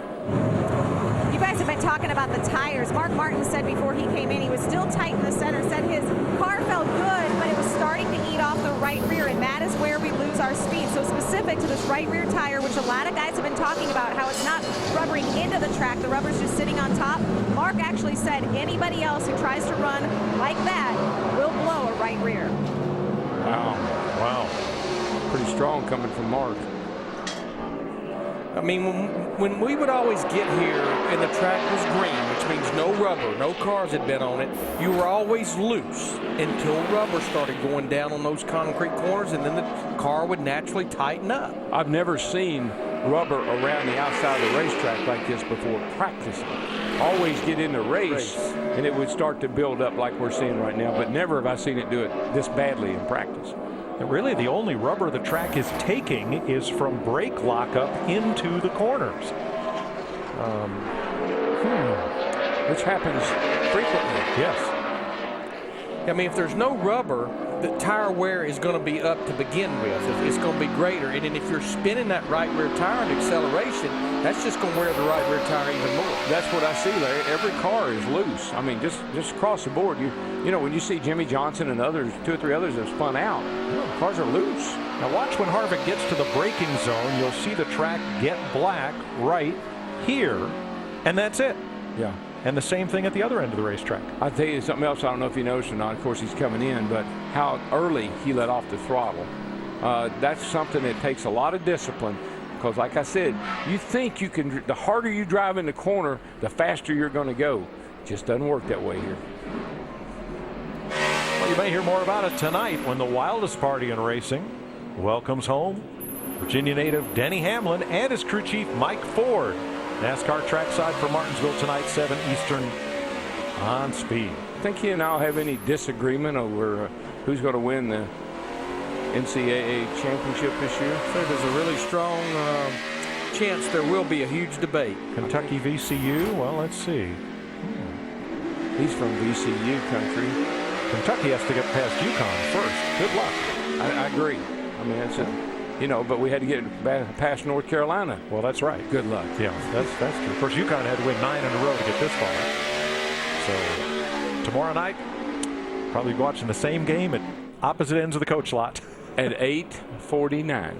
You guys have been talking about the tires. Mark Martin said before he came in he was still tight in the center, said his car felt good, but it was starting to eat off the right rear, and that is where we lose our speed. So specific to this right rear tire, which a lot of guys have been talking about, how it's not rubbering into the track, the rubber's just sitting on top. Mark actually said anybody else who tries to run like that will blow a right rear. Wow. Pretty strong coming from Mark. I mean, when we would always get here and the track was green, which means no rubber, no cars had been on it, you were always loose until rubber started going down on those concrete corners, and then the car would naturally tighten up. I've never seen rubber around the outside of the racetrack like this before practicing. Always get in the race, and it would start to build up like we're seeing right now, but never have I seen it do it this badly in practice. And really, the only rubber the track is taking is from brake lockup into the corners. Which happens frequently. Yes. I mean, if there's no rubber, the tire wear is going to be up to begin with. It's going to be greater. And then if you're spinning that right rear tire in acceleration, that's just going to wear the right rear tire even more. That's what I see, Larry. Every car is loose. I mean, just across the board. You know, when you see Jimmy Johnson and others, 2 or 3 others that have spun out, cars are loose. Now watch when Harvick gets to the braking zone. You'll see the track get black right here, and that's it. Yeah. And the same thing at the other end of the racetrack. I'll tell you something else. I don't know if you noticed or not. Of course, he's coming in, but how early he let off the throttle. That's something that takes a lot of discipline. Because, like I said, you think you can. The harder you drive in the corner, the faster you're going to go. It just doesn't work that way here. Well, you may hear more about it tonight when the wildest party in racing welcomes home Virginia native Denny Hamlin and his crew chief Mike Ford. NASCAR trackside for Martinsville tonight, 7 Eastern on Speed. Think he and I'll have any disagreement over who's going to win the NCAA championship this year? So there's a really strong chance there will be a huge debate. Kentucky VCU, well, let's see. He's from VCU country. Kentucky has to get past UConn first. Good luck. I agree. I mean, it's but we had to get past North Carolina. Well, that's right. Good luck. Yeah, that's true. Of course, UConn had to win 9 in a row to get this far. So tomorrow night, probably watching the same game at opposite ends of the coach lot. At 8:49.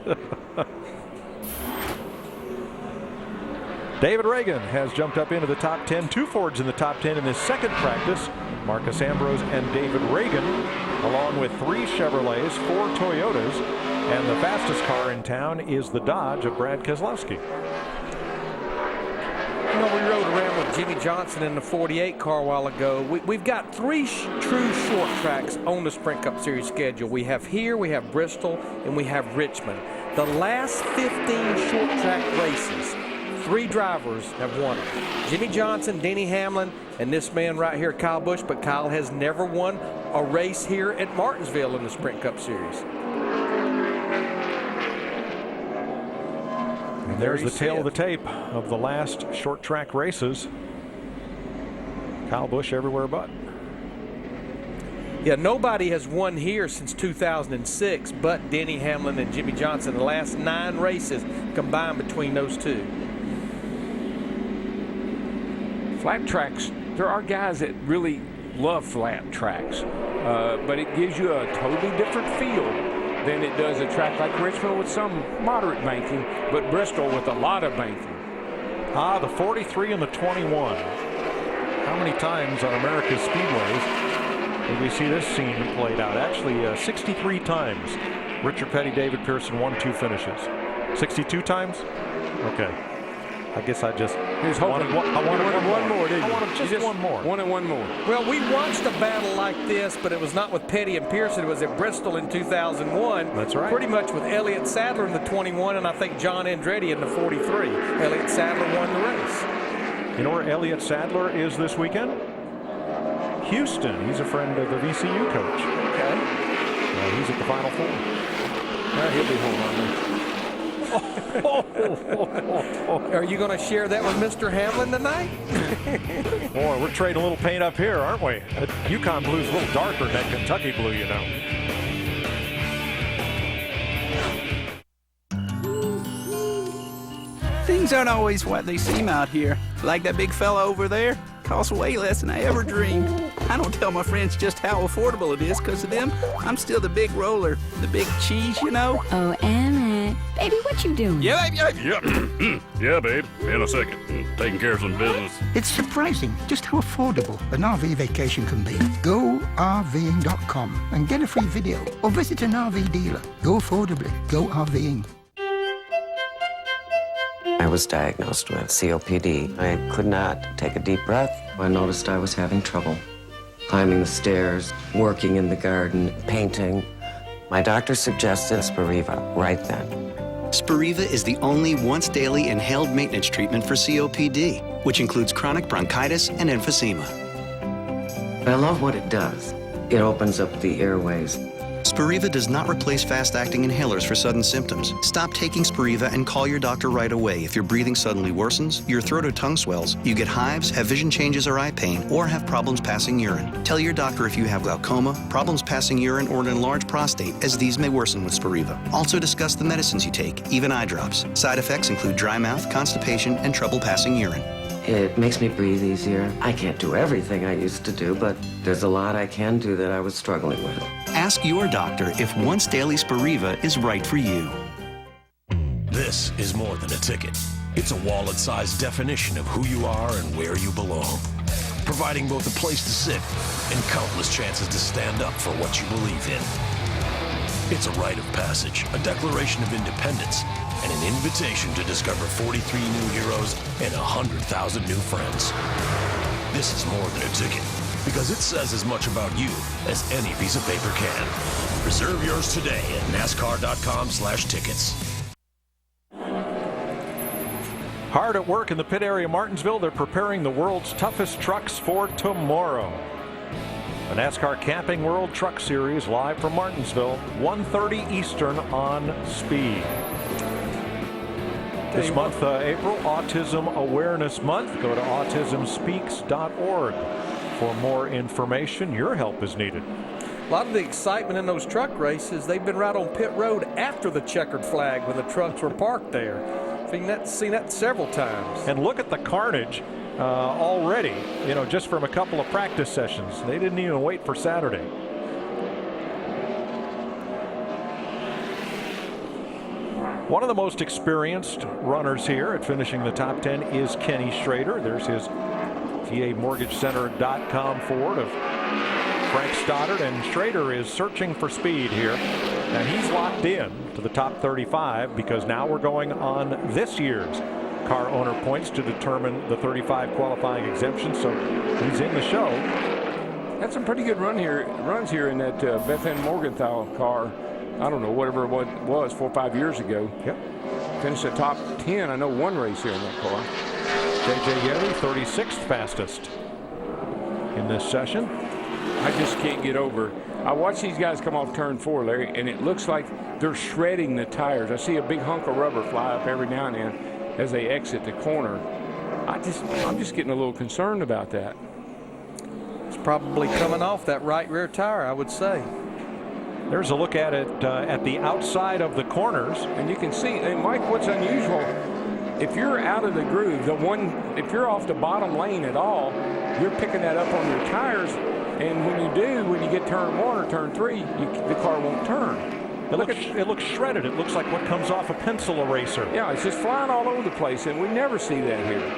David Reagan has jumped up into the top 10. 2 Fords in the top 10 in this second practice. Marcus Ambrose and David Reagan, along with 3 Chevrolets, 4 Toyotas, and the fastest car in town is the Dodge of Brad Keselowski. You know, we rode around with Jimmy Johnson in the 48 car a while ago. We've got 3 true short tracks on the Sprint Cup Series schedule. We have here, we have Bristol, and we have Richmond. The last 15 short track races, 3 drivers have won them. Jimmy Johnson, Denny Hamlin, and this man right here, Kyle Busch, but Kyle has never won a race here at Martinsville in the Sprint Cup Series. And there's the tail of the tape of the last short track races. Kyle Busch everywhere but. Yeah, nobody has won here since 2006 but Denny Hamlin and Jimmy Johnson. The last 9 races combined between those 2. Flat tracks, there are guys that really love flat tracks, but it gives you a totally different feel than it does a track like Richmond with some moderate banking, but Bristol with a lot of banking. The 43 and the 21. How many times on America's speedways did we see this scene played out? Actually, 63 times. Richard Petty, David Pearson, 1-2 finishes. 62 times? Okay. I guess I just wanted one more, didn't you? I wanted just one more. One more. Well, we watched a battle like this, but it was not with Petty and Pearson. It was at Bristol in 2001. That's right. Pretty much with Elliott Sadler in the 21 and I think John Andretti in the 43. Elliott Sadler won the race. You know where Elliott Sadler is this weekend? Houston. He's a friend of the VCU coach. Okay. He's at the Final 4. He'll be home on me. Are you going to share that with Mr. Hamlin tonight? Boy, we're trading a little paint up here, aren't we? That UConn blue's a little darker than that Kentucky blue, you know. Things aren't always what they seem out here. Like that big fella over there. Costs way less than I ever dreamed. I don't tell my friends just how affordable it is because of them. I'm still the big roller, the big cheese, you know. Oh, Emmett. Baby, what you doing? Yeah, babe. Yeah, babe. In a second. Taking care of some business. It's surprising just how affordable an RV vacation can be. GoRVing.com and get a free video or visit an RV dealer. Go affordably. Go RVing. I was diagnosed with COPD. I could not take a deep breath. I noticed I was having trouble climbing the stairs, working in the garden, painting. My doctor suggested Spiriva right then. Spiriva is the only once-daily inhaled maintenance treatment for COPD, which includes chronic bronchitis and emphysema. I love what it does. It opens up the airways. Spiriva does not replace fast-acting inhalers for sudden symptoms. Stop taking Spiriva and call your doctor right away if your breathing suddenly worsens, your throat or tongue swells, you get hives, have vision changes or eye pain, or have problems passing urine. Tell your doctor if you have glaucoma, problems passing urine, or an enlarged prostate, as these may worsen with Spiriva. Also discuss the medicines you take, even eye drops. Side effects include dry mouth, constipation, and trouble passing urine. It makes me breathe easier. I can't do everything I used to do, but there's a lot I can do that I was struggling with. Ask your doctor if once daily Spiriva is right for you. This is more than a ticket. It's a wallet-sized definition of who you are and where you belong, providing both a place to sit and countless chances to stand up for what you believe in. It's a rite of passage, a declaration of independence, and an invitation to discover 43 new heroes and 100,000 new friends. This is more than a ticket, because it says as much about you as any piece of paper can. Reserve yours today at NASCAR.com/tickets. Hard at work in the pit area of Martinsville. They're preparing the world's toughest trucks for tomorrow. The NASCAR Camping World Truck Series live from Martinsville, 1:30 Eastern on Speed. This month, April, Autism Awareness Month. Go to autismspeaks.org for more information. Your help is needed. A lot of the excitement in those truck races, they've been right on pit road after the checkered flag when the trucks were parked there. Seen that several times. And look at the carnage already, just from a couple of practice sessions. They didn't even wait for Saturday. One of the most experienced runners here at finishing the top 10 is Kenny Schrader. There's his VAMortgageCenter.com forward of Frank Stoddard, and Schrader is searching for speed here. And he's locked in to the top 35 because now we're going on this year's car owner points to determine the 35 qualifying exemption. So he's in the show. Had some pretty good runs here in that Beth Ann Morgenthau car. I don't know, whatever it was 4 or 5 years ago. Yep. Finished the top 10. I know one race here in that car. J.J. Yeti, 36th fastest in this session. I just can't get over. I watch these guys come off turn 4, Larry, and it looks like they're shredding the tires. I see a big hunk of rubber fly up every now and then as they exit the corner. I'm just getting a little concerned about that. It's probably coming off that right rear tire, I would say. There's a look at it at the outside of the corners. And you can see, and Mike, what's unusual, if you're out of the groove, if you're off the bottom lane at all, you're picking that up on your tires. And when you get turn 1 or turn 3, the car won't turn. It looks shredded. It looks like what comes off a pencil eraser. Yeah, it's just flying all over the place, and we never see that here.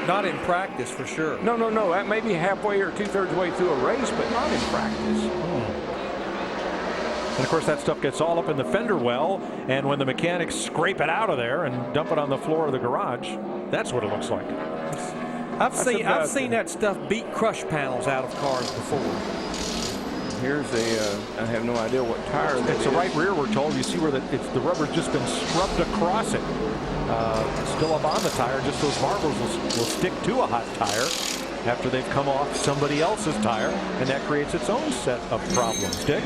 Not in practice, for sure. No. That may be halfway or 2/3 way through a race, but not in practice. And of course, that stuff gets all up in the fender well, and when the mechanics scrape it out of there and dump it on the floor of the garage, that's what it looks like. I've seen that stuff beat crush panels out of cars before. Here's I have no idea what tire it's the right rear, we're told. You see where the rubber's just been scrubbed across it. Still up on the tire, just those marbles will stick to a hot tire after they've come off somebody else's tire, and that creates its own set of problems. Dick?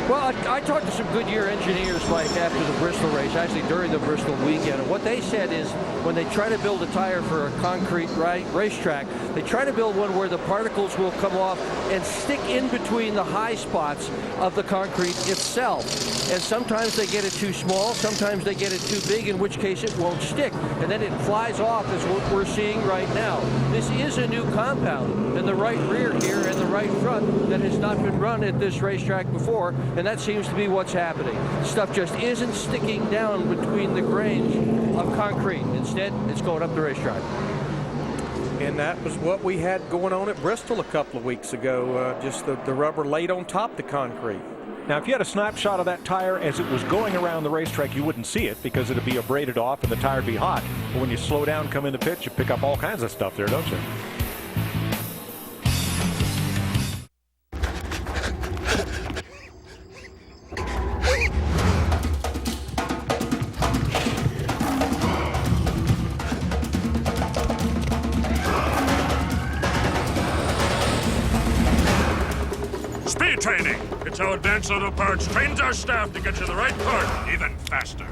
Well, I talked to some Goodyear engineers like after the Bristol race, actually during the Bristol weekend, and what they said is when they try to build a tire for a concrete racetrack, they try to build one where the particles will come off and stick in between the high spots of the concrete itself. And sometimes they get it too small, sometimes they get it too big, in which case it won't stick. And then it flies off, as what we're seeing right now. This is a new compound in the right rear here and the right front that has not been run at this racetrack before, and that seems to be what's happening. Stuff just isn't sticking down between the grains of concrete. Instead, it's going up the racetrack. And that was what we had going on at Bristol a couple of weeks ago, just the rubber laid on top of the concrete. Now, if you had a snapshot of that tire as it was going around the racetrack, you wouldn't see it because it'd be abraded off and the tire would be hot. But when you slow down, come in the pit, you pick up all kinds of stuff there, don't you? training. It's how Advanced Auto Parts trains our staff to get you the right part even faster.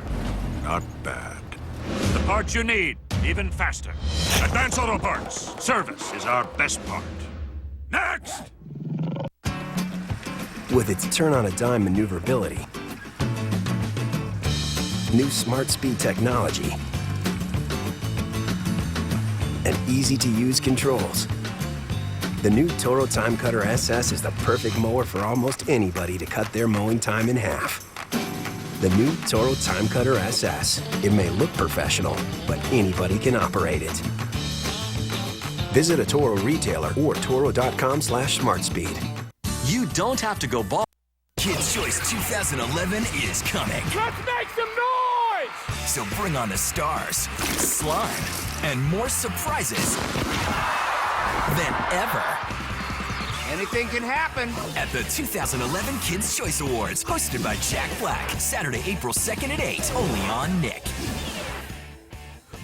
Not bad. The parts you need even faster. Advanced Auto Parts. Service is our best part. Next! With its turn-on-a-dime maneuverability, new Smart Speed technology, and easy-to-use controls, the new Toro Time Cutter SS is the perfect mower for almost anybody to cut their mowing time in half. The new Toro Time Cutter SS. It may look professional, but anybody can operate it. Visit a Toro retailer or toro.com/smartspeed. You don't have to go ball. Kids' Choice 2011 is coming. Let's make some noise! So bring on the stars, slime, and more surprises than ever. Anything can happen At the 2011 Kids' Choice Awards, hosted by Jack Black, Saturday, April 2nd at 8, only on Nick.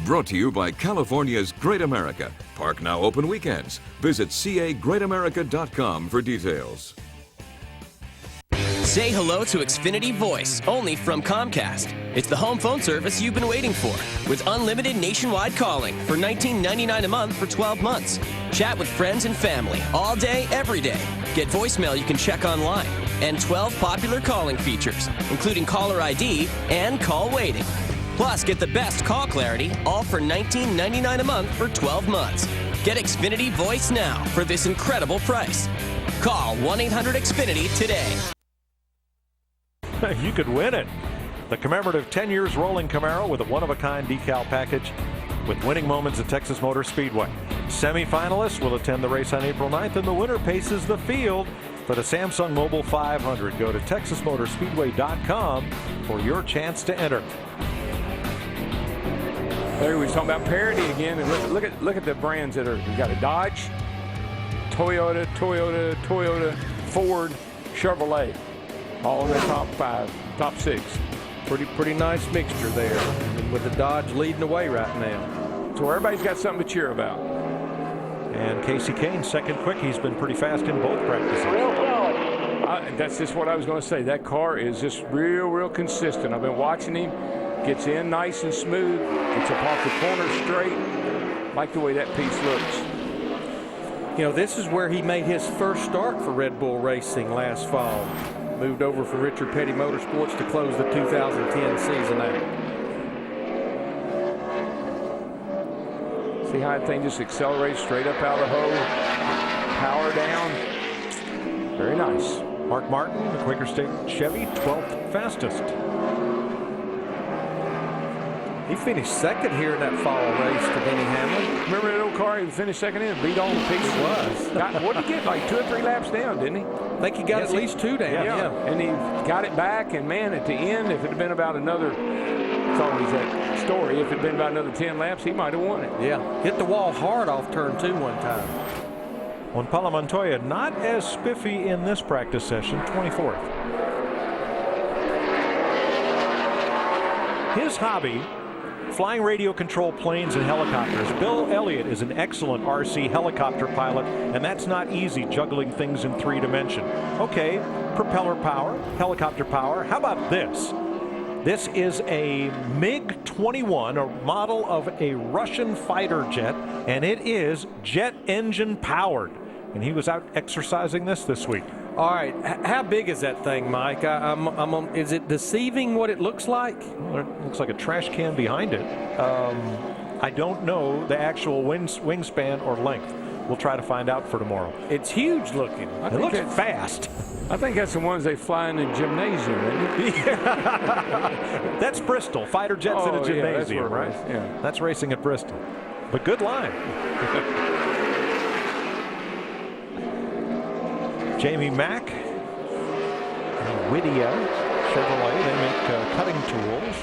Brought to you by California's Great America. Park now open weekends. Visit cagreatamerica.com for details. Say hello to Xfinity Voice, only from Comcast. It's the home phone service you've been waiting for, with unlimited nationwide calling for $19.99 a month for 12 months. Chat with friends and family all day, every day. Get voicemail you can check online, and 12 popular calling features, including caller ID and call waiting. Plus, get the best call clarity, all for $19.99 a month for 12 months. Get Xfinity Voice now for this incredible price. Call 1-800-XFINITY today. You could win it. The commemorative 10 years rolling Camaro with a one-of-a-kind decal package with winning moments at Texas Motor Speedway. Semi-finalists will attend the race on April 9th, and the winner paces the field for the Samsung Mobile 500. Go to TexasMotorspeedway.com for your chance to enter. There we was talking about parity again, and look at the brands that are. We got a Dodge, Toyota, Ford, Chevrolet, all in the top six. Pretty nice mixture there, and with the Dodge leading the way right now. So everybody's got something to cheer about. And Casey Kane, second quick. He's been pretty fast in both practices. That's just what I was going to say. That car is just real consistent. I've been watching him. Gets in nice and smooth. Gets up off the corner straight. Like the way that piece looks. You know, this is where he made his first start for Red Bull Racing last fall. Moved over from Richard Petty Motorsports to close the 2010 season out. See how that thing just accelerates straight up out of the hole. Power down. Very nice. Mark Martin, the Quaker State Chevy, 12th fastest. He finished second here in that fall race to Denny Hamlin. Remember that old car he finished second in? Beat all the pieces. What did he get? Like 2 or 3 laps down, didn't he? I think he got at least 2 down. Yeah. And he got it back, and man, at the end, if it had been about another, it's always that story, if it had been about another 10 laps, he might have won it. Yeah. Hit the wall hard off turn 2 one time. Juan Pablo Montoya not as spiffy in this practice session, 24th. His hobby, flying radio control planes and helicopters. Bill Elliott is an excellent RC helicopter pilot, and that's not easy, juggling things in 3 dimension. Okay, propeller power, helicopter power. How about this? This is a MiG-21, a model of a Russian fighter jet, and it is jet engine powered. And he was out exercising this week. All right, how big is that thing, Mike? Is it deceiving what it looks like? Well, it looks like a trash can behind it. I don't know the actual wingspan or length. We'll try to find out for tomorrow. It's huge looking. It looks fast. I think that's the ones they fly in the gymnasium, isn't it? Yeah. That's Bristol. Fighter jets in a gymnasium, right? Yeah. That's racing at Bristol. But good line. Jamie Mack, Whittier, Chevrolet. They make cutting tools,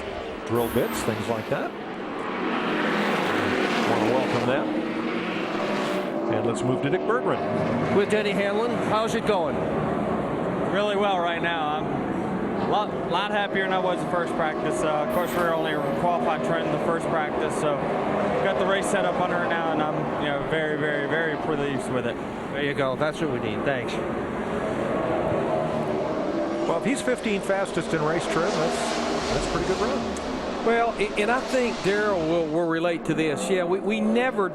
drill bits, things like that. Want to welcome them. And let's move to Dick Bergman. With Denny Hamlin, how's it going? Really well right now. I'm a lot happier than I was the first practice. Of course, we were only qualified trend the first practice, so got the race set up under it now, and I'm very pleased with it. There you go. That's what we need. Thanks. Well, if he's 15th fastest in race trim, that's a pretty good run. Well, and I think Darrell will relate to this. Yeah, we never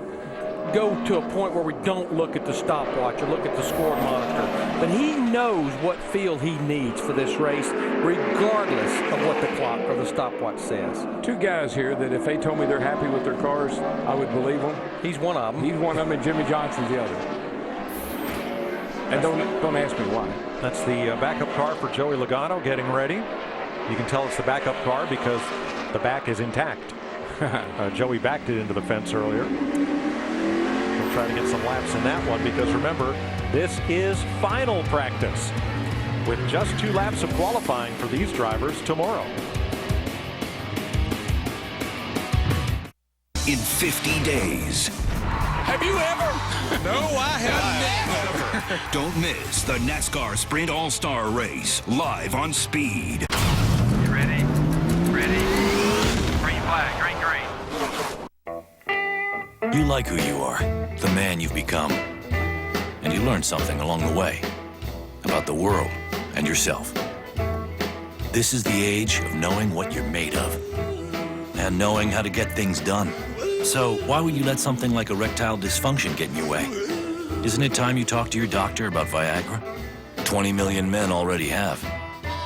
go to a point where we don't look at the stopwatch or look at the score monitor. But he knows what field he needs for this race, regardless of what the clock or the stopwatch says. Two guys here that if they told me they're happy with their cars, I would believe them. He's one of them. He's one of them, and Jimmy Johnson's the other. And don't ask me why. That's the backup car for Joey Logano getting ready. You can tell it's the backup car because the back is intact. Joey backed it into the fence earlier. We'll try to get some laps in that one because remember, this is final practice with just 2 laps of qualifying for these drivers tomorrow. In 50 days. Have you ever? No, I have never. Don't miss the NASCAR Sprint All-Star Race live on Speed. You ready? Ready? Green flag, green, green. You like who you are, the man you've become. And you learn something along the way about the world and yourself. This is the age of knowing what you're made of and knowing how to get things done. So why would you let something like erectile dysfunction get in your way? Isn't it time you talk to your doctor about Viagra? 20 million men already have.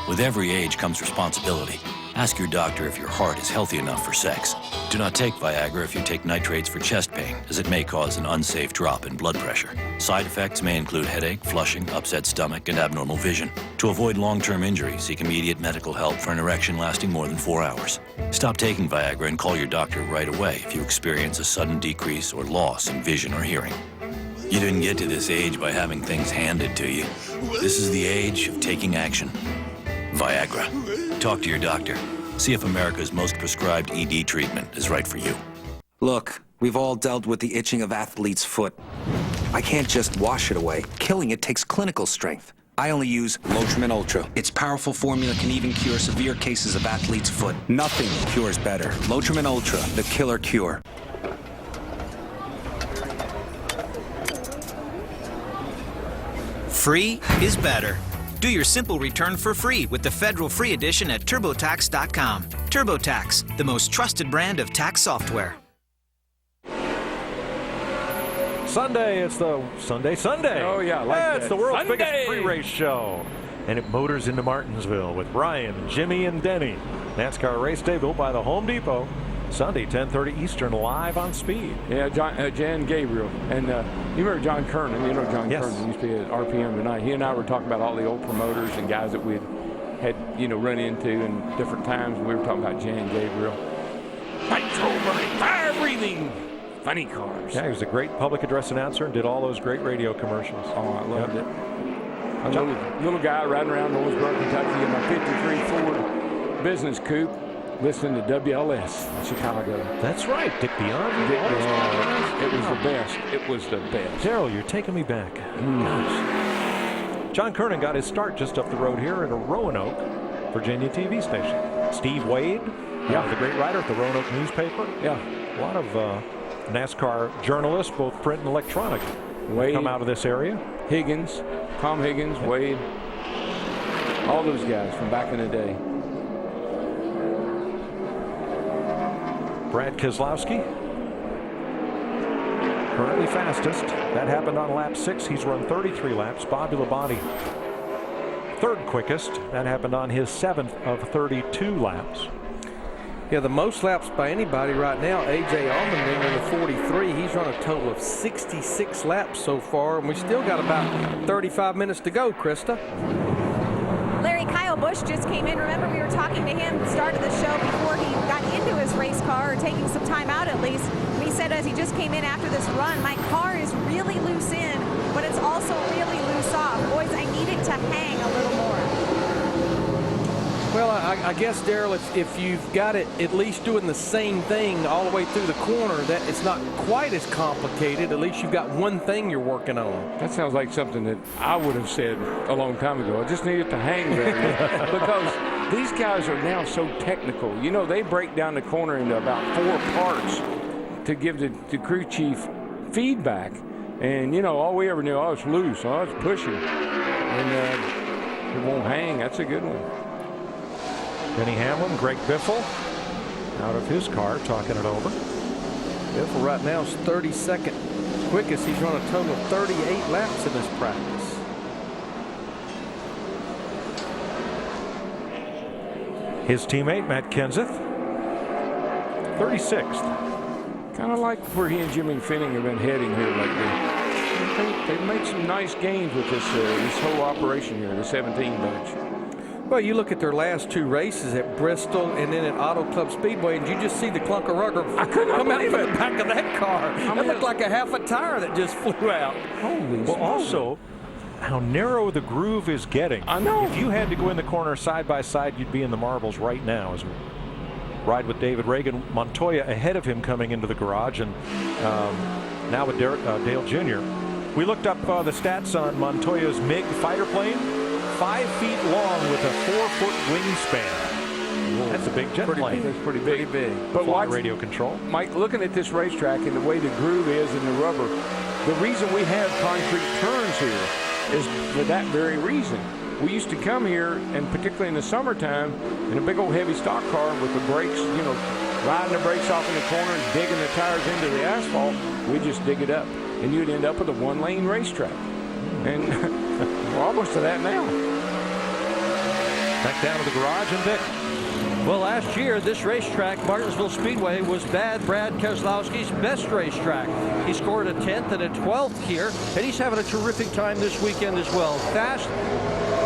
With every age comes responsibility. Ask your doctor if your heart is healthy enough for sex. Do not take Viagra if you take nitrates for chest pain, as it may cause an unsafe drop in blood pressure. Side effects may include headache, flushing, upset stomach, and abnormal vision. To avoid long-term injury, seek immediate medical help for an erection lasting more than 4 hours. Stop taking Viagra and call your doctor right away if you experience a sudden decrease or loss in vision or hearing. You didn't get to this age by having things handed to you. This is the age of taking action. Viagra. Talk to your doctor. See if America's most prescribed ED treatment is right for you. Look, we've all dealt with the itching of athlete's foot. I can't just wash it away. Killing it takes clinical strength. I only use Lotrimin Ultra. Its powerful formula can even cure severe cases of athlete's foot. Nothing cures better. Lotrimin Ultra, the killer cure. Free is better. Do your simple return for free with the Federal Free Edition at TurboTax.com. TurboTax, the most trusted brand of tax software. Sunday, it's the Sunday. Oh, yeah, I like that. It's the world's Sunday. biggest pre-race show. And it motors into Martinsville with Ryan, Jimmy, and Denny. NASCAR race day built by the Home Depot. Sunday, 10:30 Eastern, live on Speed. Yeah, Jan Gabriel. And you remember John Kernan? You know John Kernan used to be at RPM tonight. He and I were talking about all the old promoters and guys that we had run into in different times. We were talking about Jan Gabriel. Nitro burning, fire breathing, funny cars. Yeah, he was a great public address announcer and did all those great radio commercials. Oh, I loved it. I was a little guy riding around Owensboro, Kentucky in my 53 Ford business coupe, listening to WLS in Chicago. That's right, Dick Beyond. It was the best. It was the best. Darrell, you're taking me back. Gosh. John Kernan got his start just up the road here at a Roanoke, Virginia TV station. Steve Wade, the great writer at the Roanoke newspaper. Yeah. A lot of NASCAR journalists, both print and electronic, Wade, come out of this area. Higgins, Tom Higgins, Wade, all those guys from back in the day. Brad Keselowski, currently fastest. That happened on lap 6. He's run 33 laps. Bobby Labonte, third quickest. That happened on his 7th of 32 laps. Yeah, the most laps by anybody right now, A.J. Allmendinger with 43. He's run a total of 66 laps so far, and we still got about 35 minutes to go, Krista. Larry, Kyle Busch just came in. Remember, we were talking to him at the start of the show before he got into his race car, or taking some time out at least. And he said as he just came in after this run, my car is really loose in, but it's also really loose off. Boys, I need it to hang a little more. Well, I guess, Darrell, if you've got it at least doing the same thing all the way through the corner, that it's not quite as complicated. At least you've got one thing you're working on. That sounds like something that I would have said a long time ago. I just need it to hang there. Because these guys are now so technical. You know, they break down the corner into about 4 parts to give the crew chief feedback. And, you know, all we ever knew, oh, it's loose, oh, it's pushing. And It won't hang. That's a good one. Denny Hamlin, Greg Biffle out of his car talking it over. Biffle right now is 32nd quickest. He's run a total of 38 laps in this practice. His teammate, Matt Kenseth, 36th. Kind of like where he and Jimmy Finning have been heading here lately. They've made some nice gains with this whole operation here, the 17 bunch. Well, you look at their last two races at Bristol and then at Auto Club Speedway, and you just see the clunk of rubber come out of the back of that car. It looked like a half a tire that just flew out. Holy well, also, how narrow the groove is getting. I know. If you had to go in the corner side by side, you'd be in the marbles right now as we ride with David Reagan. Montoya ahead of him coming into the garage, and now with Dale Jr. We looked up the stats on Montoya's MiG fighter plane. 5 feet long with a 4-foot wingspan. Whoa. That's a big jet plane. That's pretty big. But watch radio control. Mike, looking at this racetrack and the way the groove is and the rubber, the reason we have concrete turns here is for that very reason. We used to come here, and particularly in the summertime, in a big old heavy stock car with the brakes, riding the brakes off in the corner and digging the tires into the asphalt. We just dig it up, and you'd end up with a one-lane racetrack. And we're almost to that now. Back down to the garage and Dick. Well, last year, this racetrack, Martinsville Speedway, was Brad Keselowski's best racetrack. He scored a 10th and a 12th here, and he's having a terrific time this weekend as well. Fast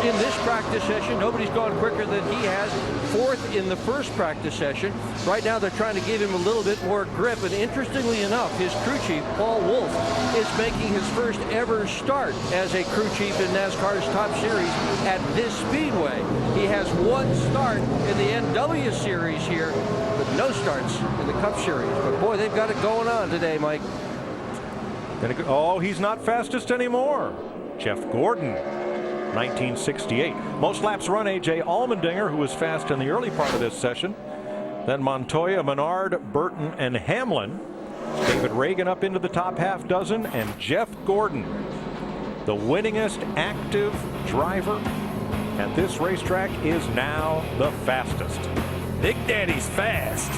in this practice session. Nobody's gone quicker than he has. 4th in the first practice session. Right now, they're trying to give him a little bit more grip, and interestingly enough, his crew chief, Paul Wolf, is making his first ever start as a crew chief in NASCAR's Top Series at this speedway. He has one start in the NW Series here, but no starts in the Cup Series. But boy, they've got it going on today, Mike. Oh, he's not fastest anymore. Jeff Gordon, 1968. Most laps run A.J. Allmendinger, who was fast in the early part of this session. Then Montoya, Menard, Burton, and Hamlin. David Reagan up into the top half dozen, and Jeff Gordon, the winningest active driver at this racetrack, is now the fastest. Big Daddy's fast.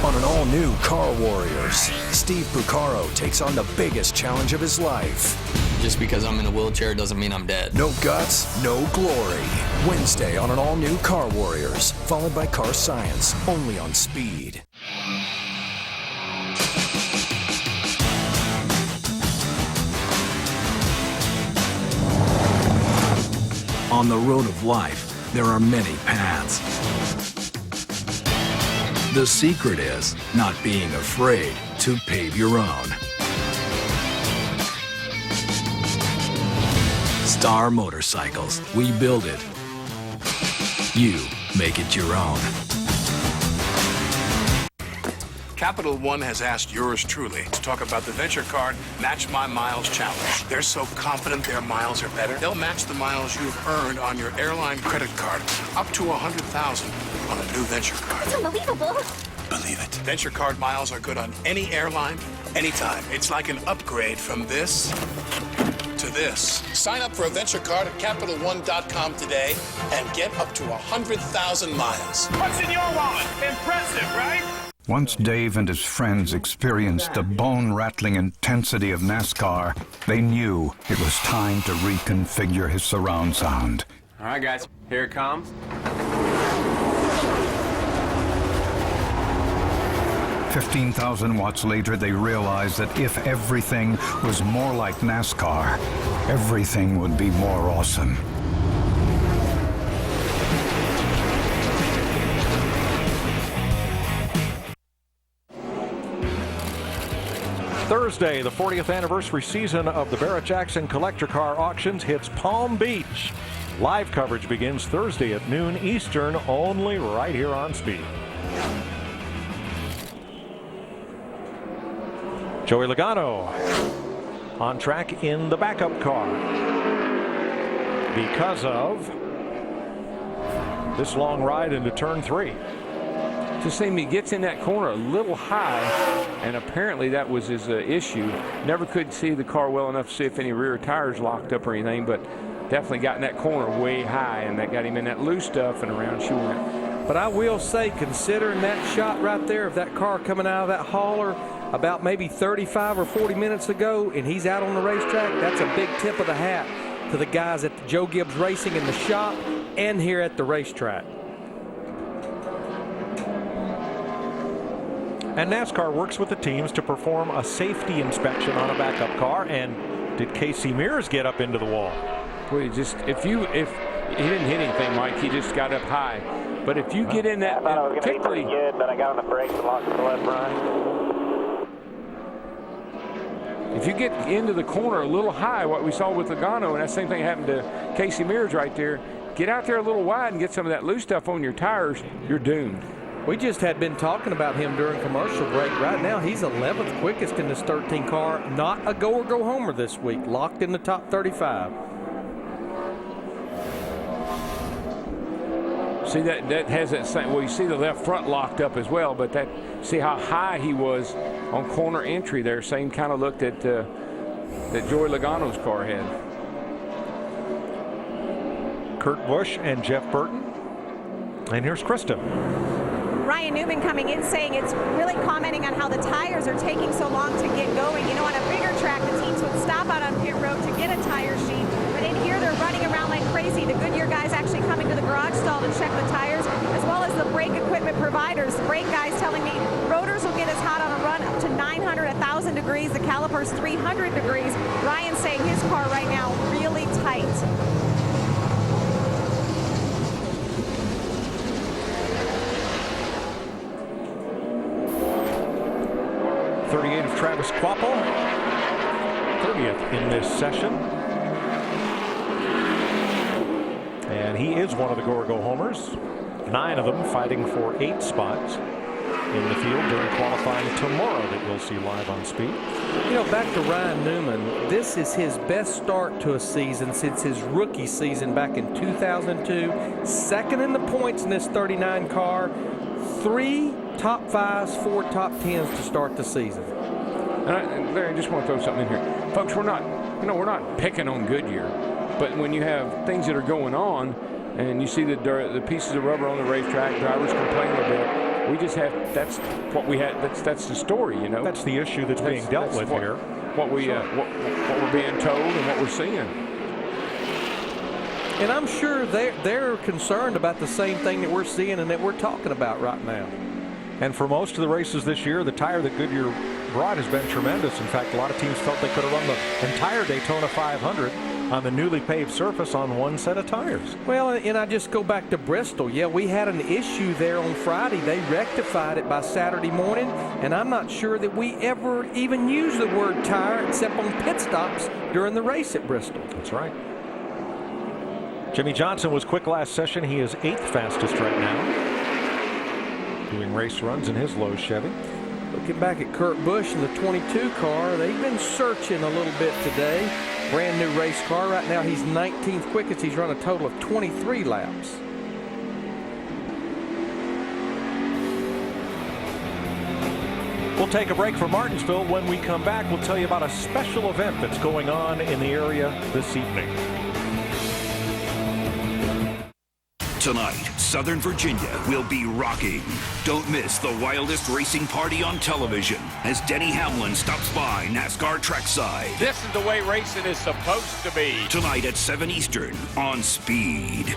On an all-new Car Warriors, Steve Bucaro takes on the biggest challenge of his life. Just because I'm in a wheelchair doesn't mean I'm dead. No guts, no glory. Wednesday on an all-new Car Warriors, followed by Car Science, only on Speed. On the road of life, there are many paths. The secret is not being afraid to pave your own. Star Motorcycles, we build it. You make it your own. Capital One has asked yours truly to talk about the Venture Card Match My Miles Challenge. They're so confident their miles are better, they'll match the miles you've earned on your airline credit card up to $100,000 on a new Venture Card. It's unbelievable. Believe it. Venture Card miles are good on any airline, anytime. It's like an upgrade from this to this. Sign up for a Venture Card at CapitalOne.com today and get up to 100,000 miles. What's in your wallet? Impressive, right? Once Dave and his friends experienced the bone-rattling intensity of NASCAR, they knew it was time to reconfigure his surround sound. All right, guys, here it comes. 15,000 watts later, they realized that if everything was more like NASCAR, everything would be more awesome. Thursday, the 40th anniversary season of the Barrett-Jackson Collector Car Auctions hits Palm Beach. Live coverage begins Thursday at noon Eastern, only right here on Speed. Joey Logano on track in the backup car because of this long ride into turn 3. Just seemed he gets in that corner a little high, and apparently that was his issue. Never could see the car well enough to see if any rear tires locked up or anything, but definitely got in that corner way high, and that got him in that loose stuff, and around she went. But I will say, considering that shot right there of that car coming out of that hauler about maybe 35 or 40 minutes ago, and he's out on the racetrack, that's a big tip of the hat to the guys at the Joe Gibbs Racing in the shop and here at the racetrack. And NASCAR works with the teams to perform a safety inspection on a backup car. And did Casey Mears get up into the wall? Well, if he didn't hit anything, Mike, he just got up high. But if you get in that, I thought I was going to be pretty good, but I got on the brakes and lost the left front. If you get into the corner a little high, what we saw with Logano, and that same thing happened to Casey Mears right there, get out there a little wide and get some of that loose stuff on your tires, you're doomed. We just had been talking about him during commercial break. Right now, he's 11th quickest in this 13 car. Not a go or go homer this week. Locked in the top 35. See, that has that same, well, you see the left front locked up as well, but see how high he was on corner entry there. Same kind of look that Joey Logano's car had. Kurt Busch and Jeff Burton. And here's Krista. Ryan Newman coming in saying it's really commenting on how the tires are taking so long to get going. You know, on a bigger track, the teams would stop out on pit road to get a tire sheet. But in here, they're running around like crazy. The Goodyear guys actually coming to the garage stall to check the tires, as well as the brake equipment providers. The brake guys telling me rotors will get as hot on a run up to 900, 1,000 degrees. The calipers 300 degrees. Ryan saying his car right now really tight. Of Travis Kvapil, 30th in this session. And he is one of the go-or-go homers. 9 of them fighting for 8 spots in the field during qualifying tomorrow that you'll see live on Speed. You know, back to Ryan Newman, this is his best start to a season since his rookie season back in 2002. Second in the points in this 39 car. 3 top 5s, 4 top 10s to start the season. And Larry, I just want to throw something in here. Folks, we're not picking on Goodyear, but when you have things that are going on and you see the pieces of rubber on the racetrack, drivers complain a bit, we just have, that's what we had, that's the story, you know. That's the issue that's being dealt with here. What we're being told and what we're seeing. And I'm sure they're concerned about the same thing that we're seeing and that we're talking about right now. And for most of the races this year, the tire that Goodyear brought has been tremendous. In fact, a lot of teams felt they could have run the entire Daytona 500 on the newly paved surface on one set of tires. Well, and I just go back to Bristol. Yeah, we had an issue there on Friday. They rectified it by Saturday morning, and I'm not sure that we ever even used the word tire except on pit stops during the race at Bristol. That's right. Jimmy Johnson was quick last session. He is 8th fastest right now, doing race runs in his Lowe's Chevy. Looking back at Kurt Busch in the 22 car, they've been searching a little bit today. Brand new race car. Right now he's 19th quickest. He's run a total of 23 laps. We'll take a break for Martinsville. When we come back, we'll tell you about a special event that's going on in the area this evening. Tonight, Southern Virginia will be rocking. Don't miss the wildest racing party on television as Denny Hamlin stops by NASCAR trackside. This is the way racing is supposed to be. Tonight at 7 Eastern on Speed.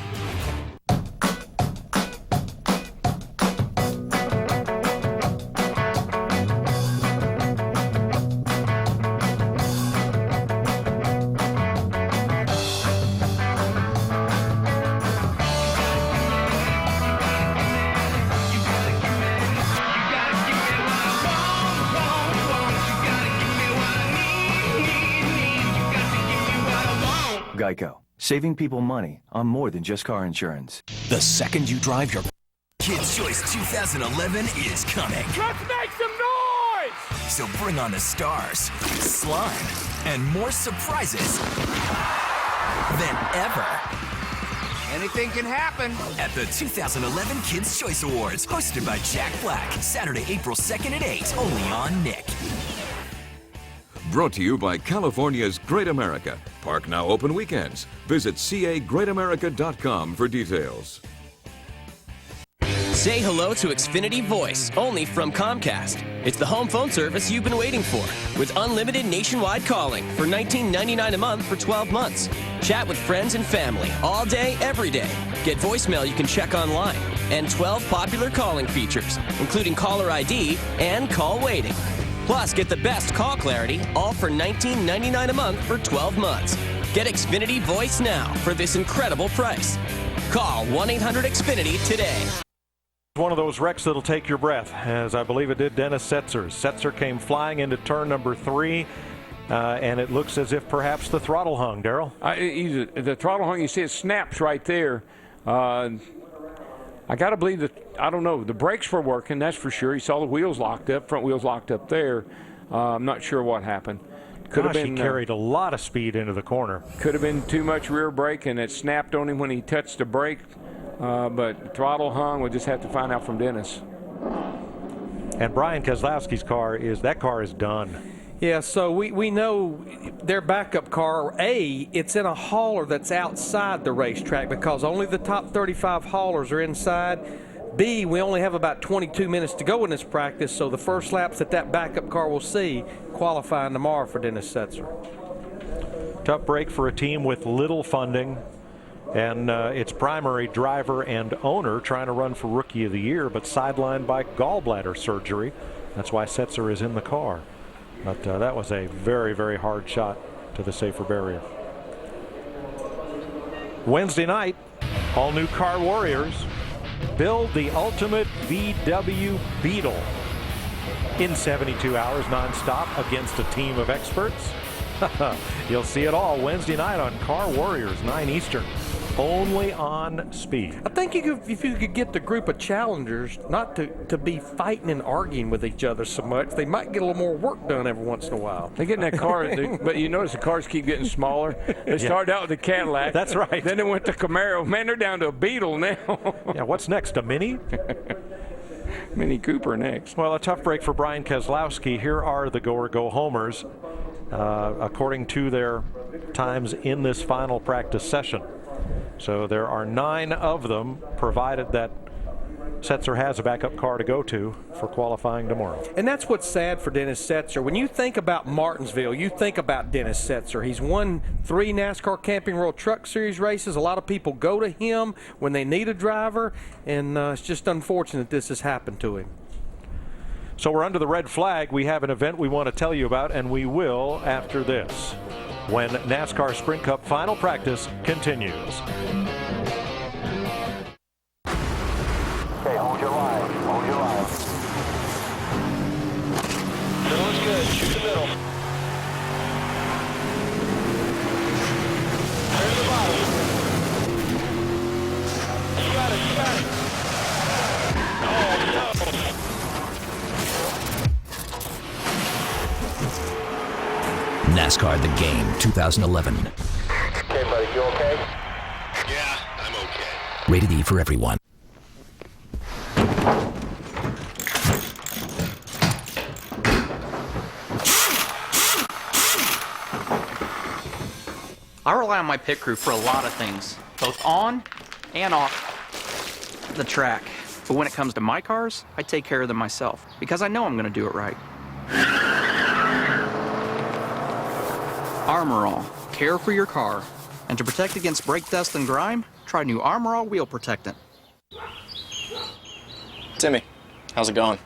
Geico. Saving people money on more than just car insurance. The second you drive your Kids' Choice 2011 is coming. Let's make some noise! So bring on the stars, slime, and more surprises than ever. Anything can happen. At the 2011 Kids' Choice Awards, hosted by Jack Black. Saturday, April 2nd at 8, only on Nick. Brought to you by California's Great America. Park now open weekends. Visit cagreatamerica.com for details. Say hello to Xfinity Voice, only from Comcast. It's the home phone service you've been waiting for, with unlimited nationwide calling for $19.99 a month for 12 months. Chat with friends and family all day, every day. Get voicemail you can check online, and 12 popular calling features, including caller ID and call waiting. Plus, get the best call clarity, all for $19.99 a month for 12 months. Get Xfinity Voice now for this incredible price. Call 1-800-XFINITY today. One of those wrecks that'll take your breath, as I believe it did Dennis Setzer. Setzer came flying into turn number 3, and it looks as if perhaps the throttle hung, Darrell. The throttle hung, you see it snaps right there. I got to believe that, I don't know, the brakes were working, that's for sure. He saw the wheels locked up, front wheels locked up there. I'm not sure what happened. Could have been, he carried a lot of speed into the corner. Could have been too much rear brake, and it snapped on him when he touched the brake. But throttle hung, we'll just have to find out from Dennis. And Brian Keselowski's car is done. Yeah, so we know their backup car, it's in a hauler that's outside the racetrack because only the top 35 haulers are inside. B, we only have about 22 minutes to go in this practice, so the first laps that backup car will see qualifying tomorrow for Dennis Setzer. Tough break for a team with little funding. And its primary driver and owner trying to run for Rookie of the Year, but sidelined by gallbladder surgery. That's why Setzer is in the car. But that was a very, very hard shot to the safer barrier. Wednesday night, all new Car Warriors build the ultimate VW Beetle in 72 hours nonstop against a team of experts. You'll see it all Wednesday night on Car Warriors, 9 Eastern. Only on Speed. I think if you could get the group of challengers not to be fighting and arguing with each other so much, they might get a little more work done every once in a while. They get in that car, but you notice the cars keep getting smaller. They started out with a Cadillac. That's right. Then they went to Camaro. Man, they're down to a Beetle now. Yeah, what's next, a Mini? Mini Cooper next. Well, a tough break for Brian Keselowski. Here are the go-or-go-homers, according to their times in this final practice session. So there are 9 of them, provided that Setzer has a backup car to go to for qualifying tomorrow. And that's what's sad for Dennis Setzer. When you think about Martinsville, you think about Dennis Setzer. He's won 3 NASCAR Camping World Truck Series races. A lot of people go to him when they need a driver, and it's just unfortunate this has happened to him. So we're under the red flag. We have an event we want to tell you about, and we will after this, when NASCAR Sprint Cup final practice continues. Okay, hold your line. Hold your line. Middle is good. Shoot the middle. Clear the bottom. You got it. You got it. Oh, no. NASCAR The Game 2011. Okay, buddy, you okay? Yeah, I'm okay. Rated E for everyone. I rely on my pit crew for a lot of things, both on and off the track. But when it comes to my cars, I take care of them myself because I know I'm going to do it right. Armor All. Care for your car. And to protect against brake dust and grime, try new Armor All Wheel Protectant. Timmy, how's it going?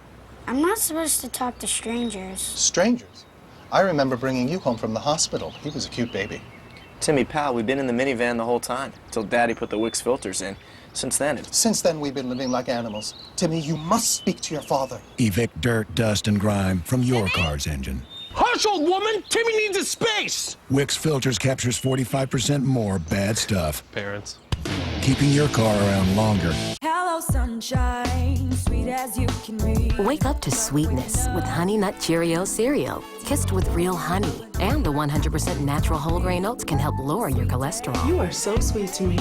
I'm not supposed to talk to strangers. Strangers? I remember bringing you home from the hospital. He was a cute baby. Timmy, pal, we've been in the minivan the whole time, till Daddy put the Wix filters in. Since then, we've been living like animals. Timmy, you must speak to your father. Evict dirt, dust, and grime from your car's engine. Hush, old woman! Timmy needs his space! Wix Filters captures 45% more bad stuff. Parents. Keeping your car around longer. Hello, sunshine, sweet as you can be. Wake up to sweetness with Honey Nut Cheerio cereal. Kissed with real honey. And the 100% natural whole grain oats can help lower your cholesterol. You are so sweet to me.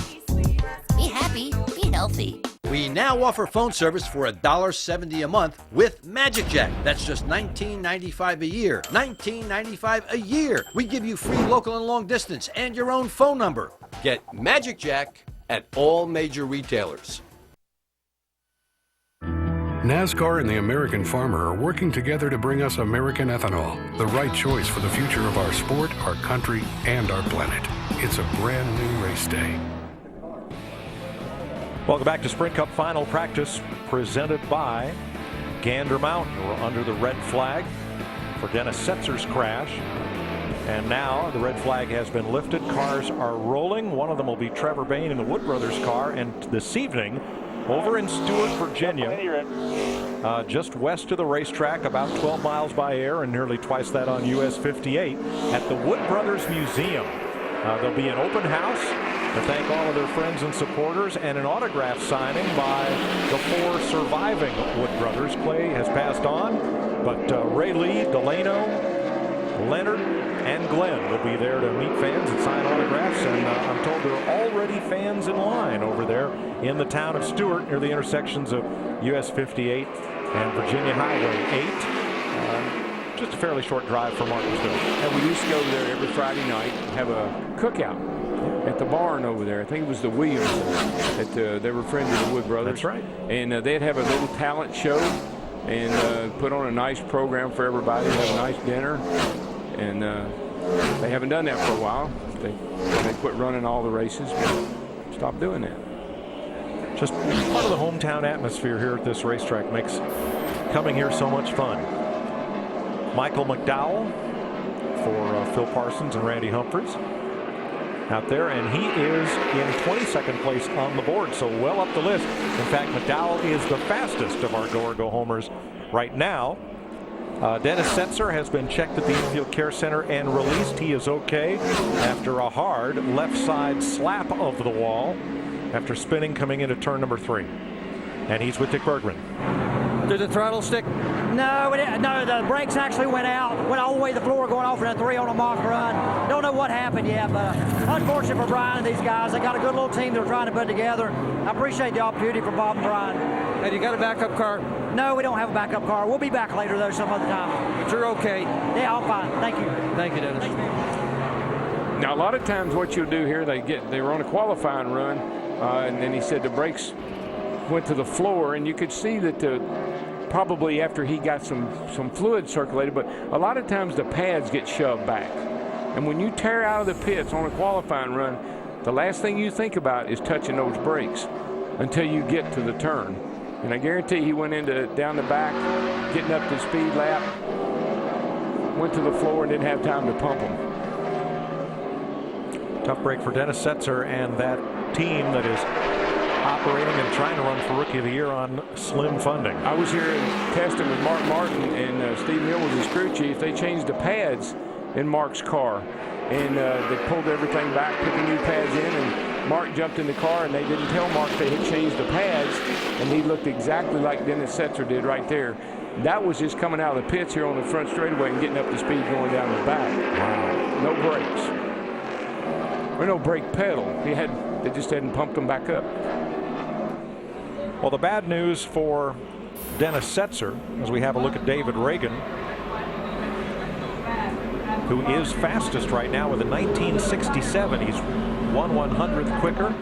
happy, be healthy. We now offer phone service for $1.70 a month with Magic Jack. That's just $19.95 a year. $19.95 a year. We give you free local and long distance and your own phone number. Get Magic Jack at all major retailers. NASCAR and the American farmer are working together to bring us American ethanol, the right choice for the future of our sport, our country, and our planet. It's a brand new race day. Welcome back to Sprint Cup Final Practice, presented by Gander Mountain. We're under the red flag for Dennis Setzer's crash. And now the red flag has been lifted. Cars are rolling. One of them will be Trevor Bayne in the Wood Brothers car. And this evening, over in Stewart, Virginia, just west of the racetrack, about 12 miles by air and nearly twice that on US 58, at the Wood Brothers Museum. There'll be an open house to thank all of their friends and supporters, and an autograph signing by the 4 surviving Wood Brothers. Clay has passed on, but Ray Lee, Delano, Leonard, and Glenn will be there to meet fans and sign autographs, and I'm told there are already fans in line over there in the town of Stewart near the intersections of US 58 and Virginia Highway 8. Just a fairly short drive from Martinsville. And we used to go there every Friday night, have a cookout at the barn over there. I think it was the Williams that they were friends of the Wood Brothers. That's right. And they'd have a little talent show and put on a nice program for everybody, have a nice dinner. And they haven't done that for a while. They quit running all the races, but stopped doing that. Just part of the hometown atmosphere here at this racetrack makes coming here so much fun. Michael McDowell for Phil Parsons and Randy Humphries out there, and he is in 22nd place on the board, so well up the list. In fact, McDowell is the fastest of our go homers right now. Dennis Setzer has been checked at the Infield Care Center and released. He is okay after a hard left side slap of the wall after spinning coming into turn number 3. And he's with Dick Bergman. Did the throttle stick? No, the brakes actually went out. Went all the way to the floor going off in a 3 on a mock run. Don't know what happened yet, but unfortunate for Brian and these guys. They got a good little team they're trying to put together. I appreciate the opportunity for Bob and Brian. Hey, you got a backup car? No, we don't have a backup car. We'll be back later, though, some other time. But you're okay? Yeah, I'm fine. Thank you. Thank you, Dennis. Now, a lot of times what you'll do here, they were on a qualifying run, and then he said the brakes went to the floor, and you could see that probably after he got some fluid circulated, but a lot of times the pads get shoved back. And when you tear out of the pits on a qualifying run, the last thing you think about is touching those brakes until you get to the turn. And I guarantee he went down the back, getting up to speed lap, went to the floor and didn't have time to pump them. Tough break for Dennis Setzer and that team that is operating and trying to run for Rookie of the Year on slim funding. I was here testing with Mark Martin and Steve Mill was his crew chief. They changed the pads in Mark's car, and they pulled everything back, put the new pads in, and Mark jumped in the car, and they didn't tell Mark they had changed the pads, and he looked exactly like Dennis Setzer did right there. That was just coming out of the pits here on the front straightaway and getting up to speed going down the back. Wow. No brakes. Or no brake pedal. They just hadn't pumped them back up. Well, the bad news for Dennis Setzer, as we have a look at David Reagan, who is fastest right now with a 1967. He's 1/100th quicker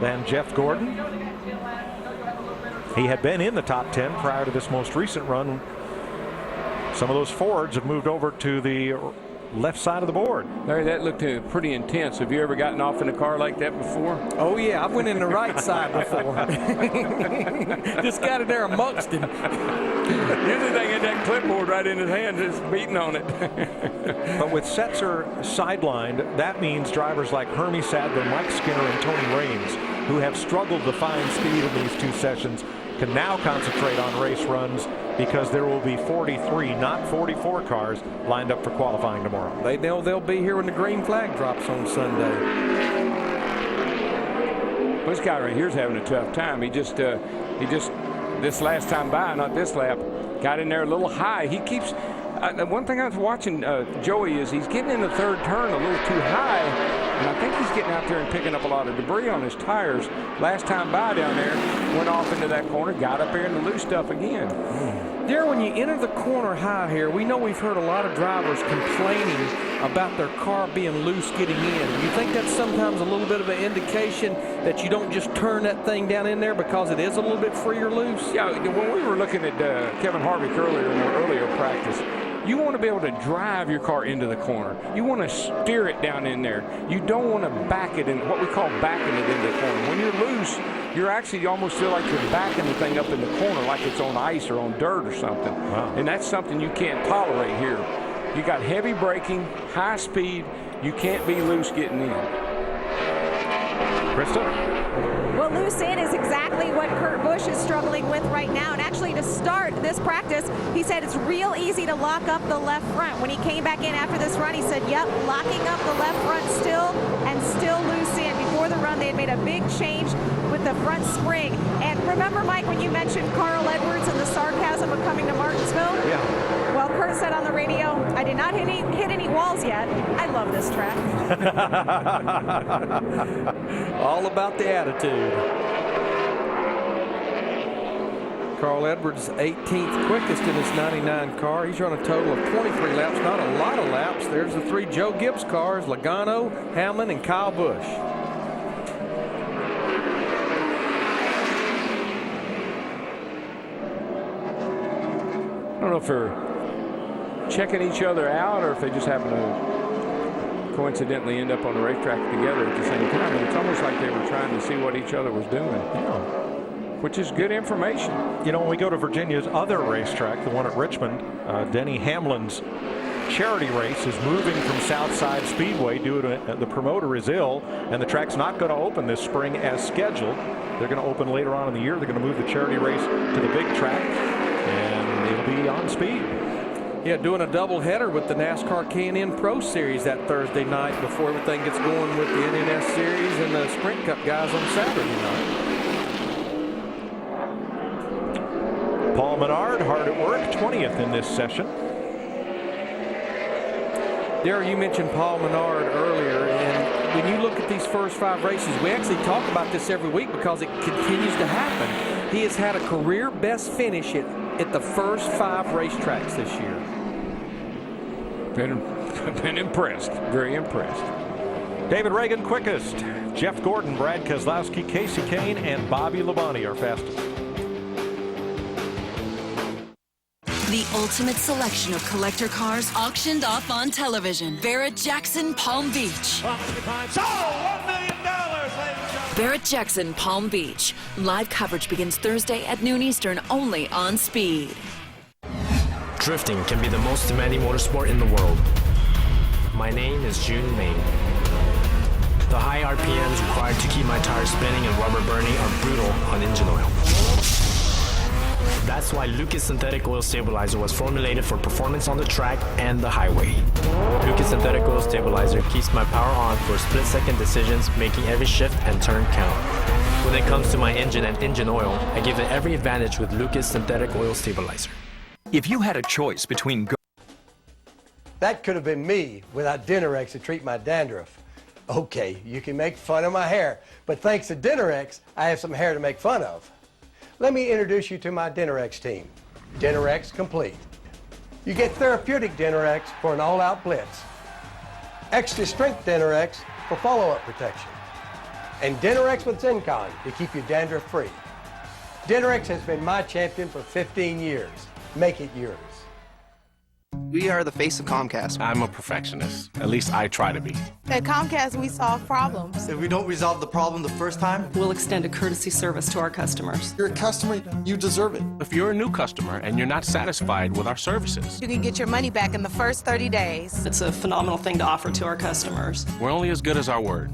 than Jeff Gordon. He had been in the top 10 prior to this most recent run. Some of those Fords have moved over to the left side of the board. Larry, that looked pretty intense. Have you ever gotten off in a car like that before? Oh, yeah. I've went in the right side before. Just got in there amongst him. Usually they get that clipboard right in his hand, just beating on it. But with Setzer sidelined, that means drivers like Hermie Sadler, Mike Skinner, and Tony Raines, who have struggled to find speed in these 2 sessions, can now concentrate on race runs because there will be 43, not 44 cars lined up for qualifying tomorrow. They know they'll be here when the green flag drops on Sunday. Well, this guy right here is having a tough time. He just this last time by, not this lap, got in there a little high. He keeps one thing I was watching Joey is he's getting in the 3rd turn a little too high, And I think he's getting out there and picking up a lot of debris on his tires. Last time by down there, went off into that corner, got up there in the loose stuff again. Darren, when you enter the corner high here, we know we've heard a lot of drivers complaining about their car being loose getting in. You think that's sometimes a little bit of an indication that you don't just turn that thing down in there because it is a little bit free or loose? Yeah, when we were looking at Kevin Harvick earlier in our earlier practice, you want to be able to drive your car into the corner. You want to steer it down in there. You don't want to back it in, what we call backing it into the corner. When you're loose, you almost feel like you're backing the thing up in the corner like it's on ice or on dirt or something. Wow. And that's something you can't tolerate here. You got heavy braking, high speed. You can't be loose getting in. Krista? Well, loose in is exactly what Kurt Busch is struggling with right now. And actually, to start this practice, he said it's real easy to lock up the left front. When he came back in after this run, he said, yep, locking up the left front still loose in. Before the run, they had made a big change with the front spring. And remember, Mike, when you mentioned Carl Edwards and the sarcasm of coming to Martinsville? Yeah. Well, Kurt said on the radio, I did not hit any walls yet. I love this track. All about the attitude. Carl Edwards, 18th quickest in his 99 car. He's run a total of 23 laps, not a lot of laps. There's the three Joe Gibbs cars, Logano, Hamlin, and Kyle Busch. I don't know if they're checking each other out or if they just happen to coincidentally end up on the racetrack together at the same time. And it's almost like they were trying to see what each other was doing. Yeah. Which is good information. You know, when we go to Virginia's other racetrack, the one at Richmond, Denny Hamlin's charity race is moving from Southside Speedway due to the promoter is ill, and the track's not going to open this spring as scheduled. They're going to open later on in the year. They're going to move the charity race to the big track, and it'll be on speed. Yeah, doing a doubleheader with the NASCAR K&N Pro Series that Thursday night before everything gets going with the NNS Series and the Sprint Cup guys on Saturday night. Paul Menard, hard at work, 20th in this session. Darryl, you mentioned Paul Menard earlier, and when you look at these first 5 races, we actually talk about this every week because it continues to happen. He has had a career best finish at the first 5 racetracks this year. Been impressed, very impressed. David Reagan quickest. Jeff Gordon, Brad Keselowski, Casey Kane, and Bobby Labonte are fastest. The ultimate selection of collector cars auctioned off on television. Barrett Jackson, Palm Beach. $1 million, ladies and gentlemen. Barrett Jackson, Palm Beach. Live coverage begins Thursday at noon Eastern, only on Speed. Drifting can be the most demanding motorsport in the world. My name is June Main. The high RPMs required to keep my tires spinning and rubber burning are brutal on engine oil. That's why Lucas Synthetic Oil Stabilizer was formulated for performance on the track and the highway. Lucas Synthetic Oil Stabilizer keeps my power on for split-second decisions, making every shift and turn count. When it comes to my engine and engine oil, I give it every advantage with Lucas Synthetic Oil Stabilizer. If you had a choice between That could have been me without Dinerex to treat my dandruff. Okay, you can make fun of my hair, but thanks to Dinerex, I have some hair to make fun of. Let me introduce you to my Dinerex team. Dinerex Complete. You get therapeutic Dinerex for an all-out blitz. Extra strength Dinerex for follow-up protection. And Dinerex with Zencon to keep you dandruff-free. Dinerex has been my champion for 15 years. Make it yours. We are the face of Comcast. I'm a perfectionist. At least I try to be. At Comcast, we solve problems. If we don't resolve the problem the first time, we'll extend a courtesy service to our customers. You're a customer, you deserve it. If you're a new customer and you're not satisfied with our services, you can get your money back in the first 30 days. It's a phenomenal thing to offer to our customers. We're only as good as our word,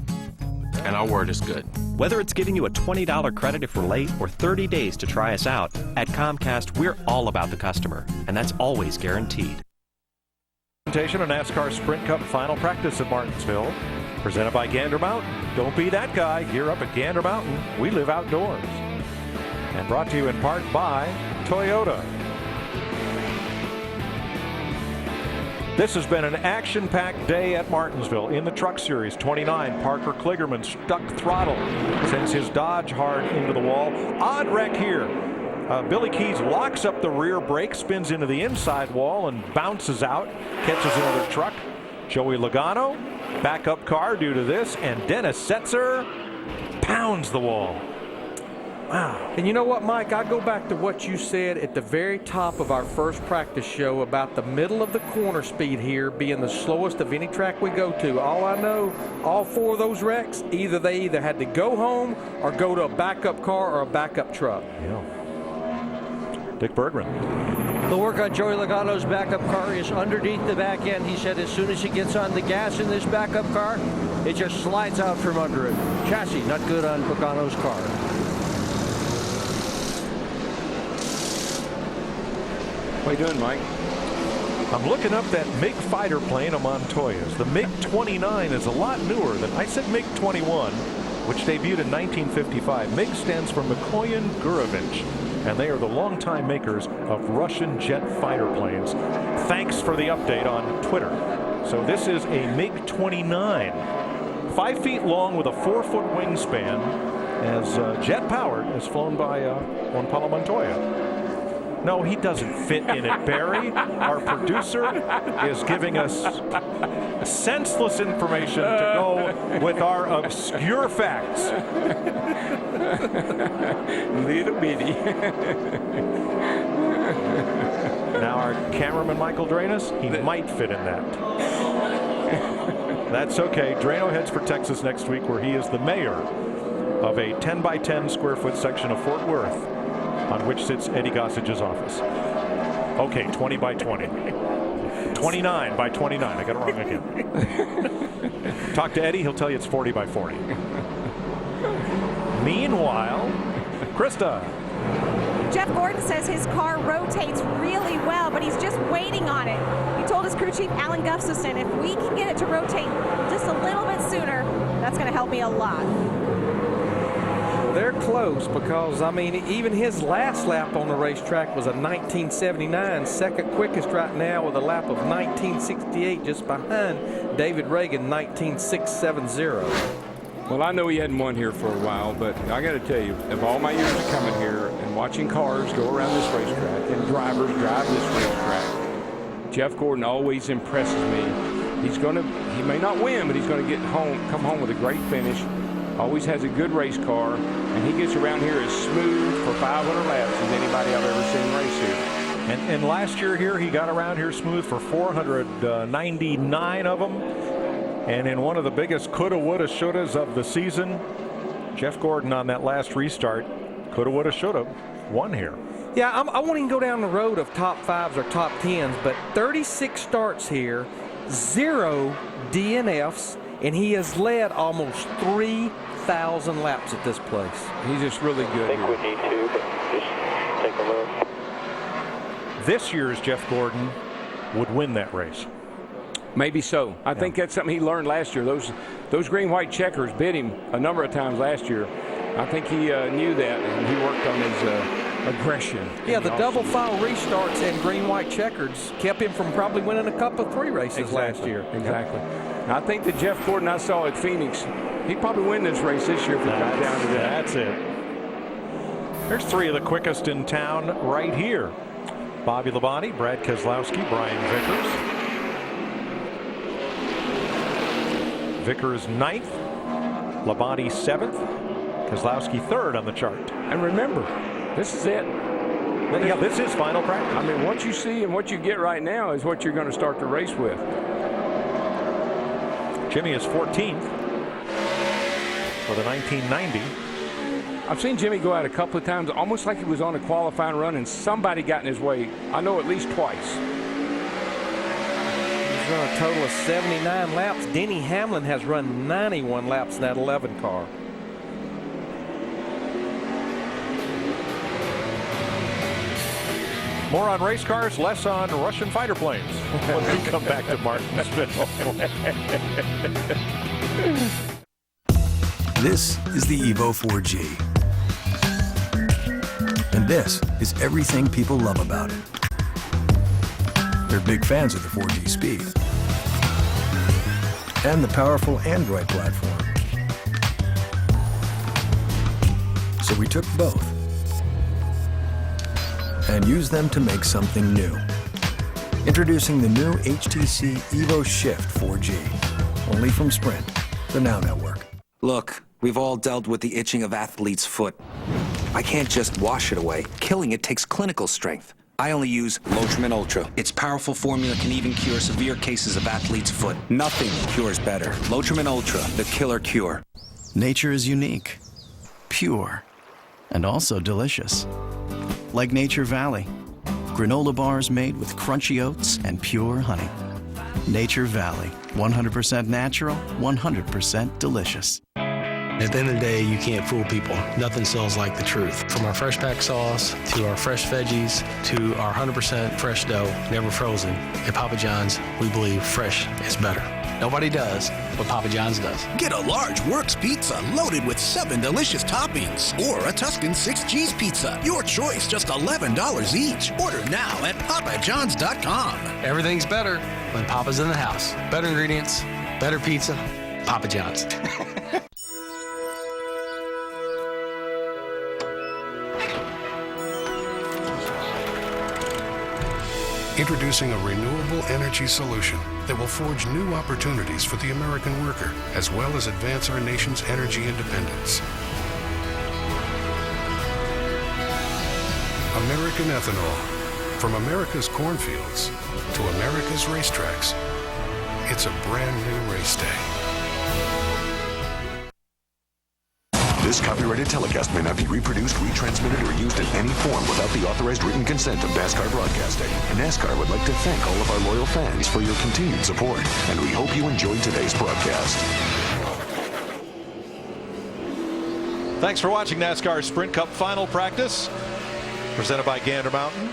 and our word is good. Whether it's giving you a $20 credit if we're late or 30 days to try us out, at Comcast, we're all about the customer, and that's always guaranteed. Presentation of NASCAR Sprint Cup final practice at Martinsville. Presented by Gander Mountain. Don't be that guy. Gear up at Gander Mountain. We live outdoors. And brought to you in part by Toyota. This has been an action-packed day at Martinsville. In the Truck Series, 29, Parker Kligerman stuck throttle, sends his Dodge hard into the wall. Odd wreck here. Billy Keys locks up the rear brake, spins into the inside wall, and bounces out, catches another truck. Joey Logano, backup car due to this, and Dennis Setzer pounds the wall. Wow. And you know what, Mike? I go back to what you said at the very top of our first practice show about the middle of the corner speed here being the slowest of any track we go to. All I know, all four of those wrecks, they either had to go home or go to a backup car or a backup truck. Yeah. Dick Bergman. The work on Joey Logano's backup car is underneath the back end. He said as soon as he gets on the gas in this backup car, it just slides out from under it. Chassis not good on Logano's car. What are you doing, Mike? I'm looking up that MiG fighter plane of Montoya's. The MiG-29 is a lot newer than, I said MiG-21, which debuted in 1955. MiG stands for Mikoyan Gurevich, and they are the longtime makers of Russian jet fighter planes. Thanks for the update on Twitter. So this is a MiG-29, 5 feet long with a 4-foot wingspan, as jet powered, is flown by Juan Pablo Montoya. No, he doesn't fit in it, Barry. Our producer is giving us senseless information to go with our obscure facts. Little bitty. Now our cameraman, Michael Dranos, he might fit in that. That's okay. Drano heads for Texas next week, where he is the mayor of a 10 by 10 square foot section of Fort Worth, on which sits Eddie Gossage's office. Okay, 20 by 20. 29 by 29. I got it wrong again. Talk to Eddie, he'll tell you it's 40 by 40. Meanwhile, Krista. Jeff Gordon says his car rotates really well, but he's just waiting on it. He told his crew chief, Alan Gustafson, if we can get it to rotate just a little bit sooner, that's going to help me a lot. They're close because, I mean, even his last lap on the racetrack was a 1979, second quickest right now with a lap of 1968, just behind David Reagan, 19670. Well, I know he hadn't won here for a while, but I got to tell you, of all my years of coming here and watching cars go around this racetrack and drivers drive this racetrack, Jeff Gordon always impresses me. He may not win, but he's going to come home with a great finish. Always has a good race car, and he gets around here as smooth for 500 laps as anybody I've ever seen race here. And last year here, he got around here smooth for 499 of them. And in one of the biggest coulda, woulda, shouldas of the season, Jeff Gordon on that last restart, coulda, woulda, shoulda, won here. Yeah, I won't even go down the road of top 5s or top 10s, but 36 starts here, 0 DNFs, and he has led almost 3,000 laps at this place. He's just really good. I think we need to, but just take a look. This year's Jeff Gordon would win that race. Maybe so. I think that's something he learned last year. Those green-white checkers bit him a number of times last year. I think he knew that, and he worked on his aggression. Yeah, the double file restarts and green-white checkers kept him from probably winning a couple of 3 races last year. Exactly. I think that Jeff Gordon I saw at Phoenix, he'd probably win this race this year if it got down to that. That's it. There's 3 of the quickest in town right here. Bobby Labonte, Brad Keselowski, Brian Vickers. Vickers 9th, Labonte 7th, Keselowski 3rd on the chart. And remember, this is it. Yeah, this is final practice. I mean, what you see and what you get right now is what you're going to start the race with. Jimmy is 14th for the 1990. I've seen Jimmy go out a couple of times, almost like he was on a qualifying run, and somebody got in his way. I know at least twice. He's run a total of 79 laps. Denny Hamlin has run 91 laps in that 11 car. More on race cars, less on Russian fighter planes when we come back to Martinsville. This is the Evo 4G. And this is everything people love about it. They're big fans of the 4G speed and the powerful Android platform. So we took both and used them to make something new. Introducing the new HTC Evo Shift 4G, only from Sprint, the Now Network. Look, we've all dealt with the itching of athlete's foot. I can't just wash it away. Killing it takes clinical strength. I only use Lotrimin Ultra. Its powerful formula can even cure severe cases of athlete's foot. Nothing cures better. Lotrimin Ultra, the killer cure. Nature is unique, pure, and also delicious. Like Nature Valley, granola bars made with crunchy oats and pure honey. Nature Valley, 100% natural, 100% delicious. At the end of the day, you can't fool people. Nothing sells like the truth. From our fresh pack sauce, to our fresh veggies, to our 100% fresh dough, never frozen. At Papa John's, we believe fresh is better. Nobody does what Papa John's does. Get a large Works pizza loaded with 7 delicious toppings, or a Tuscan 6-cheese pizza. Your choice, just $11 each. Order now at papajohns.com. Everything's better when Papa's in the house. Better ingredients, better pizza, Papa John's. Introducing a renewable energy solution that will forge new opportunities for the American worker, as well as advance our nation's energy independence. American ethanol. From America's cornfields to America's racetracks, it's a brand new race day. This copyrighted telecast may not be reproduced, retransmitted, or used in any form without the authorized written consent of NASCAR Broadcasting. NASCAR would like to thank all of our loyal fans for your continued support, and we hope you enjoyed today's broadcast. Thanks for watching NASCAR Sprint Cup Final Practice, presented by Gander Mountain.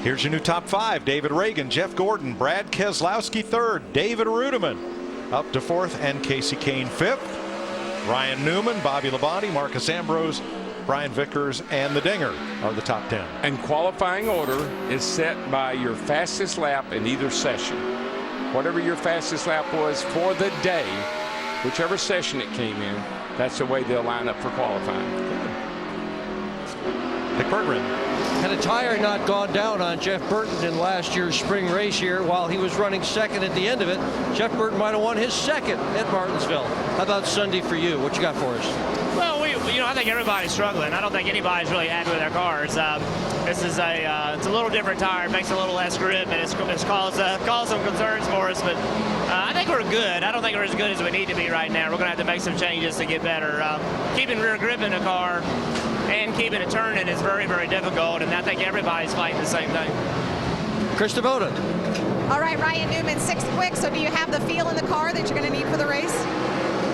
Here's your new top 5. David Reagan, Jeff Gordon, Brad Keselowski 3rd, David Rudiman up to 4th, and Casey Kane 5th. Ryan Newman, Bobby Labonte, Marcus Ambrose, Brian Vickers, and the Dinger are the top 10. And qualifying order is set by your fastest lap in either session. Whatever your fastest lap was for the day, whichever session it came in, that's the way they'll line up for qualifying. Nick Berggren. Had a tire not gone down on Jeff Burton in last year's spring race here while he was running second at the end of it, Jeff Burton might have won his second at Martinsville. How about Sunday for you? What you got for us? Well, I think everybody's struggling. I don't think anybody's really happy with their cars. This is it's a little different tire. It makes a little less grip, and it's caused some concerns for us. But I think we're good. I don't think we're as good as we need to be right now. We're going to have to make some changes to get better. Keeping rear grip in the car and keeping it turning is very, very difficult, and I think everybody's fighting the same thing. Chris DeVota. All right, Ryan Newman, 6th quick. So do you have the feel in the car that you're going to need for the race?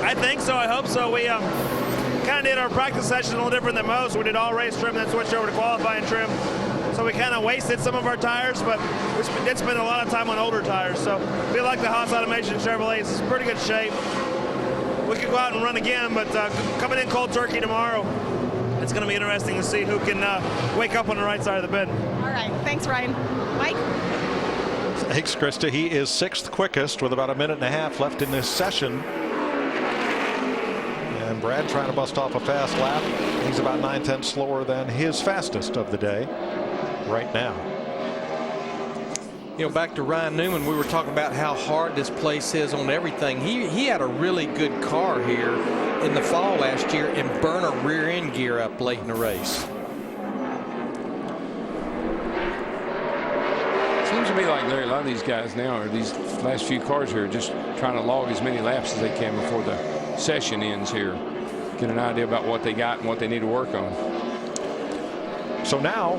I think so. I hope so. We kind of did our practice session a little different than most. We did all race trim, then switched over to qualifying trim. So we kind of wasted some of our tires, but we did spend a lot of time on older tires. So I feel like the Haas Automation Chevrolet is in pretty good shape. We could go out and run again, but coming in cold turkey tomorrow, it's going to be interesting to see who can wake up on the right side of the bed. All right. Thanks, Ryan. Mike? Thanks, Krista. He is 6th quickest with about a minute and a half left in this session. And Brad trying to bust off a fast lap. He's about 9/10 slower than his fastest of the day right now. You know, back to Ryan Newman, we were talking about how hard this place is on everything. He had a really good car here in the fall last year and burn a rear end gear up late in the race. Seems to me like Larry, a lot of these guys now, or these last few cars here, are just trying to log as many laps as they can before the session ends here. Get an idea about what they got and what they need to work on. So now,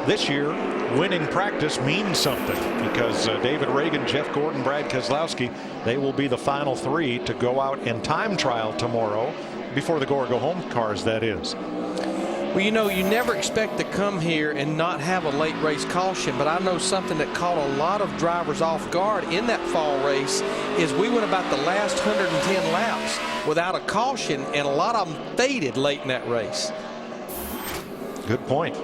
this year, winning practice means something, because David Reagan, Jeff Gordon, Brad Keselowski, they will be the final 3 to go out and time trial tomorrow before the go home cars, that is. Well, you know, you never expect to come here and not have a late race caution, but I know something that caught a lot of drivers off guard in that fall race is we went about the last 110 laps without a caution, and a lot of them faded late in that race. Good point.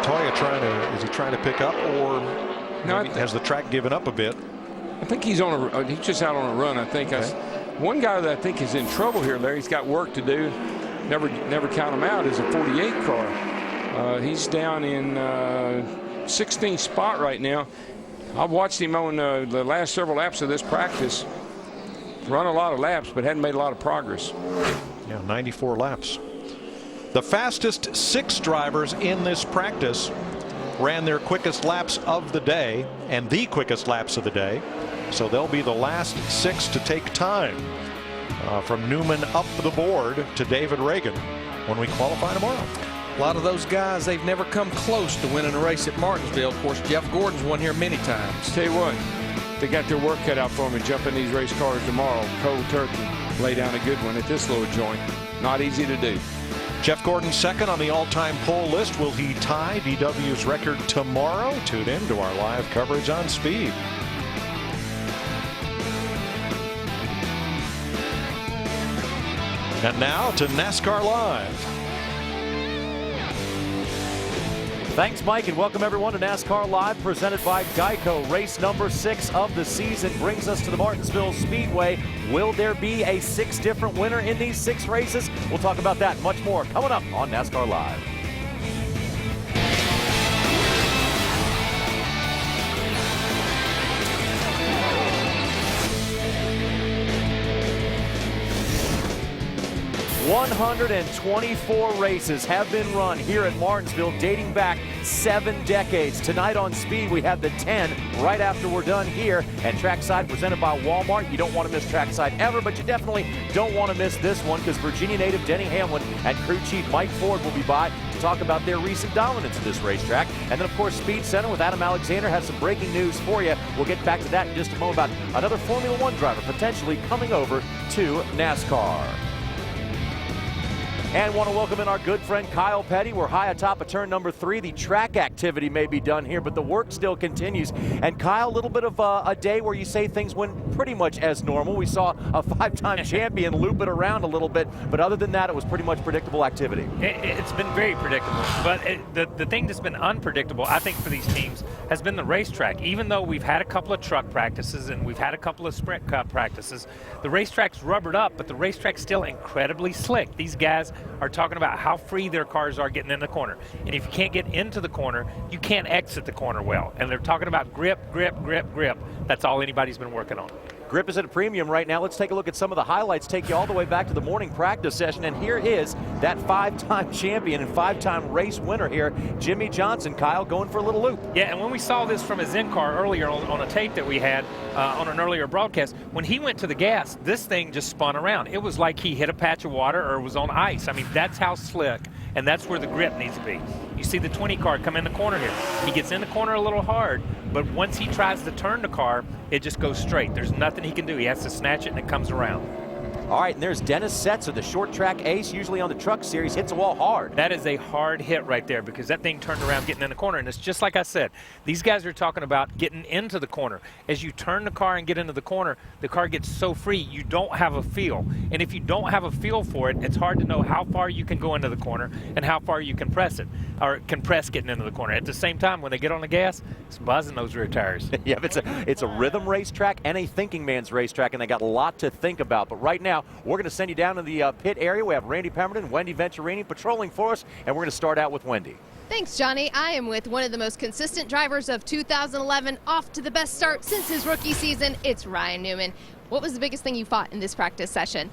Montoya trying to pick up, or has the track given up a bit? I think he's just out on a run. I think one guy that I think is in trouble here, Larry. He's got work to do. Never count him out. Is a 48 car. He's down in 16th spot right now. I've watched him on the last several laps of this practice. Run a lot of laps, but hadn't made a lot of progress. Yeah, 94 laps. The fastest 6 drivers in this practice ran their quickest laps of the day and the quickest laps of the day. So they'll be the last 6 to take time from Newman up the board to David Reagan when we qualify tomorrow. A lot of those guys, they've never come close to winning a race at Martinsville. Of course, Jeff Gordon's won here many times. Tell you what, they got their work cut out for them and jump in these race cars tomorrow. Cold turkey, lay down a good one at this little joint. Not easy to do. Jeff Gordon second on the all-time pole list. Will he tie DW's record tomorrow? Tune in to our live coverage on Speed. And now to NASCAR Live. Thanks, Mike, and welcome everyone to NASCAR Live, presented by Geico. Race number 6 of the season brings us to the Martinsville Speedway. Will there be a 6 different winner in these 6 races? We'll talk about that and much more coming up on NASCAR Live. $124 races have been run here at Martinsville, dating back 7 decades. Tonight on Speed, we have the 10 right after we're done here. And Trackside presented by Walmart. You don't want to miss Trackside ever, but you definitely don't want to miss this one, because Virginia native Denny Hamlin and crew chief Mike Ford will be by to talk about their recent dominance of this racetrack. And then, of course, Speed Center with Adam Alexander has some breaking news for you. We'll get back to that in just a moment about another Formula One driver potentially coming over to NASCAR. And want to welcome in our good friend Kyle Petty. We're high atop of turn number 3. The track activity may be done here, but the work still continues. And Kyle, a little bit of a day where you say things went pretty much as normal. We saw a 5-time champion loop it around a little bit, but other than that, it was pretty much predictable activity. It's been very predictable, but the thing that's been unpredictable, I think, for these teams has been the racetrack. Even though we've had a couple of truck practices and we've had a couple of sprint cup practices, the racetrack's rubbered up, but the racetrack's still incredibly slick. These guys are talking about how free their cars are getting in the corner. And if you can't get into the corner, you can't exit the corner well. And they're talking about grip, grip, grip, grip. That's all anybody's been working on. Grip is at a premium right now. Let's take a look at some of the highlights, take you all the way back to the morning practice session. And here is that 5-time champion and 5-time race winner here, Jimmy Johnson. Kyle, going for a little loop. Yeah, and when we saw this from his in-car earlier on a tape that we had on an earlier broadcast, when he went to the gas, this thing just spun around. It was like he hit a patch of water or was on ice. I mean, that's how slick, and that's where the grip needs to be. You see the 20 car come in the corner here. He gets in the corner a little hard, but once he tries to turn the car, it just goes straight. There's nothing he can do. He has to snatch it, and it comes around. All right, and there's Dennis Setzer, the short track ace, usually on the truck series, hits a wall hard. That is a hard hit right there, because that thing turned around getting in the corner. And it's just like I said, these guys are talking about getting into the corner. As you turn the car and get into the corner, the car gets so free, you don't have a feel. And if you don't have a feel for it, it's hard to know how far you can go into the corner and how far you can press it, or compress getting into the corner. At the same time, when they get on the gas, it's buzzing those rear tires. Yeah, it's a rhythm racetrack and a thinking man's racetrack, and they got a lot to think about. But right now, we're going to send you down to the pit area. We have Randy Pemberton, Wendy Venturini patrolling for us, and we're going to start out with Wendy. Thanks, Johnny. I am with one of the most consistent drivers of 2011, off to the best start since his rookie season. It's Ryan Newman. What was the biggest thing you fought in this practice session?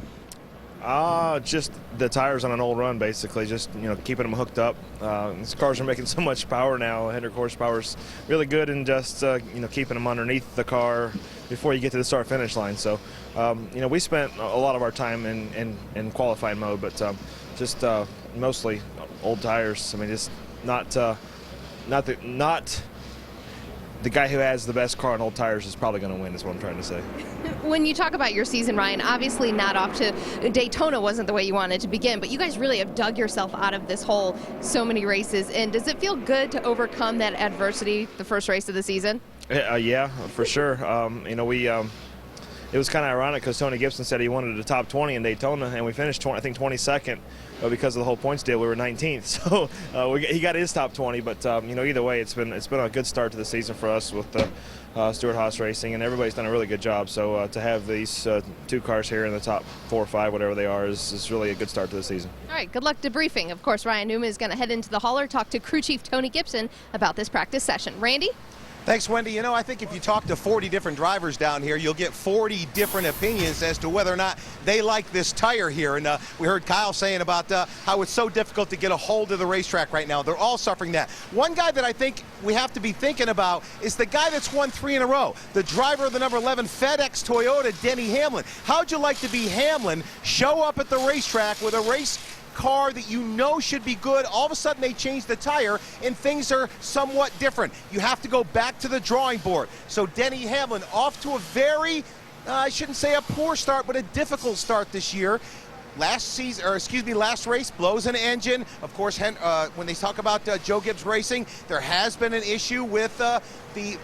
Just the tires on an old run, basically. Just, keeping them hooked up. These cars are making so much power now. 100 horsepower is really good, and just, keeping them underneath the car before you get to the start-finish line. So, we spent a lot of our time in qualifying mode, but just mostly old tires. I mean, just not the guy who has the best car on old tires is probably going to win, is what I'm trying to say. When you talk about your season, Ryan, obviously not off to Daytona wasn't the way you wanted to begin, but you guys really have dug yourself out of this hole so many races. And does it feel good to overcome that adversity the first race of the season? Yeah, for sure. it was kind of ironic because Tony Gibson said he wanted a top 20 in Daytona, and we finished, I think, 22nd. Because of the whole points deal, we were 19th. So he got his top 20. But either way, it's been a good start to the season for us with Stewart Haas Racing, and everybody's done a really good job. So to have these 2 cars here in the top 4 or 5, whatever they are, is really a good start to the season. All right, good luck debriefing. Of course, Ryan Newman is going to head into the hauler, talk to crew chief Tony Gibson about this practice session. Randy? Thanks, Wendy. I think if you talk to 40 different drivers down here, you'll get 40 different opinions as to whether or not they like this tire here. And we heard Kyle saying about how it's so difficult to get a hold of the racetrack right now. They're all suffering that. One guy that I think we have to be thinking about is the guy that's won 3 in a row, the driver of the number 11 FedEx Toyota, Denny Hamlin. How'd you like to be Hamlin, show up at the racetrack with a race car that you know should be good? All of a sudden they change the tire and things are somewhat different. You have to go back to the drawing board. So Denny Hamlin off to a very, I shouldn't say a poor start, but a difficult start this year. Last race blows an engine. Of course, when they talk about Joe Gibbs Racing, there has been an issue with the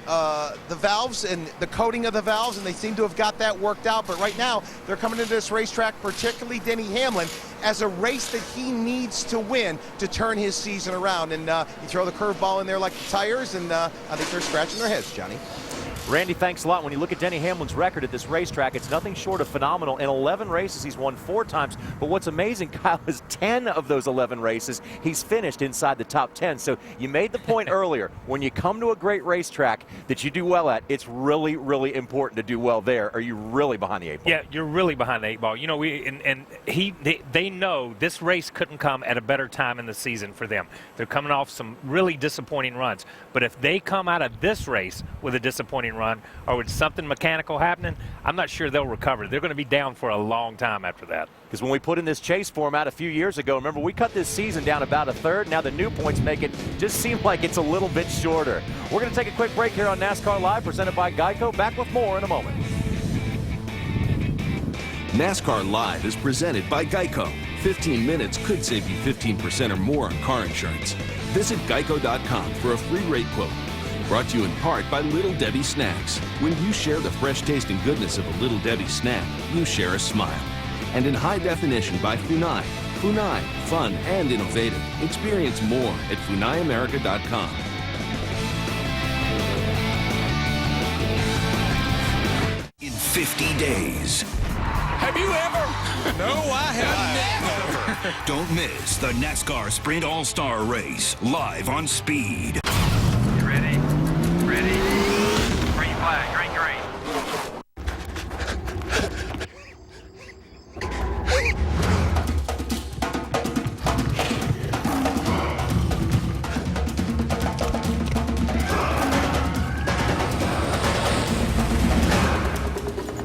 valves and the coating of the valves, and they seem to have got that worked out. But right now, they're coming into this racetrack, particularly Denny Hamlin, as a race that he needs to win to turn his season around. And you throw the curveball in there like the tires, and I think they're scratching their heads, Johnny. Randy, thanks a lot. When you look at Denny Hamlin's record at this racetrack, it's nothing short of phenomenal. In 11 races, he's won 4 times. But what's amazing, Kyle, is 10 of those 11 races, he's finished inside the top 10. So you made the point earlier, when you come to a great racetrack that you do well at, it's really, really important to do well there. Are you really behind the 8 ball? Yeah, you're really behind the 8 ball. They know this race couldn't come at a better time in the season for them. They're coming off some really disappointing runs. But if they come out of this race with a disappointing run or with something mechanical happening, I'm not sure they'll recover. They're going to be down for a long time after that. Because when we put in this chase format a few years ago, remember, we cut this season down about a third. Now the new points make it just seem like it's a little bit shorter. We're going to take a quick break here on NASCAR Live, presented by Geico. Back with more in a moment. NASCAR Live is presented by Geico. 15 minutes could save you 15% or more on car insurance. Visit geico.com for a free rate quote. Brought to you in part by Little Debbie Snacks. When you share the fresh taste and goodness of a Little Debbie snack, you share a smile. And in high definition by Funai. Funai, fun and innovative. Experience more at funaiamerica.com. In 50 days. Have you ever? No, I have never. Don't miss the NASCAR Sprint All-Star Race, live on Speed. You ready? Ready? Green flag, green, green.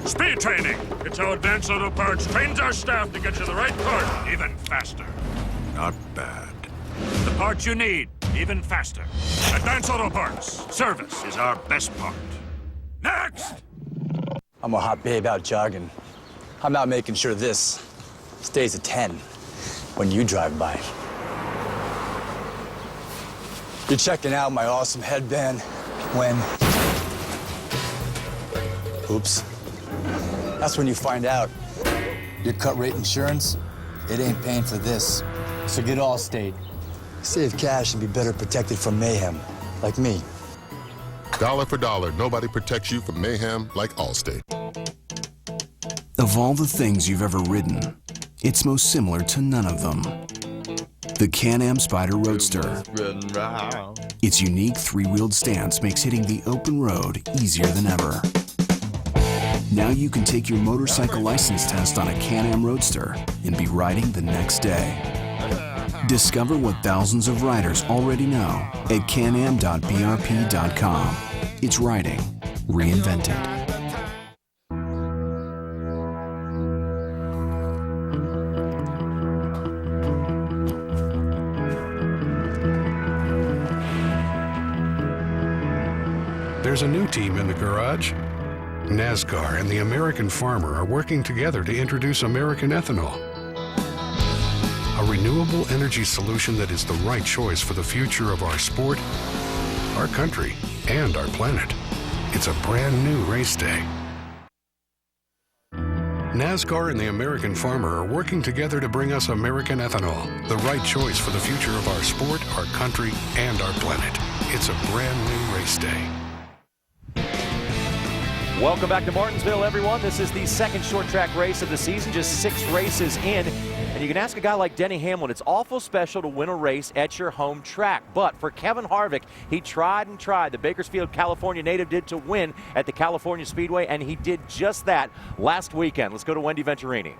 Speed training. It's how Advanced Auto Parts trains our staff to get you the right part even faster. Not bad. The parts you need even faster. Advanced Auto Parts. Service is our best part. Next! I'm a hot babe out jogging. I'm out making sure this stays a 10 when you drive by. You're checking out my awesome headband when... Oops. That's when you find out your cut rate insurance, it ain't paying for this. So get Allstate. Save cash and be better protected from mayhem, like me. Dollar for dollar, nobody protects you from mayhem like Allstate. Of all the things you've ever ridden, it's most similar to none of them. The Can-Am Spyder Roadster. Its unique three-wheeled stance makes hitting the open road easier than ever. Now you can take your motorcycle license test on a Can-Am Roadster and be riding the next day. Discover what thousands of riders already know at canam.brp.com. It's riding reinvented. There's a new team in the garage. NASCAR and the American farmer are working together to introduce American ethanol, a renewable energy solution that is the right choice for the future of our sport, our country, and our planet. It's a brand new race day. NASCAR and the American farmer are working together to bring us American ethanol, the right choice for the future of our sport, our country, and our planet. It's a brand new race day. Welcome back to Martinsville, everyone. This is the second short track race of the season, just 6 races in. And you can ask a guy like Denny Hamlin, it's awful special to win a race at your home track. But for Kevin Harvick, he tried and tried. The Bakersfield, California native did to win at the California Speedway, and he did just that last weekend. Let's go to Wendy Venturini.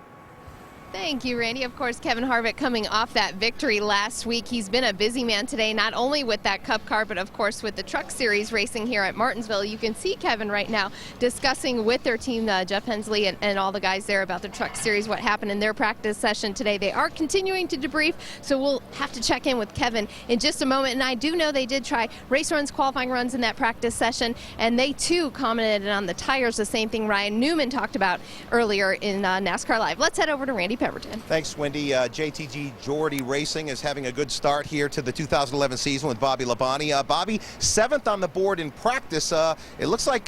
Thank you, Randy. Of course, Kevin Harvick coming off that victory last week. He's been a busy man today, not only with that Cup car, but of course with the Truck Series racing here at Martinsville. You can see Kevin right now discussing with their team, Jeff Hensley and all the guys there about the Truck Series, what happened in their practice session today. They are continuing to debrief, so we'll have to check in with Kevin in just a moment. And I do know they did try race runs, qualifying runs in that practice session, and they too commented on the tires, the same thing Ryan Newman talked about earlier in NASCAR Live. Let's head over to Randy Pemberton. Thanks, Wendy. JTG Geordie Racing is having a good start here to the 2011 season with Bobby Labonte. Bobby, 7th on the board in practice. It looks like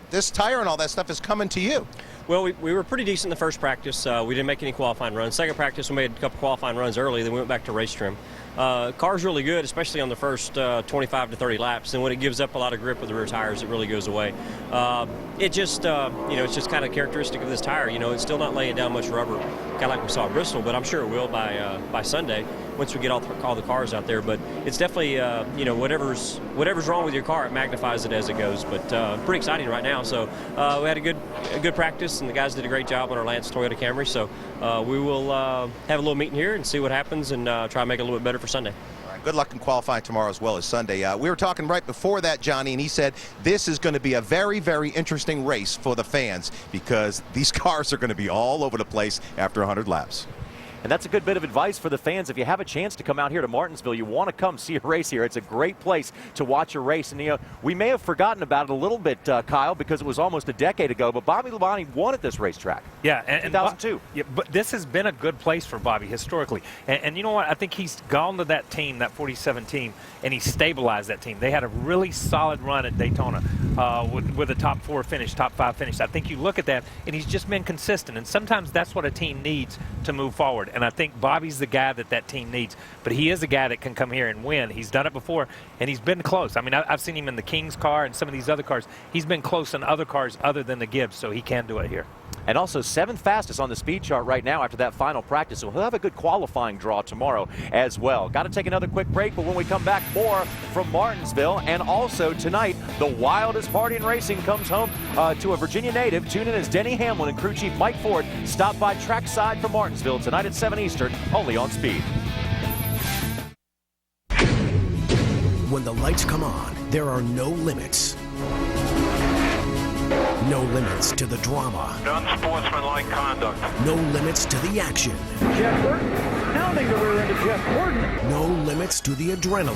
this tire and all that stuff is coming to you. Well, we were pretty decent in the first practice. We didn't make any qualifying runs. Second practice, we made a couple qualifying runs early, then we went back to race trim. Car's really good, especially on the first 25 to 30 laps, and when it gives up a lot of grip with the rear tires, it really goes away. It just, it's just kind of characteristic of this tire. It's still not laying down much rubber, kind of like we saw at Bristol, but I'm sure it will by Sunday once we get all the cars out there. But it's definitely, whatever's wrong with your car, it magnifies it as it goes. But pretty exciting right now. So we had a good practice, and the guys did a great job on our Lance Toyota Camry. So we will have a little meeting here and see what happens and try to make it a little bit better for Sunday. All right, good luck in qualifying tomorrow as well as Sunday. We were talking right before that, Johnny, and he said this is going to be a very, very interesting race for the fans because these cars are going to be all over the place after 100 laps. And that's a good bit of advice for the fans. If you have a chance to come out here to Martinsville, you want to come see a race here. It's a great place to watch a race. And, we may have forgotten about it a little bit, Kyle, because it was almost a decade ago. But Bobby Labonte won at this racetrack. Yeah, in 2002. Yeah, but this has been a good place for Bobby historically. And you know what? I think he's gone to that team, that 47 team, and he stabilized that team. They had a really solid run at Daytona with a top 4 finish, top 5 finish. I think you look at that, and he's just been consistent. And sometimes that's what a team needs to move forward. And I think Bobby's the guy that team needs. But he is a guy that can come here and win. He's done it before, and he's been close. I mean, I've seen him in the King's car and some of these other cars. He's been close in other cars other than the Gibbs, so he can do it here. And also 7th fastest on the speed chart right now after that final practice. So he'll have a good qualifying draw tomorrow as well. Got to take another quick break, but when we come back, more from Martinsville. And also tonight, the wildest party in racing comes home to a Virginia native. Tune in as Denny Hamlin and crew chief Mike Ford stop by trackside from Martinsville tonight at 7 Eastern, only on Speed. When the lights come on, there are no limits. No limits to the drama. Unsportsmanlike conduct. No limits to the action. Jeff Burton pounding the rear end of Jeff Gordon. No limits to the adrenaline.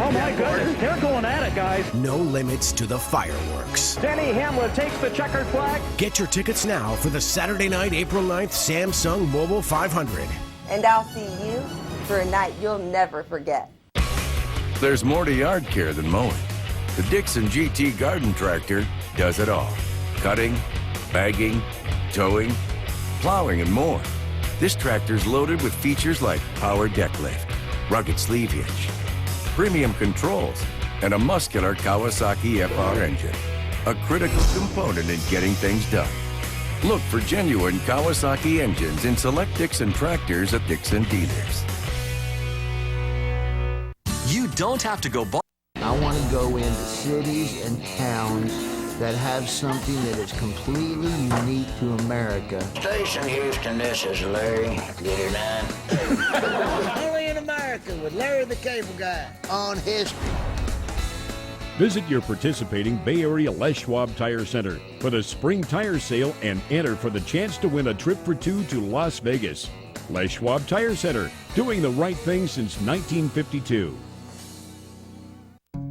Oh my goodness, they're going at it, guys. No limits to the fireworks. Denny Hamlin takes the checkered flag. Get your tickets now for the Saturday night, April 9th Samsung Mobile 500. And I'll see you for a night you'll never forget. There's more to yard care than mowing. The Dixon GT Garden Tractor does it all. Cutting, bagging, towing, plowing, and more. This tractor's loaded with features like power deck lift, rugged sleeve hitch, premium controls, and a muscular Kawasaki FR engine, a critical component in getting things done. Look for genuine Kawasaki engines in select Dixon tractors at Dixon dealers. You don't have to go. I want to go into cities and towns that have something that is completely unique to America. Station Houston, this is Larry. Get her done. Only in America with Larry the Cable Guy on history. Visit your participating Bay Area Les Schwab Tire Center for the spring tire sale and enter for the chance to win a trip for 2 to Las Vegas. Les Schwab Tire Center, doing the right thing since 1952.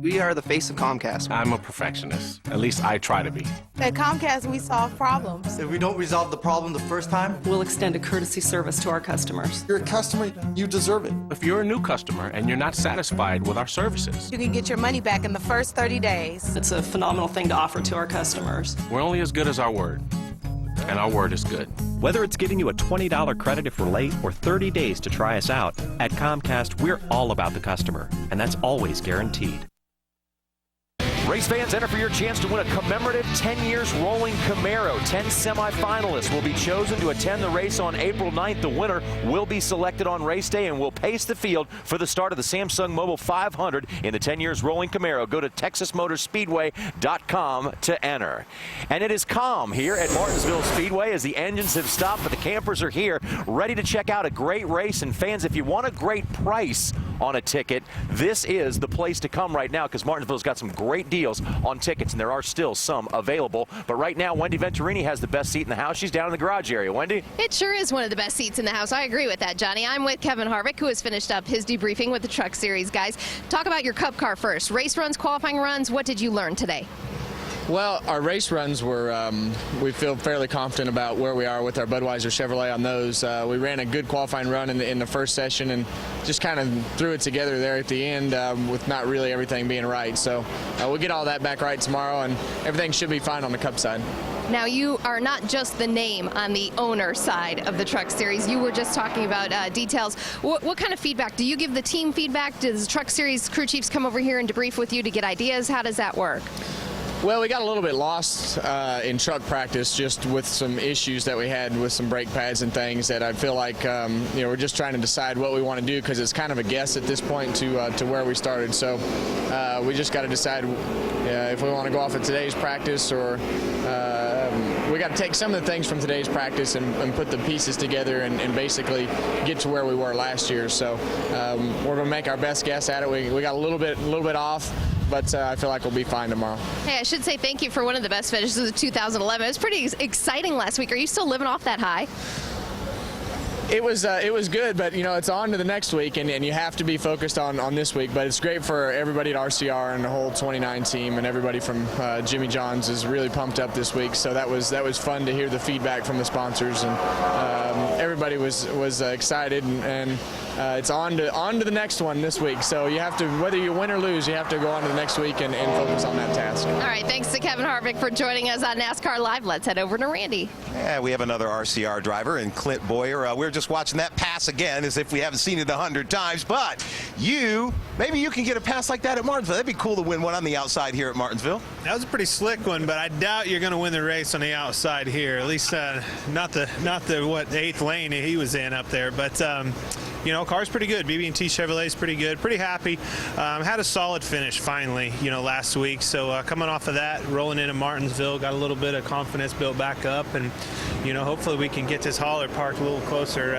We are the face of Comcast. I'm a perfectionist. At least I try to be. At Comcast, we solve problems. If we don't resolve the problem the first time, We'll extend a courtesy service to our customers. you're a customer, you deserve it. If you're a new customer and you're not satisfied with our services, you can get your money back in the first 30 days. It's a phenomenal thing to offer to our customers. We're only as good as our word. and our word is good. Whether it's giving you a $20 credit if we're late or 30 days to try us out, at Comcast, we're all about the customer, and that's always guaranteed. Race fans, enter for your chance to win a commemorative 10 years rolling Camaro. 10 semifinalists will be chosen to attend the race on April 9th. The winner will be selected on race day and will pace the field for the start of the Samsung Mobile 500 in the 10 years rolling Camaro. Go to TexasMotorspeedway.com to enter. And it is calm here at Martinsville Speedway as the engines have stopped, but the campers are here ready to check out a great race. And fans, if you want a great price on a ticket, this is the place to come right now because Martinsville's got some great deals on tickets, and there are still some available. But right now, Wendy Venturini has the best seat in the house. She's down in the garage area. Wendy? It sure is one of the best seats in the house. I agree with that, Johnny. I'm with Kevin Harvick, who has finished up his debriefing with the Truck Series guys. Talk about your Cup car first. Race runs, qualifying runs. What did you learn today? Well, our race runs were, we feel fairly confident about where we are with our Budweiser Chevrolet on those. We ran a good qualifying run in the first session and just kind of threw it together there at the end with not really everything being right. So we'll get all that back right tomorrow, and everything should be fine on the Cup side. Now, you are not just the name on the owner side of the Truck Series. You were just talking about details. What kind of feedback? Do you give the team feedback? Does the Truck Series crew chiefs come over here and debrief with you to get ideas? How does that work? Well, we got a little bit lost in truck practice just with some issues that we had with some brake pads and things that I feel like we're just trying to decide what we want to do because it's kind of a guess at this point to where we started. So we just got to decide if we want to go off of today's practice or we got to take some of the things from today's practice and put the pieces together and basically get to where we were last year. So we're going to make our best guess at it. We got a little bit off, but I feel like we'll be fine tomorrow. Hey, I should say thank you for one of the best finishes of 2011. It was pretty exciting last week. Are you still living off that high? It was good, but it's on to the next week, and you have to be focused on this week. But it's great for everybody at RCR and the whole 29 team, and everybody from Jimmy John's is really pumped up this week. So that was fun to hear the feedback from the sponsors, and everybody was excited, and it's on to the next one this week. So you have to, whether you win or lose, you have to go on to the next week and focus on that task. All right, thanks to Kevin Harvick for joining us on NASCAR Live. Let's head over to Randy. Yeah, we have another RCR driver in Clint Boyer. We're just watching that pass again as if we haven't seen it 100 times. But maybe you can get a pass like that at Martinsville. That'd be cool to win one on the outside here at Martinsville. That was a pretty slick one, but I doubt you're going to win the race on the outside here. At least not the 8th lane he was in up there. But car's pretty good. BB&T Chevrolet's pretty good. Pretty happy. Had a solid finish finally, last week. So coming off of that, rolling into Martinsville, got a little bit of confidence built back up, and hopefully we can get this hauler parked a little closer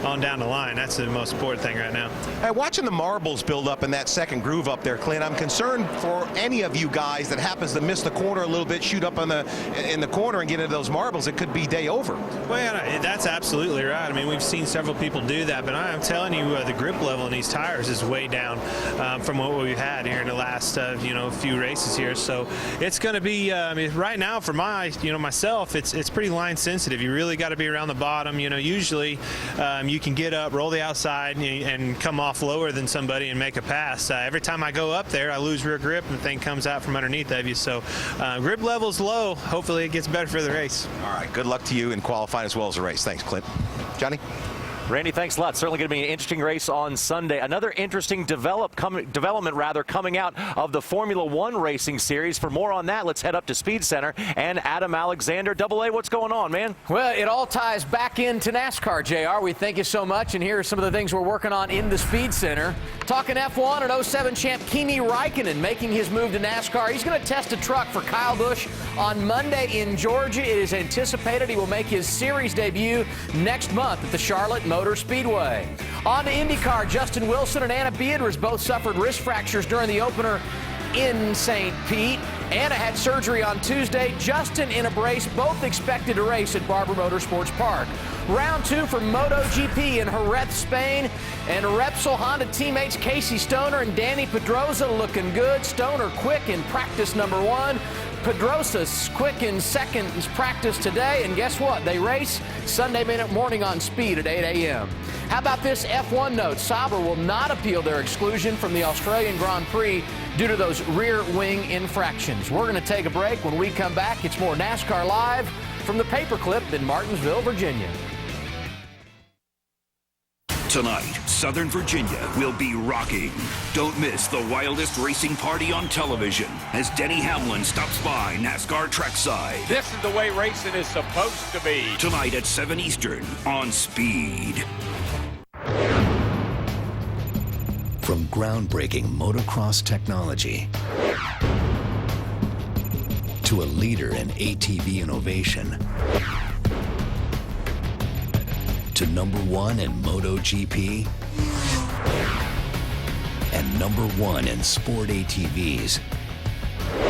on down the line. That's the most important thing right now. Hey, watching the marbles build up in that second groove up there, Clint, I'm concerned for any of you guys that happens to miss the corner a little bit, shoot up in the corner and get into those marbles. It could be day over. Well, yeah, that's absolutely right. I mean, we've seen several people do that, but I'm telling you, the grip level in these tires is way down from what we've had here in the last few races here. So it's going to be right now for myself, it's pretty line sensitive. You really got to be around the bottom. Usually you can get up, roll the outside, and come off lower than somebody and make a pass. Every time I go up there, I lose rear grip and the thing comes out from underneath of you. So grip level's low. Hopefully it gets better for the race. All right, good luck to you in qualifying as well as the race. Thanks, Clint. Johnny? Randy, thanks a lot. Certainly going to be an interesting race on Sunday. Another interesting development coming out of the Formula One racing series. For more on that, let's head up to Speed Center and Adam Alexander. Double A, what's going on, man? Well, it all ties back into NASCAR, JR. We thank you so much, and here are some of the things we're working on in the Speed Center. Talking F1 and 07 champ Kimi Räikkönen making his move to NASCAR. He's going to test a truck for Kyle Busch on Monday in Georgia. It is anticipated he will make his series debut next month at the Charlotte Motor Speedway. On to IndyCar, Justin Wilson and Anna Beatriz both suffered wrist fractures during the opener in St. Pete. Anna had surgery on Tuesday. Justin in a brace, both expected to race at Barber Motorsports Park. Round 2 for MotoGP in Jerez, Spain. And Repsol Honda teammates Casey Stoner and Danny Pedrosa looking good. Stoner quick in practice number 1. Pedrosa's quick in second practice today, and guess what? They race Sunday morning on Speed at 8 a.m. How about this F1 note? Sauber will not appeal their exclusion from the Australian Grand Prix due to those rear wing infractions. We're going to take a break. When we come back, it's more NASCAR Live from the Paperclip in Martinsville, Virginia. Tonight, Southern Virginia will be rocking. Don't miss the wildest racing party on television as Denny Hamlin stops by NASCAR trackside. This is the way racing is supposed to be. Tonight at 7 Eastern on Speed. From groundbreaking motocross technology to a leader in ATV innovation to #1 in MotoGP and #1 in sport ATVs,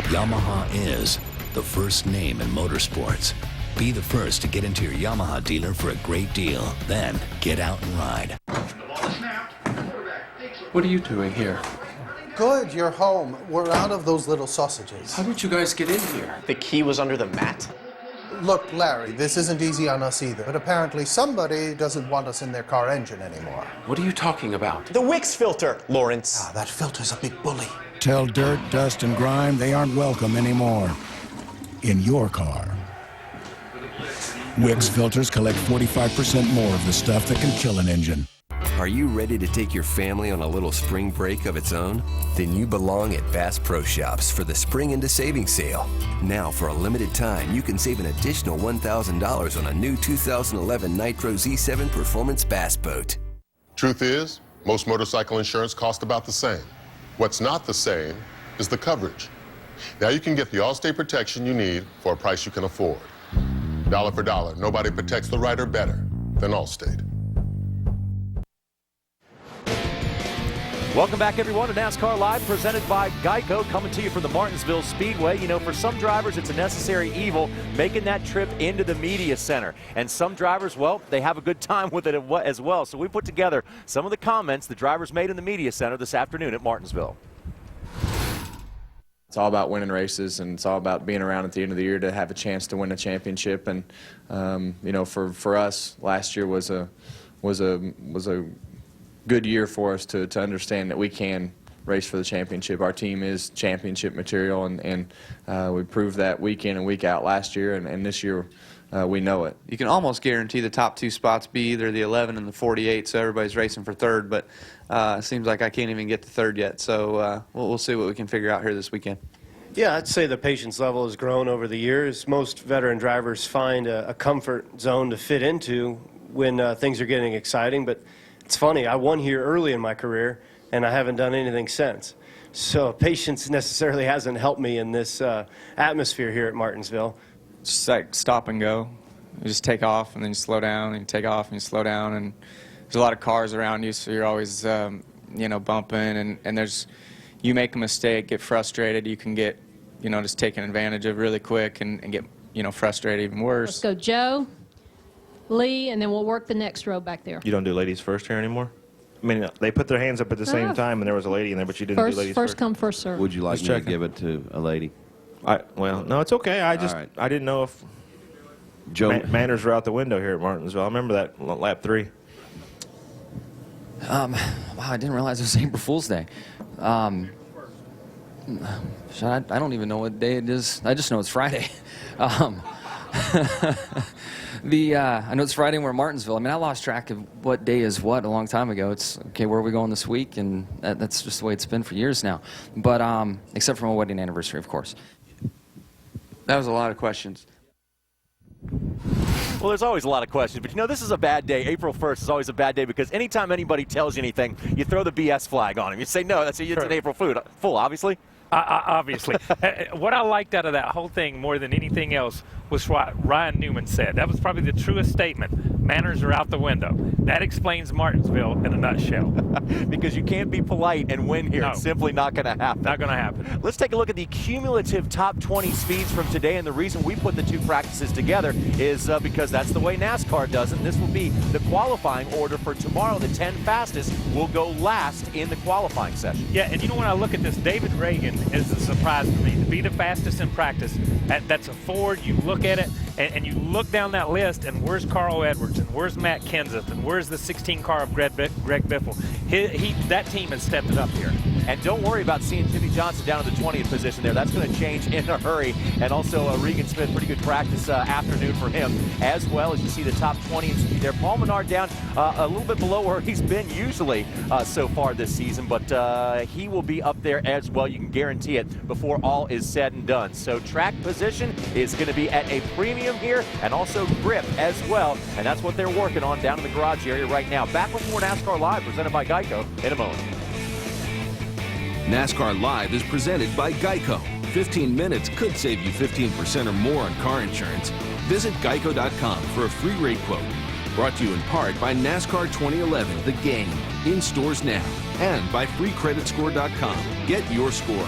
Yamaha is the first name in motorsports. Be the first to get into your Yamaha dealer for a great deal. Then get out and ride. What are you doing here? Good, you're home. We're out of those little sausages. How did you guys get in here? The key was under the mat. Look, Larry, this isn't easy on us either, but apparently somebody doesn't want us in their car engine anymore. What are you talking about? The Wix filter, Lawrence. Ah, that filter's a big bully. Tell dirt, dust, and grime they aren't welcome anymore in your car. Wix filters collect 45% more of the stuff that can kill an engine. Are you ready to take your family on a little spring break of its own? Then you belong at Bass Pro Shops for the Spring into Savings Sale. Now, for a limited time, you can save an additional $1,000 on a new 2011 Nitro Z7 Performance Bass Boat. Truth is, most motorcycle insurance costs about the same. What's not the same is the coverage. Now you can get the Allstate protection you need for a price you can afford. Dollar for dollar, nobody protects the rider better than Allstate. Welcome back, everyone, to NASCAR Live, presented by Geico, coming to you from the Martinsville Speedway. You know, for some drivers, it's a necessary evil making that trip into the media center. And some drivers, well, they have a good time with it as well. So we put together some of the comments the drivers made in the media center this afternoon at Martinsville. It's all about winning races, and it's all about being around at the end of the year to have a chance to win a championship. And you know, for us, last year was a good year for us to understand that we can race for the championship. Our team is championship material, and we proved that week in and week out last year, and this year we know it. You can almost guarantee the top two spots be either the 11 and the 48, so everybody's racing for third, but it seems like I can't even get to third yet, so we'll see what we can figure out here this weekend. Yeah, I'd say the patience level has grown over the years. Most veteran drivers find a comfort zone to fit into when things are getting exciting, but it's funny, I won here early in my career, and I haven't done anything since. So patience necessarily hasn't helped me in this atmosphere here at Martinsville. Just like stop and go. You just take off, and then you slow down, and you take off, and you slow down, and there's a lot of cars around you, so you're always, you know, bumping, and there's, you make a mistake, get frustrated, you can get, you know, just taken advantage of really quick and get, you know, frustrated even worse. Let's go, Joe, Lee, and then we'll work the next row back there. You don't do ladies first here anymore? I mean, they put their hands up at the same time, and there was a lady in there, but you didn't do ladies first. First come, first serve. Would you like me to give it to a lady? Well, no, it's okay. I didn't know if manners were out the window here at Martinsville. I remember that lap 3. Wow, I didn't realize it was April Fool's Day. I don't even know what day it is. I just know it's Friday. I know it's Friday and we're in Martinsville. I mean, I lost track of what day is what a long time ago. It's, okay, where are we going this week? And that's just the way it's been for years now. But except for my wedding anniversary, of course. That was a lot of questions. Well, there's always a lot of questions, but you know, this is a bad day. April 1st is always a bad day because anytime anybody tells you anything, you throw the BS flag on them. You say, no, it's an April Fool, obviously. Obviously. What I liked out of that whole thing more than anything else was what Ryan Newman said. That was probably the truest statement. Manners are out the window. That explains Martinsville in a nutshell. Because you can't be polite and win here. No. It's simply not going to happen. Not going to happen. Let's take a look at the cumulative top 20 speeds from today. And the reason we put the two practices together is because that's the way NASCAR does it. And this will be the qualifying order for tomorrow. The 10 fastest will go last in the qualifying session. Yeah, and you know, when I look at this, David Reagan is a surprise for me. To be the fastest in practice, that's a Ford. You look at it, and you look down that list, and where's Carl Edwards, and where's Matt Kenseth, and where's the 16 car of Greg Biffle? That team has stepped it up here. And don't worry about seeing Jimmy Johnson down in the 20th position there. That's going to change in a hurry. And also Regan Smith, pretty good practice afternoon for him, as well as you see the top 20 and speed there. Paul Menard down a little bit below where he's been usually so far this season, but he will be up there as well. You can guarantee it before all is said and done. So track position is going to be at a premium here, and also grip as well. And that's what they're working on down in the garage area right now. Back with more NASCAR Live, presented by Geico in a moment. NASCAR Live is presented by Geico. 15 minutes could save you 15% or more on car insurance. Visit geico.com for a free rate quote. Brought to you in part by NASCAR 2011 The Game, in stores now, and by freecreditscore.com. Get your score.